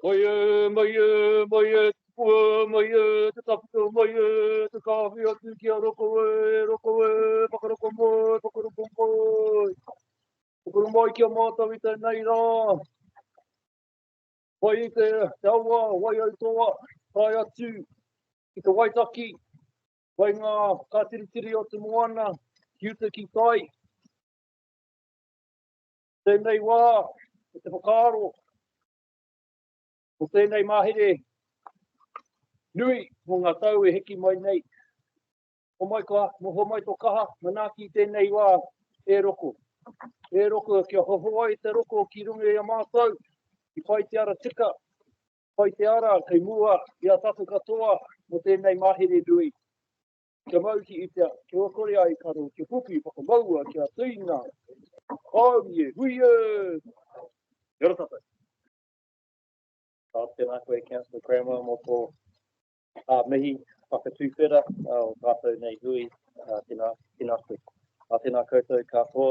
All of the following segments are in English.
Moie, moie, te tapu, moie, te kawi o tu ki a roko e, whakaroko moi, whakaroko moi. Whakaroko moi ki a mātau i tēnei rā. Wai i te aua, wai au toa, tai atu, i te waitaki, wai ngā kātiritiri o te moana, ki uta ki tai. Tēnei wā, i te whakaaro, o tēnei mahere, nui mō ngā tau e heki mai nei. Ho mai tō kaha, manaki tēnei wā e roko. E roko kia hohoa i te roko ki runga i a mātou, i whai te ara tika, whai te ara kei mua i a tatu katoa mo tēnei mahere nui. Kia mauki i te kia wakore ai karo, kia pupi, whakamaua, kia tūina. Aue, huia! Kia ora tātou. Tēnā koe, Councillor Cranwell, mō tō Mihi, Whakatau whera, o tātou nei hui, tēnā koe. Tēnā koutou katoa,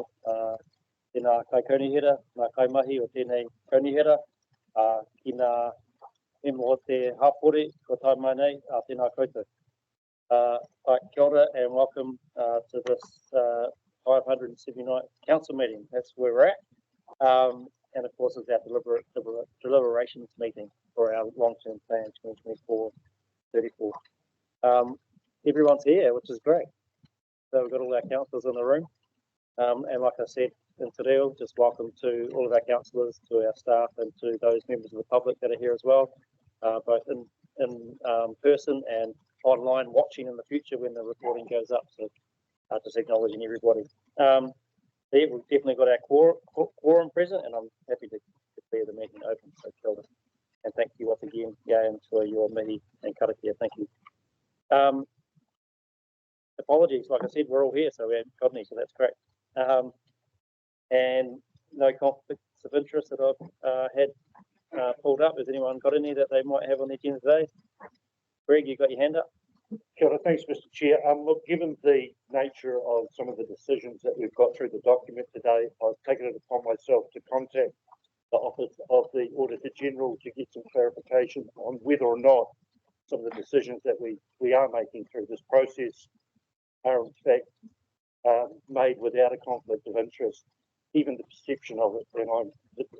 tēnā kai kaunihera, ngā kaimahi o tēnei kaunihera, ki ngā memo o te hapore, ko tai mai nei, tēnā koutou. Kia ora and welcome to this 579th Council meeting. That's where we're at. And of course, it's our deliberations meeting for our long-term plan 2024-34. Everyone's here, which is great. So we've got all our councillors in the room. And like I said in Te Reo, just welcome to all of our councillors, to our staff, and to those members of the public that are here as well, both in person and online watching in the future when the recording goes up. So just acknowledging everybody. We've definitely got our quorum present, and I'm happy to declare the meeting open. So, kia ora. And thank you once again, and to your Mihi and Karakia. Thank you. Apologies, like I said, we're all here, so we haven't got any, so that's great. And no conflicts of interest that I've had pulled up. Has anyone got any that they might have on the agenda today? Greg, you got your hand up? Kia ora, thanks, Mr. Chair. Look, given the nature of some of the decisions that we've got through the document today, I've taken it upon myself to contact the Office of the Auditor General to get some clarification on whether or not some of the decisions that we are making through this process are in fact made without a conflict of interest, even the perception of it,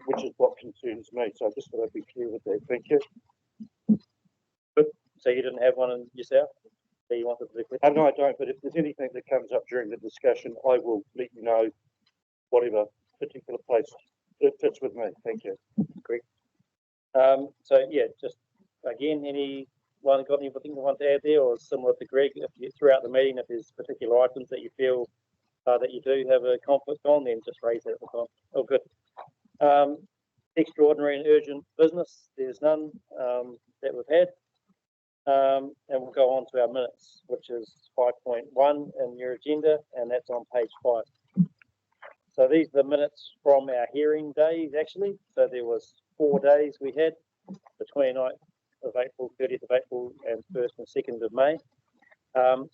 which is what concerns me. So I just thought I'd be clear with that. Thank you. Good. So you didn't have one in yourself that you wanted to declare? No, I don't, but if there's anything that comes up during the discussion, I will let you know whatever particular place it fits with me. Thank you. Great. So yeah, just again, anyone got anything you want to add there, or similar to Greg, if you throughout the meeting, if there's particular items that you feel that you do have a conflict on, then just raise it at the time. Oh, good. Extraordinary and urgent business, there's none that we've had. And we'll go on to our minutes, which is 5.1 in your agenda, and that's on page 5. So these are the minutes from our hearing days, actually. So there was 4 days we had, the 29th of April, 30th of April, and 1st and 2nd of May.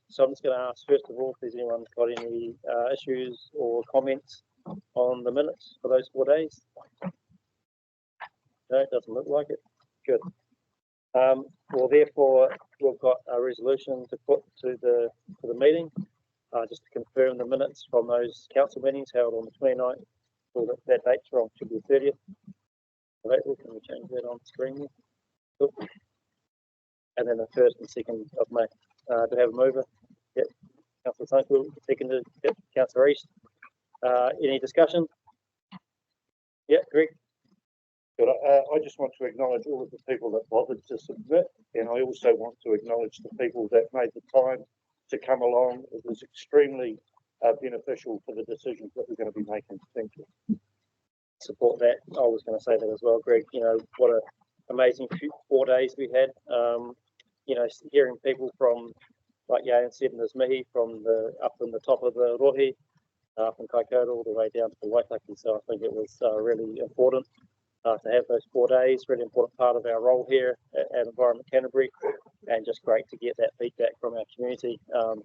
So I'm just going to ask, first of all, if there's anyone got any issues or comments on the minutes for those 4 days. No, it doesn't look like it. Good. Well, therefore, we've got a resolution to put to the meeting, just to confirm the minutes from those council meetings held on the 29th, or that date's wrong, should be 30th of April. Can we change that on screen here? Cool. And then the 1st and 2nd of May. To have a mover? Yep. Councillor Sunkel, seconded. Yep. Councillor East. Any discussion? Yep, Greg. But I just want to acknowledge all of the people that bothered to submit, and I also want to acknowledge the people that made the time to come along. It was extremely beneficial for the decisions that we're going to be making. Thank you. Support that. I was going to say that as well, Greg. You know, what an amazing 4 days we had. You know, hearing people from, like Yayan said, and there's Mihi from up in the top of the rohe, from Kaikoura all the way down to the Waitaki. So I think it was really important to have those 4 days. Really important part of our role here at Environment Canterbury, and just great to get that feedback from our community,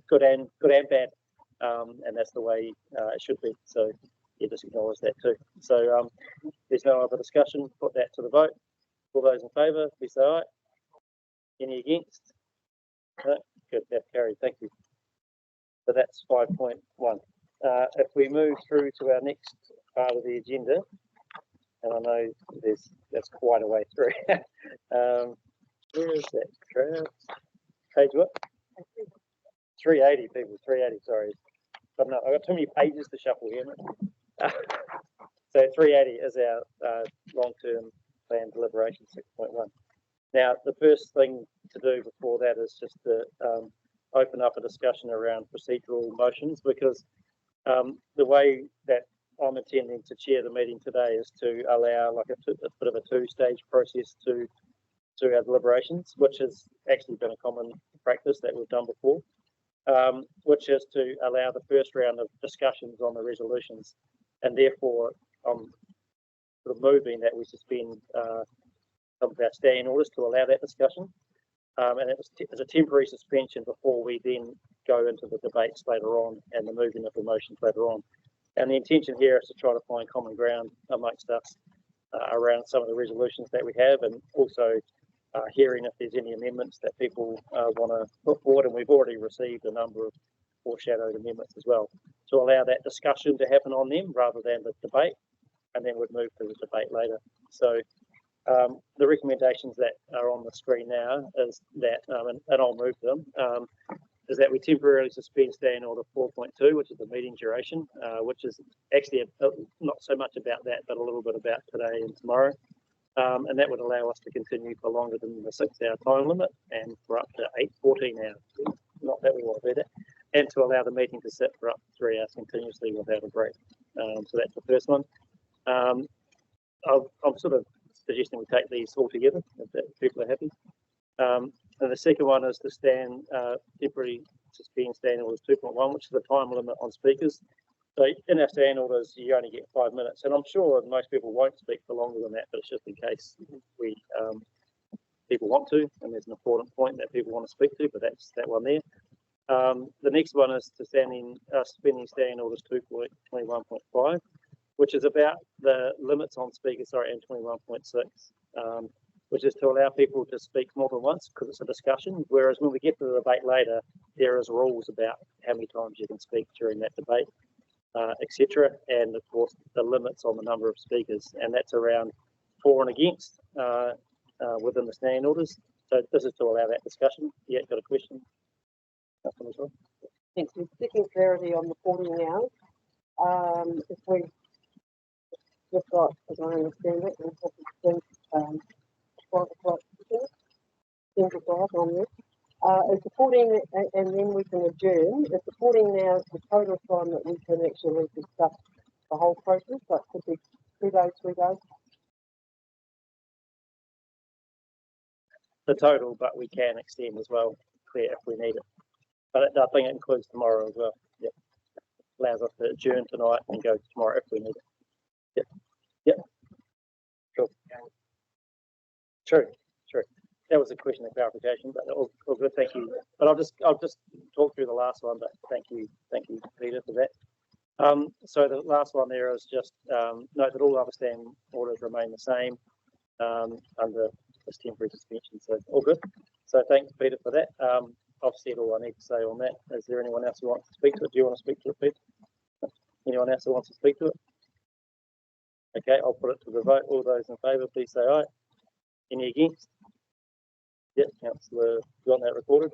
good and bad, and that's the way it should be. So yeah, just acknowledge that too. So there's no other discussion. Put that to the vote. All those in favour, please say aye. Any against? No? Good, that carried. Thank you. So that's 5.1. If we move through to our next part of the agenda, and I know that's quite a way through. Where is that crowd? Page what? 380 people, 380, sorry. But no, I've got too many pages to shuffle here. So 380 is our long-term plan deliberation 6.1. Now, the first thing to do before that is just to open up a discussion around procedural motions, because the way that I'm intending to chair the meeting today is to allow like a bit of a two-stage process to our deliberations, which has actually been a common practice that we've done before, which is to allow the first round of discussions on the resolutions, and therefore I'm sort of moving that we suspend some of our standing orders to allow that discussion, and it's a temporary suspension before we then go into the debates later on and the moving of the motions later on. And the intention here is to try to find common ground amongst us around some of the resolutions that we have, and also hearing if there's any amendments that people want to put forward. And we've already received a number of foreshadowed amendments as well, to allow that discussion to happen on them rather than the debate, and then we'd move to the debate later. So the recommendations that are on the screen now is that, and I'll move them, is that we temporarily suspend standing order 4.2, which is the meeting duration, which is actually not so much about that, but a little bit about today and tomorrow. And that would allow us to continue for longer than the 6-hour time limit, and for up to 14 hours. Not that we want to do that. And to allow the meeting to sit for up to 3 hours continuously without a break. So that's the first one. I'm sort of suggesting we take these all together, if people are happy. And the second one is to temporary suspend standing orders 2.1, which is the time limit on speakers. So in our standing orders, you only get 5 minutes, and I'm sure most people won't speak for longer than that, but it's just in case people want to, and there's an important point that people want to speak to, but that's that one there. The next one is to suspending standing orders 2.21.5, which is about the limits on speakers, and 21.6, which is to allow people to speak more than once because it's a discussion, whereas when we get to the debate later, there is rules about how many times you can speak during that debate, etc. And of course, the limits on the number of speakers, and that's around 4 and against within the standing orders. So this is to allow that discussion. Yeah, got a question? Thanks. We're seeking clarity on the 14 hours. If we've got, as I understand it, we've got 12 o'clock, 10 o'clock on this. Is the 14, and then we can adjourn, is the 14 hours the total time that we can actually discuss the whole process? Like, could be 2 days, 3 days? The total, but we can extend as well, Claire, if we need it. But I think it includes tomorrow as well. Yep. Allows us to adjourn tonight and go tomorrow if we need it. Yep. Yep. Cool. True. That was a question of clarification, but all good. Thank you. But I'll just talk through the last one. But thank you, Peter, for that. So the last one there is just note that all other standing orders remain the same under this temporary suspension. So all good. So thanks, Peter, for that. I've said all I need to say on that. Is there anyone else who wants to speak to it? Do you want to speak to it, Peter? Anyone else who wants to speak to it? Okay, I'll put it to the vote. All those in favour, please say aye. Any against? Yep, Councillor, you want that recorded?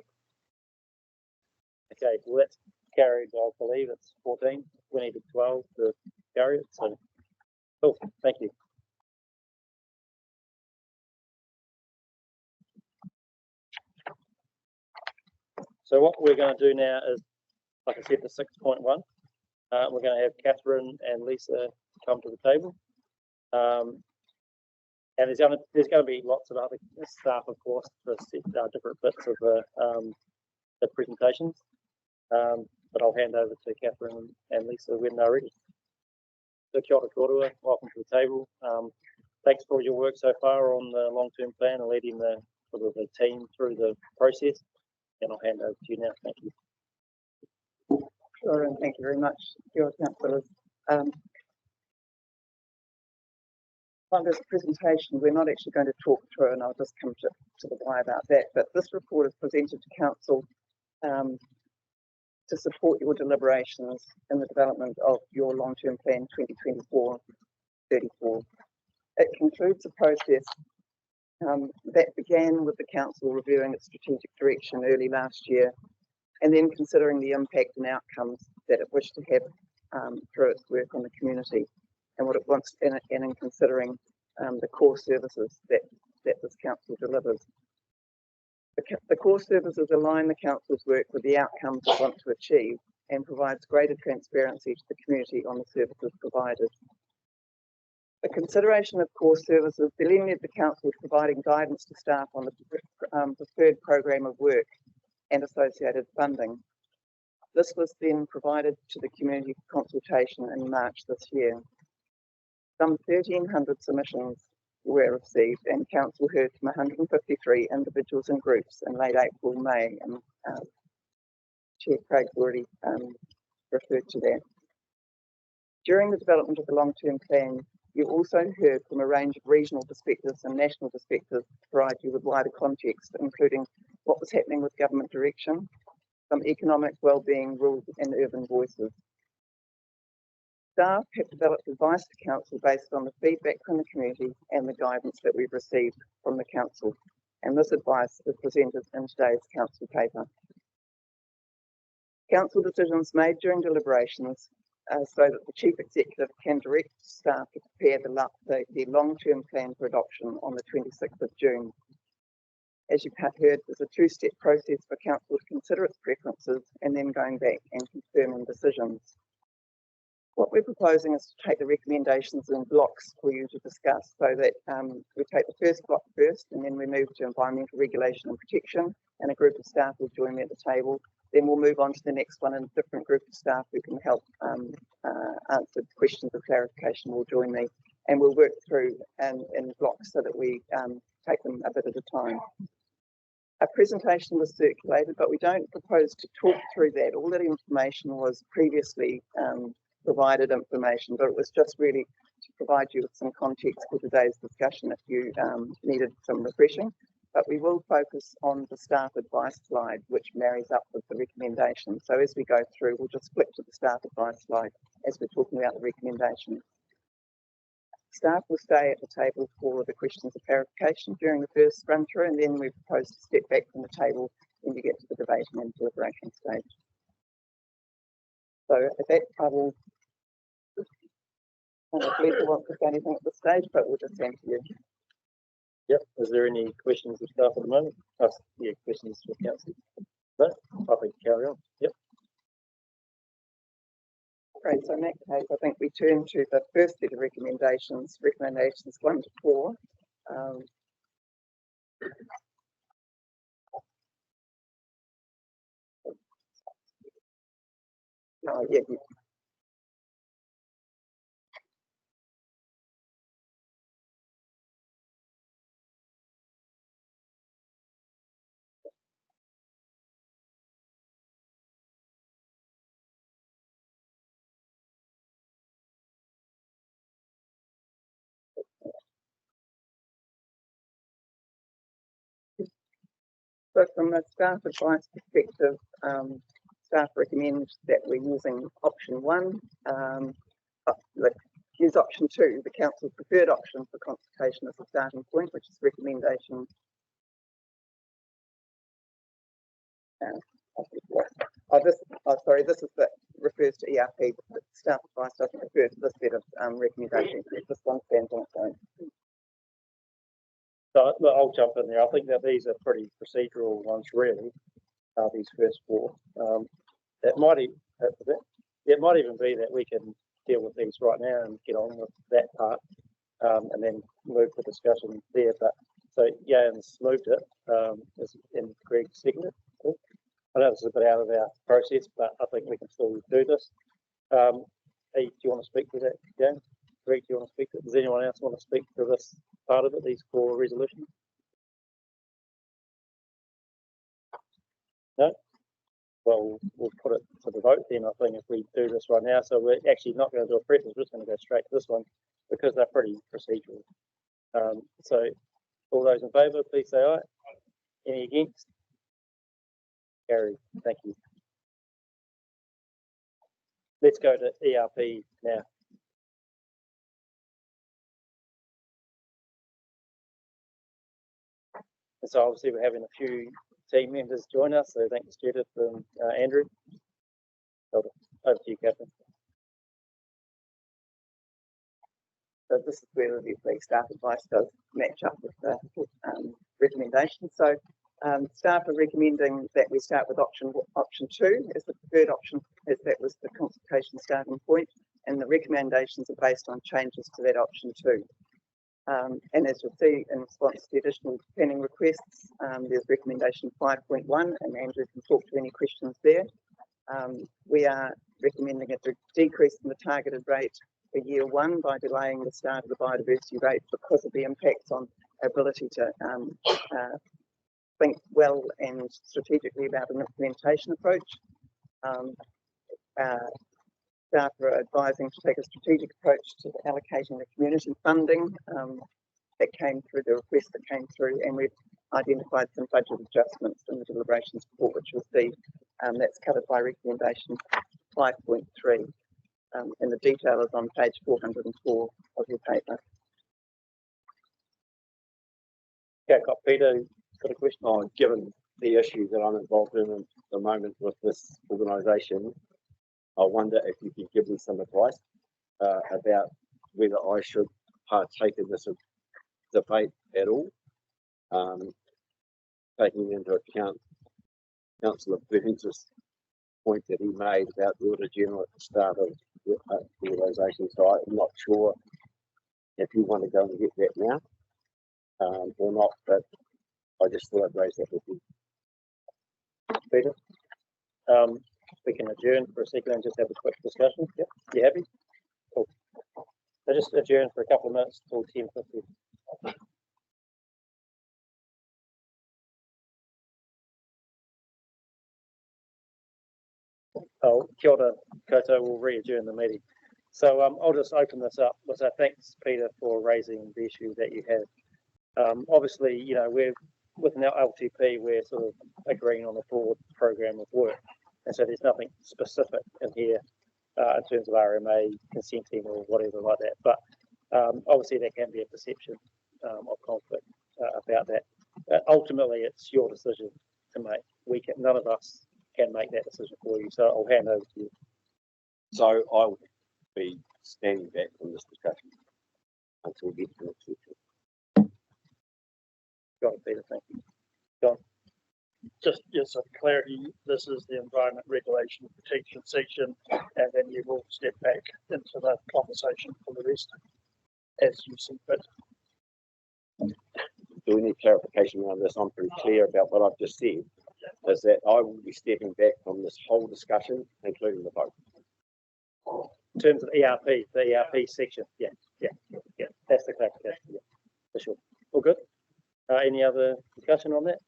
Okay, well that's carried, I believe it's 14. We needed 12 to carry it, so cool, thank you. So what we're going to do now is, like I said, the 6.1. We're going to have Catherine and Lisa come to the table. And there's going to be lots of other staff, of course, for different bits of the presentations. But I'll hand over to Catherine and Lisa when they're ready. So kia ora kōrua, welcome to the table. Thanks for all your work so far on the long-term plan and leading the team through the process. And I'll hand over to you now. Thank you. Sure, and thank you very much, your councillors. this presentation, we're not actually going to talk through, and I'll just come to the why about that, but this report is presented to Council to support your deliberations in the development of your long-term plan 2024-34. It concludes a process that began with the Council reviewing its strategic direction early last year, and then considering the impact and outcomes that it wished to have through its work on the community, and what it wants, and in considering the core services that this Council delivers. The core services align the Council's work with the outcomes it wants to achieve and provides greater transparency to the community on the services provided. The consideration of core services delineated the Council providing guidance to staff on the preferred programme of work and associated funding. This was then provided to the community for consultation in March this year. Some 1,300 submissions were received, and Council heard from 153 individuals and groups in late April, May, and Chair Craig's already referred to that. During the development of the long-term plan, you also heard from a range of regional perspectives and national perspectives to provide you with wider context, including what was happening with government direction, some economic wellbeing, rural and urban voices. Staff have developed advice to Council based on the feedback from the community and the guidance that we've received from the Council, and this advice is presented in today's Council paper. Council decisions made during deliberations so that the Chief Executive can direct staff to prepare the long-term plan for adoption on the 26th of June. As you've heard, there's a two-step process for Council to consider its preferences and then going back and confirming decisions. What we're proposing is to take the recommendations in blocks for you to discuss, so that we take the first block first, and then we move to environmental regulation and protection, and a group of staff will join me at the table. Then we'll move on to the next one, and a different group of staff who can help answer questions of clarification will join me, and we'll work through in blocks so that we take them a bit at a time. A presentation was circulated, but we don't propose to talk through that. All that information was previously provided information, but it was just really to provide you with some context for today's discussion if you needed some refreshing. But we will focus on the staff advice slide, which marries up with the recommendations. So as we go through, we'll just flip to the staff advice slide as we're talking about the recommendations. Staff will stay at the table for the questions of clarification during the first run through, and then we propose to step back from the table when you get to the debating and deliberation stage. So at that, I will, I don't know if Lisa wants to say anything at this stage, but we'll just hand to you. Yep. Is there any questions of staff at the moment? Yeah, questions for Council. No, I think carry on. Yep. Great. So in that case, I think we turn to the first set of recommendations, recommendations 1 to 4. Oh, yeah. So from a staff advice perspective, staff recommend that we're using option 1. Use option 2, the Council's preferred option for consultation as a starting point, which is recommendation. Sorry, this is the refers to ERP. But staff advice doesn't refer to this set of recommendations. This one stands on its own. So I'll jump in there. I think that these are pretty procedural ones, really. These first 4. It might even be that we can deal with these right now and get on with that part, and then move the discussion there. But so Jan's moved it, and Greg seconded it. I know this is a bit out of our process, but I think we can still do this. Hey, do you want to speak to that, Jan? Greg, do you want to speak to it? Does anyone else want to speak to this part of it, these 4 resolutions? No? Well, we'll put it to the vote then, I think, if we do this right now. So we're actually not going to do a preference, we're just going to go straight to this one because they're pretty procedural. So all those in favour, please say aye. Any against? Carried. Thank you. Let's go to ERP now. And so obviously we're having a few team members join us. So thanks, Judith and Andrew. Over to you, Catherine. So this is where the staff advice does match up with the recommendations. So staff are recommending that we start with option 2 as the preferred option, as that was the consultation starting point, and the recommendations are based on changes to that option 2. And as you'll see, in response to the additional planning requests, there's recommendation 5.1, and Andrew can talk to any questions there. We are recommending a decrease in the targeted rate for year 1 by delaying the start of the biodiversity rate because of the impacts on our ability to think well and strategically about an implementation approach. Staff are advising to take a strategic approach to allocating the community funding that came through, the request that came through, and we've identified some budget adjustments in the deliberations report, which you'll see that's covered by recommendation 5.3. And the detail is on page 404 of your paper. Okay, got Peter, got a question? Oh, given the issue that I'm involved in at the moment with this organisation, I wonder if you could give me some advice about whether I should partake in this debate at all, taking into account Councillor Burns' point that he made about the Auditor General at the start of the organisation. So I'm not sure if you want to go and get that now or not, but I just thought I'd raise that with you. Peter? We can adjourn for a second and just have a quick discussion. Yep. You happy? Cool. So just adjourn for a couple of minutes till 10:50. Oh, kia ora koutou, we'll re-adjourn the meeting. So I'll just open this up. So thanks, Peter, for raising the issue that you have. Obviously, you know, we're within our LTP, we're sort of agreeing on a broad program of work. And so there's nothing specific in here in terms of RMA consenting or whatever like that. But obviously there can be a perception of conflict about that. Ultimately, it's your decision to make. None of us can make that decision for you. So I'll hand over to you. So I will be standing back from this discussion until we get to the next section. Got it, Peter. Thank you. John. Just for clarity, this is the environment regulation protection section, and then you will step back into the conversation for the rest as you see fit. Do we need clarification around this? I'm pretty clear about what I've just said, is that I will be stepping back from this whole discussion, including the vote. In terms of ERP, the ERP section, yeah, that's the clarification, yeah, for sure. All good? Any other discussion on that?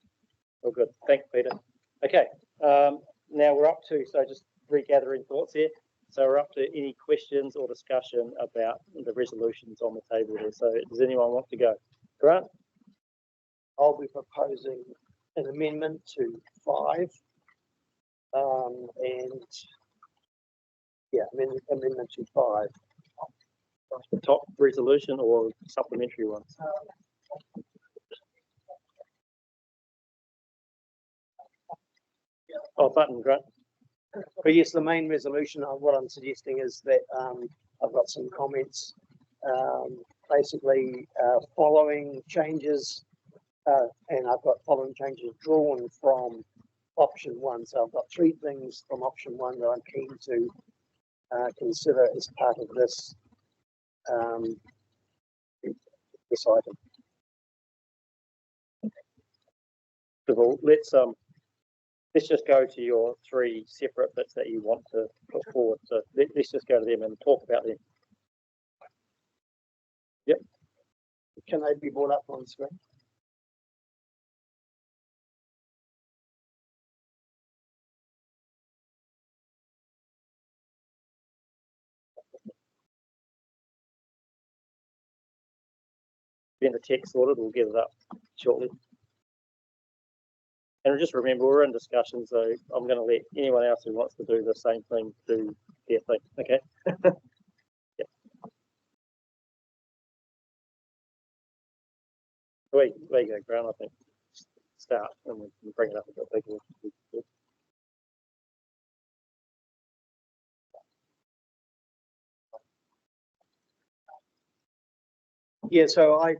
All good. Thanks, Peter. Okay, now we're up to, so just regathering thoughts here. So we're up to any questions or discussion about the resolutions on the table here. So does anyone want to go? Grant? I'll be proposing an amendment to 5, amendment to 5. The top resolution or supplementary ones? Oh, button, Grant. But yes, the main resolution, what I'm suggesting is that I've got some comments, basically following changes, and I've got following changes drawn from option 1. So I've got 3 things from option 1 that I'm keen to consider as part of this this item. First of all, let's just go to your 3 separate bits that you want to put forward. So let's just go to them and talk about them. Yep. Can they be brought up on the screen? agenda text sorted, we'll get it up shortly. And just remember, we're in discussion, so I'm going to let anyone else who wants to do the same thing do their thing. Okay. Yeah. There you go, Grant. I think start and we can bring it up a bit bigger. Yeah, so I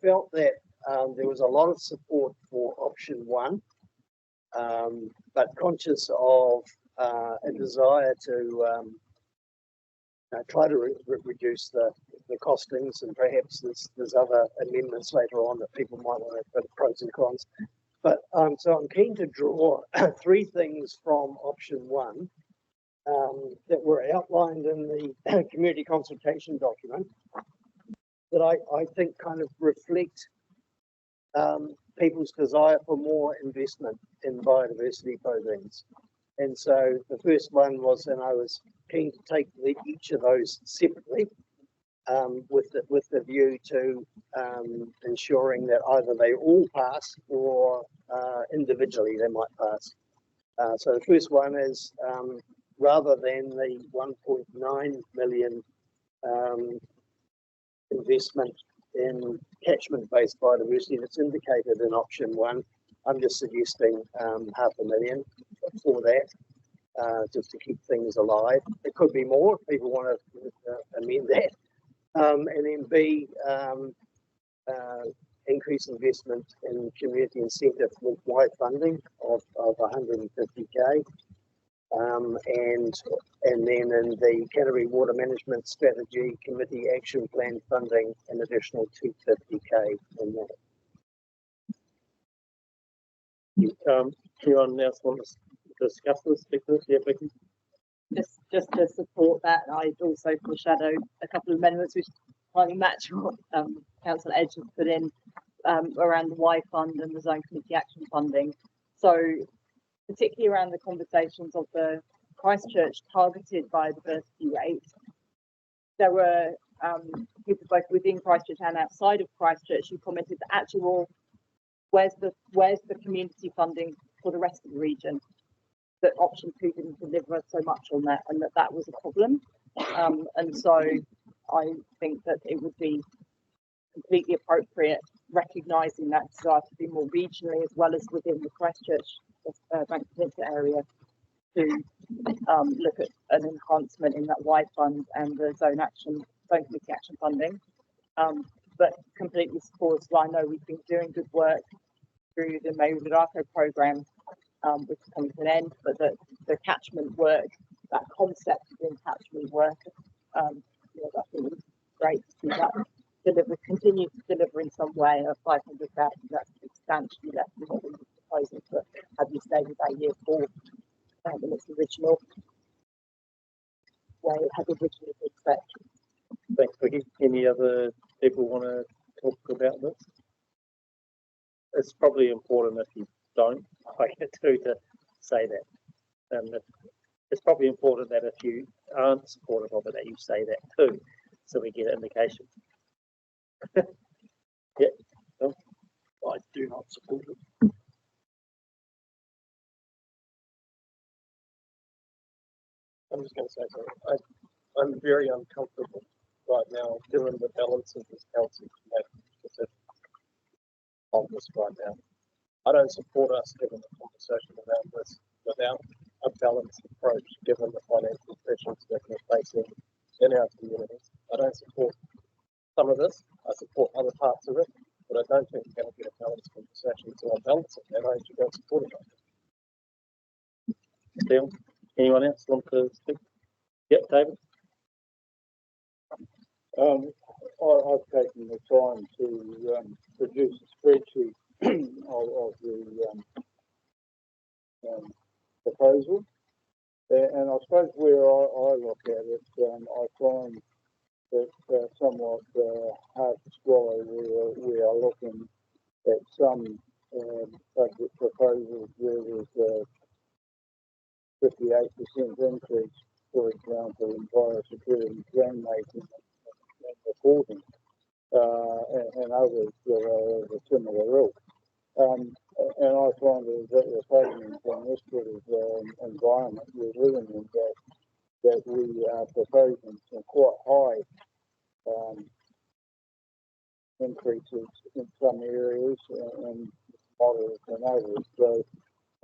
felt that there was a lot of support for option one, but conscious of a desire to try to reduce the costings, and perhaps there's other amendments later on that people might want to put pros and cons. But so I'm keen to draw three things from option one that were outlined in the community consultation document that I think kind of reflect people's desire for more investment in biodiversity programs. And so the first one was, and I was keen to take each of those separately with the view to ensuring that either they all pass or individually they might pass. So the first one is rather than the 1.9 million investment in catchment-based biodiversity that's indicated in option one, I'm just suggesting $500,000 for that, just to keep things alive. It could be more if people want to amend that. And then B, increase investment in community incentive with wide funding of 150K. And then in the Canterbury Water Management Strategy Committee Action Plan funding, an additional 250K in that. Anyone else want to discuss this? Yeah, Becky. Just to support that, I'd also foreshadow a couple of amendments which kind of match what Councillor Edge has put in around the Y Fund and the Zone Committee Action funding. So particularly around the conversations of the Christchurch targeted biodiversity rate, there were people both within Christchurch and outside of Christchurch who commented that actually, well, where's the community funding for the rest of the region? That option two didn't deliver so much on that, and that was a problem. And so I think that it would be completely appropriate, recognising that desire to be more regionally as well as within the Christchurch Bank Peninsula area, to look at an enhancement in that Y Fund and the Zone Committee Action funding. But completely supports. I know we've been doing good work through the Mayo Rurako programme, which is coming to an end, but the catchment work, that concept of catchment work, I think it's great to see that continue to deliver in some way. 500,000, that's substantially less than what we were proposing for, as you stated, that year 4 in its original way it had originally been set. Thanks, Vicky. Any other people want to talk about this? It's probably important if you don't like it to say that. It's probably important that if you aren't supportive of it, that you say that too, so we get an indication. Yeah. No? I do not support it. I'm just going to say something. I'm very uncomfortable right now, given the balance of this council to make decisions on this right now. I don't support us having a conversation around this without a balanced approach, given the financial pressures that we're facing in our communities. I don't support some of this. I support other parts of it, but I don't think we're going to get a balanced conversation. So I'm balancing that. I actually don't support it. Still, anyone else want to speak? Yep, David. I've taken the time to produce a spreadsheet of the proposal, and I suppose where I look at it, I find that somewhat hard to swallow. We are looking at some budget proposals where there's a 58% increase, for example, in biosecurity, ground making and reporting. and others that are of a similar ilk. And I find that the payments in this sort of environment we're living in, that we are proposing some quite high increases in some areas and moderate in others. So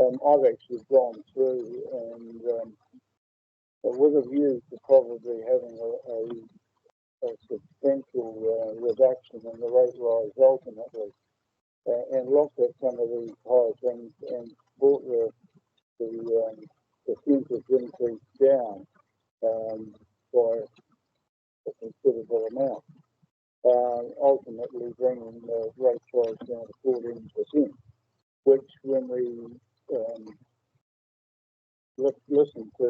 I've actually gone through and with a view to probably having a substantial reduction in the rate rise ultimately, and looked at some of these high things and brought the percentage increase down by a considerable amount, ultimately bringing the rate rise down to 14%, which when we listen to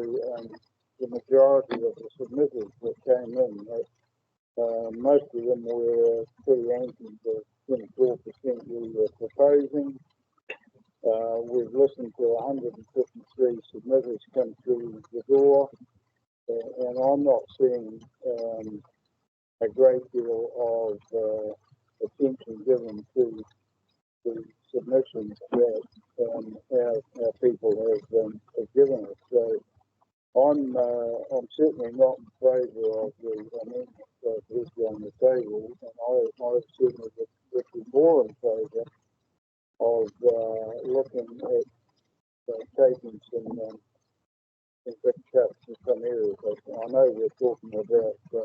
the majority of the submitters that came in, most of them were pretty anti the 24% we were proposing. We've listened to 153 submitters come through the door, and I'm not seeing a great deal of attention given to the submissions that our people have given us. So I'm certainly not in favour of the amendment that is on the table, and I certainly would be more in favour of looking at taking some big cuts in some areas. I know we're talking about the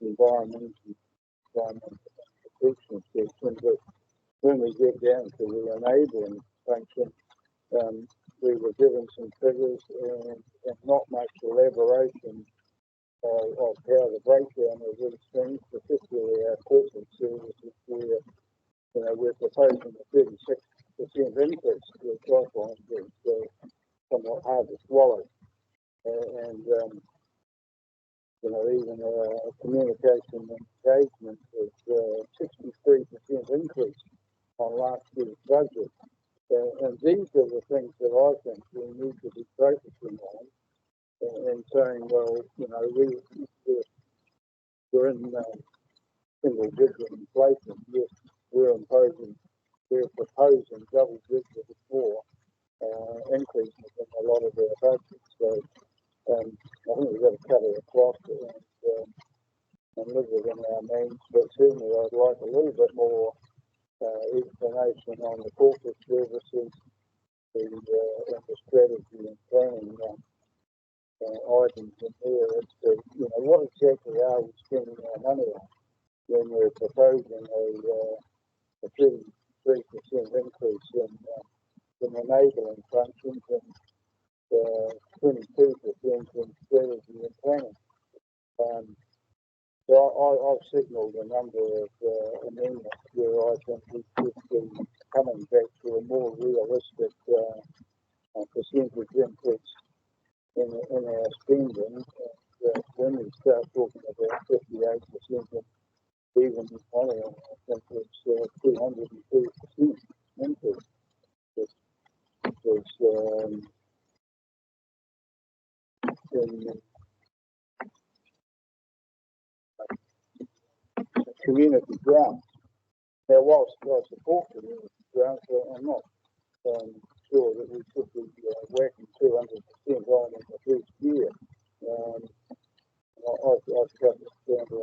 environment protection section, but when we get down to the enabling function, we were given some figures and not much elaboration of how the breakdown of these things, particularly our corporate services, where we're proposing a 36% increase, which I find is somewhat hard to swallow. And even communication and engagement was 63% increase on last year's budget. And these are the things that I think we need to be focusing on and saying, well, we're in single digit inflation. Yes, we're proposing double digit or more increases in a lot of our budgets. So I think we've got to cut it across and live within our means. But certainly I'd like a little bit more explanation on the corporate services, the strategy and planning items in there as to what exactly are we spending our money on when we're proposing a 33% increase in enabling functions and 22% in strategy and planning. So I've signalled a number of amendments where I think we should be coming back to a more realistic percentage increase in our spending. And when we start talking about 58%, and even I think it's 202% increase, which is in community grants. Now, whilst I support community grants, I'm not sure that we should be working 200% on in the first year. I've got this down to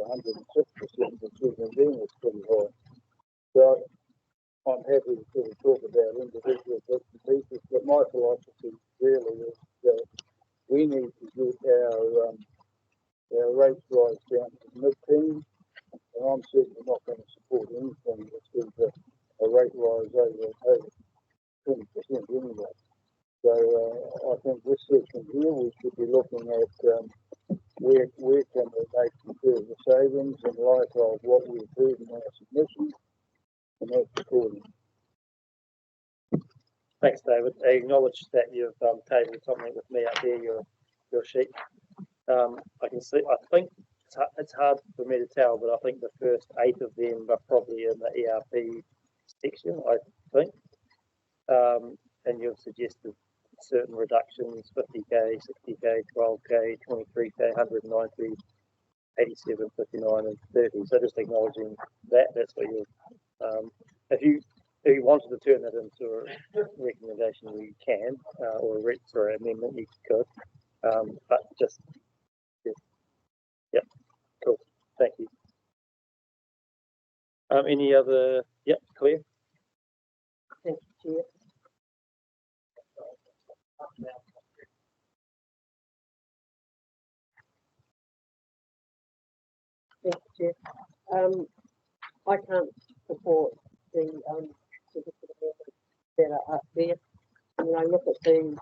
106%, which even then is pretty high. So I'm happy to sort of talk about individual bits and pieces, but my philosophy really is that we need to get our rates rise down to mid-teens, and I'm certainly not going to support anything that gives a rate rise over 20% anyway. So I think this section here we should be looking at where can we make some further savings in light of what we've heard in our submission, and that's according. Thanks, David. I acknowledge that you've tabled something with me up there, your sheet. I can see, I think it's hard for me to tell, but I think the first 8 of them are probably in the ERP section, I think. And you've suggested certain reductions, 50k, 60k, 12k, 23k, 190, 87, 59 and 30. So just acknowledging that, that's what you, if you wanted to turn that into a recommendation, you can, or a sorry, amendment, you could, but just, yeah, yep, cool, thank you. Any other, yep, Claire? Thank you, Chair. Thank you, Chair. I can't support the suggested amendments that are up there. When I look at the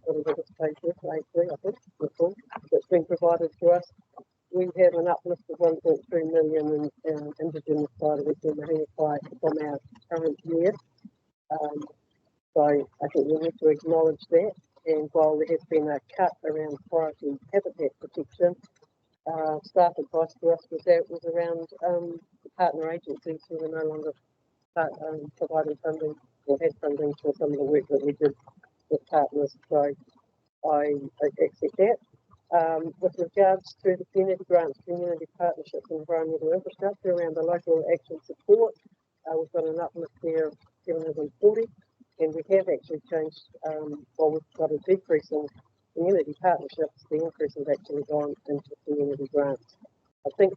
what is it, it's page 83, I think, report that's been provided to us, we have an uplift of 1.3 million in Indigenous side of the Mihi from our current year. So I think we need to acknowledge that. And while there has been a cut around priority habitat protection, staff advice to us was around partner agencies who are no longer providing funding or had funding for some of the work that we did with partners. So I accept that. With regards to the community grants, community partnerships and environmental infrastructure around the local action support, we've got an uplift there of 740, and we have actually changed, while we've got a decrease in community partnerships, the increase has actually gone into community grants. I think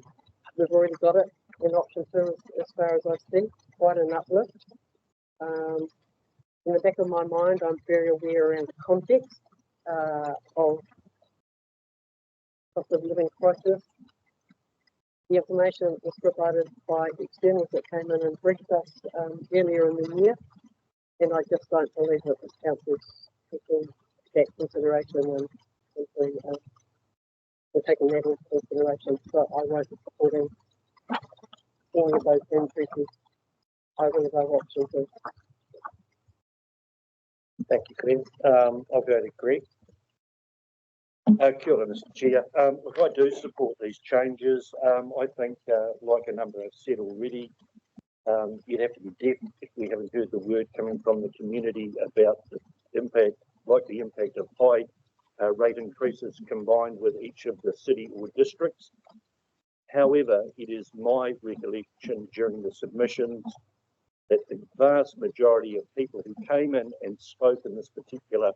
we've already got it in option 2 as far as I see, quite an uplift. In the back of my mind, I'm very aware around the context of cost of living crisis. The information was provided by externals that came in and briefed us earlier in the year, and I just don't believe that this council's taking that consideration and taking that into consideration. So I won't be supporting any of those increases. I will go option 2. Thank you, Glenn. I'll go to Greg. Kia ora, Mr. Chair. Look, I do support these changes. I think, like a number have said already, you'd have to be deaf if we haven't heard the word coming from the community about the impact, like the impact of high rate increases combined with each of the city or districts. However, it is my recollection during the submissions that the vast majority of people who came in and spoke in this particular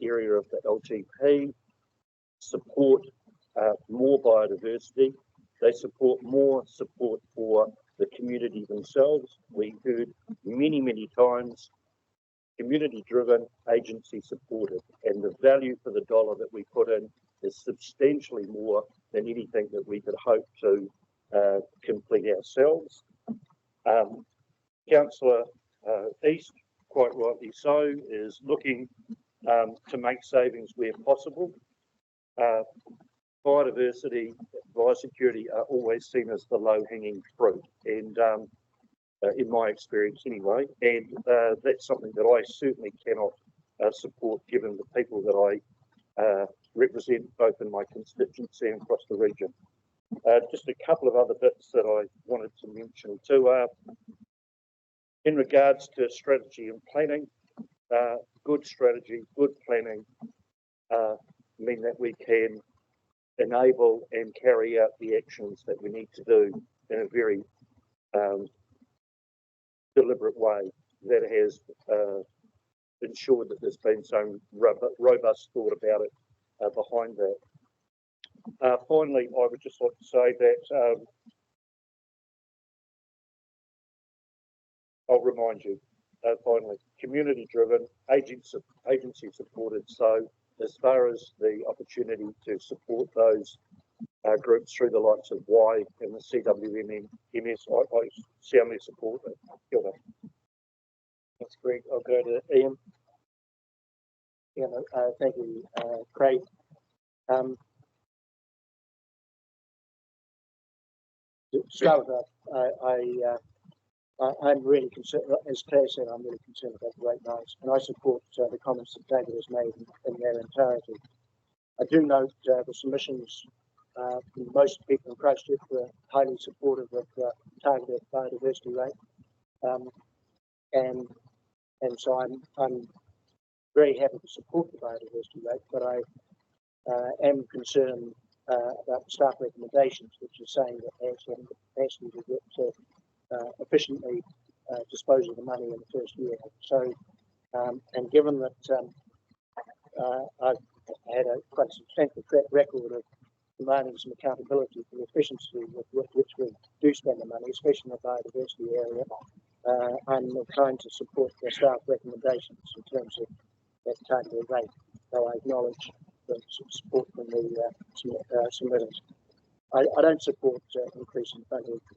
area of the LTP support more biodiversity. They support more support for the community themselves. We heard many, many times community driven, agency supported, and the value for the dollar that we put in is substantially more than anything that we could hope to complete ourselves. Councillor East, quite rightly so, is looking to make savings where possible. Biodiversity, biosecurity are always seen as the low-hanging fruit, and in my experience anyway, and that's something that I certainly cannot support given the people that I represent both in my constituency and across the region. Just a couple of other bits that I wanted to mention too are in regards to strategy and planning. Good strategy, good planning mean that we can enable and carry out the actions that we need to do in a very deliberate way that has ensured that there's been some robust thought about it behind that. Finally, I would just like to say that I'll remind you, finally, community driven, agency supported. So as far as the opportunity to support those groups through the likes of Y and the CWMS, I soundly support it. Kia ora. Thanks, Greg. I'll go to Ian. Yeah, thank you, Craig. To start with that, I'm really concerned, as Claire said, I'm really concerned about the Great Knights, and I support the comments that David has made in their entirety. I do note the submissions from most people in Christchurch were highly supportive of the targeted biodiversity rate, and so I'm very happy to support the biodiversity rate, but I am concerned about the staff recommendations, which is saying that actually to get to efficiently dispose of the money in the first year. So, and given that I've had a quite substantial track record of demanding some accountability for the efficiency with which we do spend the money, especially in the biodiversity area, I'm inclined to support the staff recommendations in terms of that targeted rate. So I acknowledge the support from the submitters. I don't support increasing funding for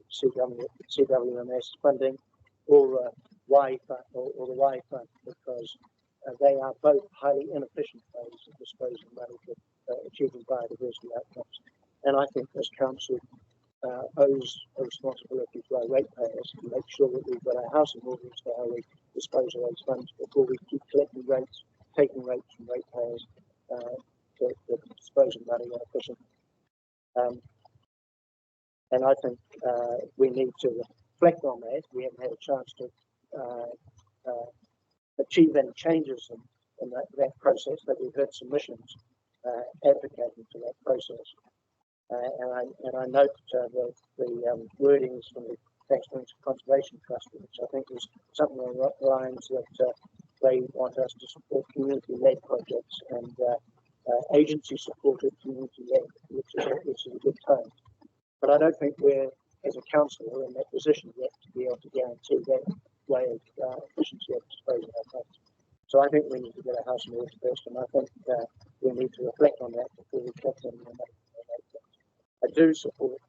CWMS funding or Y fund or the Y fund, because they are both highly inefficient ways of disposing money for achieving biodiversity outcomes. And I think this council owes a responsibility to our ratepayers to make sure that we've got our house in order as to how we dispose of those funds before we keep collecting rates, taking rates from ratepayers to dispose of money inefficiently. And I think we need to reflect on that. We haven't had a chance to achieve any changes in that process, but we've heard submissions advocating for that process. And I note the wordings from the Taxpayers Conservation Trust, which I think is something along the lines that they want us to support community-led projects and agency-supported community-led, which is a good tone. But I don't think we're, as a council, we're in that position yet to be able to guarantee that way of efficiency of disposal of our funds. So I think we need to get our house in order first, and I think we need to reflect on that before we collect any money. I do support,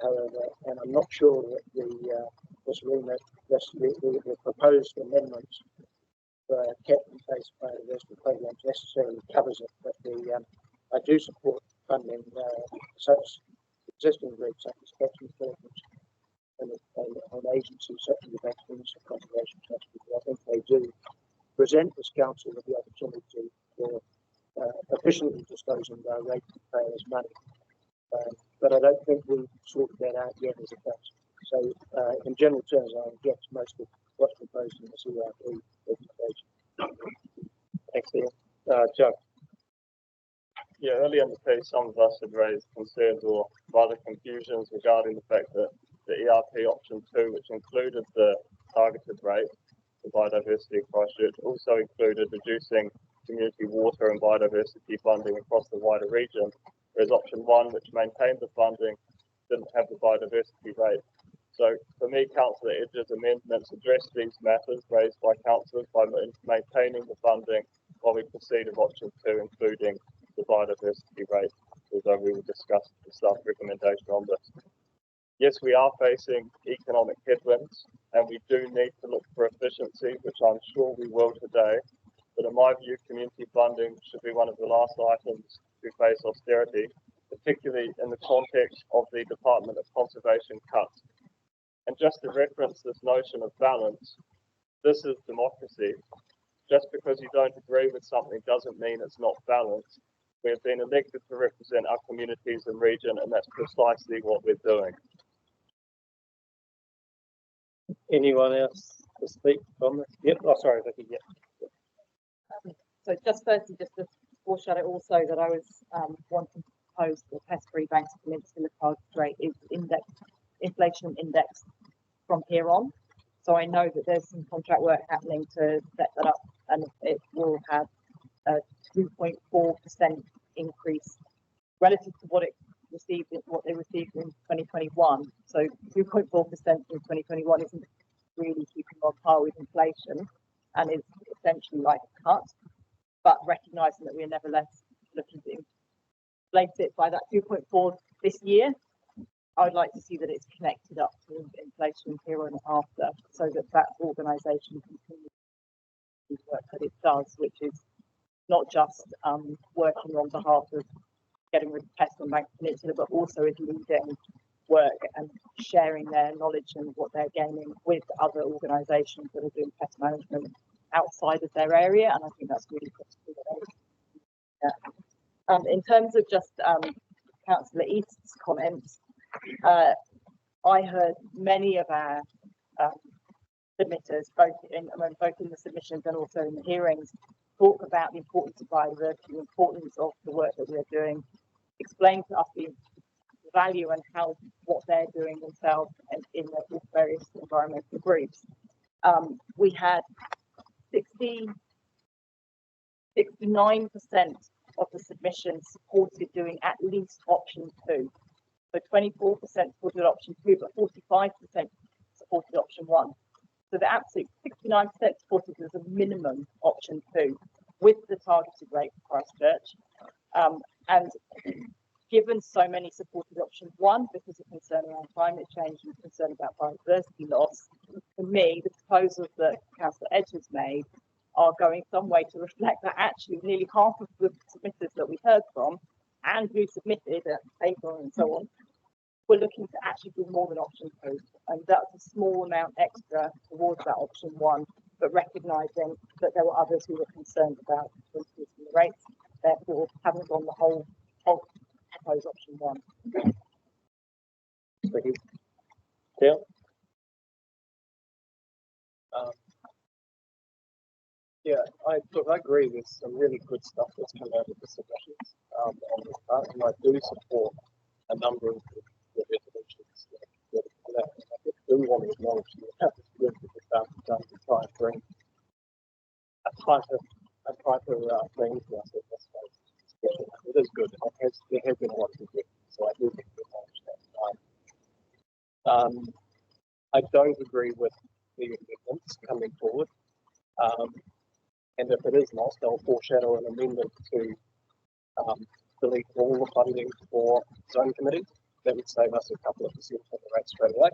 however, and I'm not sure that the proposed amendments for captain-based biodiversity programs necessarily covers it, but I do support funding such existing groups such as catchment collectors and agencies such as the Taxpayers Conservation Trust, because I think they do present this council with the opportunity for efficiently disposing of our ratepayers' money. But I don't think we've sorted that out yet as a council. So, in general terms, I reject most of what's proposed in the CRP recommendation. Thanks, Ian. Joe. Yeah, earlier in the piece, some of us had raised concerns or rather confusions regarding the fact that the ERP option 2, which included the targeted rate for biodiversity in Christchurch, also included reducing community water and biodiversity funding across the wider region, whereas option 1, which maintained the funding, didn't have the biodiversity rate. So for me, Councillor Edge's amendments address these matters raised by councillors by maintaining the funding while we proceed with option 2, including the biodiversity rate, although we will discuss the staff recommendation on this. Yes, we are facing economic headwinds, and we do need to look for efficiency, which I'm sure we will today. But in my view, community funding should be one of the last items to face austerity, particularly in the context of the Department of Conservation cuts. And just to reference this notion of balance, this is democracy. Just because you don't agree with something doesn't mean it's not balanced. We have been elected to represent our communities and region, and that's precisely what we're doing. Anyone else to speak on this? Yep. Oh, sorry, Vicky. Yep. So just firstly, just to foreshadow also that I was wanting to propose the pest-free banks in the target rate is inflation index from here on. So I know that there's some contract work happening to set that up, and it will have a 2.4% increase relative to what they received in 2021. So 2.4% in 2021 isn't really keeping on par with inflation, and is essentially like a cut. But recognising that we are nevertheless looking to inflate it by that 2.4 this year, I would like to see that it's connected up to inflation here and after, so that that organisation continues the work that it does, which is not just working on behalf of getting rid of pests on Bank Peninsula, but also is leading work and sharing their knowledge and what they're gaining with other organisations that are doing pest management outside of their area, and I think that's really critical. Yeah. In terms of just Councillor East's comments, I heard many of our submitters, both in the submissions and also in the hearings, talk about the importance of biodiversity, the importance of the work that we're doing explain to us the value and what they're doing themselves and in the various environmental groups. We had 69% of the submissions supported doing at least option 2. So 24% supported option 2, but 45% supported option 1. So the absolute 69% supported as a minimum option 2 with the targeted rate for Christchurch. And given so many supported option 1 because of concern around climate change and concern about biodiversity loss, for me, the proposals that Councillor Edge has made are going some way to reflect that actually nearly half of the submitters that we heard from and who submitted at paper and so on, we're looking to actually do more than option 2. And that's a small amount extra towards that option 1, but recognising that there were others who were concerned about increasing the rates, therefore haven't gone the whole proposed option 1. Thank you. Dale? Yeah, I agree with some really good stuff that's come out of the submissions on this part, and I do support a number of the resolutions that I do want to acknowledge that it's good that the staff have done to try and bring a tighter thing to us at this stage. It is good. There has been a lot of good, so I do think we acknowledge that. I don't agree with the amendments coming forward. And if it is lost, I'll foreshadow an amendment to delete all the funding for zone committees. That would save us a couple of percent on the rate straight away.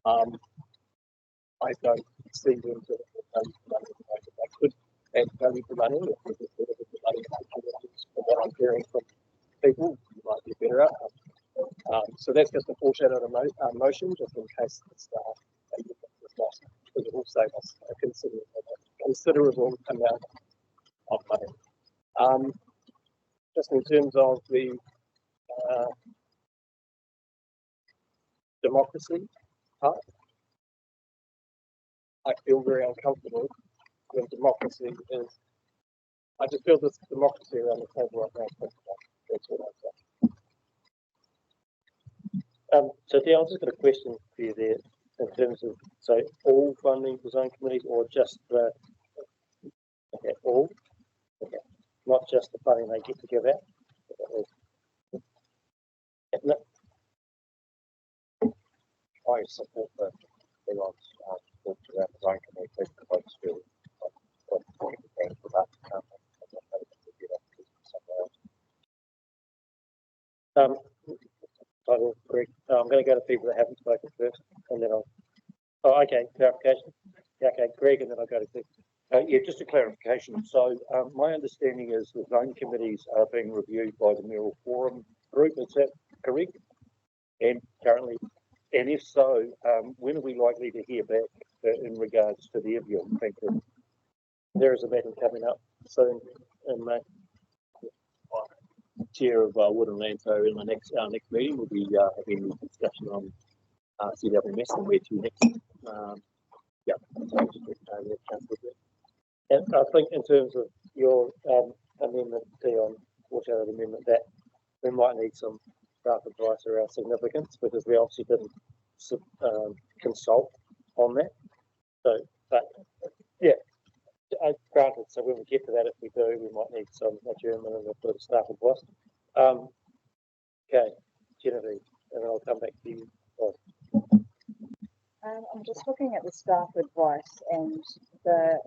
I don't see them to value for money. They could add value for money if we just delivered the money. From what I'm hearing from people, it might be a better outcome. So that's just a foreshadowed motion, just in case it's lost, because it will save us a considerable amount of money. Just in terms of the democracy part, I feel very uncomfortable when democracy is. I just feel this democracy around the table right now. That's what I'm saying. So Dale, I've just got a question for you there in terms of, so all funding for zone committees or just the, okay, all? Okay, not just the funding they get to give out? No. I support the thing on talked around the zone committee, because I just feel Greg, I'm going to go to people that haven't spoken first, and then I'll. Oh, okay, clarification. Yeah, okay, Greg, and then I'll go to Greg. Yeah, just a clarification. So my understanding is the zone committees are being reviewed by the Mayoral Forum group. Is that correct? And currently, and if so, when are we likely to hear back in regards to their view? Thank you. There is a meeting coming up soon in May. Chair of Wood and Land, so in our next meeting we'll be having a discussion on CWMS and where to next. Yeah, and I think in terms of your amendment, Dion, foreshadowed amendment, that we might need some staff advice around significance because we obviously didn't consult on that. So, but yeah. Granted, so when we get to that, if we do, we might need some adjournment and a bit of staff advice. Okay, Genevieve, and then I'll come back to you. I'm just looking at the staff advice and the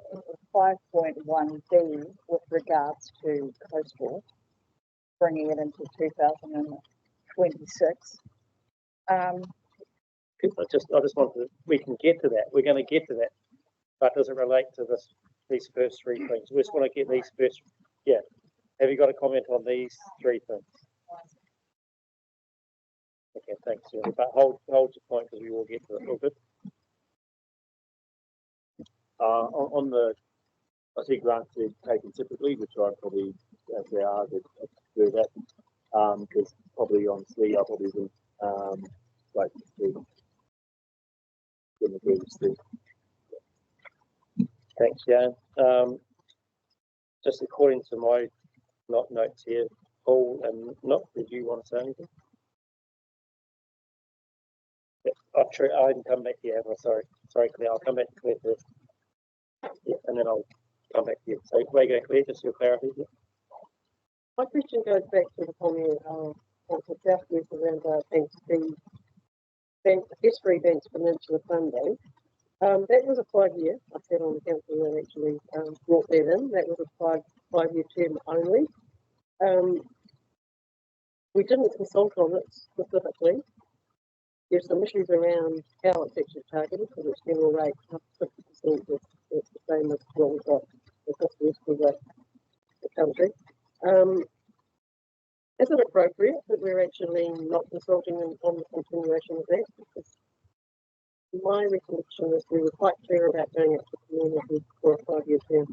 5.1B with regards to coastal, bringing it into 2026. I just want to, we can get to that. We're going to get to that, but does it relate to these first three things? We just want to get these first. Yeah. Have you got a comment on these three things? Okay, thanks. Yeah. But hold your point because we will get to it a little bit. On the, I see grants are taken typically, which I probably, as they are, do that. Because probably on C, I probably would like to agree with Steve. Thanks, Jan. Just according to my notes here, Paul and Nick, did you want to say anything? Yeah, I can come back to you, Emma, sorry, Claire, I'll come back to Claire first. Yeah, and then I'll come back to you. So, where you go, Claire, just your clarity. Yeah. My question goes back to the comment of the Southwest around the S3 Banks Peninsula funding. That was a 5-year. I sat on the council that actually brought that in. That was a five-year term only. We didn't consult on it specifically. There's some issues around how it's actually targeted because its general rate up 50% is the same as what we've got across the rest of the country. Is it appropriate that we're actually not consulting on the continuation of that? Because my recollection is we were quite clear about going out to the community for a 5-year term.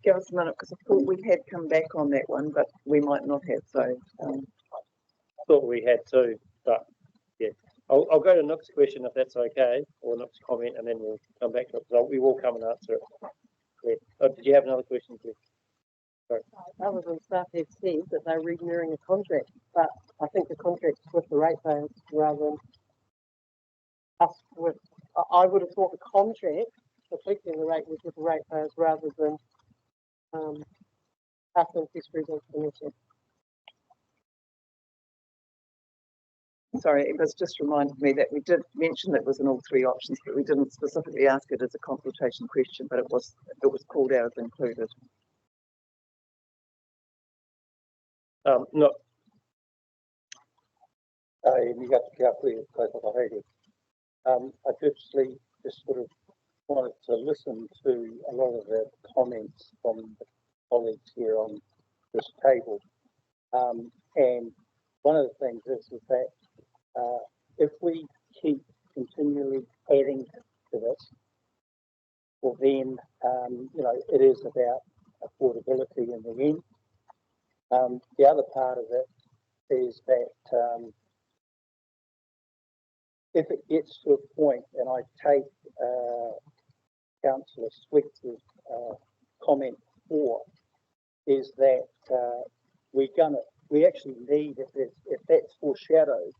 Give us a minute, because I thought we had come back on that one, but we might not have, so. Thought we had too, but yeah. I'll go to Nick's question if that's okay, or Nick's comment, and then we'll come back to it. So we will come and answer it. Yeah. Oh, did you have another question, Claire? Sorry. Other than staff have said that they're renewing a contract, but I think the contract's with the ratepayers rather than us with. I would have thought the contract reflecting the rate was with the ratepayers rather than us and Fisheries Commission. Sorry, it was just reminded me that we did mention that it was in all 3 options, but we didn't specifically ask it as a consultation question, but it was called out as included. No. You got to calculate it. I firstly just sort of wanted to listen to a lot of the comments from the colleagues here on this table. And one of the things is that if we keep continually adding to this, well then, it is about affordability in the end. The other part of it is that if it gets to a point, and I take Councillor Sweet's comment for, is that we actually need, if that's foreshadowed,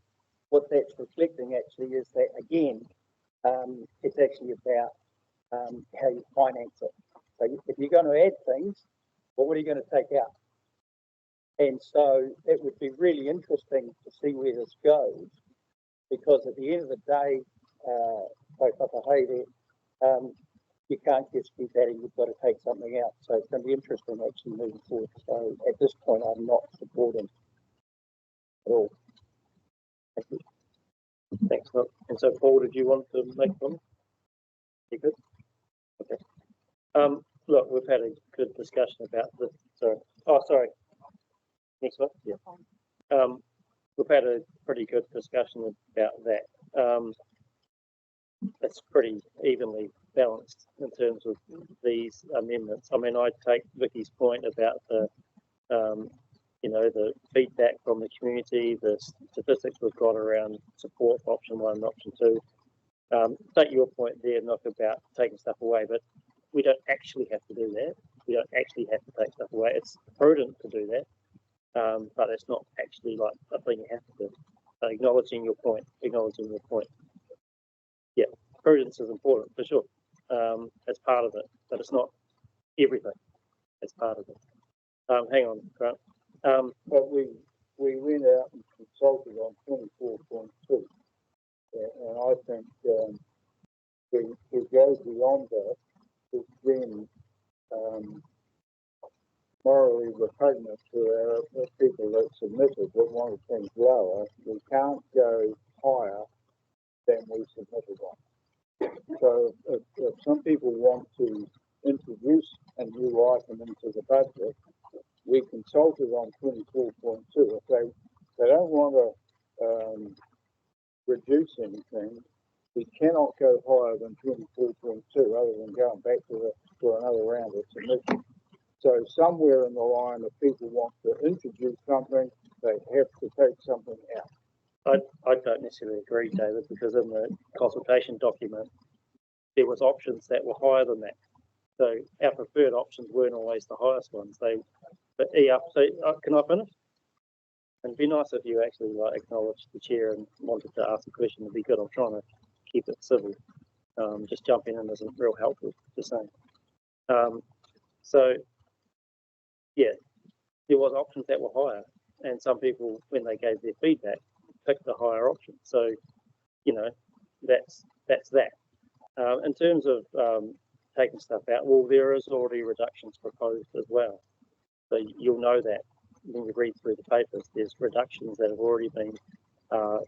what that's reflecting actually is that again, it's actually about how you finance it. So if you're going to add things, well, what are you going to take out? And so it would be really interesting to see where this goes, because at the end of the day, you can't just keep adding, you've got to take something out. So it's going to be interesting actually moving forward. So at this point, I'm not supporting at all. Thank you. Thanks, Nick. And so, Paul, did you want to make a comment? You good? Okay. Look, we've had a good discussion about this. Sorry. Oh, sorry. Next one. Yeah. We've had a pretty good discussion about that. It's pretty evenly balanced in terms of these amendments. I mean, I take Vicky's point about the feedback from the community, the statistics we've got around support for option 1 and option 2. Take your point there, Nick, about taking stuff away, but we don't actually have to do that. We don't actually have to take stuff away. It's prudent to do that, but it's not actually like a thing you have to do. Acknowledging your point. Yeah, prudence is important for sure. It's part of it, but it's not everything. It's part of it. Hang on, Grant. But we went out and consulted on 24.2, and I think we go beyond that, it's then morally repugnant to our people that submitted that wanted things lower. We can't go higher than we submitted on. So if some people want to introduce a new item into the budget, we consulted on 24.2. If they don't want to reduce anything, we cannot go higher than 24.2 other than going back for another round of submission. So somewhere in the line, if people want to introduce something, they have to take something out. I don't necessarily agree, David, because in the consultation document, there was options that were higher than that. So our preferred options weren't always the highest ones. But so can I finish? And it'd be nice if you actually acknowledged the chair and wanted to ask a question. It'd be good. I'm trying to keep it civil. Just jumping in isn't real helpful. Just saying. So yeah, there was options that were higher, and some people, when they gave their feedback, picked the higher option. So that's that. In terms of taking stuff out, well, there is already reductions proposed as well. So you'll know that when you read through the papers, there's reductions that have already been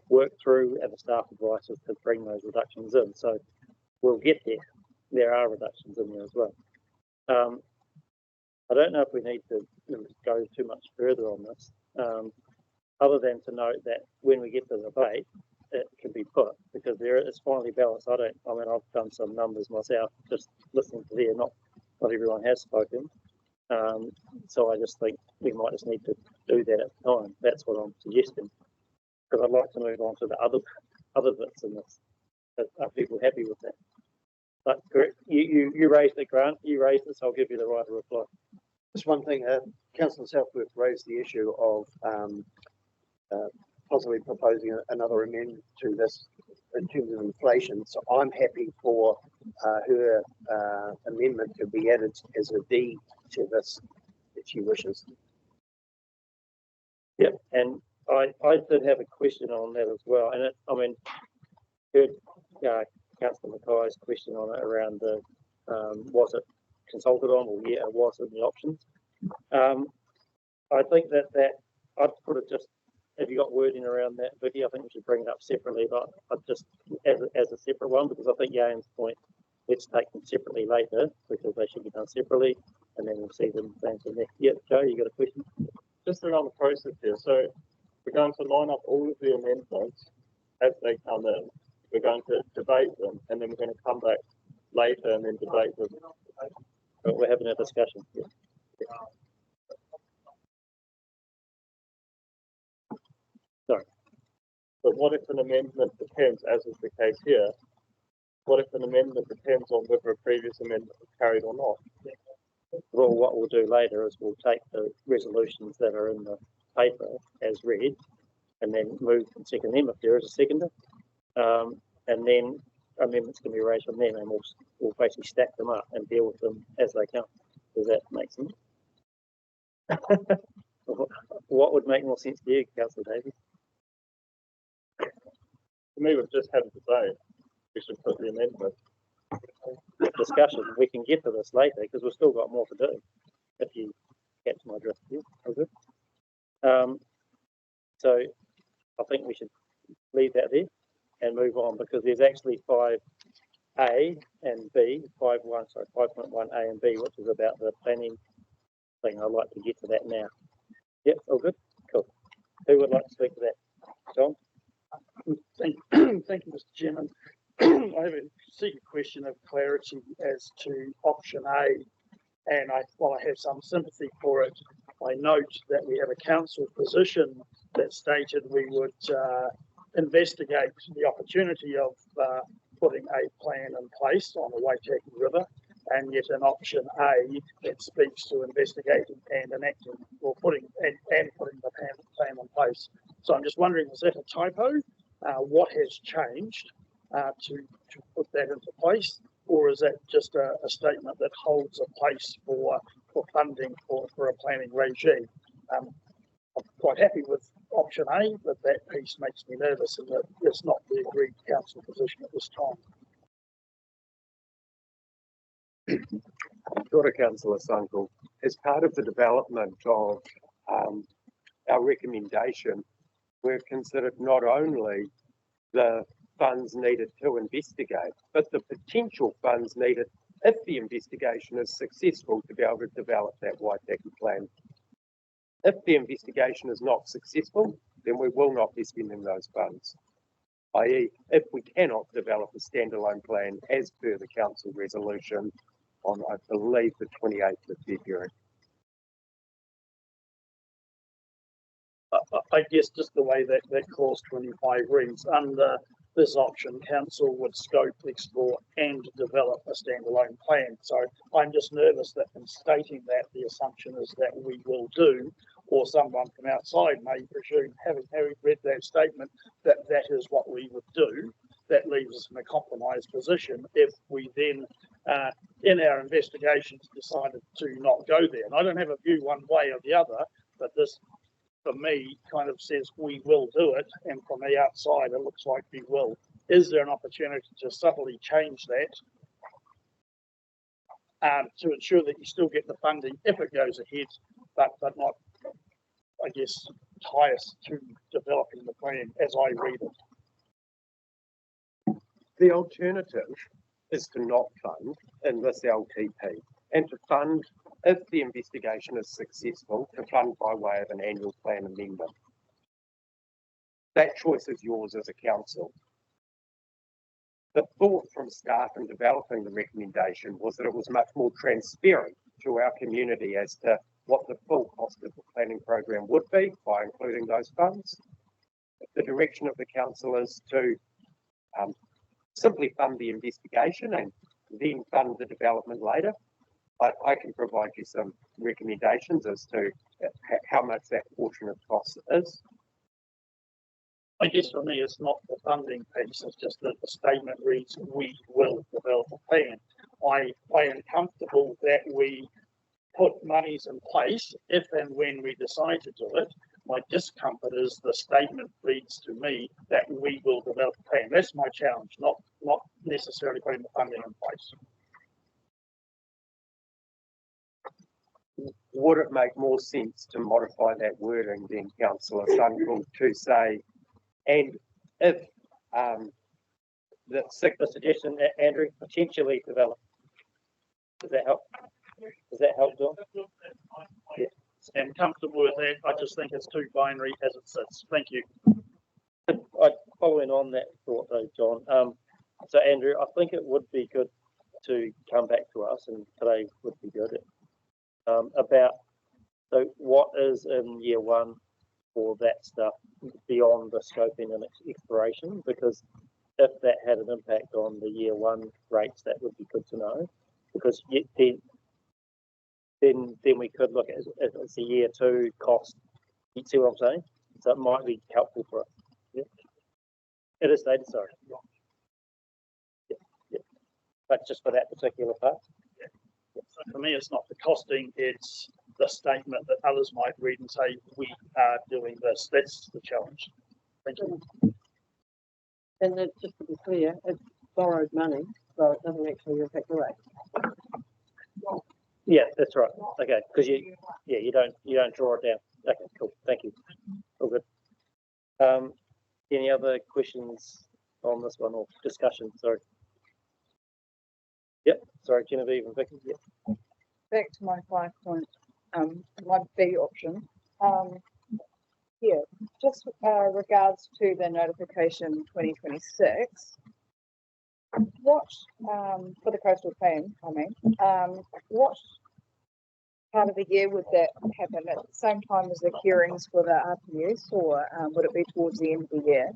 worked through, and the staff advice is to bring those reductions in. So we'll get there. There are reductions in there as well. I don't know if we need to go too much further on this, other than to note that when we get to the debate, it can be put, because there is finally balanced. I've done some numbers myself, just listening to there. Not everyone has spoken. So I just think we might just need to do that at the time. That's what I'm suggesting, because I'd like to move on to the other bits in this. Are people happy with that? But correct, you raised it, Grant. You raised it, so I'll give you the right to reply. Just one thing, Councillor Southworth raised the issue of possibly proposing another amendment to this in terms of inflation. So I'm happy for her amendment to be added as a D to this if she wishes. Yep, and I did have a question on that as well. And heard Councillor Mackay's question on it around the was it consulted on, or yeah, it was in the options. I think that I'd put it just, have you got wording around that, Vicky? I think we should bring it up separately, but I'd just as a separate one, because I think Yane's point, let's take them separately later, because they should be done separately, and then we'll see them plan for next. Yeah, Joe, you got a question? Just around the process here. So we're going to line up all of the amendments as they come in. We're going to debate them, and then we're going to come back later and then debate them. But we're having a discussion. Yeah. Sorry. But what if an amendment depends, as is the case here, what if an amendment depends on whether a previous amendment is carried or not? Well, what we'll do later is we'll take the resolutions that are in the paper as read, and then move and second them if there is a seconder. And then amendments can be raised from them, and we'll basically stack them up and deal with them as they come. Does that make sense? What would make more sense to you, Councillor Davies? To me, we've just had a debate. We should put the amendment. Discussion. We can get to this later because we've still got more to do. If you catch my drift here, okay. So I think we should leave that there and move on, because there's actually 5A and B, 5.1A and B, which is about the planning thing. I'd like to get to that now. Yep, all good? Cool. Who would like to speak to that? John? Thank you, Mr. Chairman. I have a secret question of clarity as to option A, and while I have some sympathy for it, I note that we have a council position that stated we would investigate the opportunity of putting a plan in place on the Waitaki River, and yet an option A that speaks to investigating and enacting, or putting the plan in place. So I'm just wondering, is that a typo? What has changed to put that into place, or is that just a statement that holds a place for funding for a planning regime? I'm quite happy with option A, but that piece makes me nervous, and that it's not the agreed council position at this time. Kia Councillor Sunkel. As part of the development of our recommendation, we've considered not only the funds needed to investigate, but the potential funds needed if the investigation is successful to be able to develop that Waitaki plan. If the investigation is not successful, then we will not be spending those funds, i.e. if we cannot develop a standalone plan as per the council resolution on, I believe, the 28th of February. I guess just the way that clause 25 reads, under this option, council would scope, explore and develop a standalone plan. So I'm just nervous that in stating that, the assumption is that we will do, or someone from outside may presume, having read that statement, that that is what we would do. That leaves us in a compromised position if we then, in our investigations, decided to not go there. And I don't have a view one way or the other, but this, for me, kind of says we will do it, and from the outside, it looks like we will. Is there an opportunity to subtly change that to ensure that you still get the funding if it goes ahead, but not, I guess, tie us to developing the plan as I read it? The alternative is to not fund in this LTP and to fund, if the investigation is successful, to fund by way of an annual plan amendment. That choice is yours as a council. The thought from staff in developing the recommendation was that it was much more transparent to our community as to what the full cost of the planning program would be by including those funds. If the direction of the council is to simply fund the investigation and then fund the development later, I can provide you some recommendations as to how much that portion of costs is. I guess for me, it's not the funding piece, it's just that the statement reads, we will develop a plan. I am comfortable that we put monies in place if and when we decide to do it. My discomfort is the statement reads to me that we will develop a plan. That's my challenge, not necessarily putting the funding in place. Would it make more sense to modify that wording then, Councillor Sunkel, to say, and if the suggestion, Andrew, potentially develop? Does that help? Does that help, John? Yeah. And comfortable with that. I just think it's too binary as it sits. Thank you. Following on that thought though, John. So Andrew, I think it would be good to come back to us, and today would be good, about so what is in year one for that stuff beyond the scoping and exploration, because if that had an impact on the year one rates, that would be good to know, because then we could look at if it's a year two cost. You see what I'm saying? So it might be helpful for us. Yeah. It is stated, sorry. Yeah. Yeah. But just for that particular part. Yeah. Yeah. So for me, it's not the costing, it's the statement that others might read and say, we are doing this. That's the challenge. Thank you. And then just to be clear, it's borrowed money, so it doesn't actually affect the rate. Yeah, that's right. Okay, because you don't draw it down. Okay, cool. Thank you. All good. Any other questions on this one or discussion? Sorry. Yep. Sorry, Genevieve and Vicky. Yep. Back to my 5 point, my B option. Yeah, just regards to the notification 2026. What for the coastal plan? I mean, what part of the year would that happen? At the same time as the hearings for the RPS, or would it be towards the end of the year?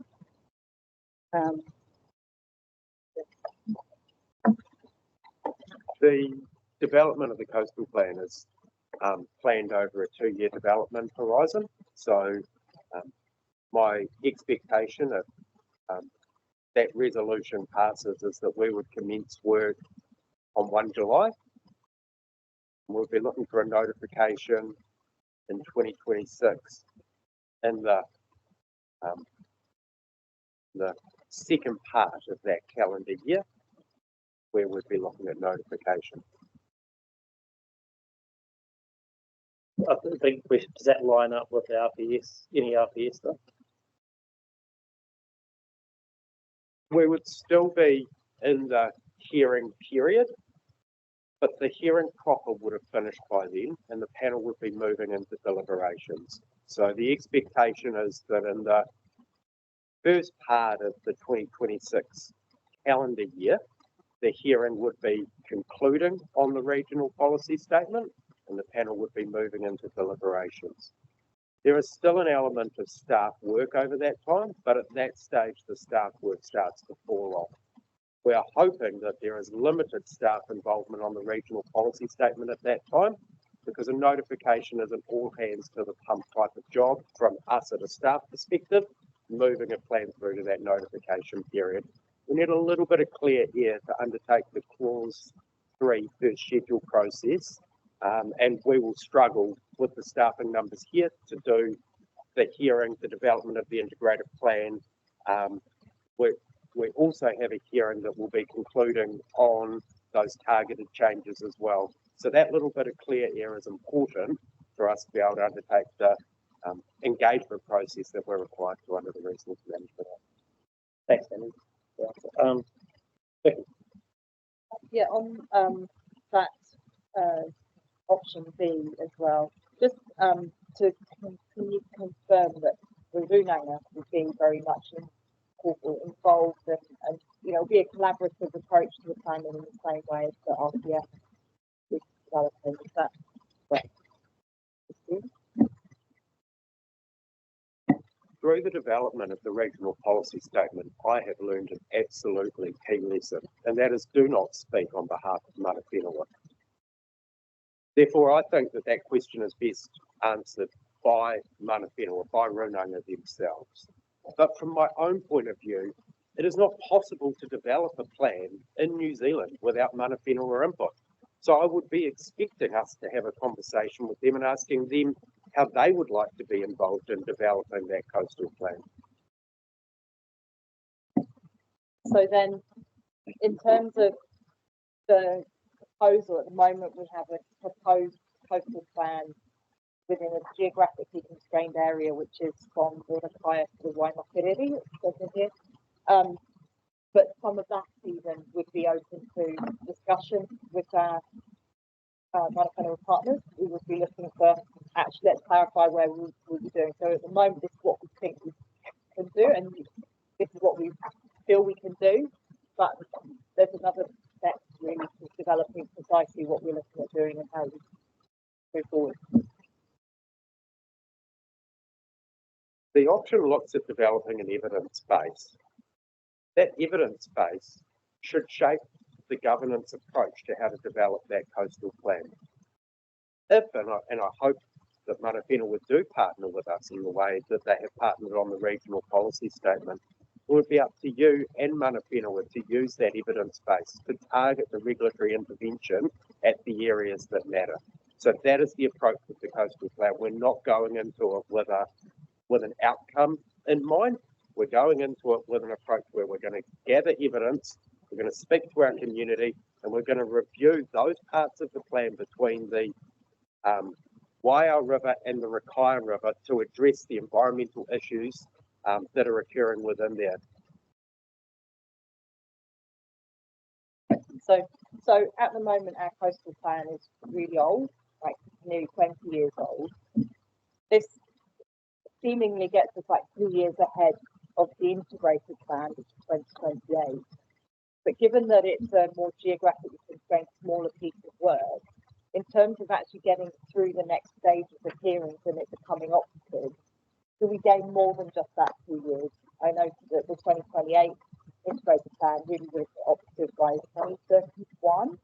The development of the coastal plan is planned over a 2-year development horizon. So my expectation if that resolution passes is that we would commence work on 1 July. We'll be looking for a notification in 2026 in the second part of that calendar year, where we'd be looking at notification. I think does that line up with the RPS, any RPS stuff? We would still be in the hearing period, but the hearing proper would have finished by then, and the panel would be moving into deliberations. So the expectation is that in the first part of the 2026 calendar year, the hearing would be concluding on the regional policy statement, and the panel would be moving into deliberations. There is still an element of staff work over that time, but at that stage, the staff work starts to fall off. We are hoping that there is limited staff involvement on the regional policy statement at that time, because a notification is an all hands to the pump type of job from us at a staff perspective, moving a plan through to that notification period. We need a little bit of clear air to undertake the clause 3 first schedule process, and we will struggle with the staffing numbers here to do the hearing, the development of the integrated plan. We also have a hearing that will be concluding on those targeted changes as well. So that little bit of clear air is important for us to be able to undertake the engagement process that we're required to under the Resource Management Act. Thanks, Danny. Yeah, on that option B as well, just to can you confirm that the Runanga is being very much involved and you know be a collaborative approach to the planning in the same way as the RPF is developing? Is that correct? Through the development of the regional policy statement, I have learned an absolutely key lesson, and that is do not speak on behalf of Mana Whenua. Therefore, I think that that question is best answered by Mana Whenua, by Runanga themselves. But from my own point of view, it is not possible to develop a plan in New Zealand without Mana Whenua input. So I would be expecting us to have a conversation with them and asking them how they would like to be involved in developing that coastal plan. So then, in terms of the proposal, at the moment we have a proposed coastal plan within a geographically constrained area, which is from Karakia to the Waimakariri, it says in here. But some of that even would be open to discussion with our Mana Whenua partners. We would be looking for, actually, let's clarify where we'll be doing. So at the moment, this is what we think we can do, and this is what we feel we can do. But there's another step really to developing precisely what we're looking at doing and how we move forward. The option looks at developing an evidence base. That evidence base should shape the governance approach to how to develop that coastal plan. If, and I hope that Mana Whenua would do partner with us in the way that they have partnered on the regional policy statement, it would be up to you and Mana Whenua to use that evidence base to target the regulatory intervention at the areas that matter. So that is the approach with the coastal plan. We're not going into it with an outcome in mind. We're going into it with an approach where we're going to gather evidence, we're going to speak to our community, and we're going to review those parts of the plan between the Waiau River and the Karakia River to address the environmental issues that are occurring within there. So at the moment, our coastal plan is really old, like nearly 20 years old. This seemingly gets us like 2 years ahead of the integrated plan, which is 2028. But given that it's a more geographically constrained, smaller piece of work, in terms of actually getting through the next stages of hearings and it becoming operative, do we gain more than just that 2 years? I know that the 2028 integrated plan really will be operative by 2031.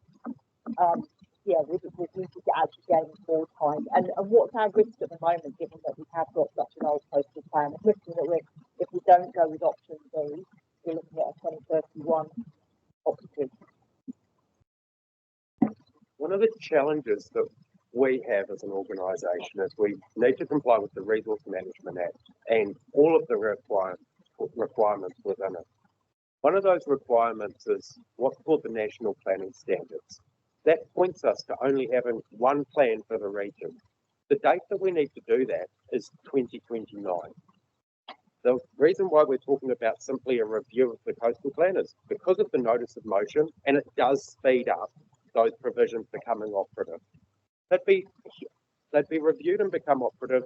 Yeah, we need to actually gain more time. And what's our risk at the moment, given that we have got such an old coastal plan? It's looking that if we don't go with option B, we're looking at a 2031 operative. One of the challenges that we have as an organisation is we need to comply with the Resource Management Act and all of the requirements within it. One of those requirements is what's called the National Planning Standards. That points us to only having one plan for the region. The date that we need to do that is 2029. The reason why we're talking about simply a review of the coastal plan is because of the notice of motion, and it does speed up those provisions becoming operative. They'd be reviewed and become operative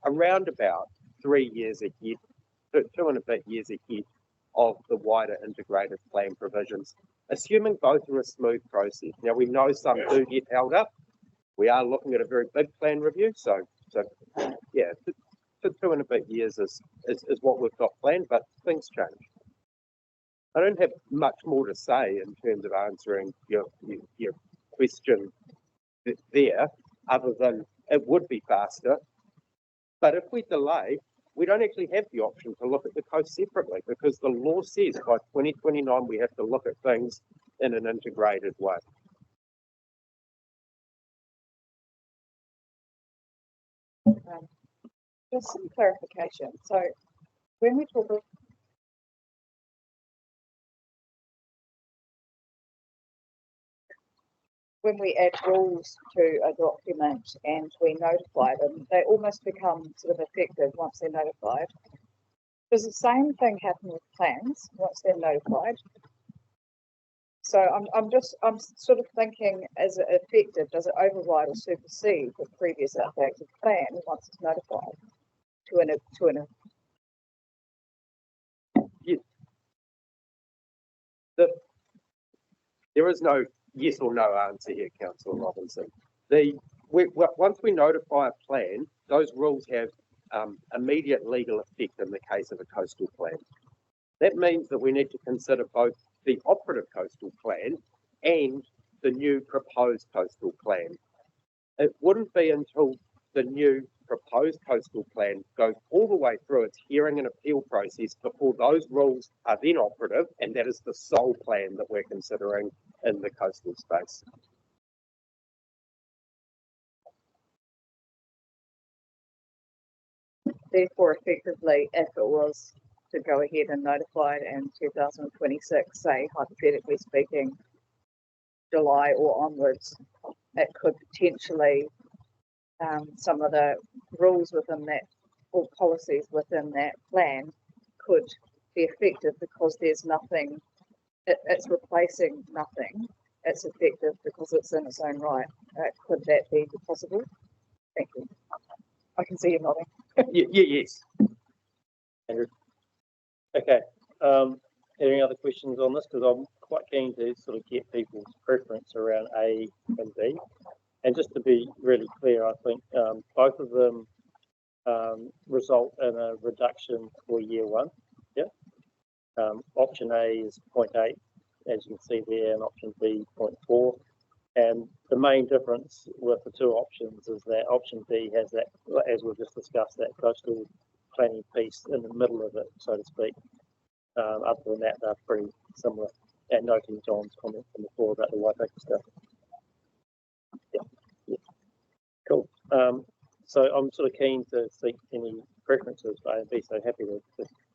around about 3 years ahead, 2 and a bit years ahead of the wider integrated plan provisions, assuming both are a smooth process. Now, we know some do get held up. We are looking at a very big plan review, so yeah, for 2.5 years is what we've got planned, but things change. I don't have much more to say in terms of answering your question there, other than it would be faster. But if we delay, we don't actually have the option to look at the coast separately, because the law says by 2029 we have to look at things in an integrated way. Just some clarification. So when we talk of when we add rules to a document and we notify them, they almost become sort of effective once they're notified. Does the same thing happen with plans once they're notified? So I'm sort of thinking, as effective, does it override or supersede the previous updated plan once it's notified There is no yes or no answer here, Councillor Robinson. Once we notify a plan, those rules have immediate legal effect in the case of a coastal plan. That means that we need to consider both the operative coastal plan and the new proposed coastal plan. It wouldn't be until the new proposed coastal plan goes all the way through its hearing and appeal process before those rules are then operative, and that is the sole plan that we're considering in the coastal space. Therefore, effectively, if it was to go ahead and notify it in 2026, say hypothetically speaking, July or onwards, it could potentially some of the rules within that or policies within that plan could be effective because there's nothing, it's replacing nothing. It's effective because it's in its own right. Could that be possible? Thank you. I can see you nodding. Yes. Andrew. Okay. Any other questions on this? Because I'm quite keen to sort of get people's preference around A and B. And just to be really clear, I think both of them result in a reduction for year one. Yeah. Option A is 0.8, as you can see there, and option B 0.4. And the main difference with the two options is that option B has that, as we've just discussed, that coastal planning piece in the middle of it, so to speak. Other than that, they're pretty similar. And noting John's comment from before about the Waipaka stuff. Yeah. Cool. So I'm sort of keen to see any preferences for A and B, so happy to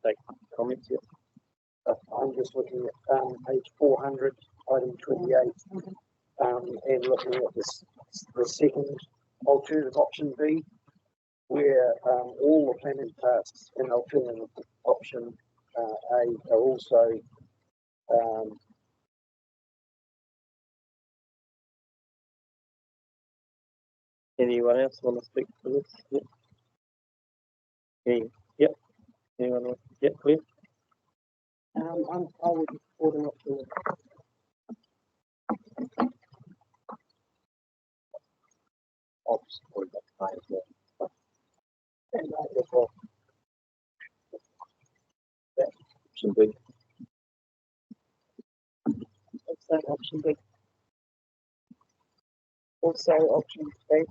take comments here. I'm just looking at page 400, item 28, and looking at this, the second alternative option B, where all the planning tasks in alternative option A are also anyone else want to speak to this? Yep. Anyone else? Yep, clear. I would order not to. Option B. Also option B. Also option B.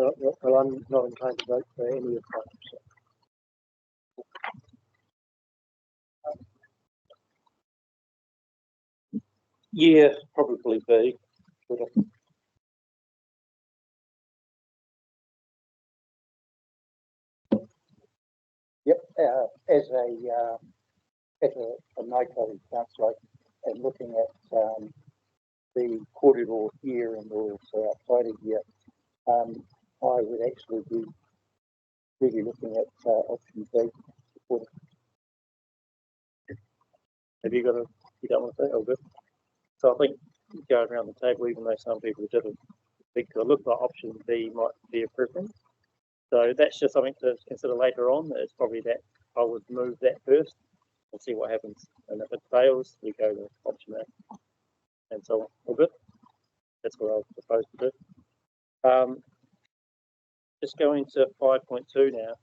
Well, I'm not inclined to vote for any of them. Yeah, probably B. Yep, as a no-voting councillor, and looking at the corridor here and also outside of here, I would actually be really looking at option B. Have you got a, you don't want to say, oh good. So I think going around the table, even though some people didn't think to look like option B might be a preference. So that's just something to consider later on. It's probably that I would move that first and see what happens. And if it fails, we go to option A and so on. All good? That's what I was proposed to do. Just going to 5.2 now,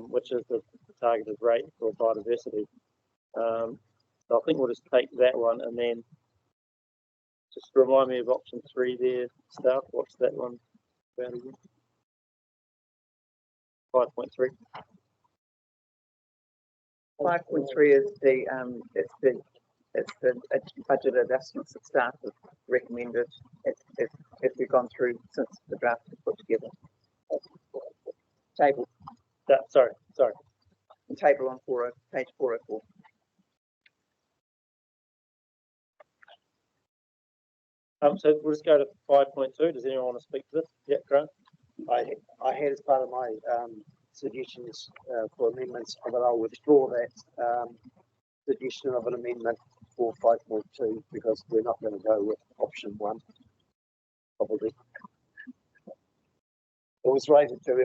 which is the targeted rate for biodiversity. So I think we'll just take that one and then just remind me of option 3 there, staff. What's that one about again? 5.3. 5.3 is it's the budget adjustments that staff have recommended if we've gone through since the draft was put together. Table. Sorry. Table on page 404. So we'll just go to 5.2. Does anyone want to speak to this? Yeah, Grant. I had as part of my suggestions for amendments that I'll withdraw that suggestion of an amendment for 5.2 because we're not going to go with option 1, probably. It was rated to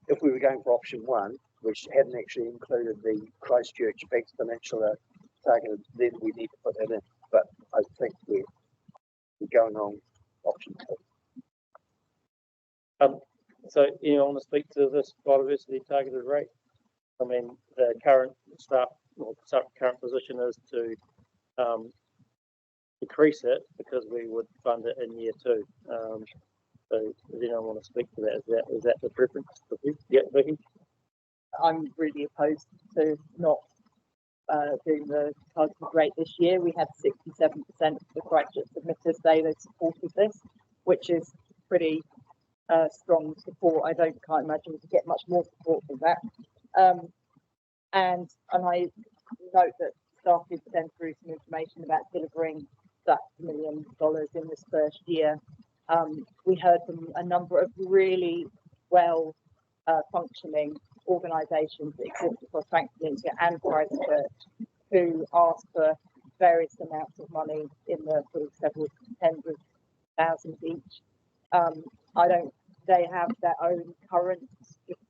if we were going for option 1, which hadn't actually included the Christchurch Banks Peninsula targeted, then we need to put that in. But I think we're going on option 2. So anyone want to speak to this biodiversity targeted rate? I mean, the current current position is to decrease it because we would fund it in year 2. So does anyone want to speak to that? Is that the preference for you? Yeah, Mihi? I'm really opposed to not doing the targeted rate this year. We had 67% of the Christchurch submitters say they supported this, which is pretty strong support. Can't imagine we could get much more support than that. And I note that staff did send through some information about delivering that $1 million in this first year. We heard from a number of really well functioning organisations that exist across Franklin and Christchurch who asked for various amounts of money in the sort of several tens of thousands each. They have their own current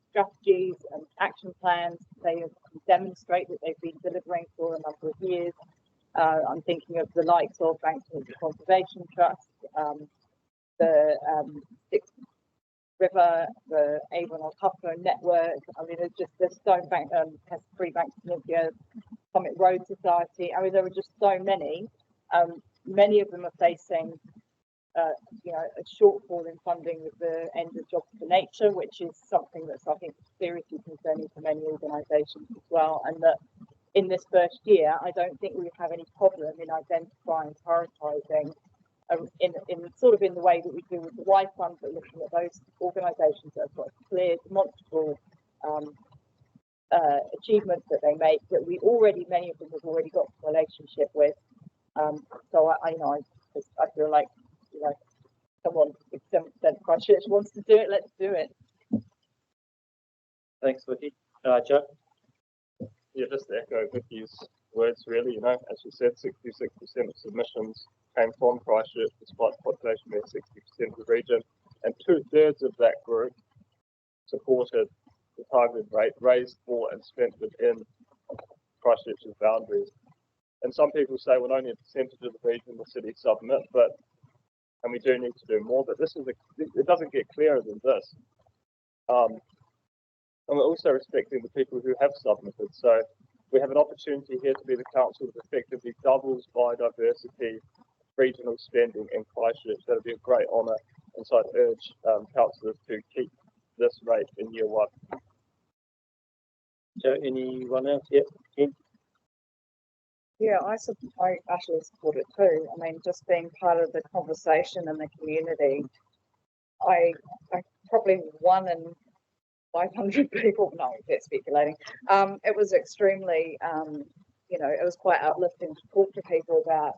strategies and action plans. They demonstrate that they've been delivering for a number of years. I'm thinking of the likes of Franklin Conservation Trust, the Sixth River, the Avon Alcuffo Network. I mean, there's Stone Bank, has Free Banks Olympia, Summit Road Society. I mean, there are just so many. Many of them are facing a shortfall in funding with the end of Jobs for Nature, which is something that's, I think, seriously concerning for many organisations as well. And that in this first year, I don't think we have any problem in identifying, prioritising in the way that we do with the Y Fund, but looking at those organisations that have got clear, demonstrable achievements that they make that many of them have already got a relationship with. So I feel like someone, if 7% of Christchurch wants to do it, let's do it. Thanks, Vicky. Joe? Yeah, just to echo Vicky's words, really, as you said, 66% of submissions came from Christchurch, despite the population being 60% of the region, and 2/3 of that group supported the targeted rate raised for and spent within Christchurch's boundaries. And some people say, well, only a percentage of the region will city submit, and we do need to do more, but it doesn't get clearer than this. And we're also respecting the people who have submitted. So we have an opportunity here to be the council that effectively doubles biodiversity regional spending in Christchurch. That would be a great honour, and so I'd urge councillors to keep this rate in year 1. So anyone else? Yep. Ken? Yeah, I actually support it too. I mean, just being part of the conversation in the community, I probably 1 in 500 people. No, that's speculating. It was extremely, it was quite uplifting to talk to people about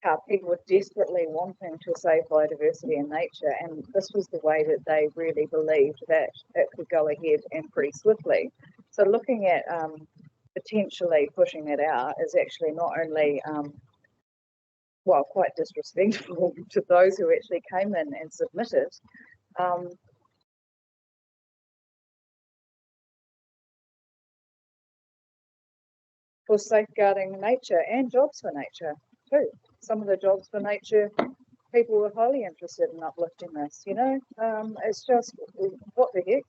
how people were desperately wanting to save biodiversity and nature, and this was the way that they really believed that it could go ahead and pretty swiftly. So looking at potentially pushing it out is actually not only quite disrespectful to those who actually came in and submitted, for safeguarding nature and jobs for nature too. Some of the jobs for nature, people were highly interested in uplifting this, you know. It's just, what the heck?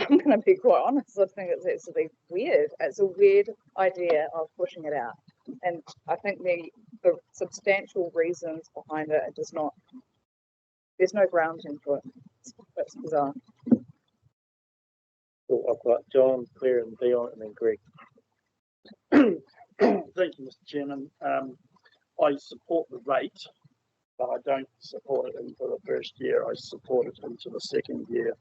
I'm going to be quite honest, I think it's actually weird. It's a weird idea of pushing it out. And I think the substantial reasons behind it, it does not, there's no grounding for it. That's bizarre. Cool. I've got John, Claire, and Dion, and then Greg. Thank you, Mr. Chairman. I support the rate, but I don't support it into the first year. I support it into the second year.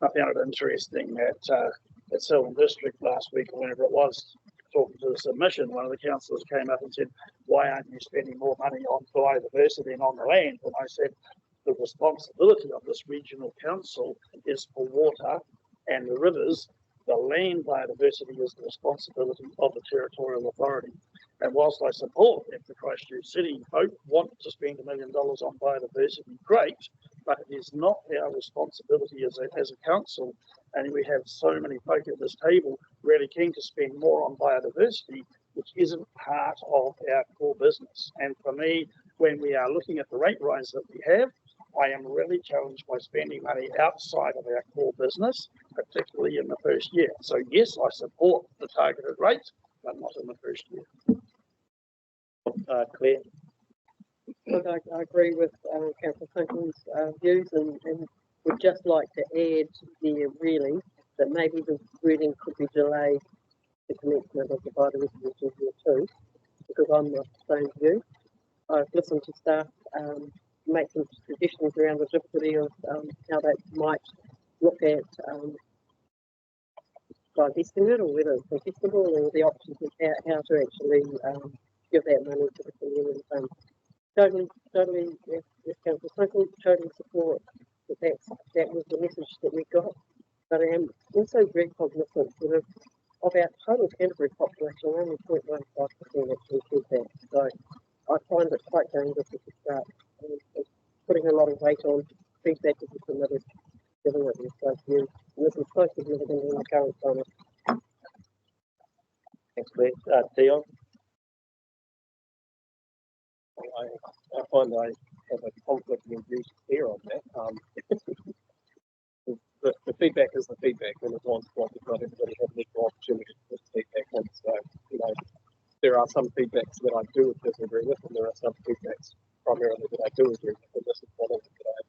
I found it interesting that at Selwyn District last week, or whenever it was, talking to the submission, one of the councillors came up and said, why aren't you spending more money on biodiversity and on the land? And I said, the responsibility of this regional council is for water and the rivers. The land biodiversity is the responsibility of the territorial authority. And whilst I support if the Christchurch City folk want to spend $1 million on biodiversity, great, but it is not our responsibility as a council. And we have so many folk at this table really keen to spend more on biodiversity, which isn't part of our core business. And for me, when we are looking at the rate rise that we have, I am really challenged by spending money outside of our core business, particularly in the first year. So yes, I support the targeted rate, but not in the first year. Claire? Look, I agree with Councillor Finkel's views, and would just like to add there really that maybe the wording could be delayed the commencement of the biodiversity year too, because I'm not the same view. I've listened to staff make some suggestions around the difficulty of how they might look at divesting it, or whether it's contestable, or the options of how to actually give that money to the community fund. Totally, as Councillor Finkel, totally support that was the message that we got. But I am also very cognizant that of our total Canterbury population, only 0.15% actually said that. So I find it quite dangerous at the start. Putting a lot of weight on feedback that was submitted, given it was so few. And this is so significant in the current climate. Thanks, Claire. Dion? I find I have a conflict of views here on that. The feedback is the feedback, and it's what we've got. Everybody has an equal opportunity to put feedback in. So, you know, there are some feedbacks that I do disagree with, and there are some feedbacks primarily that I do agree with. And this is one of them that I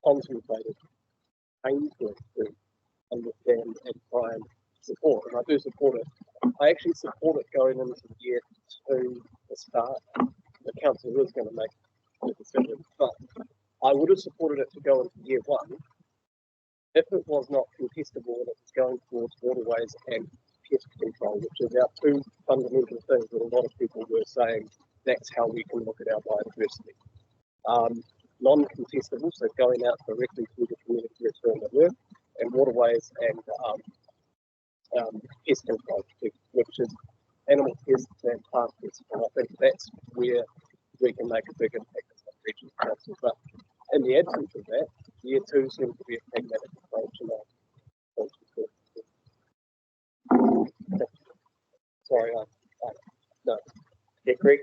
contemplated painfully to understand and try and support. And I do support it. I actually support it going into year 2 to start. The council is going to make the decision, but I would have supported it to go into year 1 if it was not contestable and it was going towards waterways and pest control, which is our 2 fundamental things that a lot of people were saying that's how we can look at our biodiversity. Non-contestable, so going out directly to the community return of work, and waterways and pest control, which is animal pests and plant pests. And I think that's where we can make a big impact as a regional council. But in the absence of that, year 2 seems to be a pragmatic approach. Sorry, no. Yeah, Greg?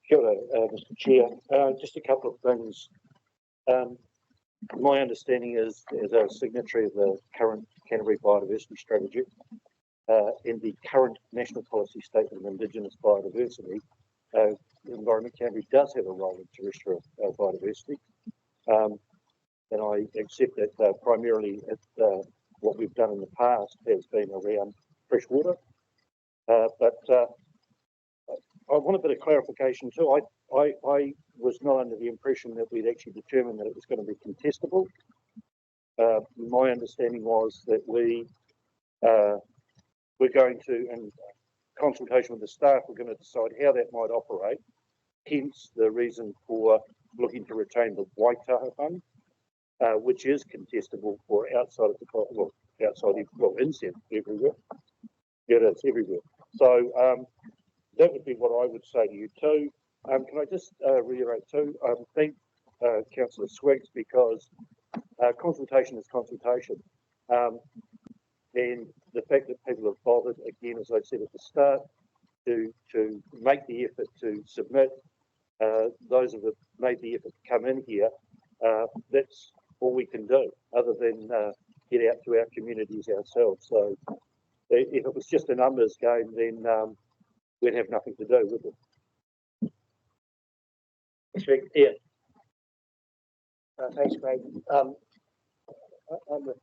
Kia ora, Mr. Chair. Just a couple of things. My understanding is, as a signatory of the current Canterbury Biodiversity Strategy, in the current National Policy Statement of Indigenous Biodiversity, Environment Canterbury does have a role in terrestrial biodiversity. And I accept that primarily what we've done in the past has been around freshwater. But I want a bit of clarification too. I was not under the impression that we'd actually determined that it was going to be contestable. My understanding was that we're going to, in consultation with the staff, we're going to decide how that might operate. Hence the reason for looking to retain the Waitaha Fund, which is contestable for outside of the inset everywhere. Yeah, it's everywhere. So that would be what I would say to you too. Can I just reiterate too? Thank Councillor Swiggs, because consultation is consultation. And the fact that people have bothered, again, as I said at the start, to make the effort to submit. Those of us made the effort to come in here. That's all we can do, other than get out to our communities ourselves. So, if it was just a numbers game, then we'd have nothing to do with it. Yeah. Thanks, Craig. I'm with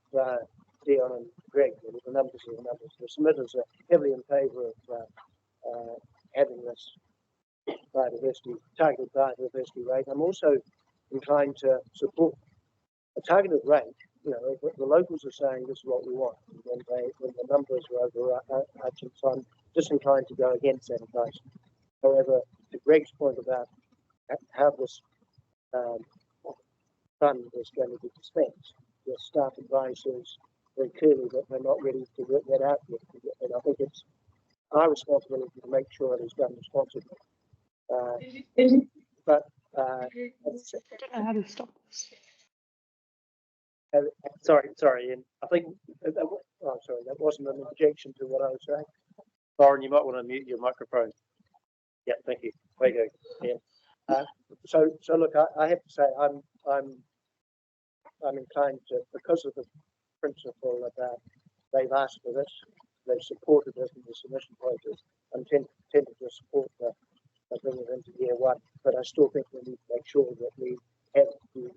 Dion and Greg. The numbers are the numbers. The submitters are heavily in favour of having this biodiversity, targeted biodiversity rate. I'm also inclined to support a targeted rate. You know, if the locals are saying this is what we want, and when the numbers are overarching, so I'm disinclined to go against that advice. However, to Greg's point about how this fund is going to be dispensed, the staff advises very clearly that they're not ready to work that out yet. And I think it's our responsibility to make sure it is done responsibly. But I don't know how to stop this. Sorry, Ian. I think, that wasn't an objection to what I was saying. Lauren, you might want to mute your microphone. Yeah, thank you. There you go, Ian. So look, I have to say I'm inclined to, because of the principle about they've asked for this, they've supported it in the submission process. I'm tempted to support the bringing it into year one, but I still think we need to make sure that we have the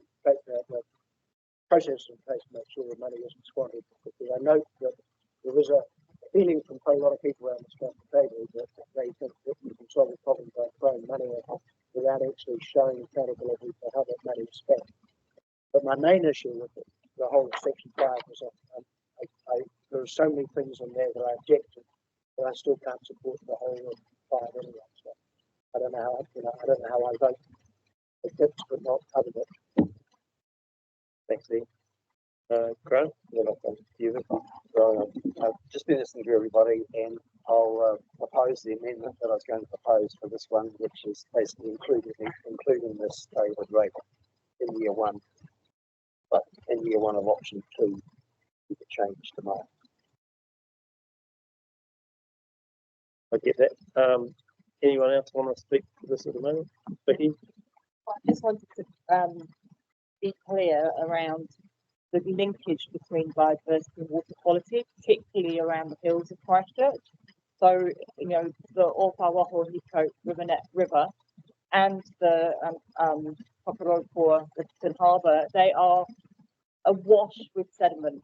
process in place to make sure the money isn't squandered. Because I note that there is a feeling from quite a lot of people around this table that they think that you can solve the problem by throwing money at it without actually showing accountability for how that money is spent. But my main issue with the whole section 5 is there are so many things in there that I object to, but I still can't support the whole of 5 anyway. So I don't know how I vote. Against, but not other than. Thanks, Ian. Grant, So I've just been listening to everybody, and I'll propose the amendment that I was going to propose for this one, which is basically including this David rate in year one, but in year one of option 2, you could change tomorrow. I get that. Anyone else want to speak to this at the moment? Vicky? I just wanted to be clear around the linkage between biodiversity and water quality, particularly around the hills of Christchurch. So, you know, the Opawaho Hiko River and the Paparopoa, the harbour, they are awash with sediment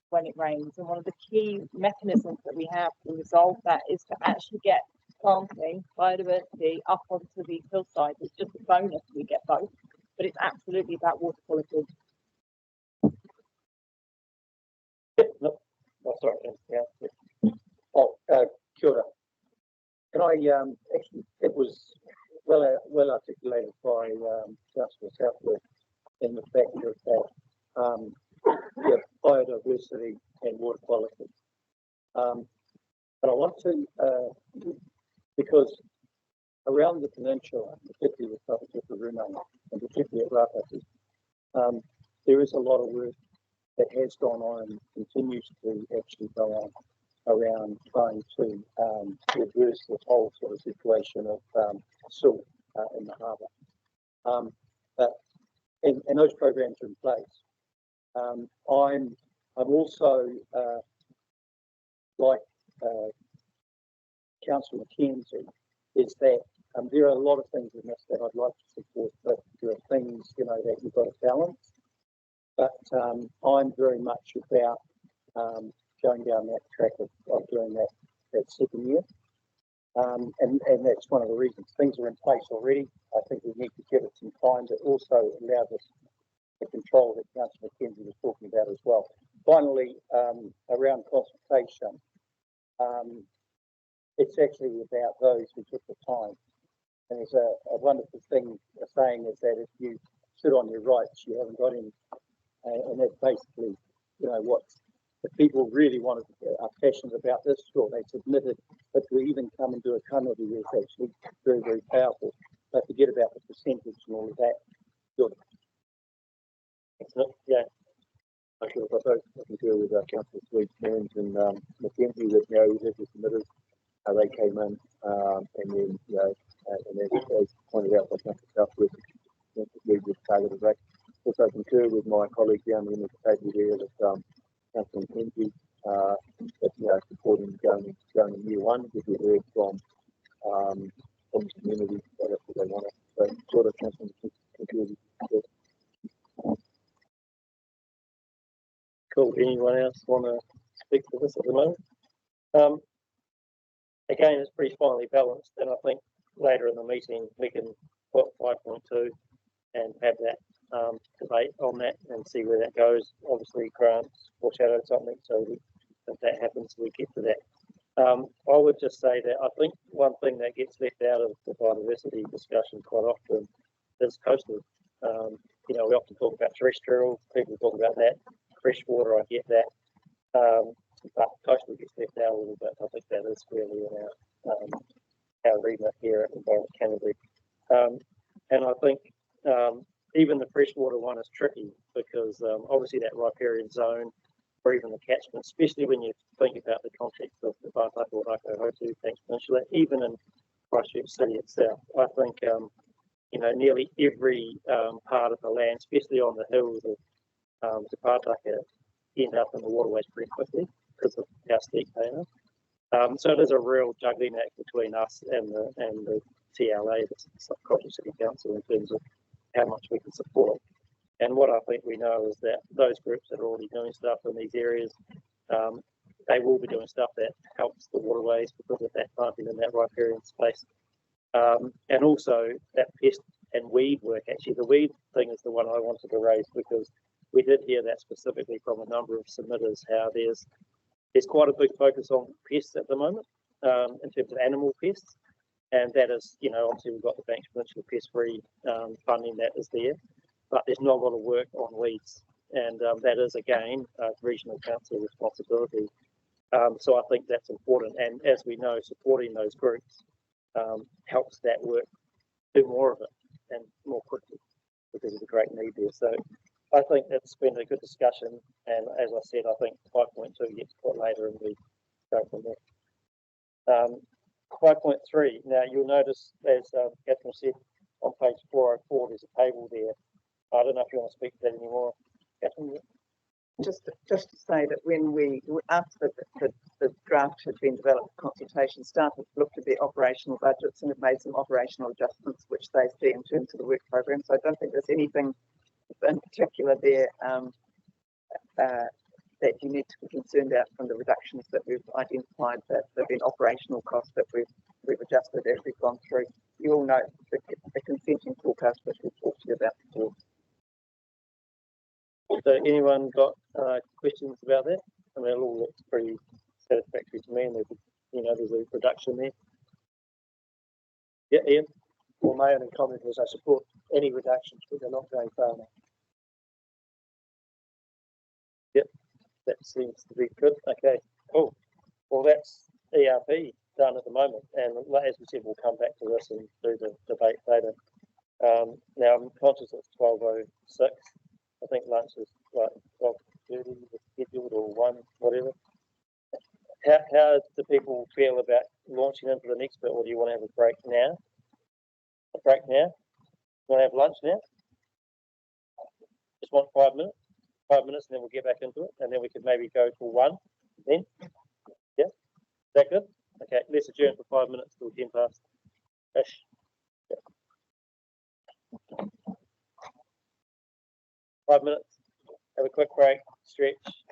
when it rains. And one of the key mechanisms that we have to resolve that is to actually get planting biodiversity up onto the hillside. It's just a bonus we get both, but it's absolutely about water quality. Sorry. Yeah. Oh, kia ora. Can I, actually, it was well articulated by Councillor Southworth in the fact that biodiversity and water quality. But I want to, because around the peninsula, particularly with Whakatau and particularly at Rapati, there is a lot of work that has gone on and continues to actually go on around trying to reverse this whole sort of situation of silt in the harbour. And those programs are in place. I'm also like Councillor McKenzie, is that there are a lot of things in this that I'd like to support, but there are things, you know, that you've got to balance. But I'm very much about going down that track of doing that second year. And that's one of the reasons. Things are in place already. I think we need to give it some time, but also allow us the control that Councillor McKenzie was talking about as well. Finally, around consultation, it's actually about those who took the time. And there's a wonderful thing, a saying is that if you sit on your rights, you haven't got any. And that's basically, you know, what the people really wanted, are passionate about this, sure, they submitted, but to even come and do a comedy is actually very, very powerful. Don't forget about the percentage and all of that. Good. Yeah. I can deal with Councillor Sweet and McKenzie that, you know, this is submitted. they came in, and then, you know, and as pointed out by Councillor South, we targeted rate. Also concur with my colleague down in the table there that Councillor Kenji, that, you know, supporting going in year one, because we heard from the community that that's what they want. So sort of Councillor Kenji. Cool. Anyone else want to speak to this at the moment? Again, it's pretty finely balanced, and I think later in the meeting we can put 5.2 and have that debate on that and see where that goes. Obviously, Grant's foreshadowed something, so if that happens, we get to that. I would just say that I think one thing that gets left out of the biodiversity discussion quite often is coastal. You know, we often talk about terrestrial, people talk about that. Freshwater, I get that. But coastal gets left out a little bit. I think that is really in our remit here at Environment Canterbury. And I think even the freshwater one is tricky because obviously that riparian zone or even the catchment, especially when you think about the context of the Whakatau or Whakatau, Thanks Peninsula, even in Christchurch City itself, I think you know, nearly every part of the land, especially on the hills of Te Pātaka, end up in the waterways pretty quickly because of how steep they are. So it is a real juggling act between us and the TLA, the Christchurch City Council, in terms of how much we can support. And what I think we know is that those groups that are already doing stuff in these areas, they will be doing stuff that helps the waterways because of that planting in that riparian space. And also that pest and weed work. Actually, the weed thing is the one I wanted to raise because we did hear that specifically from a number of submitters, how there's quite a big focus on pests at the moment, in terms of animal pests. And that is, you know, obviously we've got the Banks Peninsula Pest Free funding that is there, but there's not a lot of work on weeds. And that is, again, regional council responsibility. So I think that's important. And as we know, supporting those groups helps that work do more of it and more quickly because there's a great need there. So I think that's been a good discussion. And as I said, I think 5.2 gets put later and we go from there. 5.3, now you'll notice, as Catherine said, on page 404, there's a table there. I don't know if you want to speak to that anymore, Catherine. Just to say that when after the draft had been developed, consultation staff have looked at their operational budgets and have made some operational adjustments which they see in terms of the work program. So I don't think there's anything in particular there that you need to be concerned about from the reductions that we've identified, that there have been operational costs that we've adjusted as we've gone through. You all know the consenting forecast which we've talked to you about before. So anyone got questions about that? I mean, it all looks pretty satisfactory to me, and there's a reduction there. Yeah, Ian? Well, my only comment was I support any reductions, but they're not going far enough. Yep, that seems to be good. Okay, cool. Well, that's ERP done at the moment, and as we said, we'll come back to this and do the debate later. Now, I'm conscious it's 12:06. I think lunch is like 12:30 scheduled or 1, whatever. How do people feel about launching into the next bit, or do you want to have a break now? A break now? You want to have lunch now? Just want 5 minutes? 5 minutes, and then we'll get back into it, and then we could maybe go for 1 then. Yeah? Is that good? Okay, let's adjourn for 5 minutes till 10 past. Ish. Yeah. 5 minutes, have a quick break, stretch,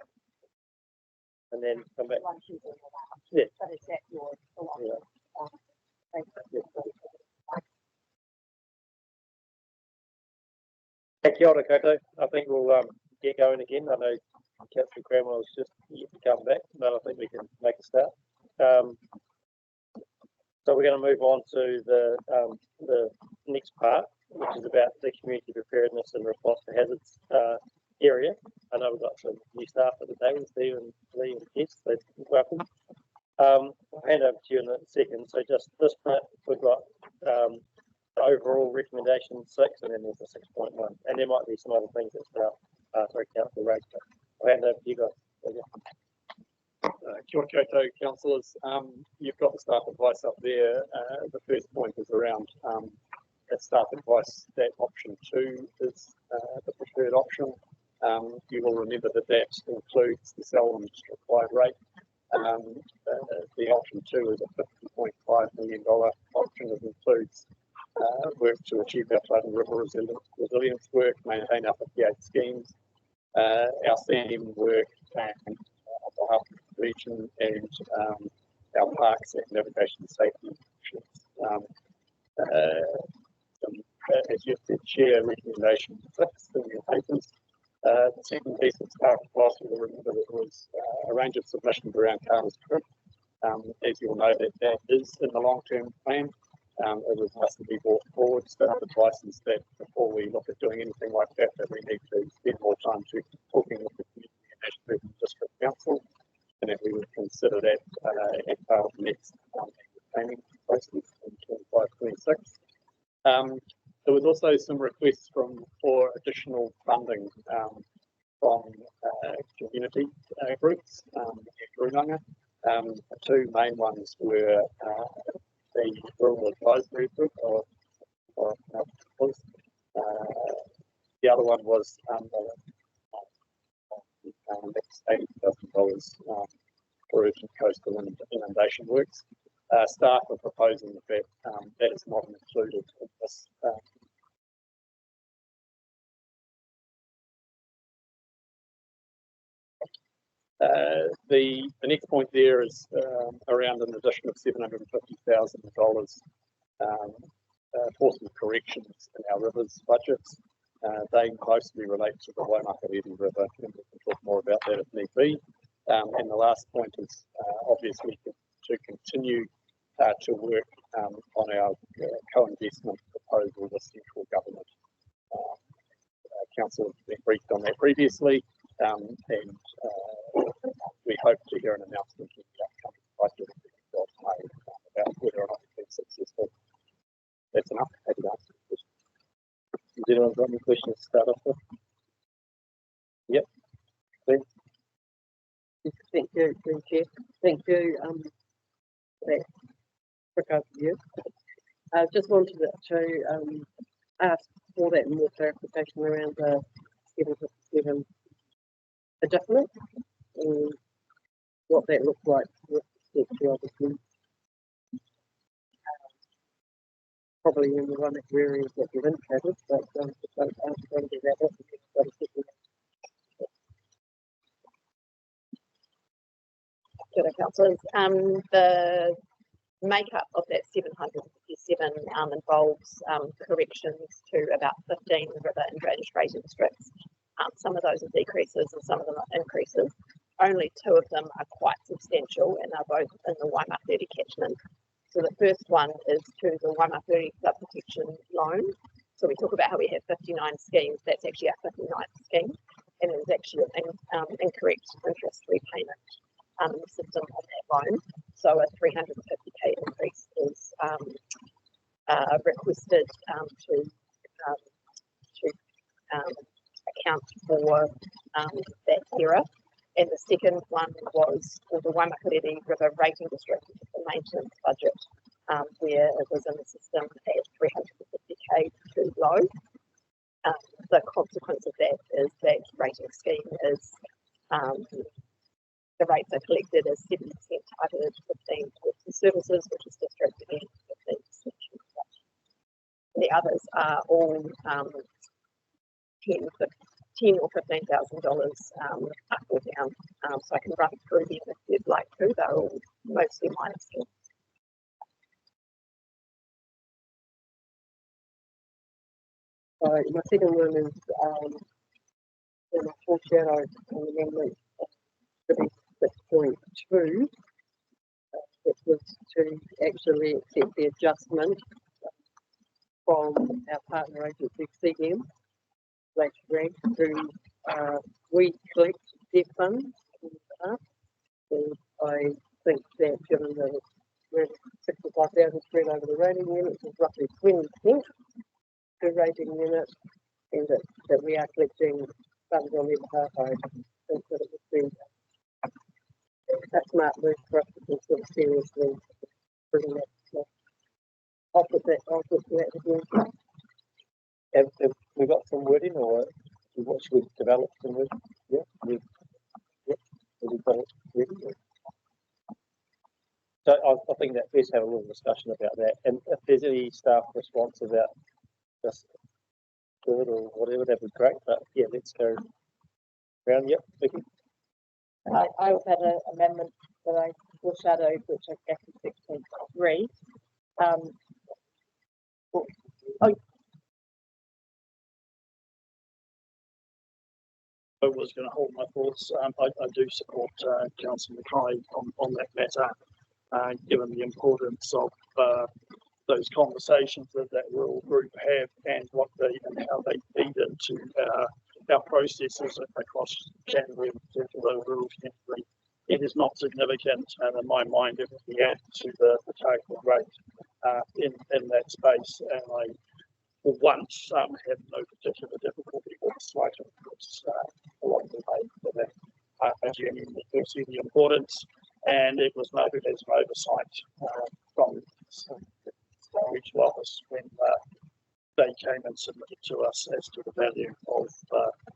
and then come back. Yeah. Kia ora koutou. I think we'll get going again. I know Councillor Cranwell's just yet to come back, but I think we can make a start. So we're going to move on to the next part, which is about the community preparedness and response to hazards area. I know we've got some new staff at the table, Steve and Lee and Jess, so welcome. I'll hand over to you in a second. So just this part, we've got the overall recommendation 6, and then there's the 6.1, and there might be some other things that's about Council raised. I'll hand over to you guys. Kia ora koutou, councillors. You've got the staff advice up there. The first point is around staff advice that option 2 is the preferred option. You will remember that that includes the seldom required rate. The option 2 is a $50.5 million option that includes work to achieve our flood and river resilience work, maintain our 58 schemes, our standing work on behalf of the region, and our parks and navigation safety options. As you said, share recommendation 6 in your papers. The second piece of staff advice, you'll remember that was a range of submissions around Carter's trip. As you'll know, that is in the long-term plan. It was asked to be brought forward. Staff advice is that before we look at doing anything like that, that we need to spend more time talking with the community and Ashburton District Council, and that we would consider that as part of the next planning process in 25-26. There was also some requests for additional funding from community groups and Runanga. The two main ones were the Rural Advisory Group, the other one was next $80,000 for urgent coastal inundation works. Staff are proposing that that is not included in this. The next point there is around an addition of $750,000 for some corrections in our rivers budgets. They mostly relate to the Waimakariri River, and we can talk more about that if need be. And the last point is obviously to continue to work on our co-investment proposal with central government. Council has been briefed on that previously, and we hope to hear an announcement in the upcoming budget about whether or not we've been successful. That's enough. Happy to answer the question. Has anyone got any questions to start off with? Yep. Please. Thank you, Chair. Thank you for that quick overview. I just wanted to ask for that more clarification around the 757 adjustment and what that looks like with respect to obviously probably in the one areas that you've indicated, but don't do that. G'day, councillors. The makeup of that 757 involves corrections to about 15 river and drainage rating strips. Some of those are decreases and some of them are increases. Only 2 of them are quite substantial and are both in the Waimakariri catchment. So the first one is to the Waimakariri flood protection loan. So we talk about how we have 59 schemes. That's actually our 59th scheme, and there's actually an incorrect interest repayment in the system on that loan. So a 350k increase is requested to account for that error. And the second one was for the Waimakariri River Rating District, the maintenance budget, where it was in the system at 350k too low. The consequence of that is that rating scheme is the rates are collected as 70% targeted, 15 for services, which is district, and 15%. The others are all $10,000 or $15,000 up or down. So I can run through them if you'd like to. They're all mostly minor schemes. So my second one is in a foreshadow on the amendment 36.2, which was to actually accept the adjustment from our partner agency CM to we collect their funds. And I think that given that we're 65,000 spread over the rating units, is roughly 20% per rating unit, and that we are collecting funds on their behalf. I think that it would be that's smart move for us to consider seriously bringing that. I'll put that again. Have we got some wording, or what should we develop some wording? Yeah, have we got it ready? So I think that let's have a little discussion about that, and if there's any staff response about just good or whatever, that'd be great. But yeah, let's go around. Yep, Vicky. I also had an amendment that I foreshadowed, which I guess is 6.3. I was going to hold my thoughts. I do support Councillor Mackay on that matter, given the importance of those conversations that rural group have and how they feed into our processes across Canterbury, in particular rural Canterbury. It is not significant, and in my mind, it will be added to the target rate in that space. And I, for once, have no particular difficulty with the slight inputs along the way for that. I genuinely do see the importance, and it was noted as an oversight from the regional office when they came and submitted to us as to the value of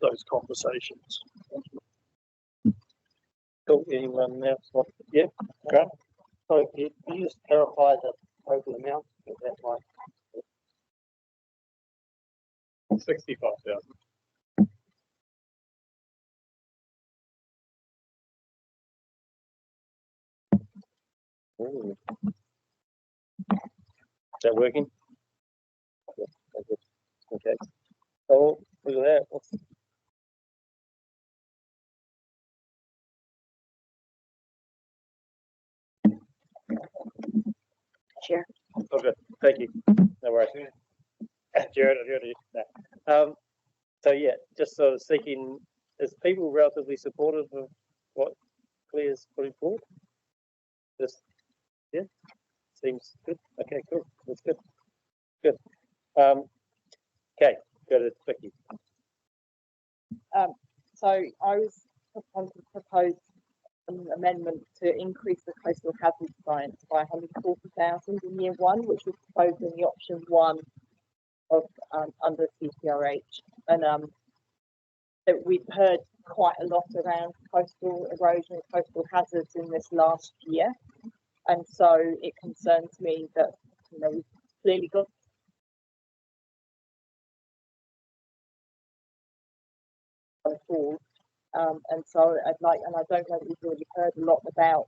those conversations. Cool. Anyone else? Yeah, Grant? Sorry, can you just clarify the total amount of that one? 65,000. Is that working? Okay. Oh, look at that. Chair. Okay, thank you. No worries. Jared, so yeah, just sort of seeking, is people relatively supportive of what Claire's putting forward? Just, yeah, seems good. Okay, cool. That's good. Good. Okay, go to Vicky. So I was proposed an amendment to increase the coastal hazard science by 140,000 in year one, which was proposed in the option 1 of under CPRH, and that we've heard quite a lot around coastal erosion, coastal hazards in this last year, and so it concerns me that we've clearly got fall, and so I'd like, and I don't know that we've already heard a lot about,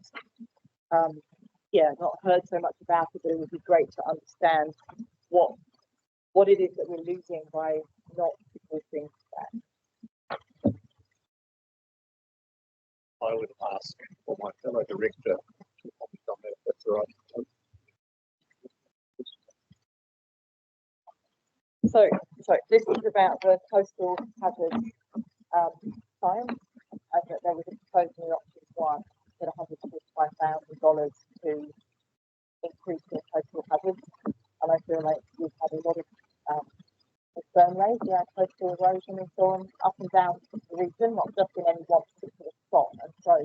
not heard so much about it, but it would be great to understand what it is that we're losing by not supporting that. I would ask for my fellow director to comment on that, if that's all right. So this is about the coastal hazards science, and that there was a proposal in option 1 at $145,000 to increase the coastal hazards, and I feel like we've had a lot of concern raised around coastal erosion and so on up and down the region, not just in any one particular spot, and so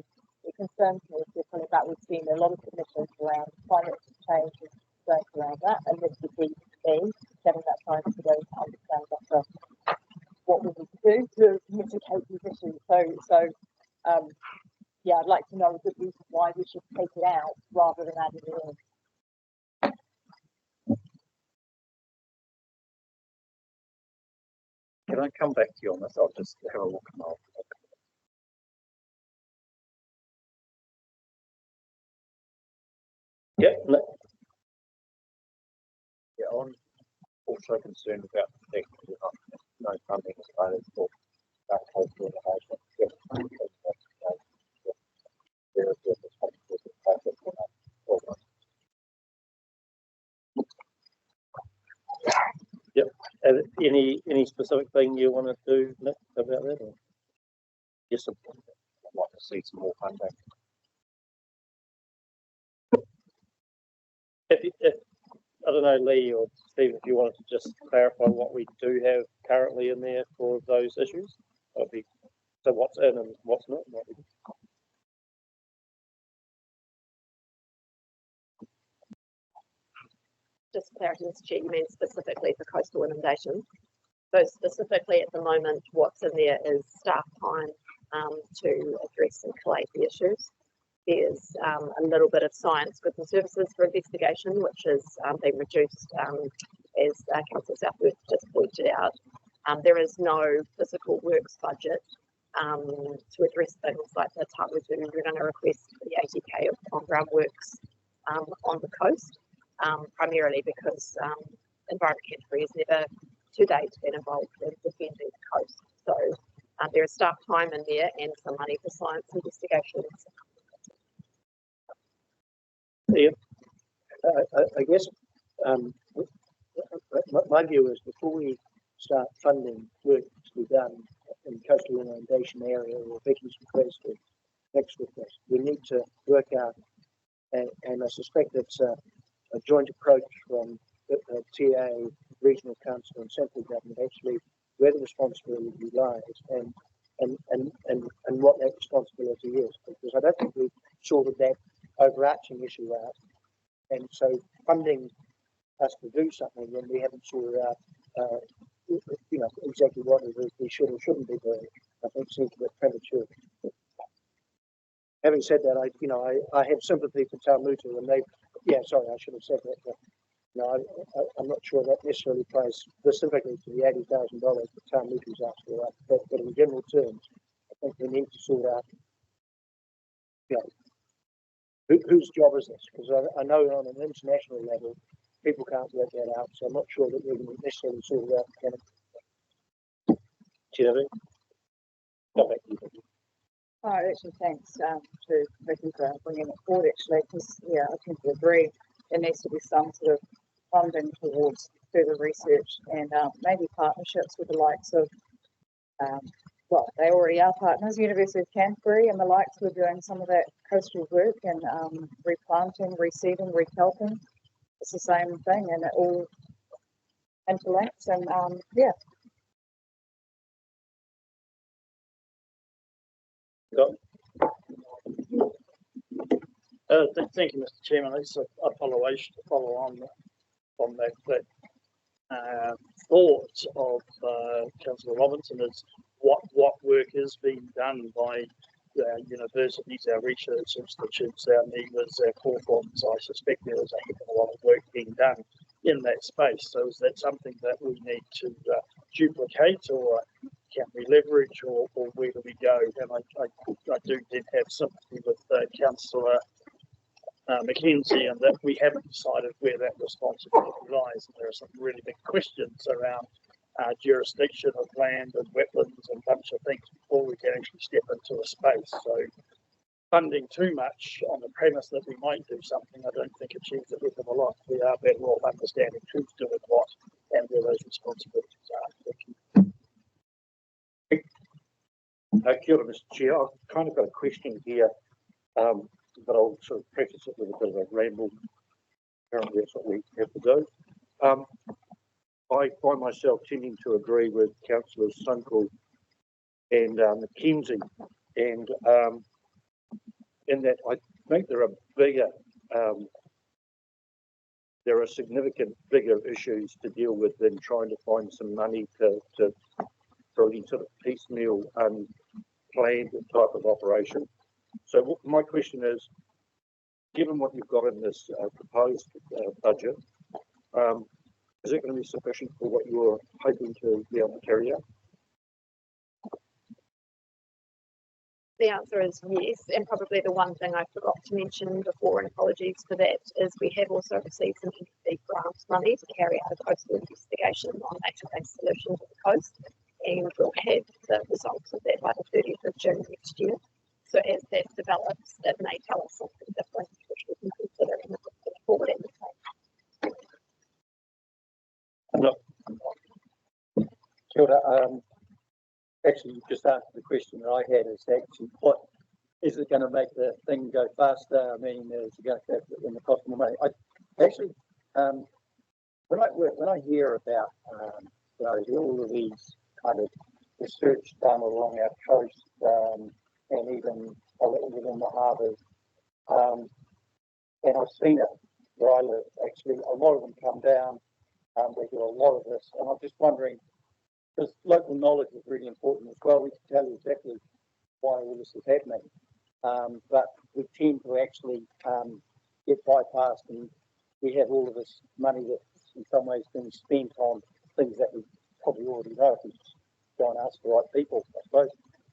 it concerns me if we're coming back. We've seen a lot of submissions around climate change and concerns around that, and this would be me getting that time to go to understand better what we need to do to mitigate these issues. So I'd like to know a good reason why we should take it out rather than adding it in. Can I come back to you on this? I'll just have a look now. Yeah, I'm also concerned about the fact that no funding is available for that coastal innovation. Yep. Any specific thing you want to do, Nick, about that? Or? Yes, I'd like to see some more funding. If I don't know, Lee or Steve, if you wanted to just clarify what we do have currently in there for those issues, so what's in and what's not. just for clarity, Mr. Chair, you mean specifically for coastal inundation? So specifically at the moment, what's in there is staff time to address and collate the issues. There's a little bit of science goods and services for investigation, which is being reduced, as Councillor Southworth just pointed out. There is no physical works budget to address things like the Tarutu. We're going to request the 80k of on-ground works on the coast, primarily because Environment Canterbury has never to date been involved in defending the coast. So there is staff time in there and some money for science investigations. Yeah, I guess my view is before we start funding work to be done in the coastal inundation area or Becky's request or next request, we need to work out, and I suspect it's a joint approach from TA, regional council and central government, actually where the responsibility lies and what that responsibility is, because I don't think we've sorted that overarching issue out, and so funding us to do something when we haven't sorted out exactly what it is we should or shouldn't be doing, I think seems a bit premature. Having said that, I have sympathy for Tamutu, and I should have said that, but I'm not sure that necessarily applies specifically to the $80,000 that Tamutu's asked for, but in general terms, I think we need to sort out, whose job is this? Because I know on an international level, people can't work that out, so I'm not sure that we can necessarily sort it out. Jeremy? Go back to you. Oh, actually, thanks to Vicky for bringing it forward, actually, because, I tend to agree there needs to be some sort of funding towards further research and maybe partnerships with the likes of, they already are partners, University of Canterbury and the likes who are doing some of that coastal work and replanting, reseeding, rekelping. It's the same thing and it all interlinks and Thank you, Mr. Chairman. It's a follow on that thought of Councillor Robinson is what work is being done by universities, our research institutes, our NEMAs, our core forms. I suspect there is a heck of a lot of work being done in that space. So is that something that we need to duplicate, or can we leverage, or where do we go? And I do have sympathy with Councillor Mackenzie, and that we haven't decided where that responsibility lies. And there are some really big questions around jurisdiction of land and wetlands and a bunch of things before we can actually step into a space. So funding too much on the premise that we might do something, I don't think achieves a heck of a lot. We are better off understanding who's doing what and where those responsibilities are. Kia ora, Mr. Chair. I've kind of got a question here, but I'll sort of preface it with a bit of a ramble. Apparently that's what we have to do. I find myself tending to agree with Councillors Sunkel and Mackenzie, and in that I think there are significant bigger issues to deal with than trying to find some money for any sort of piecemeal unplanned type of operation. So my question is, given what you've got in this proposed budget, is it going to be sufficient for what you're hoping to be able to carry out? The answer is yes, and probably the one thing I forgot to mention before, and apologies for that, is we have also received some NFB grant money to carry out a coastal investigation on nature-based solutions of the coast, and we'll have the results of that by the 30th of June next year. So as that develops, it may tell us something different, which we can consider in the forward and the Kia ora. Actually, you just answered the question that I had, is actually what is it going to make the thing go faster? I mean, is it going to have in the cost more money? When I hear about all of these kind of research done along our coast and even within the harbours, and I've seen it where I live, actually, a lot of them come down. We do a lot of this, and I'm just wondering, because local knowledge is really important as well. We can tell you exactly why all this is happening, but we tend to actually get bypassed, and we have all of this money that's in some ways being spent on things that we probably already know if we just go and ask the right people, I suppose.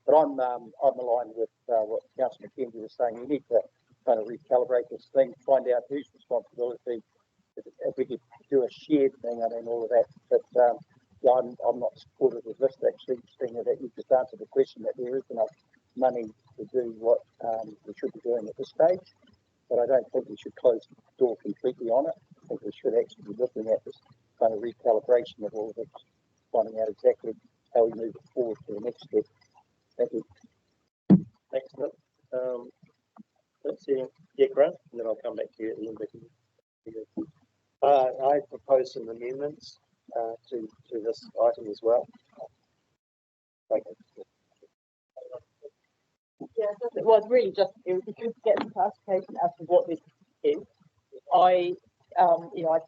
But I'm aligned with what Councillor McKenzie was saying. We need to kind of recalibrate this thing, find out whose responsibility. If we could do a shared thing, I mean, all of that. But yeah, I'm not supportive of this, actually, seeing that you just answered the question that there is enough money to do what we should be doing at this stage. But I don't think we should close the door completely on it. I think we should actually be looking at this kind of recalibration of all of it, finding out exactly how we move it forward to the next step. Thank you. Thanks, Nick. Let's see, yeah, Grant, and then I'll come back to you at the end. I propose some amendments to this item as well. Thank you. Yeah, well, it's really just, it would be good to get some clarification as to what this is. I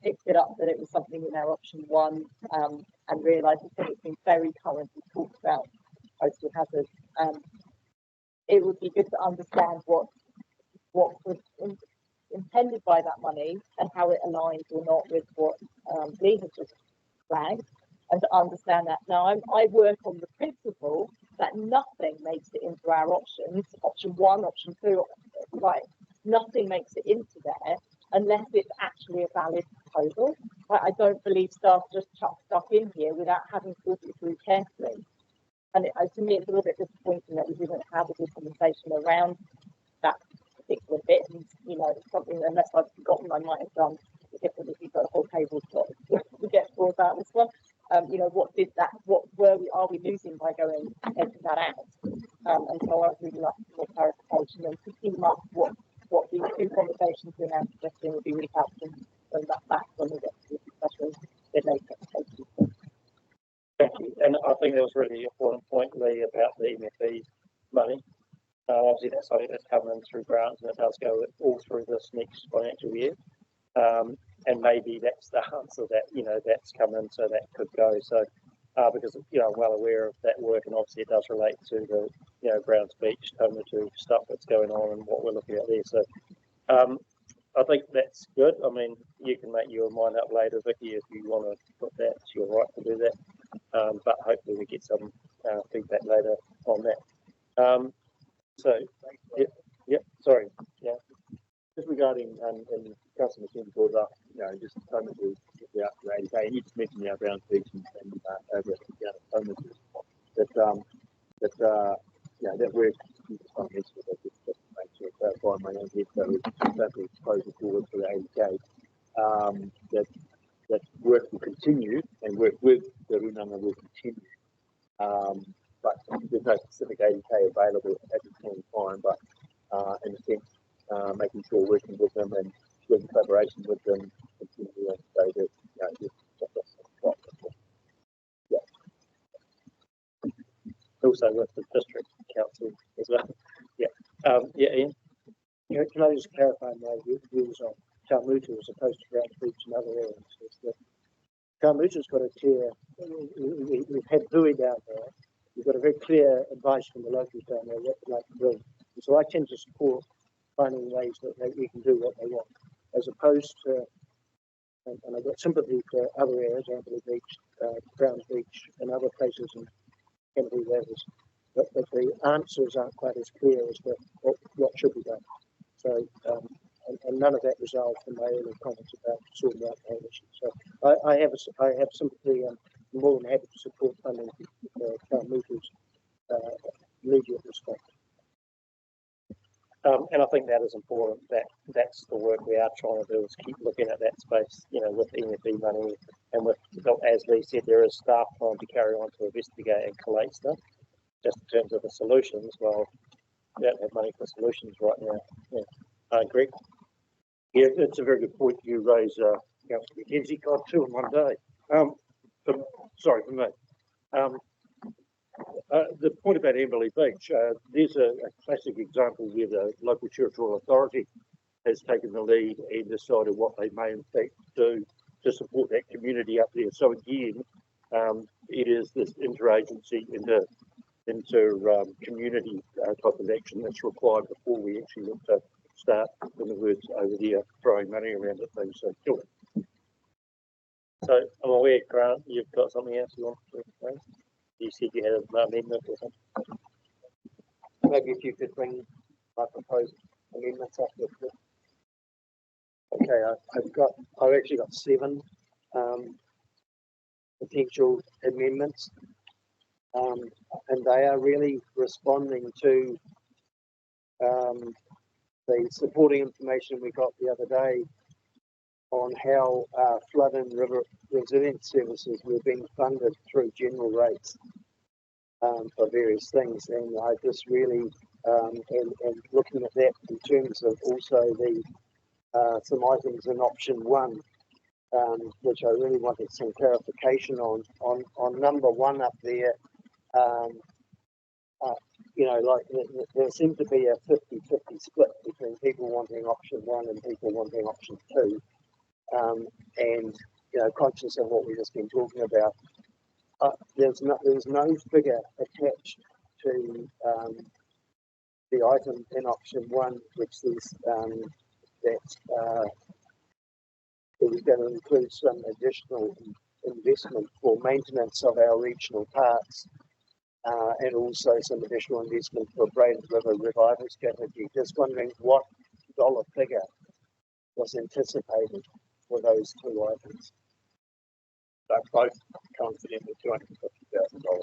picked it up that it was something in our option one, and realised that it's been very currently talked about postal hazards. It would be good to understand what was intended by that money and how it aligns or not with what Lee has just flagged, and to understand that. Now, I work on the principle that nothing makes it into our options, option one, option two, like nothing makes it into there unless it's actually a valid proposal. I don't believe staff just chuck stuff in here without having thought it through carefully. And to me, it's a little bit disappointing that we didn't have a good conversation around that particular bit. And, it's something, unless I've forgotten, I might have done differently if you've got a whole table to get through about this one. Are we losing by going into that out? And so I would really like more clarification and to team up what these two conversations we're now suggesting would be really helpful bring that back when we get to the discussion with later. Thank you. And I think that was a really important point, Lee, about the MFE money. Obviously, that's something that's coming through grants, and it does go all through this next financial year. And maybe that's the answer that, that's coming, so that could go. So, because, I'm well aware of that work, and obviously it does relate to the, Browns Beach, Tomatu stuff that's going on and what we're looking at there. So, I think that's good. I mean, you can make your mind up later, Vicky, if you want to put that. It's your right to do that. But hopefully we get some feedback later on that. Sorry. Yeah. Just regarding, and Councillor McKenzie brought up, just Tomatu, the 80K, and you just mentioned the Browns Beach and over at Tomatu, that work, you just want to mention it, just to make sure, clarify in my own head, so we proposal forward for the 80K, that work will continue and work with the Runanga will continue. But there's no specific 80K available at the same time, but in a sense, making sure working with them and doing collaboration with them, continue and so that, Also with the district council as well. Ian? Can I just clarify my views on Tamutu as opposed to Browns Beach and other areas? Tamutu's got a clear, we've had Hui down there. We've got a very clear advice from the locals down there what they'd like to do. And so I tend to support finding ways that we can do what they want, as opposed to, and I've got sympathy for other areas, Amberley Beach, Browns Beach, and other places in Kennedy Rivers, but the answers aren't quite as clear as to what should be done. So, and none of that resolved from my earlier comments about sorting out the whole issue. So I have sympathy and I'm more than happy to support funding Tamutu's immediate response. And I think that is important. That's the work we are trying to do, is keep looking at that space, with MFE money, and with, as Lee said, there is staff trying to carry on to investigate and collate stuff. Just in terms of the solutions, well, we don't have money for solutions right now. Greg? Yeah, that's a very good point you raise, Councillor McKenzie. God, two in one day. Sorry for me. The point about Amberley Beach, there's a classic example where the local territorial authority has taken the lead and decided what they may in fact do to support that community up there. So again, it is this interagency community type of action that's required before we actually look to start, in the words over there, throwing money around at things. So kill it. So I'm aware, Grant, you've got something else you want to say? You said you had an amendment or something. Maybe if you could bring my proposed amendments up. Okay, I've actually got 7 potential amendments, and they are really responding to the supporting information we got the other day on how flood and river resilience services were being funded through general rates for various things, and I just really and looking at that in terms of also the some items in option 1, which I really wanted some clarification on number 1 up there. You know, like there seemed to be a 50-50 split between people wanting option 1 and people wanting option 2. And you know, conscious of what we've just been talking about, there's no figure attached to the item in option 1, which is that it was going to include some additional investment for maintenance of our regional parks, and also some additional investment for Braided River revival strategy. Just wondering what dollar figure was anticipated for those 2 items. So both coincident with $250,000.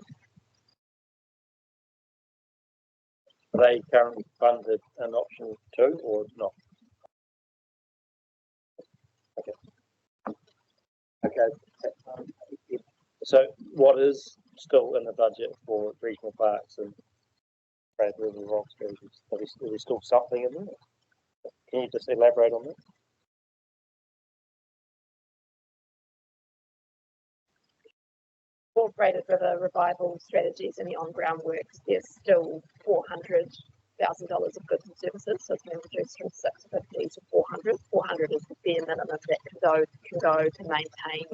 Are they currently funded in option 2 or not? Okay. So what is still in the budget for regional parks and Braided River Rock Strategies? Is there still something in there? Can you just elaborate on that? For Braided River revival strategies and the on-ground works, there's still $400,000 of goods and services, so it's been reduced from 650 to 400. 400 is the bare minimum that can go to maintain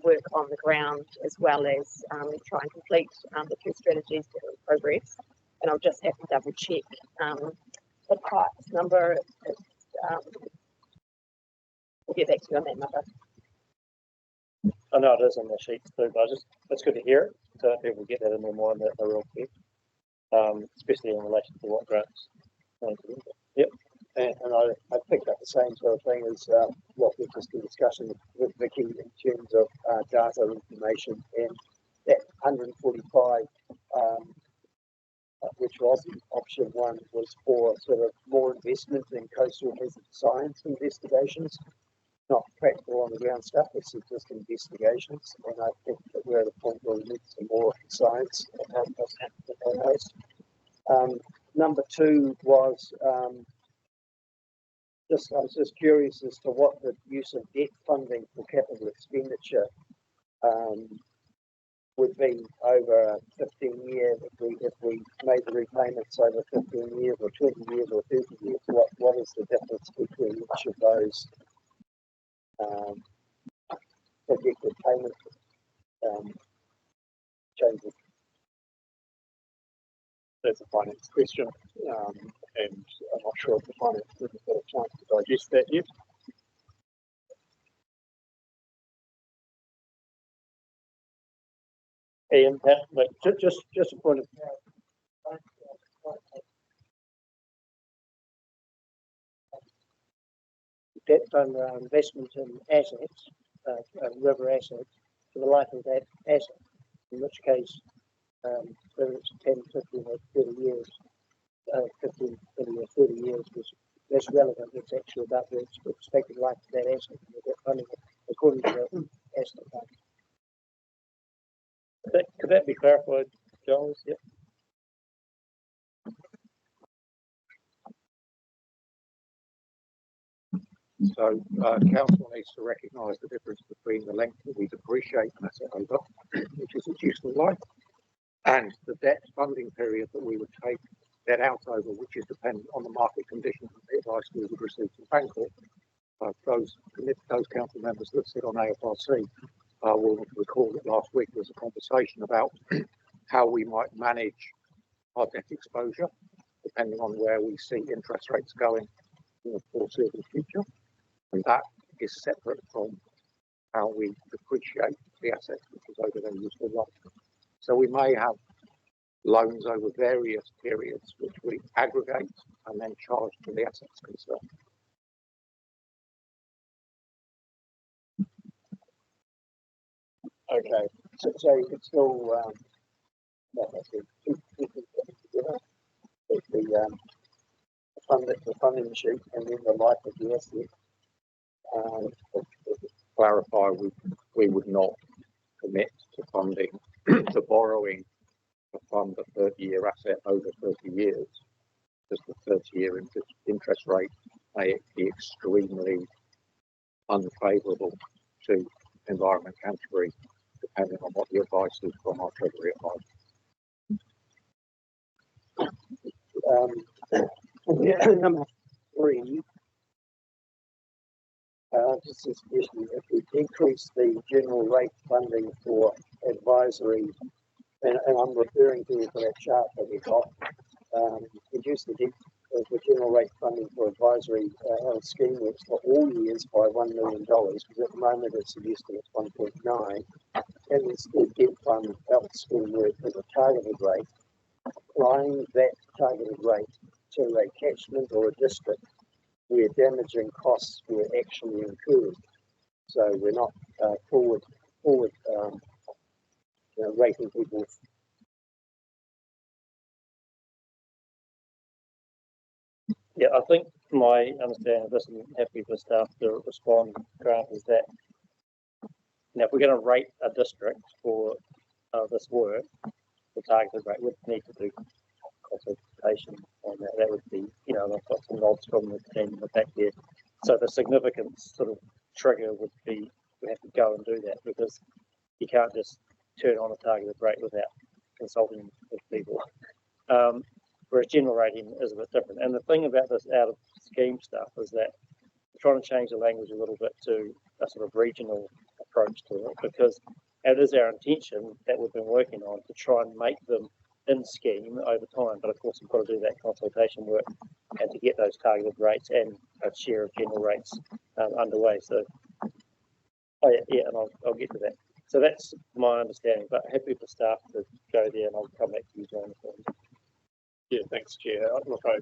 work on the ground, as well as try and complete the 2 strategies that are in progress. And I'll just have to double check the parts number. We'll get back to you on that number. I know it is on the sheets too, but it's good to hear it, so people get that in their mind that they're real quick, especially in relation to what Grant's going to do. Yep. And I picked up the same sort of thing as what we've just been discussing with Vicky in terms of data information, and that 145, which was option 1, was for sort of more investment in coastal hazard science investigations. Not practical on the ground stuff, this is just investigations, and I think that we're at a point where we need some more science to help us with those. Number 2 was I was just curious as to what the use of debt funding for capital expenditure would be over a 15-year, if we made the repayments over 15 years or 20 years or 30 years. What is the difference between each of those projected payment changes? That's a finance question, and I'm not sure if the finance has got a chance to digest that yet. Ian, just a point of Debt fund investment in assets, river assets, for the life of that asset, in which case, whether it's 10, 15 or 30 years, 15, 20 or 30 years is less relevant. It's actually about the expected life of that asset, and the debt funding according to the asset fund. Could that be clarified, Giles? Yep. So council needs to recognise the difference between the length that we depreciate an asset over, which is its useful life, and the debt funding period that we would take that out over, which is dependent on the market conditions and advice we would receive from Bangkok. Those council members that sit on AFRC will recall that last week there was a conversation about how we might manage our debt exposure, depending on where we see interest rates going in the foreseeable future. And that is separate from how we depreciate the assets, which is over their useful life. So we may have loans over various periods, which we aggregate and then charge to the assets concerned. Okay, so you could still, the funding sheet and then the life of the asset. To clarify, we would not commit to funding, to borrowing to fund a 30-year asset over 30 years, because the 30-year interest rate may be extremely unfavourable to Environment Canterbury, depending on what the advice is from our Treasury advisor. Number 3, just a suggestion, if we increase the general rate funding for advisory, and I'm referring to that chart that we got, reduce the general rate funding for advisory out of scheme works for all years by $1 million, because at the moment it's suggested it's 1.9, and instead get fund out of scheme work at a targeted rate, applying that targeted rate to a catchment or a district where damaging costs were actually incurred. So we're not forward rating people. Yeah, I think my understanding of this, and happy for staff to respond, Grant, is that now if we're going to rate a district for this work, the targeted rate would need to do consultation on that. That would be, you know, I've got some nods from the team in the back there. So the significance sort of trigger would be we have to go and do that, because you can't just turn on a targeted rate without consulting with people. Whereas general rating is a bit different. And the thing about this out of scheme stuff is that we're trying to change the language a little bit to a sort of regional approach to it, because it is our intention that we've been working on to try and make them in scheme over time. But of course, we've got to do that consultation work and to get those targeted rates and a share of general rates underway. So, yeah, and I'll get to that. So that's my understanding, but happy for staff to go there, and I'll come back to you, Jonathan. Yeah, thanks, Chair. Look, I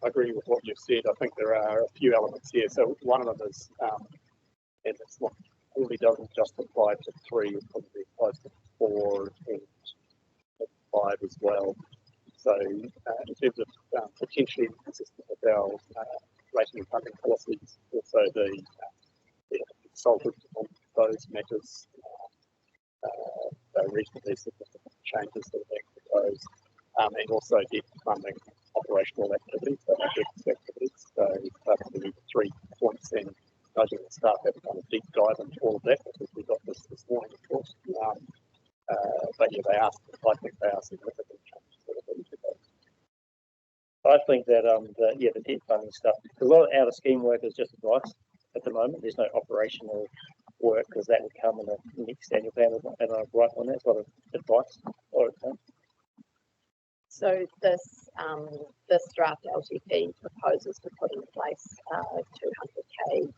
agree with what you've said. I think there are a few elements here. So one of them is, and it's not only doesn't just apply to 3, it probably applies to 4 and 5 as well. So in terms of potentially consistent with our rating and funding policies, also the consulted on those matters, reasonably significant changes that are being proposed. And also debt funding operational activities, so activities. So the 3 points, and noting that staff have kind of deep dive into all of that, because we got this morning, of course. But yeah, I think they are significant changes that are being proposed. I think that the debt funding stuff, because a lot of out of scheme work is just advice at the moment. There's no operational work, because that would come in the next annual plan, and I'm right on that sort of advice. So this draft LTP proposes to put in place 200k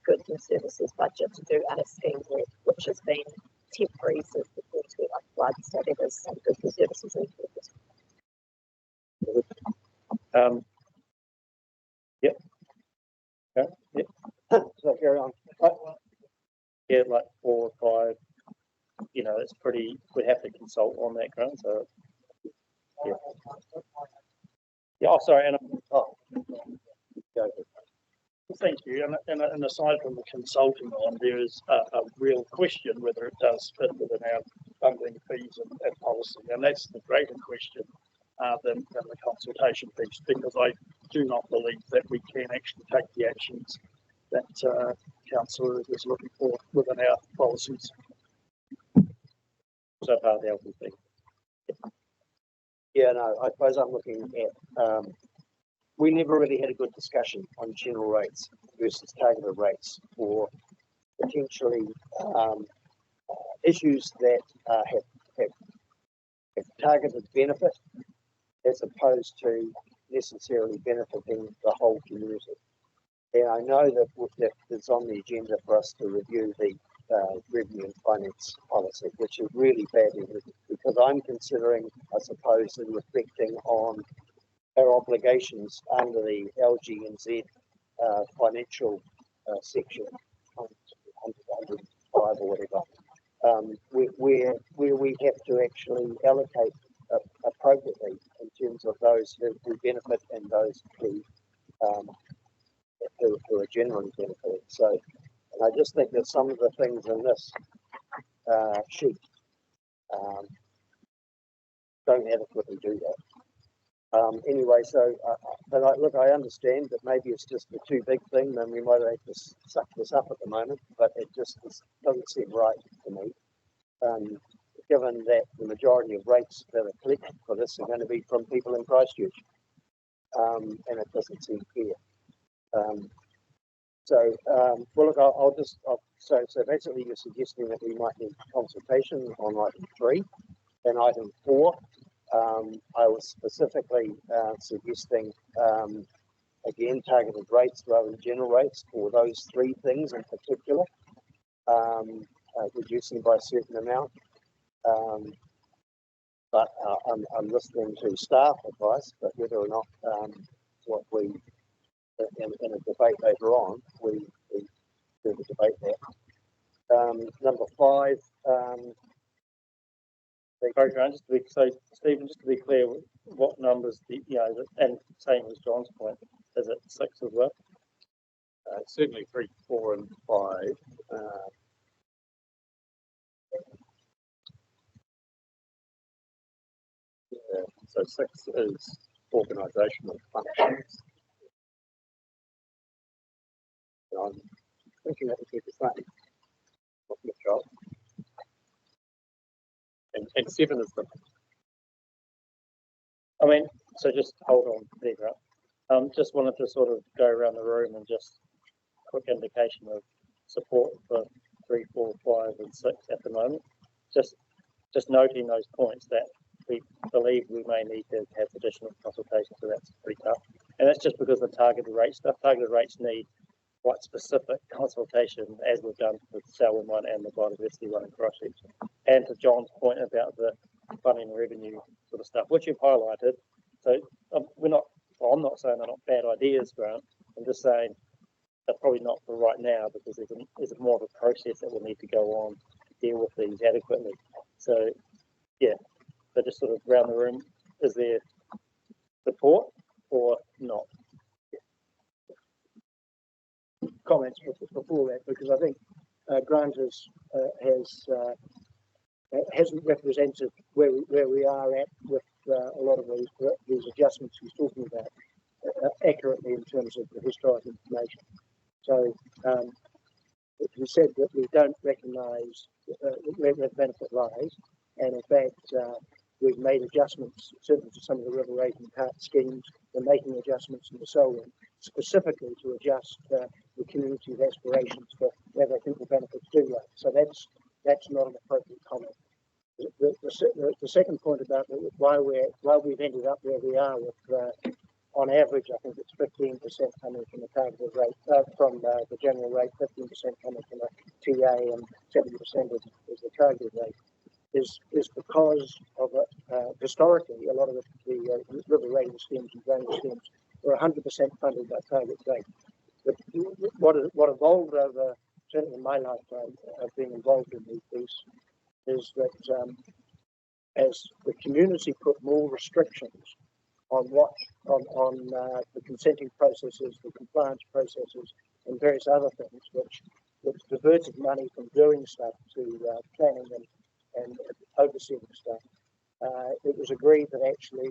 goods and services budget to do out of scheme work, which has been temporary since before two like floods. So there was some goods and services included. Yep. Okay. Yep. So carry on. Yeah, like 4 or 5. You know, it's pretty. We have to consult on that, Grant. So. Yeah. Yeah. Oh, sorry. And thank you. And aside from the consulting on, there is a real question whether it does fit within our funding fees and policy, and that's the greater question than the consultation piece, because I do not believe that we can actually take the actions that councillor is looking for within our policies. So part of the LPP. Yeah, no, I suppose I'm looking at we never really had a good discussion on general rates versus targeted rates, or potentially issues that have targeted benefit as opposed to necessarily benefiting the whole community. And I know that it's on the agenda for us to review the revenue and finance policy, which is really badly written, because I'm considering, I suppose, in reflecting on our obligations under the LG&Z financial section, 105 or whatever, where we have to actually allocate appropriately in terms of those who benefit and those who are generally benefiting. So, and I just think that some of the things in this sheet don't adequately do that. Anyway, so but I understand that maybe it's just a too big thing, then we might have to suck this up at the moment, but it just doesn't seem right to me. Given that the majority of rates that are collected for this are going to be from people in Christchurch, and it doesn't seem fair. Well, look, so basically you're suggesting that we might need consultation on item 3 and item 4. I was specifically suggesting, again, targeted rates rather than general rates for those 3 things in particular, reducing by a certain amount. But I'm listening to staff advice, but whether or not what we, in a debate later on, we do the debate there. Number 5. So Stephen, just to be clear, what numbers, and same as John's point, is it 6 as well? Certainly 3, 4, and 5. So 6 is organisational functions. And I'm thinking that would be the same. What's your job? And 7 is the. I mean, so just hold on there, right? Just wanted to sort of go around the room and just quick indication of support for 3, 4, 5, and 6 at the moment. Just noting those points that we believe we may need to have additional consultation, so that's pretty tough. And that's just because the targeted rate stuff. Targeted rates need quite specific consultation, as we've done with Selwyn one and the biodiversity one in Christchurch. And to John's point about the funding revenue sort of stuff, which you've highlighted. So I'm not saying they're not bad ideas, Grant. I'm just saying they're probably not for right now, because there's more of a process that will need to go on to deal with these adequately. So yeah, so just sort of around the room, is there support or not? Comments before that, because I think Grant hasn't represented where we are at with a lot of these adjustments he's talking about accurately in terms of the historic information. So he said that we don't recognise where the benefit lies, and in fact we've made adjustments certainly to some of the river rate and cart schemes. We're making adjustments in the Selwyn specifically to adjust the community's aspirations for where they think the benefits do lie. So that's not an appropriate comment. The second point about why we've ended up where we are with on average, I think it's 15% coming from the targeted rate, from the general rate, 15% coming from the TA, and 70% is the targeted rate, is because of historically a lot of the river rating schemes and drainage schemes were 100% funded by target rate. But what evolved over, certainly in my lifetime of being involved in these pieces, is that as the community put more restrictions on the consenting processes, the compliance processes, and various other things, which diverted money from doing stuff to planning and overseeing stuff, it was agreed that actually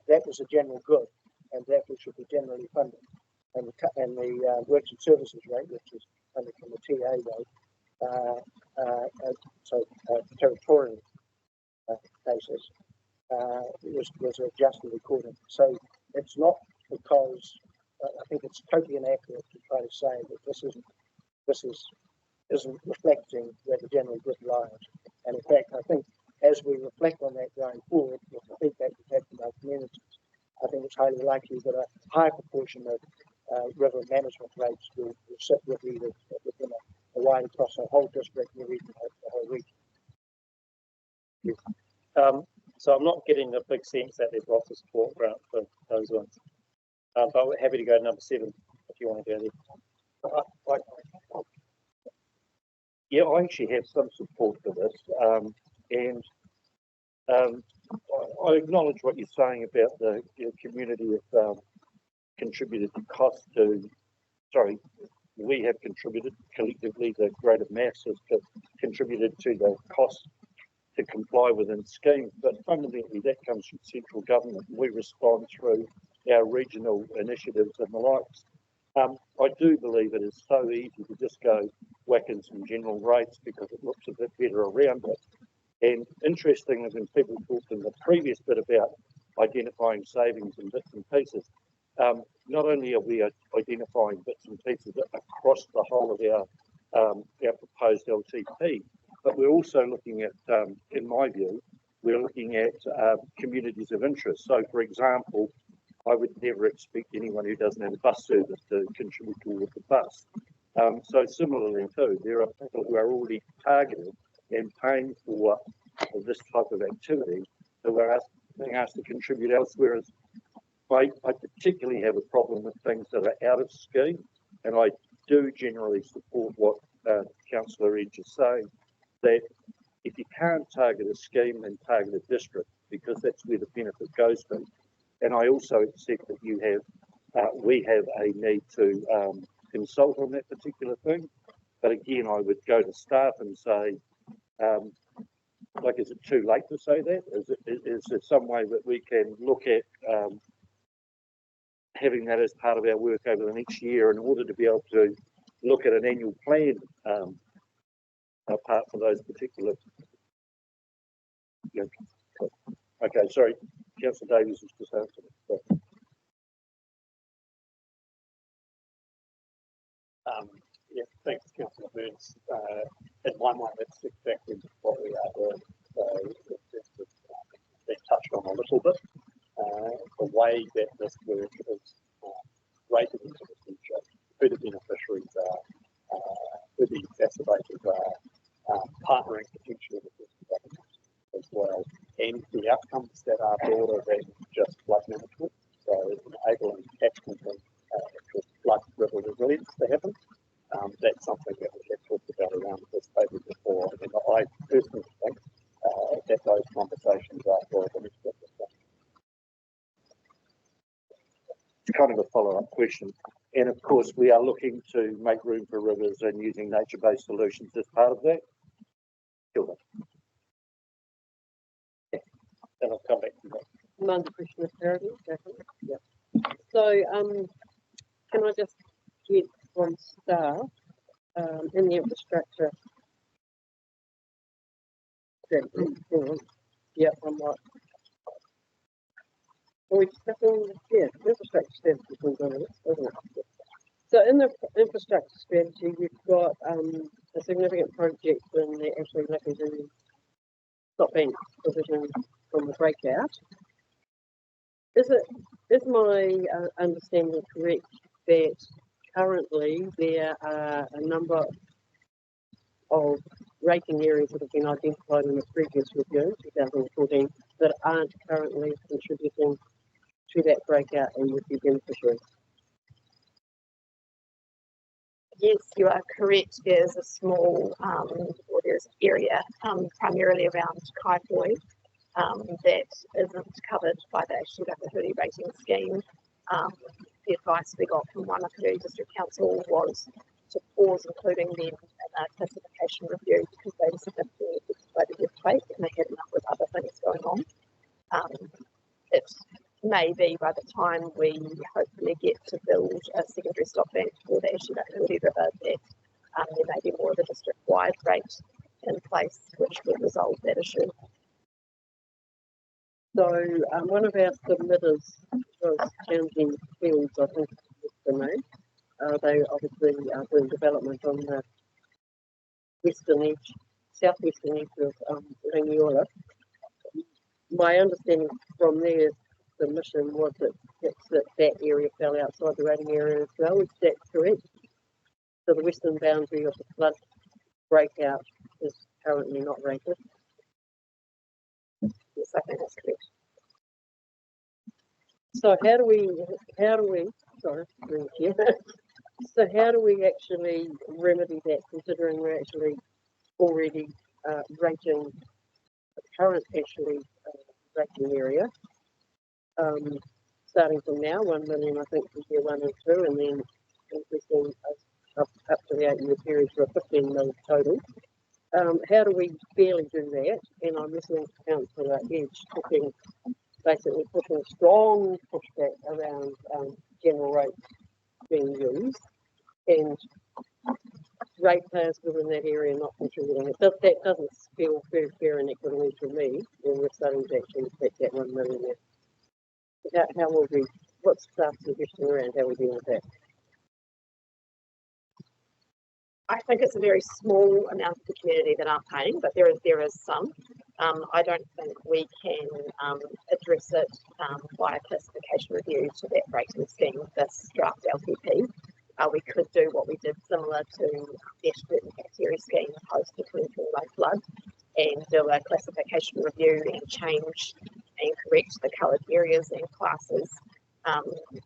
that was a general good, and therefore should be generally funded. And the works and services rate, which is funded from the TA rate, territorial basis, was adjusted accordingly. So it's not because I think it's totally inaccurate to try to say that this isn't reflecting where the general good lies. And in fact, I think as we reflect on that going forward, with the feedback we've had from our communities, I think it's highly likely that a high proportion of river management rates will sit within a wide across the whole district and even the whole region. So I'm not getting the big sense that there's lots of support for those ones. But we're happy to go to number 7 if you want to go there. Yeah, I actually have some support for this, and I acknowledge what you're saying about the community have contributed the cost to. Sorry, we have contributed collectively. The greater mass has contributed to the cost to comply within schemes, but fundamentally that comes from central government. We respond through our regional initiatives and the likes. I do believe it is so easy to just go whack in some general rates because it looks a bit better around it. And interestingly, when people talked in the previous bit about identifying savings in bits and pieces, not only are we identifying bits and pieces across the whole of our proposed LTP, but we're also looking at, in my view, we're looking at communities of interest. So, for example, I would never expect anyone who doesn't have a bus service to contribute toward the bus. So similarly too, there are people who are already targeted and paying for this type of activity who are being asked to contribute elsewhere. I particularly have a problem with things that are out of scheme, and I do generally support what Councillor Edge is saying, that if you can't target a scheme, then target a district, because that's where the benefit goes to. And I also accept that you have, we have a need to consult on that particular thing. But again, I would go to staff and say, like, is it too late to say that? Is there some way that we can look at having that as part of our work over the next year in order to be able to look at an annual plan apart from those particular. Yeah. Okay, sorry, Councillor Davies was just answering. Yeah, thanks, Councillor Burns. In my mind, that's exactly what we are doing. So it's been touched on a little bit. The way that this work is rated into the future, who the beneficiaries are, who the exacerbators are, partnering potentially with the government as well, and the outcomes that are broader than just flood management. So enabling action and flood river resilience to happen. That's something that we have talked about around this table before, and I personally think that those conversations are for the next step. It's kind of a follow-up question. And of course, we are looking to make room for rivers and using nature-based solutions as part of that. Sure. Then I'll come back to that. Another question of parity, definitely. Yeah. So, can I just get from staff in the infrastructure? Yeah, from what? We're discussing, yeah, infrastructure strategy, isn't it? So in the infrastructure strategy, we've got a significant project in the Ashley Lickers stop bank provision from the breakout. Is my understanding correct that currently there are a number of rating areas that have been identified in the previous review, 2014, that aren't currently contributing to that breakout and would be beneficiaries? Yes, you are correct. There's a small, or there's an area primarily around Kaipoi that isn't covered by the Ashley Whakatau rating scheme. The advice we got from Whakatau District Council was to pause including them in a classification review because they were significantly exploited with plate and they had a number of other things going on. It may be by the time we hopefully get to build a secondary stop bank for the Ashley Whakatau River that there may be more of a district-wide rate in place which would resolve that issue. So, one of our submitters was Townsend Fields, I think is the name. They obviously are doing development on the western edge, southwestern edge of Rangiora. My understanding from their submission was that area fell outside the rating area as well. Is that correct? So the western boundary of the flood breakout is currently not rated. Yes, I think that's correct. So how do we, sorry, so how do we actually remedy that, considering we're actually already rating the current rating area, starting from now, 1 million, I think, for year 1 and 2, and then increasing up to the 8-year period for a 15 million total. How do we fairly do that? And I'm listening to Councillor Edge basically pushing a strong pushback around general rates being used and ratepayers within that area not contributing. That doesn't feel very fair and equitable to me when we're starting to actually take that 1 million there. How will we, what's staff suggestion around how we deal with that? I think it's a very small amount of the community that aren't paying, but there is some. I don't think we can address it via classification review to that rating scheme with this draft LTP. We could do what we did similar to the expert and bacteria scheme post the 2020 low flood and do a classification review and change and correct the coloured areas and classes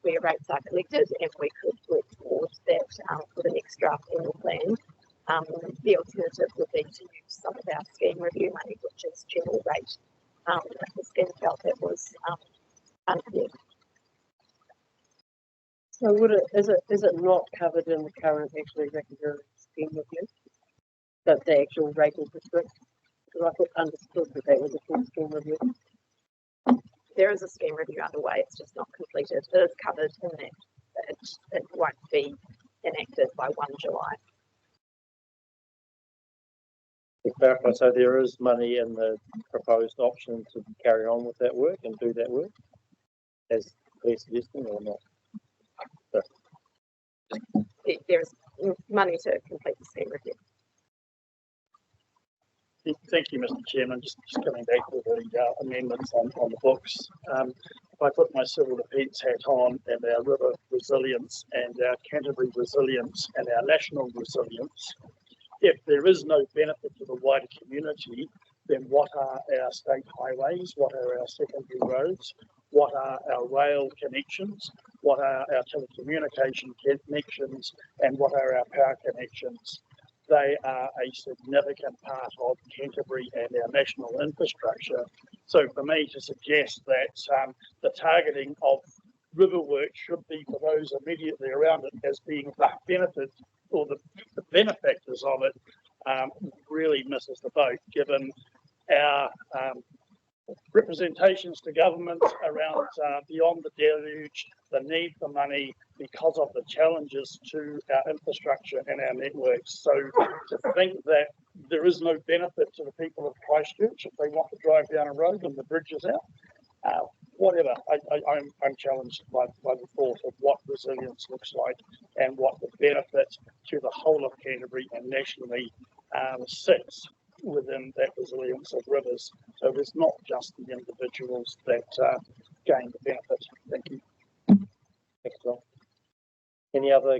where rates are collected, and we could work towards that for the next draft annual plan. The alternative would be to use some of our scheme review money, which is general rate, if the scheme felt that was unfair. So is it not covered in the current regulatory scheme review? That the actual rating district? Because I understood that was a full scheme review. There is a scheme review underway, it's just not completed. It is covered in that it won't be enacted by 1 July. To clarify, so there is money in the proposed option to carry on with that work and do that work, as Claire suggesting, or not? There is money to complete the scheme review. Thank you, Mr. Chairman. Just coming back to the amendments on the books. If I put my civil defence hat on and our river resilience and our Canterbury resilience and our national resilience, if there is no benefit to the wider community, then what are our state highways? What are our secondary roads? What are our rail connections? What are our telecommunication connections? And what are our power connections? They are a significant part of Canterbury and our national infrastructure. So for me to suggest that the targeting of river work should be for those immediately around it as being the benefit or the benefactors of it really misses the boat, given our representations to government around beyond the deluge, the need for money because of the challenges to our infrastructure and our networks. So to think that there is no benefit to the people of Christchurch if they want to drive down a road and the bridge is out, whatever. I'm challenged by the thought of what resilience looks like and what the benefit to the whole of Canterbury and nationally sits within that resilience of rivers. So it's not just the individuals that gain the benefit. Thank you. Thanks, John. Any other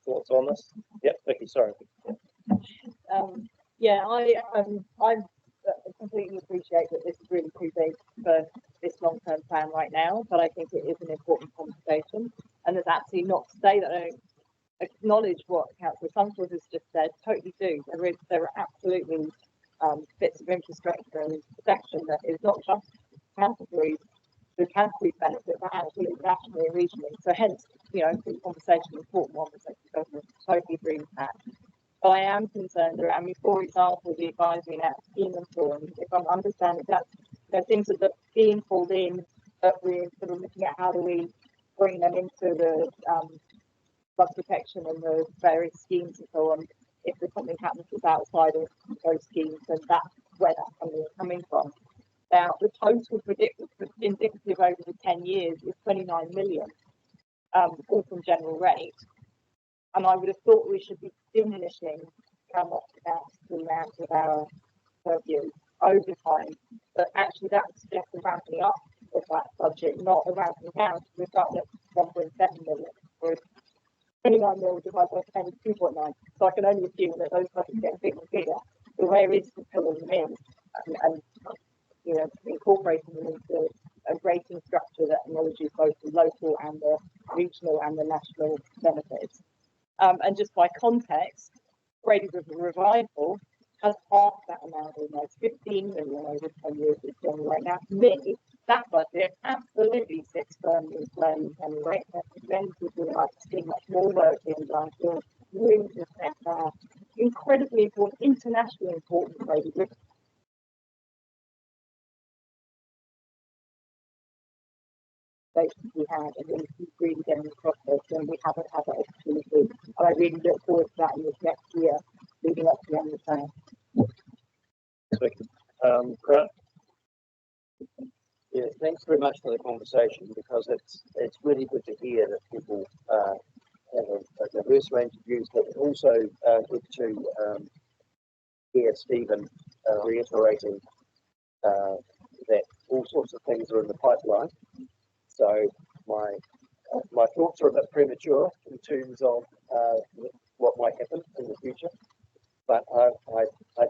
thoughts on this? Yep, Vicky, sorry. Yeah, I completely appreciate that this is really too big for this long-term plan right now, but I think it is an important conversation. And there's absolutely not to say that I don't acknowledge what Councillor Sumsworth has just said. Totally do. There are absolutely bits of infrastructure and section that is not just Canterbury's benefit, but actually nationally and regionally. So hence, the conversation, the important one was government. Totally agree with that. But I am concerned around, for example, the advisory net scheme and forms. If I'm understanding that, there are things that are being pulled in, but we're sort of looking at how do we bring them into the flood protection and the various schemes and so on. If there's something happens that's outside of those schemes, then that's where that funding is coming from. Now, the total predicted indicative over the 10 years is 29 million, all from general rate. And I would have thought we should be diminishing how much the amount of our purview over time. But actually, that's just the ramping up of that budget, not a ramping down. We've got 1.7 million, whereas 29 million divided by 10 is 2.9. So I can only assume that those budgets get bigger and bigger. But where is the filling them in and you know, incorporating them into a rating structure that acknowledges both the local and the regional and the national benefits. And just by context, Grady River Revival has half that amount, almost 15 million over 10 years it's done right now. To me, that budget absolutely sits firmly in plane and rate representatives would like to see much more work being done to really respect our incredibly important, internationally important Grady River. We had, and then keep really getting across this, and we haven't had that opportunity. And I really look forward to that in this next year, leading up to the end of the term. Grant? Yeah, thanks very much for the conversation, because it's really good to hear that people have a diverse range of views, but also good to hear Stephen reiterating that all sorts of things are in the pipeline. So my thoughts are a bit premature in terms of what might happen in the future, but I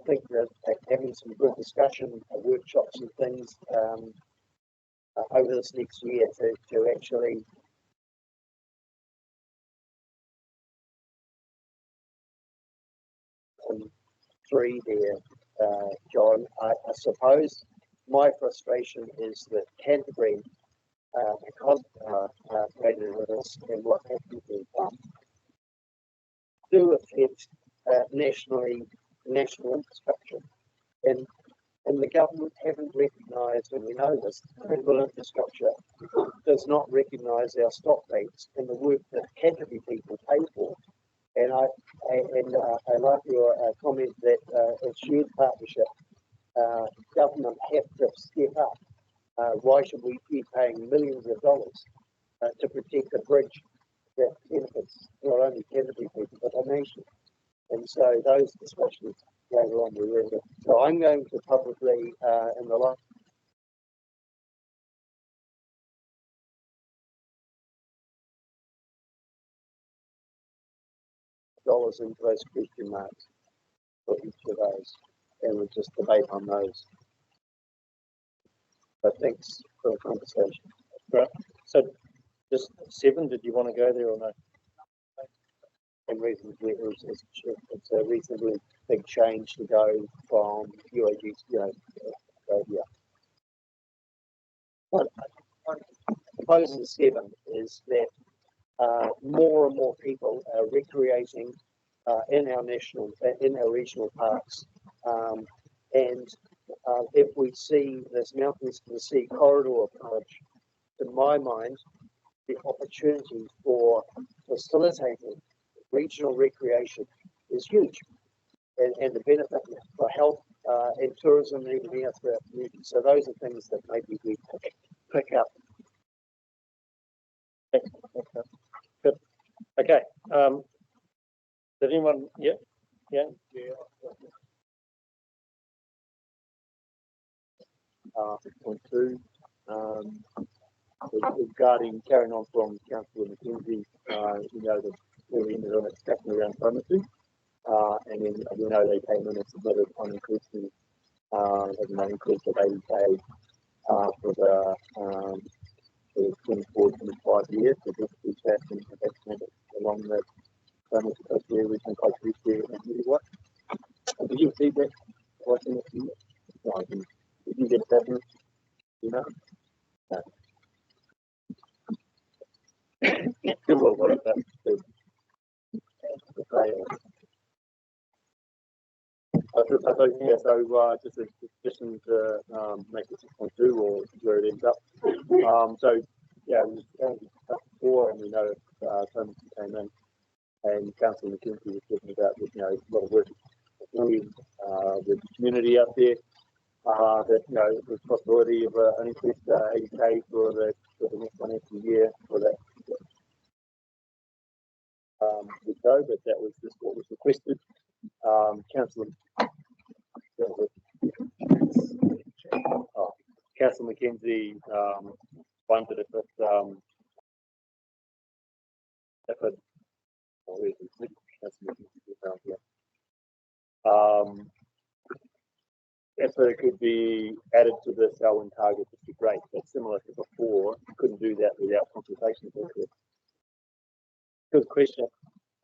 think that having some good discussion, workshops and things over this next year to actually three there, John. I suppose my frustration is that Canterbury, because Grady Rivers and what happened in do affect national infrastructure, and the government haven't recognised, and we know this, critical infrastructure does not recognise our stop rates and the work that Canterbury people pay for. And I like your comment that a shared partnership, government have to step up. Why should we be paying millions of dollars to protect a bridge that benefits not only Canterbury people but the nation? And so those discussions later on we will. So I'm going to publicly in the last dollars into those question marks for each of those, and we'll just debate on those. But thanks for the conversation. Right. So just 7, did you want to go there or no? And reasonably, it's a reasonably big change to go from UAG to yeah. What I propose in 7 is that more and more people are recreating in our regional parks, and if we see this mountains to the sea corridor approach, to my mind, the opportunity for facilitating regional recreation is huge, and the benefit for health and tourism and everything else for our community. So those are things that maybe we pick up. Good. Okay. Did anyone? Yeah. Point 2, regarding carrying on from Councillor McKenzie, we know that we ended on exactly around pharmacy, and then we know they came in and submitted on increasing, as an increase of 80K for the 24-25 years, so this is that and investment along the pharmacy coast where we can quite appreciate and really what. Did you see that? Watching it? No, I didn't. Did you get that? You know? No. Good work, what that. I thought, yeah, so just a suggestion to make it 6.2 or where it ends up. So, yeah, it was before, and we know Thomas came in, and Councillor McKenzie was talking about, a lot of work with the community out there. that, you know, the possibility of an increased 80k for the next financial year for that would go, but that was just what was requested. Councillor Councillor Mackenzie wondered if it could be added to the Selwyn target, would be great. But similar to before, couldn't do that without consultation. Good question.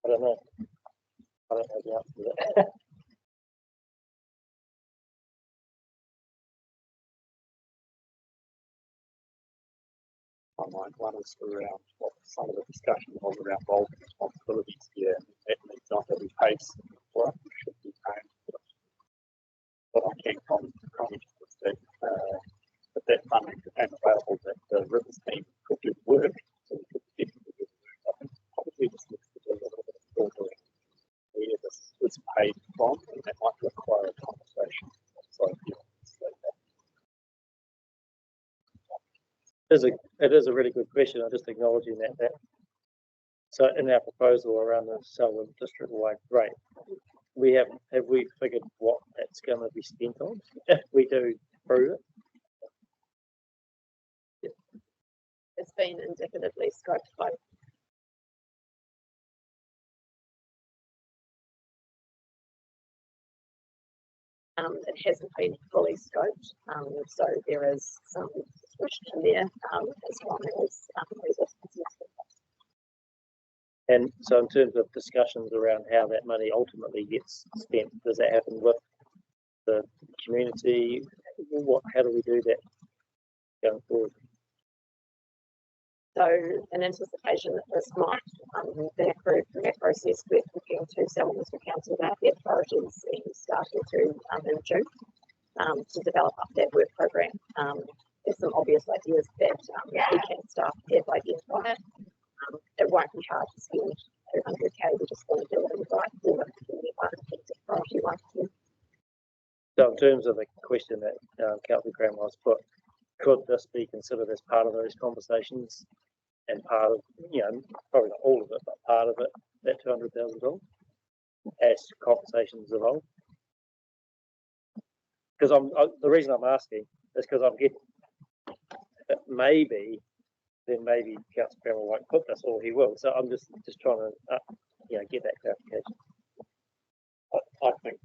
I don't know. I don't have the answer to that. My mind wanders around what some of the discussion was around role and responsibilities here. That means not that we pay for it, we should be paying for it. But I can comment that that funding became available, that the Rivers team could do work, so we could definitely do work. I think probably just needs to do a little bit of filtering where this is paid from, and that might require a conversation. So, yeah, It is a really good question. I'm just acknowledging that. So in our proposal around the Selwyn district-wide rate, have we figured what that's going to be spent on if we do prove it? It's been indicatively scoped by. It hasn't been fully scoped, so there is some discretion there as long as And so in terms of discussions around how that money ultimately gets spent, does that happen with the community? How do we do that going forward? So in anticipation that this might be approved in that process, we're looking to Selwyn District Council about their priorities and starting to in June to develop up that work program. There's some obvious ideas that we can start have identified. It won't be hard to spend 200k. We just want to do it in the right order. Priority 1 to 10. So in terms of the question that Councillor Graham was put, could this be considered as part of those conversations and part of, probably not all of it, but part of it, that $200,000 as conversations evolve? Because the reason I'm asking is because I'm getting maybe Councillor Graham won't put this, or he will. So I'm just trying to get that clarification. I think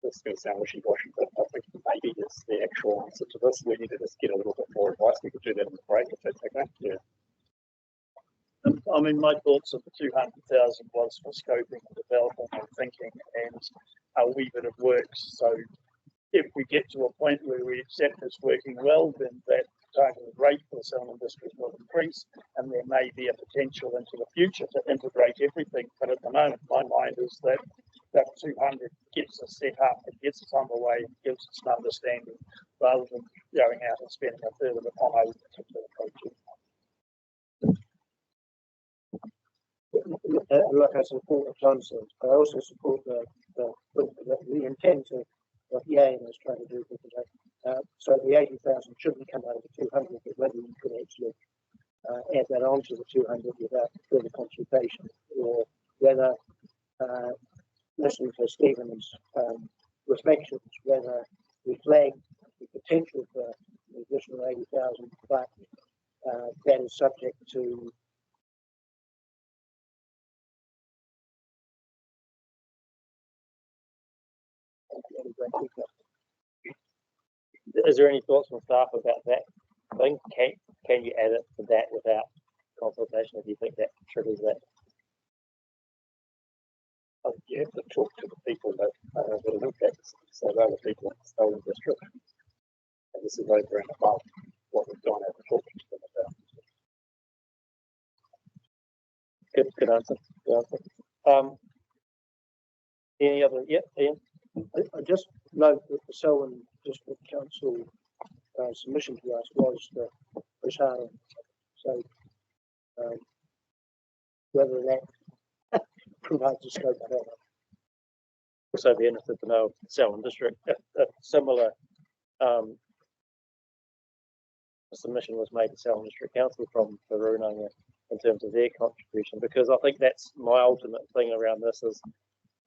this is going to sound wishy-washy, but I think maybe it's the actual answer to this. We need to just get a little bit more advice. We could do that in the break if that's okay. Yeah. I mean, my thoughts of the 200,000 was for scoping and developing and thinking and a wee bit of works. So if we get to a point where we accept it's working well, then that targeted rate for the Selwyn district will increase, and there may be a potential into the future to integrate everything. But at the moment, my mind is that 200 gets us set up, it gets us underway, gives us an understanding, rather than going out and spending a third of it on a particular project. Like I support Johnson, I also support the intent of what the aim is trying to do. So the 80,000 shouldn't come out of the 200, but whether you could actually add that on to the 200 without further consultation, or whether listening to Stephen's reflections, whether we flag the potential for an additional 80,000, but that is subject to Is there any thoughts from staff about that thing? Can you add it to that without consultation? If you think that triggers that? You have to talk to the people that will look at this. So they're the people in the Selwyn district. And this is over and above what we've gone over talking to them about. Good answer. Any other? Yeah, Ian. I just note that the Selwyn District Council submission to us was hard. So whether that provides a scope for that. also be interested to know if Selwyn District, if similar submission was made to Selwyn District Council from the Runanga in terms of their contribution, because I think that's my ultimate thing around this is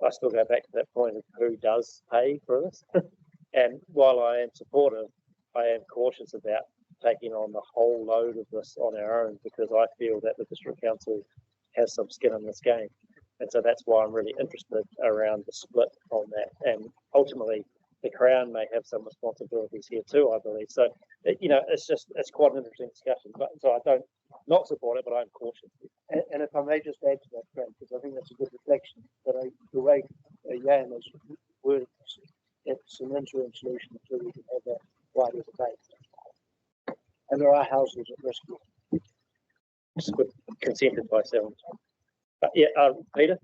I still go back to that point of who does pay for this. And while I am supportive, I am cautious about taking on the whole load of this on our own, because I feel that the District Council has some skin in this game. And so that's why I'm really interested around the split on that. And ultimately, the Crown may have some responsibilities here too, I believe. So, it's quite an interesting discussion. But so I don't not support it, but I'm cautious. And if I may just add to that, Frank, because I think that's a good reflection, that the way Jan has worded, it's an interim solution until we can have that wider debate. And there are houses at risk. It's good, consented by Selwyn. But yeah, Peter?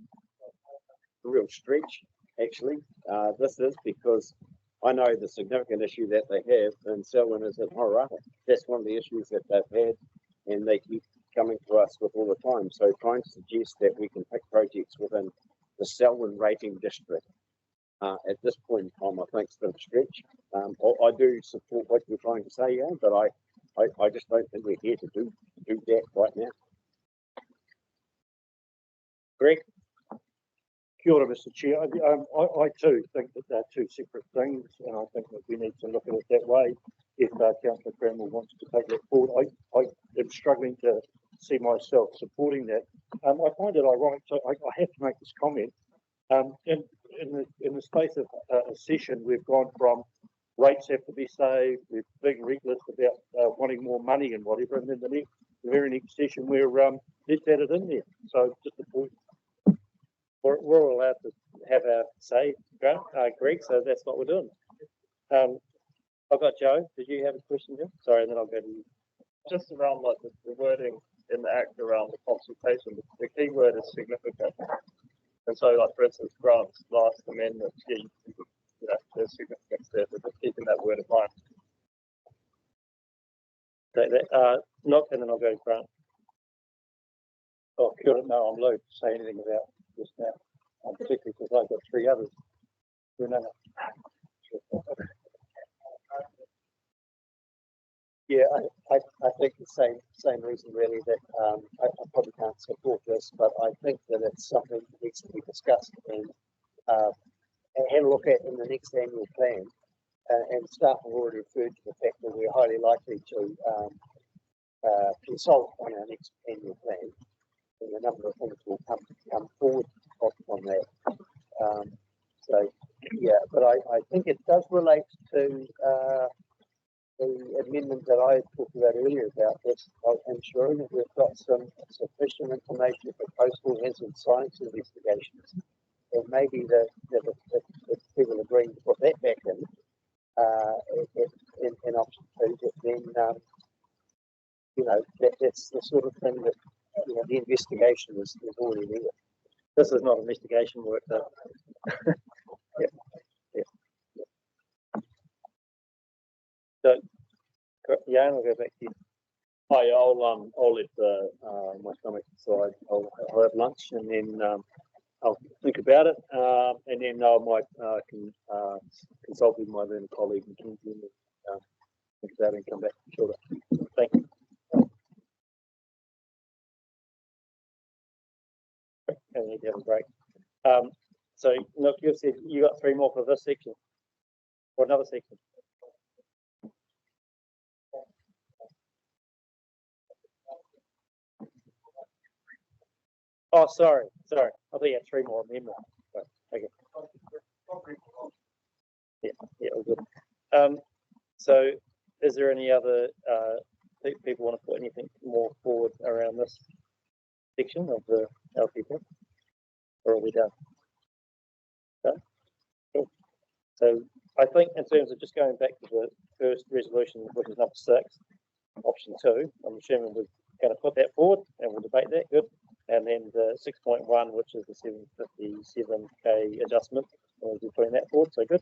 A real stretch, actually. This is because I know the significant issue that they have, and Selwyn is in Horata. That's one of the issues that they've had, and they keep coming to us with all the time. So trying to suggest that we can pick projects within the Selwyn rating district at this point in time, I think, is a bit of a stretch. I do support what you're trying to say, yeah, but I just don't think we're here to do that right now. Greg? Kia ora, Mr. Chair. I too think that they're two separate things, and I think that we need to look at it that way. If Councillor Cranwell wants to take that forward, I am struggling to see myself supporting that. I find it ironic, so I have to make this comment. In the space of a session, we've gone from rates have to be saved, with big red list about wanting more money and whatever, and then the very next session we're let's add it in there. So just a point. We're allowed to have our say, Greg, so that's what we're doing. I've got Joe. Did you have a question, Joe? Sorry, and then I'll go to you. Just around like the wording in the Act around the consultation, the key word is significant. And so, like for instance, Grant's last amendment, there's significance there, but just keeping that word in mind. Take that. Not, and then I'll go to Grant. Oh, kia ora. No, I'm low to say anything about this now, particularly because I've got three others. Yeah, I think the same reason really that I probably can't support this, but I think that it's something that needs to be discussed and had a look at in the next annual plan. And staff have already referred to the fact that we're highly likely to consult on our next annual plan. And a number of things will come forward on that. So yeah, but I think it does relate to the amendment that I talked about earlier about this, of ensuring that we've got some sufficient information for coastal hazard science investigations. And maybe the people agree to put that back in option 2, but then that's the sort of thing that the investigation is already there. This is not investigation work, though. Yeah. So, yeah, I'll go back to you. Hi, I'll let my stomach decide. I'll have lunch and then I'll think about it, and then I might consult with my then colleague and think about it and come back shortly. Thank you. I need to have a break. So, look, you said you got 3 more for this section or another section. Oh, sorry. I think you had 3 more amendments. Okay. Yeah, all good. So, is there any other people want to put anything more forward around this section of the LPP? Or are we done? Okay. Cool. So, I think in terms of just going back to the first resolution, which is number 6, option 2, I'm assuming we're going to put that forward and we'll debate that. Good. And then the 6.1, which is the 757k adjustment, we'll be putting that forward. So good.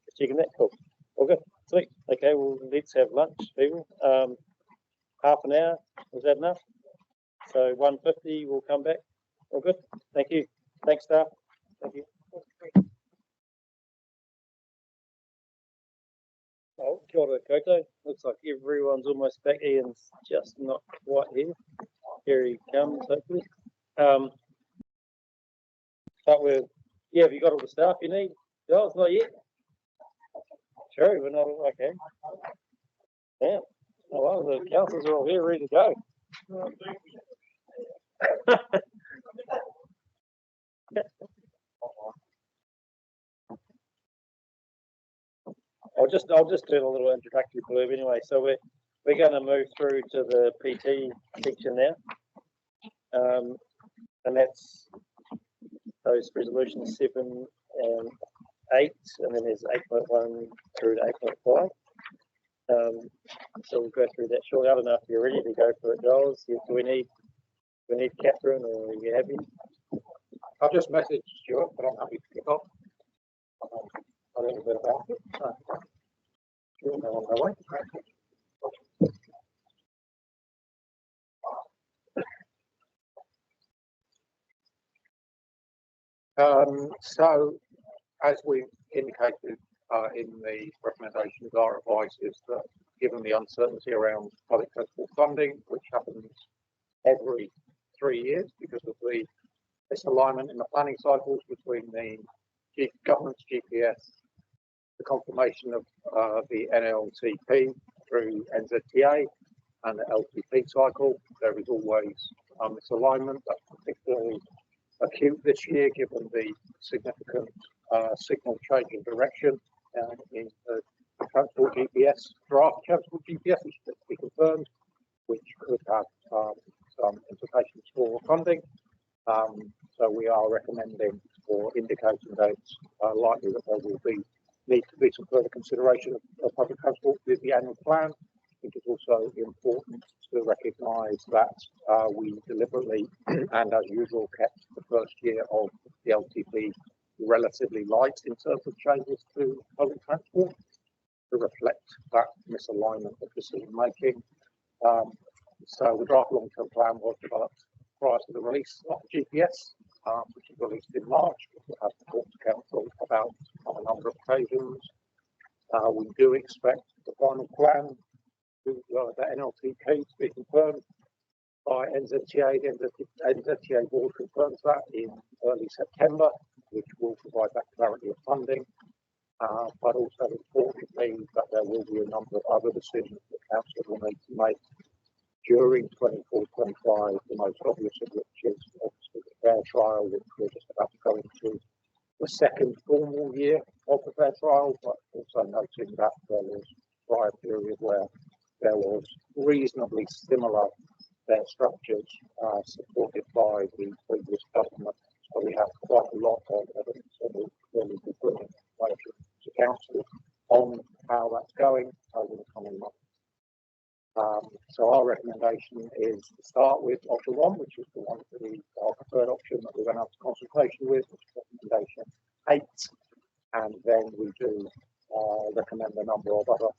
Just checking that. Cool. All good. Sweet. Okay. Well, let's have lunch, people. Half an hour. Was that enough? So 1:50. We'll come back. All good. Thank you. Thanks, staff. Thank you. Oh, kia ora koutou. Looks like everyone's almost back. Ian's just not quite here. Here he comes, hopefully. But have you got all the staff you need? No, it's not yet. True, we're not, okay. Yeah. Oh, well, the councillors are all here, ready to go. I'll just do a little introductory blurb anyway. So we're going to move through to the PT section now, and that's those resolutions 7 and 8, and then there's 8.1 through to 8.5. So we'll go through that shortly. I don't know if you're ready to go for it, Giles. Do we need Catherine, or are you happy? I'll just message Stuart, but I'm happy to kick off. A little bit about it. On my way. So, as we indicated in the recommendations, our advice is that given the uncertainty around public transport funding, which happens every 3 years because of the misalignment in the planning cycles between the government's GPS, the confirmation of the NLTP through NZTA and the LTP cycle, there is always misalignment. That's particularly acute this year given the significant signal change in direction in the transport GPS, draft transport GPS, which is to be confirmed, which could have some implications for funding. So we are recommending or indicating that it's likely that there will need to be some further consideration of public transport with the annual plan. I think it's also important to recognise that we deliberately and as usual kept the first year of the LTP relatively light in terms of changes to public transport to reflect that misalignment of decision making. So the draft long-term plan was developed prior to the release of the GPS, which was released in March. We have talked to council about on a number of occasions. We do expect the final plan to the NLTP to be confirmed by NZTA. The NZTA board confirms that in early September, which will provide that clarity of funding. But also importantly that there will be a number of other decisions that council will need to make during 24-25, the most obvious of which is obviously the fair trial, which we're just about to go into the second formal year of the fair trial, but also noting that there was a prior period where there was reasonably similar fare structures supported by the previous government. So we have quite a lot of evidence that we really be putting information to council on how that's going over the coming months. So our recommendation is to start with option 1, which is the one for our preferred option that we're going to have consultation with, which is recommendation 8, and then we do recommend a number of other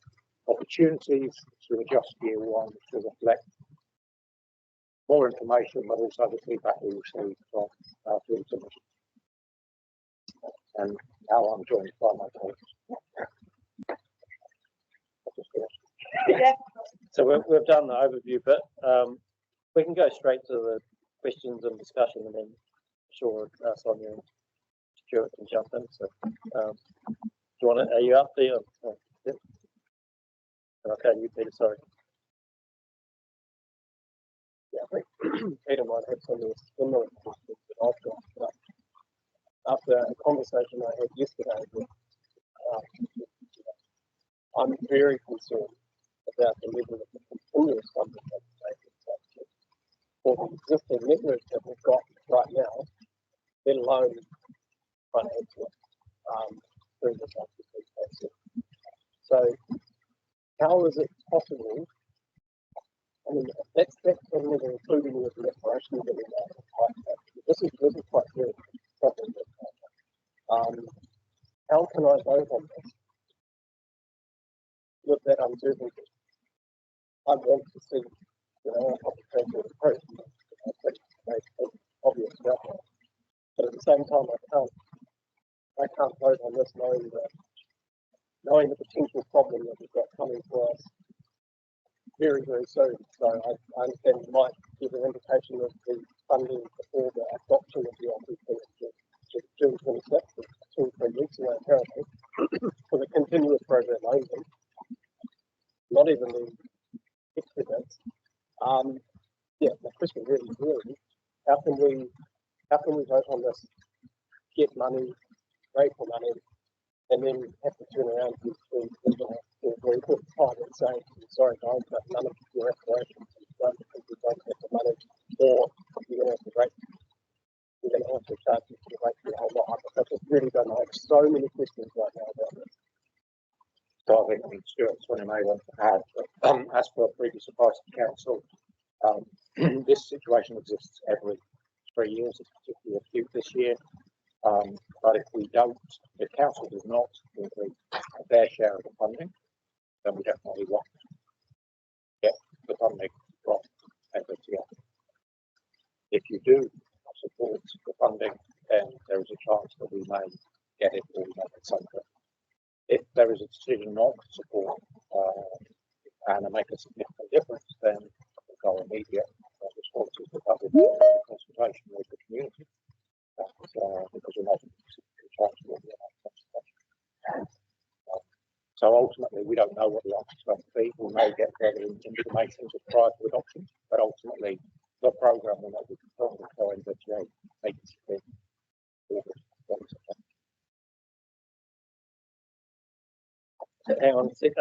opportunities to adjust year 1 to reflect more information, but also the feedback we received from through the submission. And now I'm joined by my colleagues. Yeah. So we've done the overview bit. We can go straight to the questions and discussion, and then sure Sonia and Stuart can jump in. So do you want to, are you up there? Yep. Okay, you Peter, sorry. Yeah, I think Peter might have some similar questions that I've got, but after a conversation I had yesterday with I'm very concerned about the level of continuous funding that taken for the existing network that we've got right now, let alone financial through the process. So how is it possible? I mean, that's not including the declaration that we have. This is quite good. How can I vote on this with that uncertainty? I want to see, a public transport approach. It's obvious about that. But at the same time, I can't vote on this knowing that knowing the potential problem that we've got coming for us very, very soon. So I understand you might give an indication of the funding before the adoption of the LTP, June 26th, 2 or 3 weeks away apparently, for the continuous program only, not even the extra bits. Yeah, my question really is, how can we vote on this, get money, raise for money, and then have to turn around to agree with the time and say, sorry guys, but none of your aspirations is done because we don't have the money, or you're going to have to rate, you're going to have to charge you to rate the whole lot. I just really don't know. I have so many questions right now about this. So I think Stuart's one may want to add, but as for previous advice to council, this situation exists every 3 years. It's particularly acute this year. But if we don't, if council does not increase their share of the funding, then we definitely want to get the funding from every. If you do support the funding, then there is a chance that we may get it or we may get something. If there is a decision not to support and make a significant difference, then our immediate responses to public consultation with the community. Because we're not charged with the consultation. So ultimately, we don't know what the answer is going to be. We may get further information prior to adoption, but ultimately, the program will not be confirmed until end of June. Hang on a sec.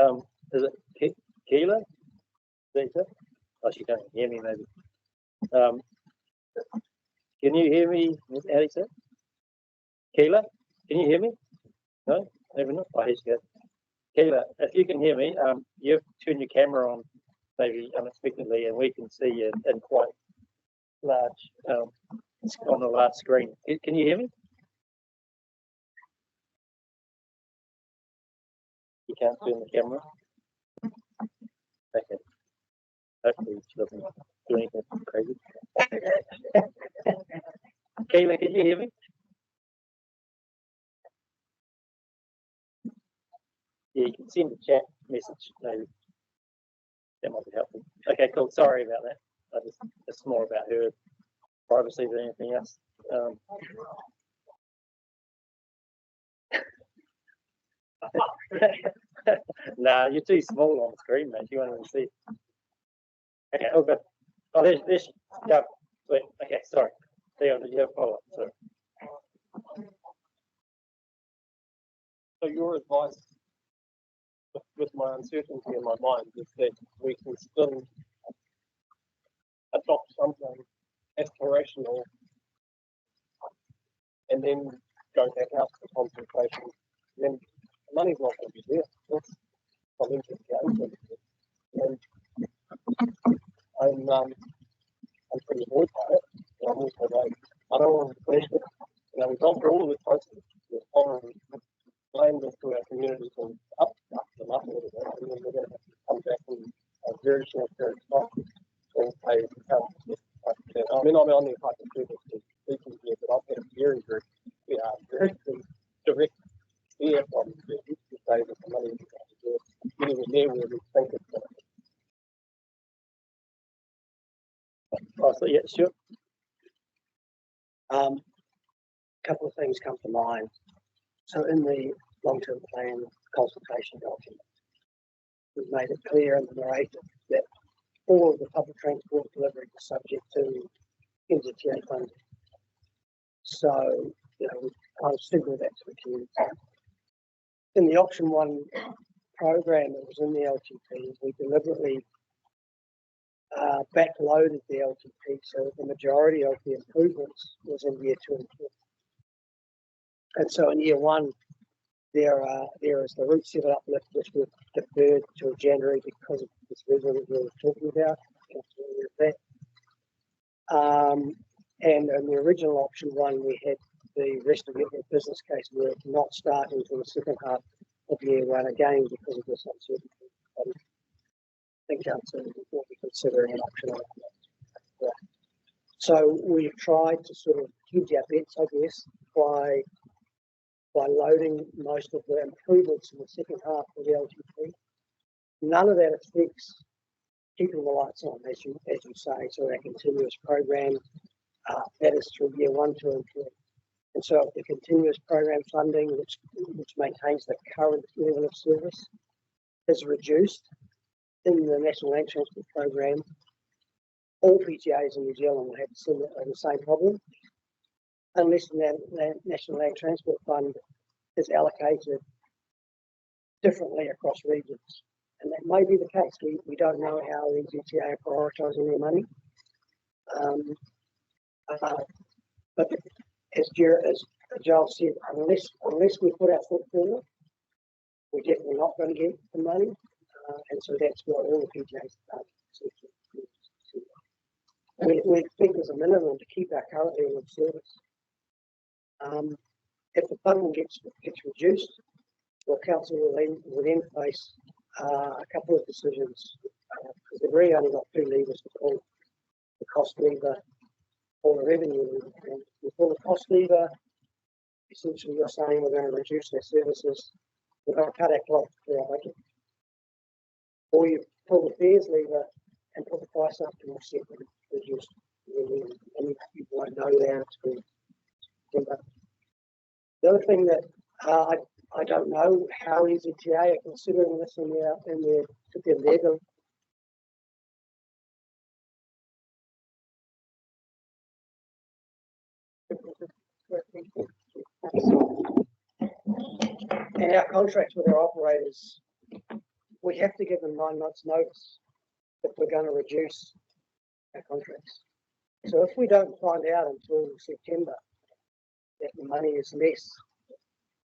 Is it Keela? Lisa? Oh, she can't hear me, maybe. Can you hear me, Miss Alisa? Keela, can you hear me? No, maybe not. Oh, here she goes. Keela, if you can hear me, you have to turn your camera on, maybe unexpectedly, and we can see you in quite large, on a large screen. Can you hear me? You can't turn the camera. Okay. Hopefully she doesn't do anything crazy. Kayla, can you hear me? Yeah, you can send a chat message, maybe. That might be helpful. Okay, cool. Sorry about that. It's more about her privacy than anything else. Nah, you're too small on the screen, mate. You won't even see. Okay, oh good. Oh, there's yeah. Wait, okay, sorry. Theo, did you have a follow-up? Sorry. So your advice, with my uncertainty in my mind, is that we can still adopt something aspirational and then go back out to consultation. Then the money's not going to be there. That's financial gain. And I'm pretty annoyed by it. But I'm also like, I don't want to question it. You know, we've gone through all of this process. We've blamed this to our communities and up them up a little bit, and then we're going to have to come back in a very short period of time and say, I mean, I'm only hypothetical speaking here, but I've had a very direct fear from the to say that the money is going to get anywhere near where we think it's going to be. Oh, so yeah, sure. Couple of things come to mind. So in the long-term plan consultation document, we've made it clear in the narrative that all of the public transport delivery is subject to NZTA funding. So, you know, we've kind of signalled that to the community. In the option one program that was in the LTP, we deliberately backloaded the LTP so that the majority of the improvements was in year 2 and 3. And so in year 1, there is the route 7 uplift, which was deferred to January because of this reason that we were talking about. And in the original option 1, we had the rest of the business case work not start until the second half of year 1 again because of this uncertainty. I think council will be considering an option on that. So we've tried to sort of hedge our bets, I guess, by by loading most of the improvements in the second half of the LTP. None of that affects keeping the lights on, as you say, so our continuous program, that is through year 1, 2 and 3. And so the continuous program funding, which maintains the current level of service, is reduced in the National Land Transport Program. All PTAs in New Zealand will have the same problem, unless the National Land Transport Fund is allocated differently across regions. And that may be the case. We don't know how the NZTA are prioritising their money. But as Joel said, unless we put our foot forward, we're definitely not going to get the money. And so that's what all the PTAs are doing. We expect as a minimum to keep our current level of service. If the funding gets reduced, well, council will then face a couple of decisions, because they've really only got 2 levers to pull: the cost lever or the revenue lever. And if you pull the cost lever, essentially you're saying we're going to reduce their services, we're going to cut our clock for our budget. Or you pull the fares lever and put the price up to offset the reduced revenue, and you won't know that until September. The other thing that I don't know how NZTA are considering this in their legal. In our contracts with our operators, we have to give them 9 months' notice if we're going to reduce our contracts. So if we don't find out until September that the money is less,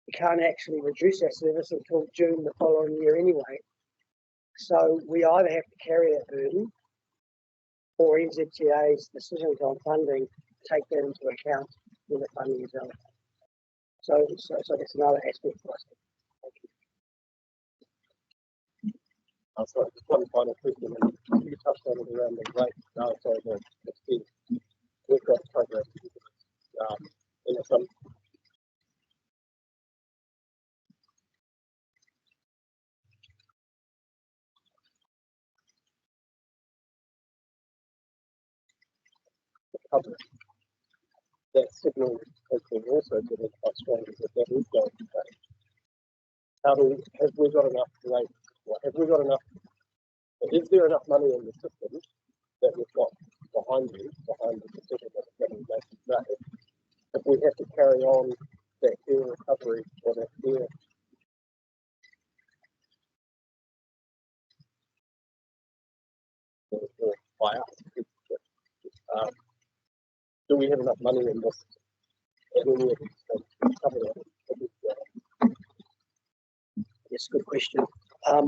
we can't actually reduce our service until June the following year anyway. So we either have to carry that burden, or NZTA's decisions on funding take that into account when the funding is allocated. So that's another aspect for us. Sorry, just one final question. You touched on it around the rate. Sorry, the expense. We've got programs in some. Cover that signal has been also given quite strongly that that is going to change. Have we got enough rate? Have we got enough? Is there enough money in the system that we've got behind the decision that the government makes today? If we have to carry on that fare recovery or that fare by us, do we have enough money in this? Yes, good question. At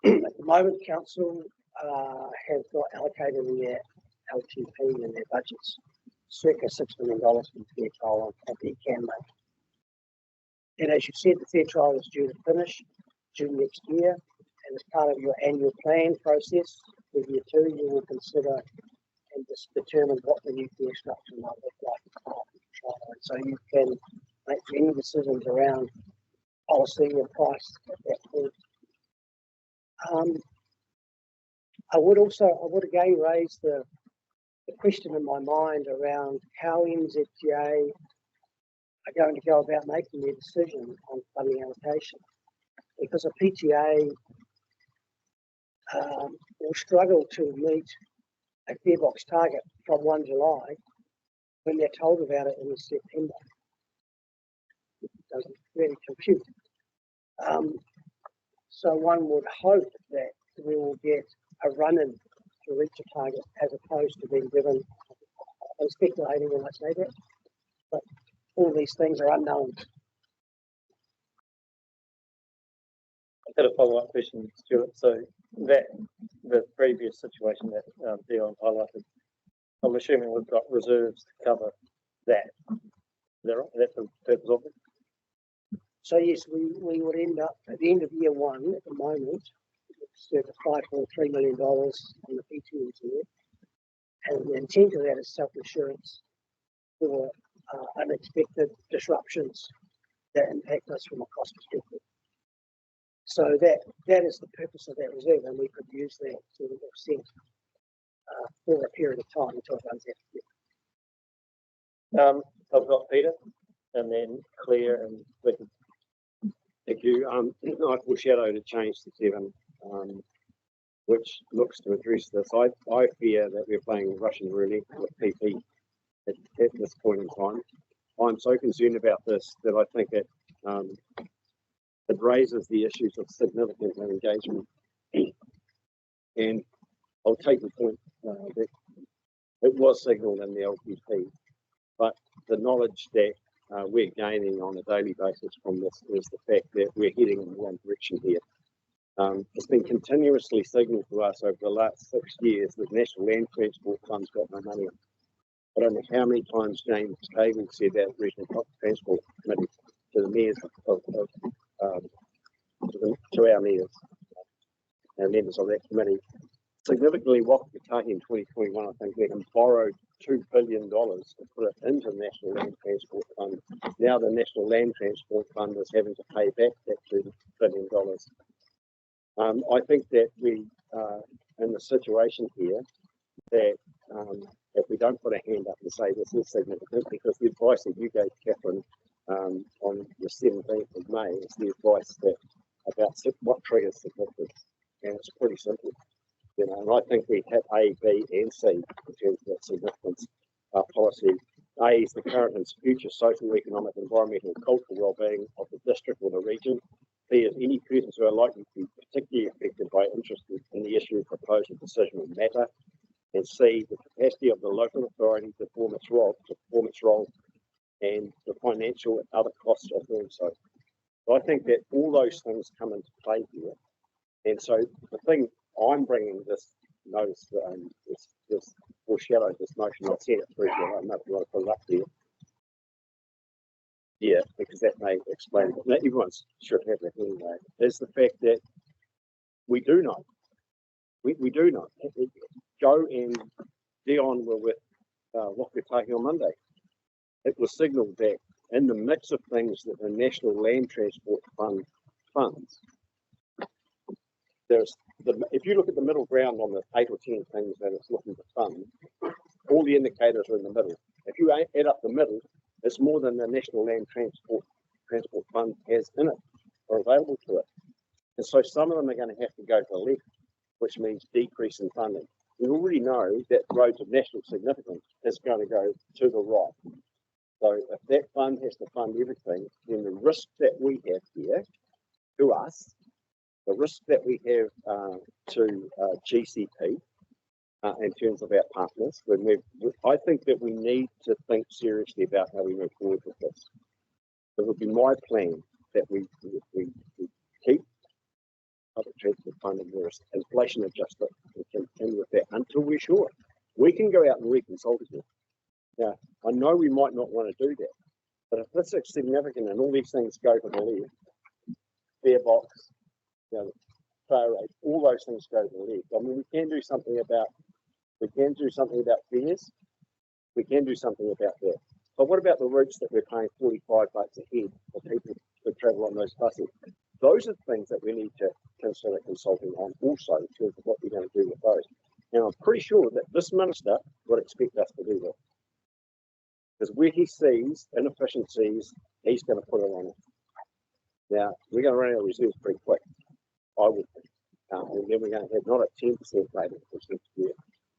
the moment, council have got allocated in their LTP and their budgets circa $6 million for the fair trial on the can make. And as you said, the fair trial is due to finish June next year, and as part of your annual plan process for year 2, you will consider and just determine what the new fare structure might look like as part of the trial. And so you can make any decisions around policy and price at that point. I would again raise the question in my mind around how NZTA are going to go about making their decision on funding allocation, because a PTA will struggle to meet a fare box target from 1 July when they're told about it in September. It doesn't really compute. So one would hope that we will get a run-in to reach a target as opposed to being given, I'm speculating when I say that, but all these things are unknown. I've got a follow-up question, Stuart. So that the previous situation that Dion highlighted, I'm assuming we've got reserves to cover that. Is that right? That's the purpose of it? So yes, we would end up at the end of year 1 at the moment, circa $5.3 million on the PTNZ, and the intent of that is self-insurance for unexpected disruptions that impact us from a cost perspective. So that is the purpose of that reserve, and we could use that to offset for a period of time until it runs out. I've got Peter, and then Claire and Vicky. Thank you. I foreshadowed a change to 7, which looks to address this. I fear that we're playing Russian roulette with PP at this point in time. I'm so concerned about this that I think it raises the issues of significant engagement. And I'll take the point that it was signalled in the LPP, but the knowledge that we're gaining on a daily basis from this is the fact that we're heading in the wrong direction here. It's been continuously signalled to us over the last 6 years that National Land Transport Fund's got no money. I don't know how many times James Cagle said that Regional Transport Committee to the mayors to our mayors and members of that committee. Significantly, Whakatau in 2021, I think we can borrow $2 billion to put it into the National Land Transport Fund. Now the National Land Transport Fund is having to pay back that $2 billion. I think that we are in the situation here that if we don't put a hand up and say this is significant, because the advice that you gave Catherine on the 17th of May is the advice that about what triggers significance, and it's pretty simple. You know, and I think we have A, B, and C in terms of that significance policy. A is the current and future social, economic, environmental, and cultural well-being of the district or the region. B is any persons who are likely to be particularly affected by interest in the issue of proposed decision or matter. And C, the capacity of the local authority to perform its role, and the financial and other costs of doing so. So I think that all those things come into play here. And so the thing I'm bringing this notice, this foreshadow, this motion, I'll send it through. I don't know if you want to put it up there. Yeah, because that may explain it. Now, everyone should have it anyway. Is the fact that we do know. We do know. Joe and Dion were with Whakatau on Monday. It was signalled that in the mix of things that the National Land Transport Fund funds, if you look at the middle ground on the 8 or 10 things that it's looking to fund, all the indicators are in the middle. If you add up the middle, it's more than the National Land Transport Fund has in it or available to it. And so some of them are going to have to go to the left, which means decrease in funding. We already know that roads of national significance is going to go to the right. So if that fund has to fund everything, then the risk that we have here to us, the risk that we have to GCP in terms of our partners, I think that we need to think seriously about how we move forward with this. It would be my plan that we keep public transport funding there, inflation adjust it, and continue with that until we're sure. We can go out and reconsult again. Now, I know we might not want to do that, but if this is significant and all these things go to the left, fare box, fare rate, all those things go to the left. I mean, we can do something about fares. We can do something about that. But what about the routes that we're paying $45 a head for people to travel on those buses? Those are things that we need to consider consulting on also in terms of what we're going to do with those. Now, I'm pretty sure that this minister would expect us to do that. Because where he sees inefficiencies, he's going to put it on it. Now, we're going to run out of reserves pretty quick, I would think. And then we're going to have not a 10% rate increase next year.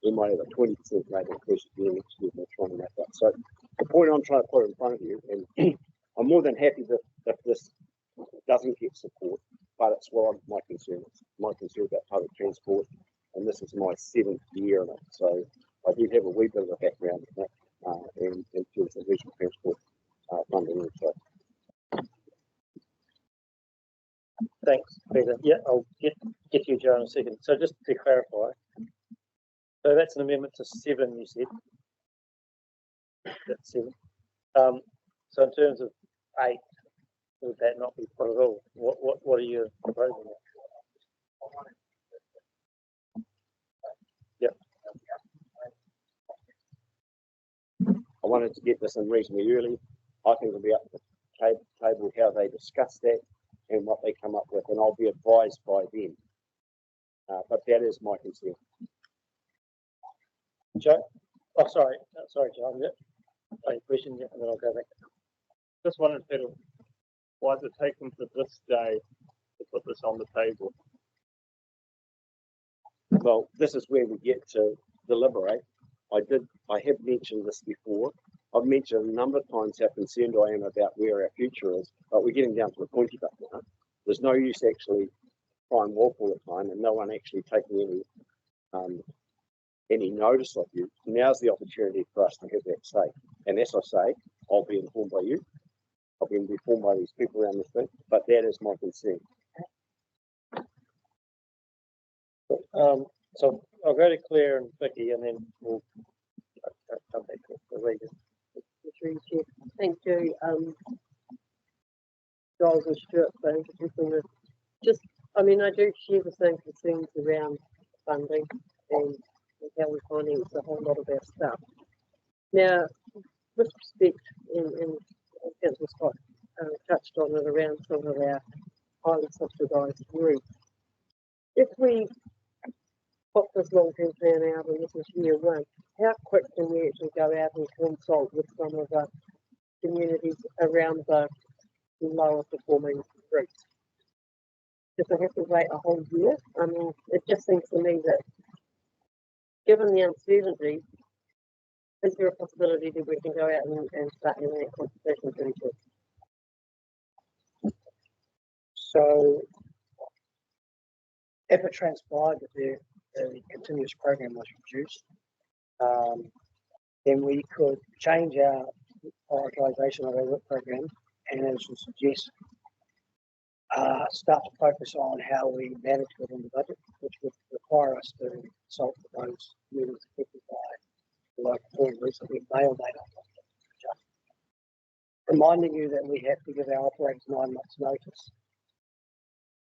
We might have a 20% rate increase again next year. We're trying to make that. So the point I'm trying to put in front of you, and I'm more than happy that if this doesn't get support, but it's what my concern is. My concern about public transport, and this is my 7th year in it. So I do have a wee bit of a background in that. In terms of regional transport funding also. Thanks, Peter. Yeah, I'll get to you, Joe, in a second. So just to clarify, so that's an amendment to 7, you said. That's 7. So in terms of 8, would that not be put at all? What are you proposing? Yeah. I wanted to get this in reasonably early. I think it'll be up to table how they discuss that and what they come up with, and I'll be advised by them. But that is my concern. Joe? Oh, sorry, John. Yeah. Any question? Yeah, and then I'll go back. Just wondered, Peter, why has it taken to this day to put this on the table? Well, this is where we get to deliberate. I have mentioned this before. I've mentioned a number of times how concerned I am about where our future is, but we're getting down to the pointy bit now. There's no use actually trying walk all the time and no one actually taking any notice of you. Now's the opportunity for us to have that say. And as I say, I'll be informed by you. I'll be informed by these people around this thing, but that is my concern. So I'll go to Claire and Vicky, and then we'll come back to the readers. Thank you, Giles and Stuart, for introducing this. Just, I mean, I do share the same concerns around funding and how we finance a whole lot of our stuff. Now, with respect, and Councillor Scott touched on it around some of our highly subsidised routes. If we put this long-term plan out and this is year one, how quick can we actually go out and consult with some of the communities around the lower performing routes? Does it have to wait a whole year? I mean, it just seems to me that given the uncertainty, is there a possibility that we can go out and start having that conversation pretty quick? So, if it transpired that the continuous program was reduced, then we could change our prioritisation of our work program and, as you suggest, start to focus on how we manage within the budget, which would require us to consult with those units affected by the low performing routes that we may or may not adjust. Reminding you that we have to give our operators 9 months' notice.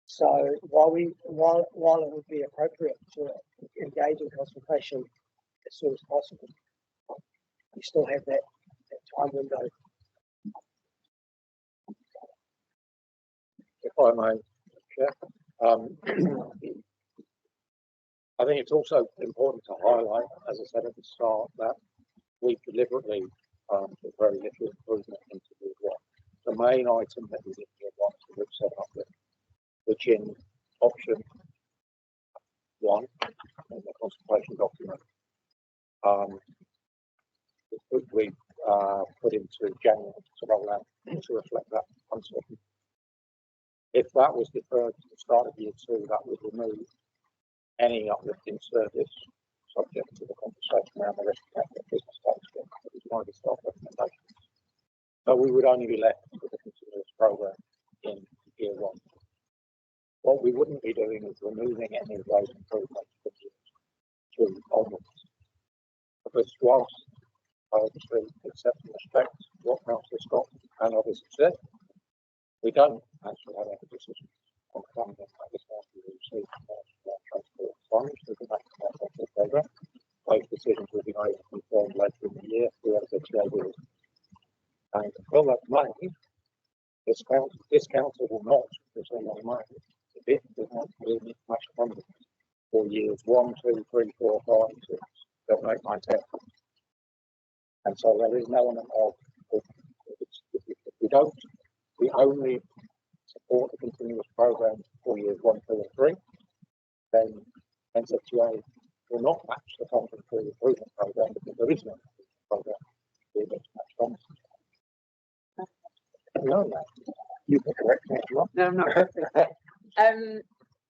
So while it would be appropriate to engage in consultation as soon as possible, we still have that time window. If I may, Chair. I think it's also important to highlight, as I said at the start, that we deliberately put very little improvement into the one. The main item that we did here was to set up which in option 1 in the consultation document we put into January to roll out to reflect that uncertainty. If that was deferred to the start of year 2, that would remove any uplift in service subject to the conversation around the risk factor business tax scheme. That was one of the staff recommendations. So we would only be left with a continuous program in year 1. What we wouldn't be doing is removing any of those improvements from year 2 onwards. Because whilst I obviously accept and respect what Councillor Scott and others have said, we don't actually have any decisions on funding at this point. We receive transport funds to the next program. Those decisions will be made and confirmed later in the year through SHA rules. And until that's made, this council will not receive any money if it does not really much funding for years 1, 2, 3, 4, 5, 6, 7, 8, 9, 10. And so there is an element of if we don't, we only support the continuous program for years 1, 2, and 3, then NZTA will not match the funding for the improvement program because there is no program to match funds. No, you can correct me if you want. No, I'm not correct.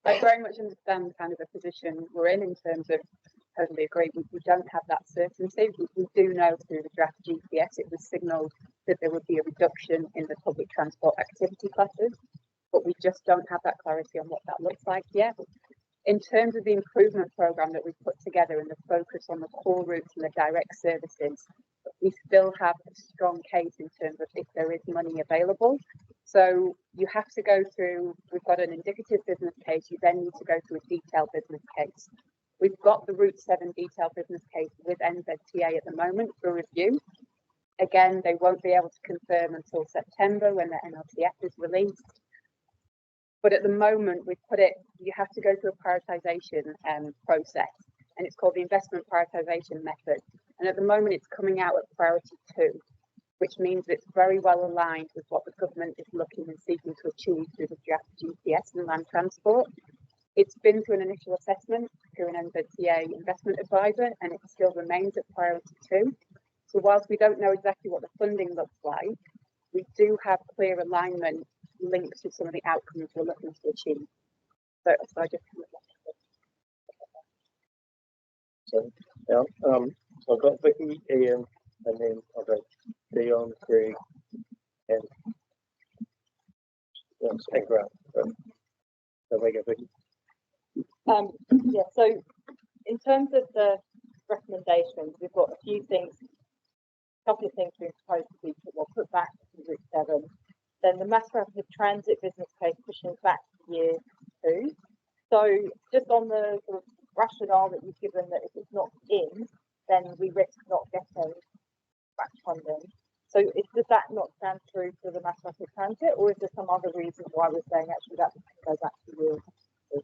I very much understand kind of the position we're in terms of totally agree. We don't have that certainty. We do know through the draft GPS it was signalled that there would be a reduction in the public transport activity classes, but we just don't have that clarity on what that looks like yet. In terms of the improvement programme that we've put together and the focus on the core routes and the direct services, we still have a strong case in terms of if there is money available. So you have to go through, we've got an indicative business case, you then need to go through a detailed business case. We've got the Route 7 detailed business case with NZTA at the moment for review. Again, they won't be able to confirm until September when the NLTF is released. But at the moment, we've put it, you have to go through a prioritisation process, and it's called the investment prioritisation method. And at the moment, it's coming out at priority 2, which means it's very well aligned with what the government is looking and seeking to achieve through the draft GPS and land transport. It's been through an initial assessment through an NZTA investment advisor, and it still remains at priority 2. So whilst we don't know exactly what the funding looks like, we do have clear alignment linked to some of the outcomes we're looking to achieve. So I just So I've got Vicky, Ian, and then I've got Dion, Greg, and Grant. So we go, Vicky. Yeah, so in terms of the recommendations, we've got a few things, a couple of things we propose to be put back to Route 7. Then the mass rapid transit business case pushing back to year 2. So just on the sort of rationale that you've given that if it's not in, then we risk not getting back funding. So does that not stand true for the mass rapid transit, or is there some other reason why we're saying actually that goes back to year 2?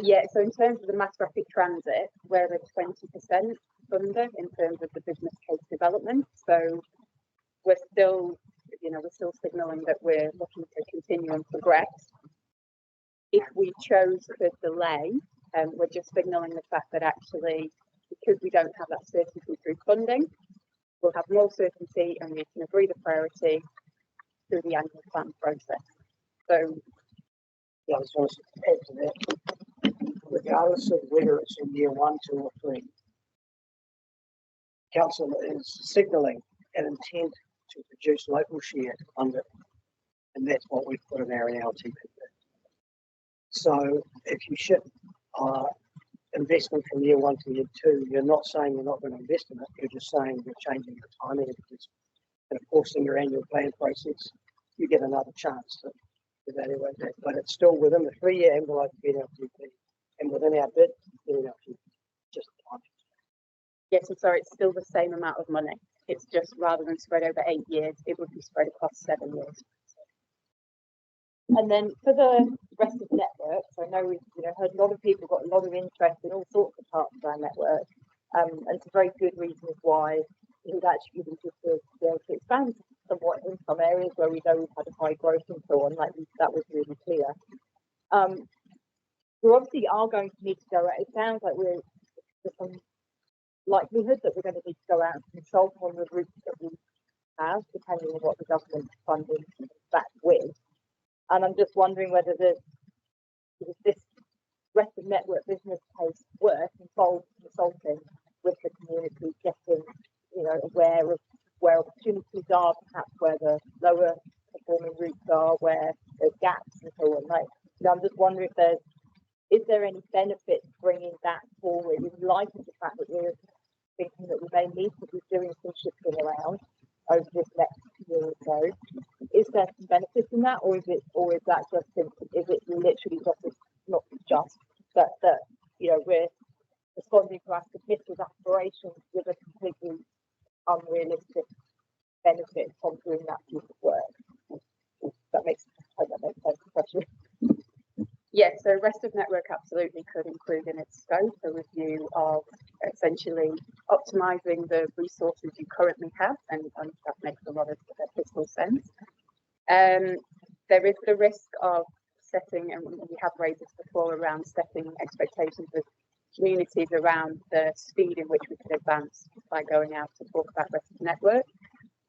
Yeah, so in terms of the mass rapid transit, we're a 20% funder in terms of the business case development. So we're still, we're still signalling that we're looking to continue and progress. If we chose to delay, we're just signalling the fact that actually, because we don't have that certainty through funding, we'll have more certainty and we can agree the priority through the annual plan process. So, yeah, I just want to add to that. Regardless of whether it's in year 1, 2, or 3, Council is signalling an intent to reduce local share to fund it, and that's what we've put in our LTP. So if you shift investment from year 1 to year 2, you're not saying you're not going to invest in it, you're just saying you're changing the timing of it. And of course, in your annual plan process, you get another chance to evaluate that. But it's still within the 3-year envelope of LTP, and within our bid, just time. yes, I'm sorry, it's still the same amount of money. It's just rather than spread over 8 years, it would be spread across 7 years. And then for the rest of the network, so I know we've heard a lot of people got a lot of interest in all sorts of parts of our network, and it's a very good reason why it would actually be good to be able to expand somewhat in some areas where we know we've had a high growth and so on, like that was really clear. We obviously are going to need to go out. It sounds like there's some likelihood that we're going to need to go out and consult on the routes that we have, depending on what the government funding is back with. And I'm just wondering whether this rest of network business case work involves consulting with the community, getting aware of where opportunities are, perhaps where the lower performing routes are, where there's gaps and so on. I'm just wondering if is there any benefit bringing that forward in light of the fact that we're thinking that we may need to be doing some shifting around over this next year or so? Is there some benefit in that, or is it literally not just that we're responding to our submitted aspirations with a completely unrealistic benefit from doing that piece of work? I hope that makes sense. Question. Yes, so rest of network absolutely could include in its scope a review of essentially optimizing the resources you currently have, and that makes a lot of fiscal sense. There is the risk of setting, and we have raised this before, around setting expectations with communities around the speed in which we can advance by going out to talk about rest of network.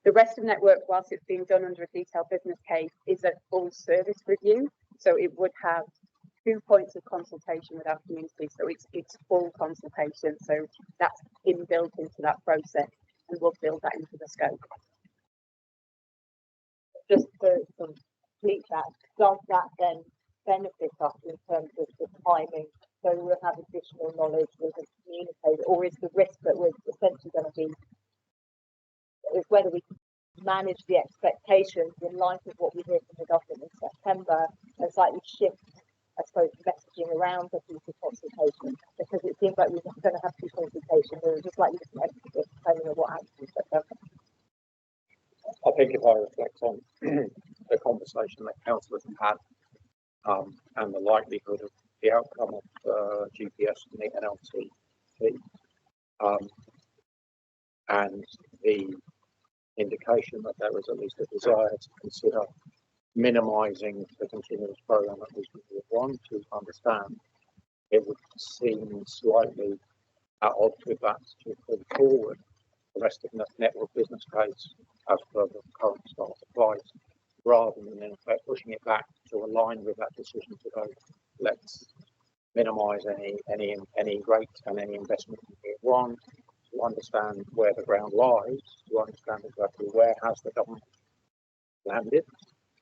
The rest of network, whilst it's being done under a detailed business case, is a full service review, so it would have 2 points of consultation with our community, so it's full consultation, so that's inbuilt into that process, and we'll build that into the scope. Just to complete that, does that then benefit us in terms of the timing? So we'll have additional knowledge, we can communicate, or is the risk that we're essentially going to be, is whether we can manage the expectations in light of what we hear from the government in September and slightly shift I suppose, messaging around the future consultation, because it seems like we're going to have two consultations, and just like you said, depending on what happens. But, I think if I reflect on the conversation that councillors have had, and the likelihood of the outcome of GPS and the NLT, and the indication that there is at least a desire to consider minimising the continuous programme at least in year one, to understand, it would seem slightly at odds with that to pull forward the rest of the network business case as per the current start applies, rather than in effect pushing it back to align with that decision to go, let's minimise any rates and any investment in year one, to understand where the ground lies, to understand exactly where has the government landed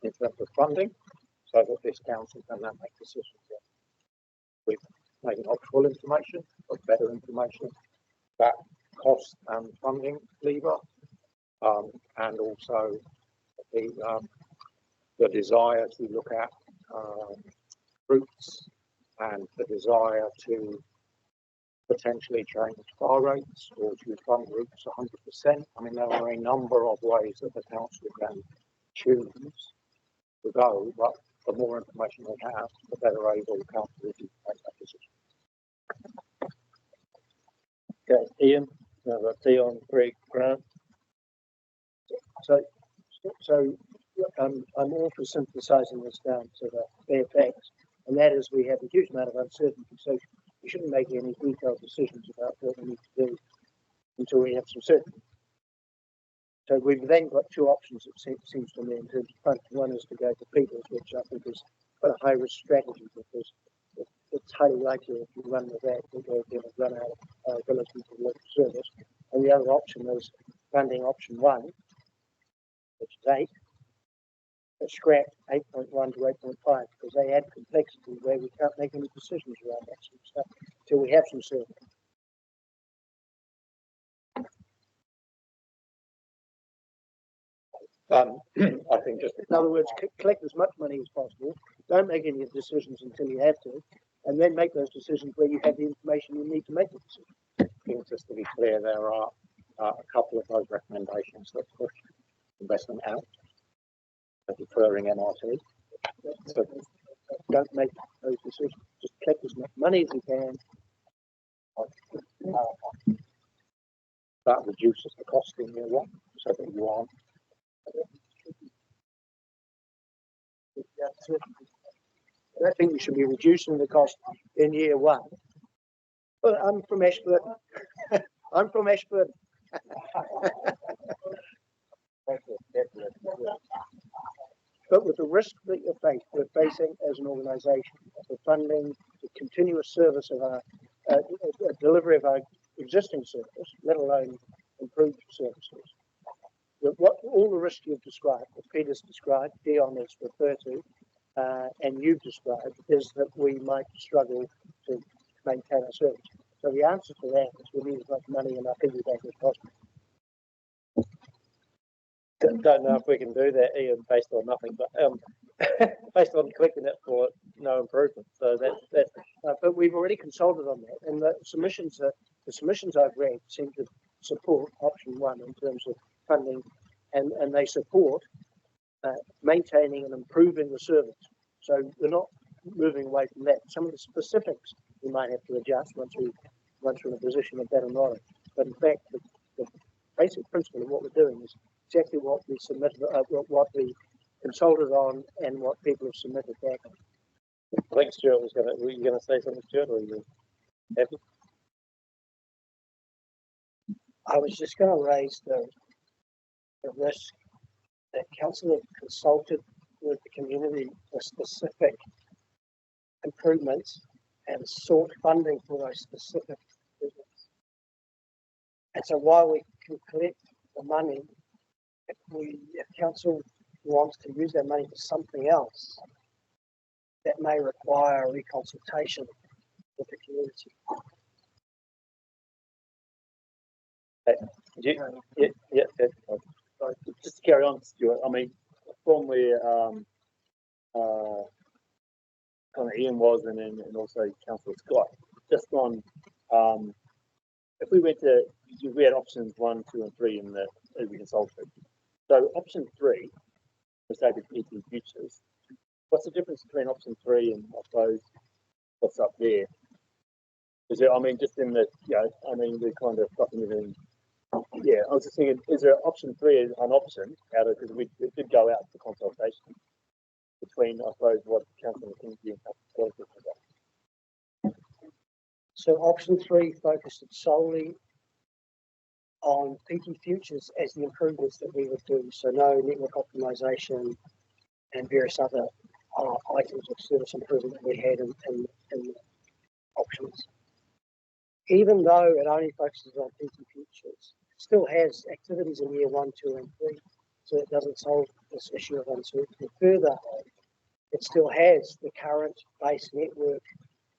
in terms of funding, so that this council can then make decisions with maybe not full information, but better information, that cost and funding lever, and also the desire to look at routes and the desire to potentially change bar rates or to fund routes 100%. I mean, there are a number of ways that the council can choose to go, but the more information we have, the better able the council is to make that decision. Okay, Ian, I've got Dion, Greg, Grant. So I'm all for synthesising this down to the bare facts, and that is we have a huge amount of uncertainty. So we shouldn't make any detailed decisions about what we need to do until we have some certainty. So we've then got two options, it seems to me, in terms of funding. One is to go to people's, which I think is quite a high-risk strategy, because it's highly likely if you run with that, that they're going to run out of ability to deliver service. And the other option is funding option one, which is 8, but scrap 8.1 to 8.5, because they add complexity where we can't make any decisions around that sort of stuff until we have some certainty. I think just in other words, collect as much money as possible. Don't make any decisions until you have to, and then make those decisions where you have the information you need to make the decision. I think just to be clear, there are a couple of those recommendations that push investment out, deferring MRT. So don't make those decisions. Just collect as much money as you can. That reduces the cost in year one, so that you aren't. I think we should be reducing the cost in year one. Well, I'm from Ashburton. I'm from Ashburton. But with the risk that we're facing as an organisation, the funding, the continuous service of our delivery of our existing service, let alone improved services. What all the risks you've described, that Peter's described, Dion has referred to, and you've described, is that we might struggle to maintain our service. So the answer to that is we need as much money in our piggy bank as possible. Don't know if we can do that, Ian, based on nothing, but based on collecting it for no improvement. So that's. But we've already consulted on that, and the submissions I've read seem to support option one in terms of funding, and they support maintaining and improving the service. So we're not moving away from that. Some of the specifics we might have to adjust once we're in a position of better knowledge. But in fact, the basic principle of what we're doing is exactly what we submitted, what we consulted on, and what people have submitted back. I think Stuart was going to. Were you going to say something, Stuart, or are you happy? I was just going to raise the risk that council have consulted with the community for specific improvements and sought funding for those specific improvements. And so while we can collect the money, if council wants to use that money for something else, that may require a reconsultation with the community. Just to carry on, Stuart. I mean, from where kind of Ian was, and also Councillor Scott, just on if we went to, we had options 1, 2, and 3 in the as we consulted. So option 3, was say the PT futures. What's the difference between option 3 and I suppose what's up there? Is there, I mean, just in the, I mean, we kind of got everything. Yeah, I was just thinking, is there option 3 as an option out of, because we did go out for consultation between, I suppose, what Councillor Kinsey and Councillor Scott about. So option 3 focused solely on PT futures as the improvements that we would do. So no network optimization and various other items of service improvement that we had in options. Even though it only focuses on PT futures, it still has activities in year 1, 2, and 3. So it doesn't solve this issue of uncertainty. Further, it still has the current base network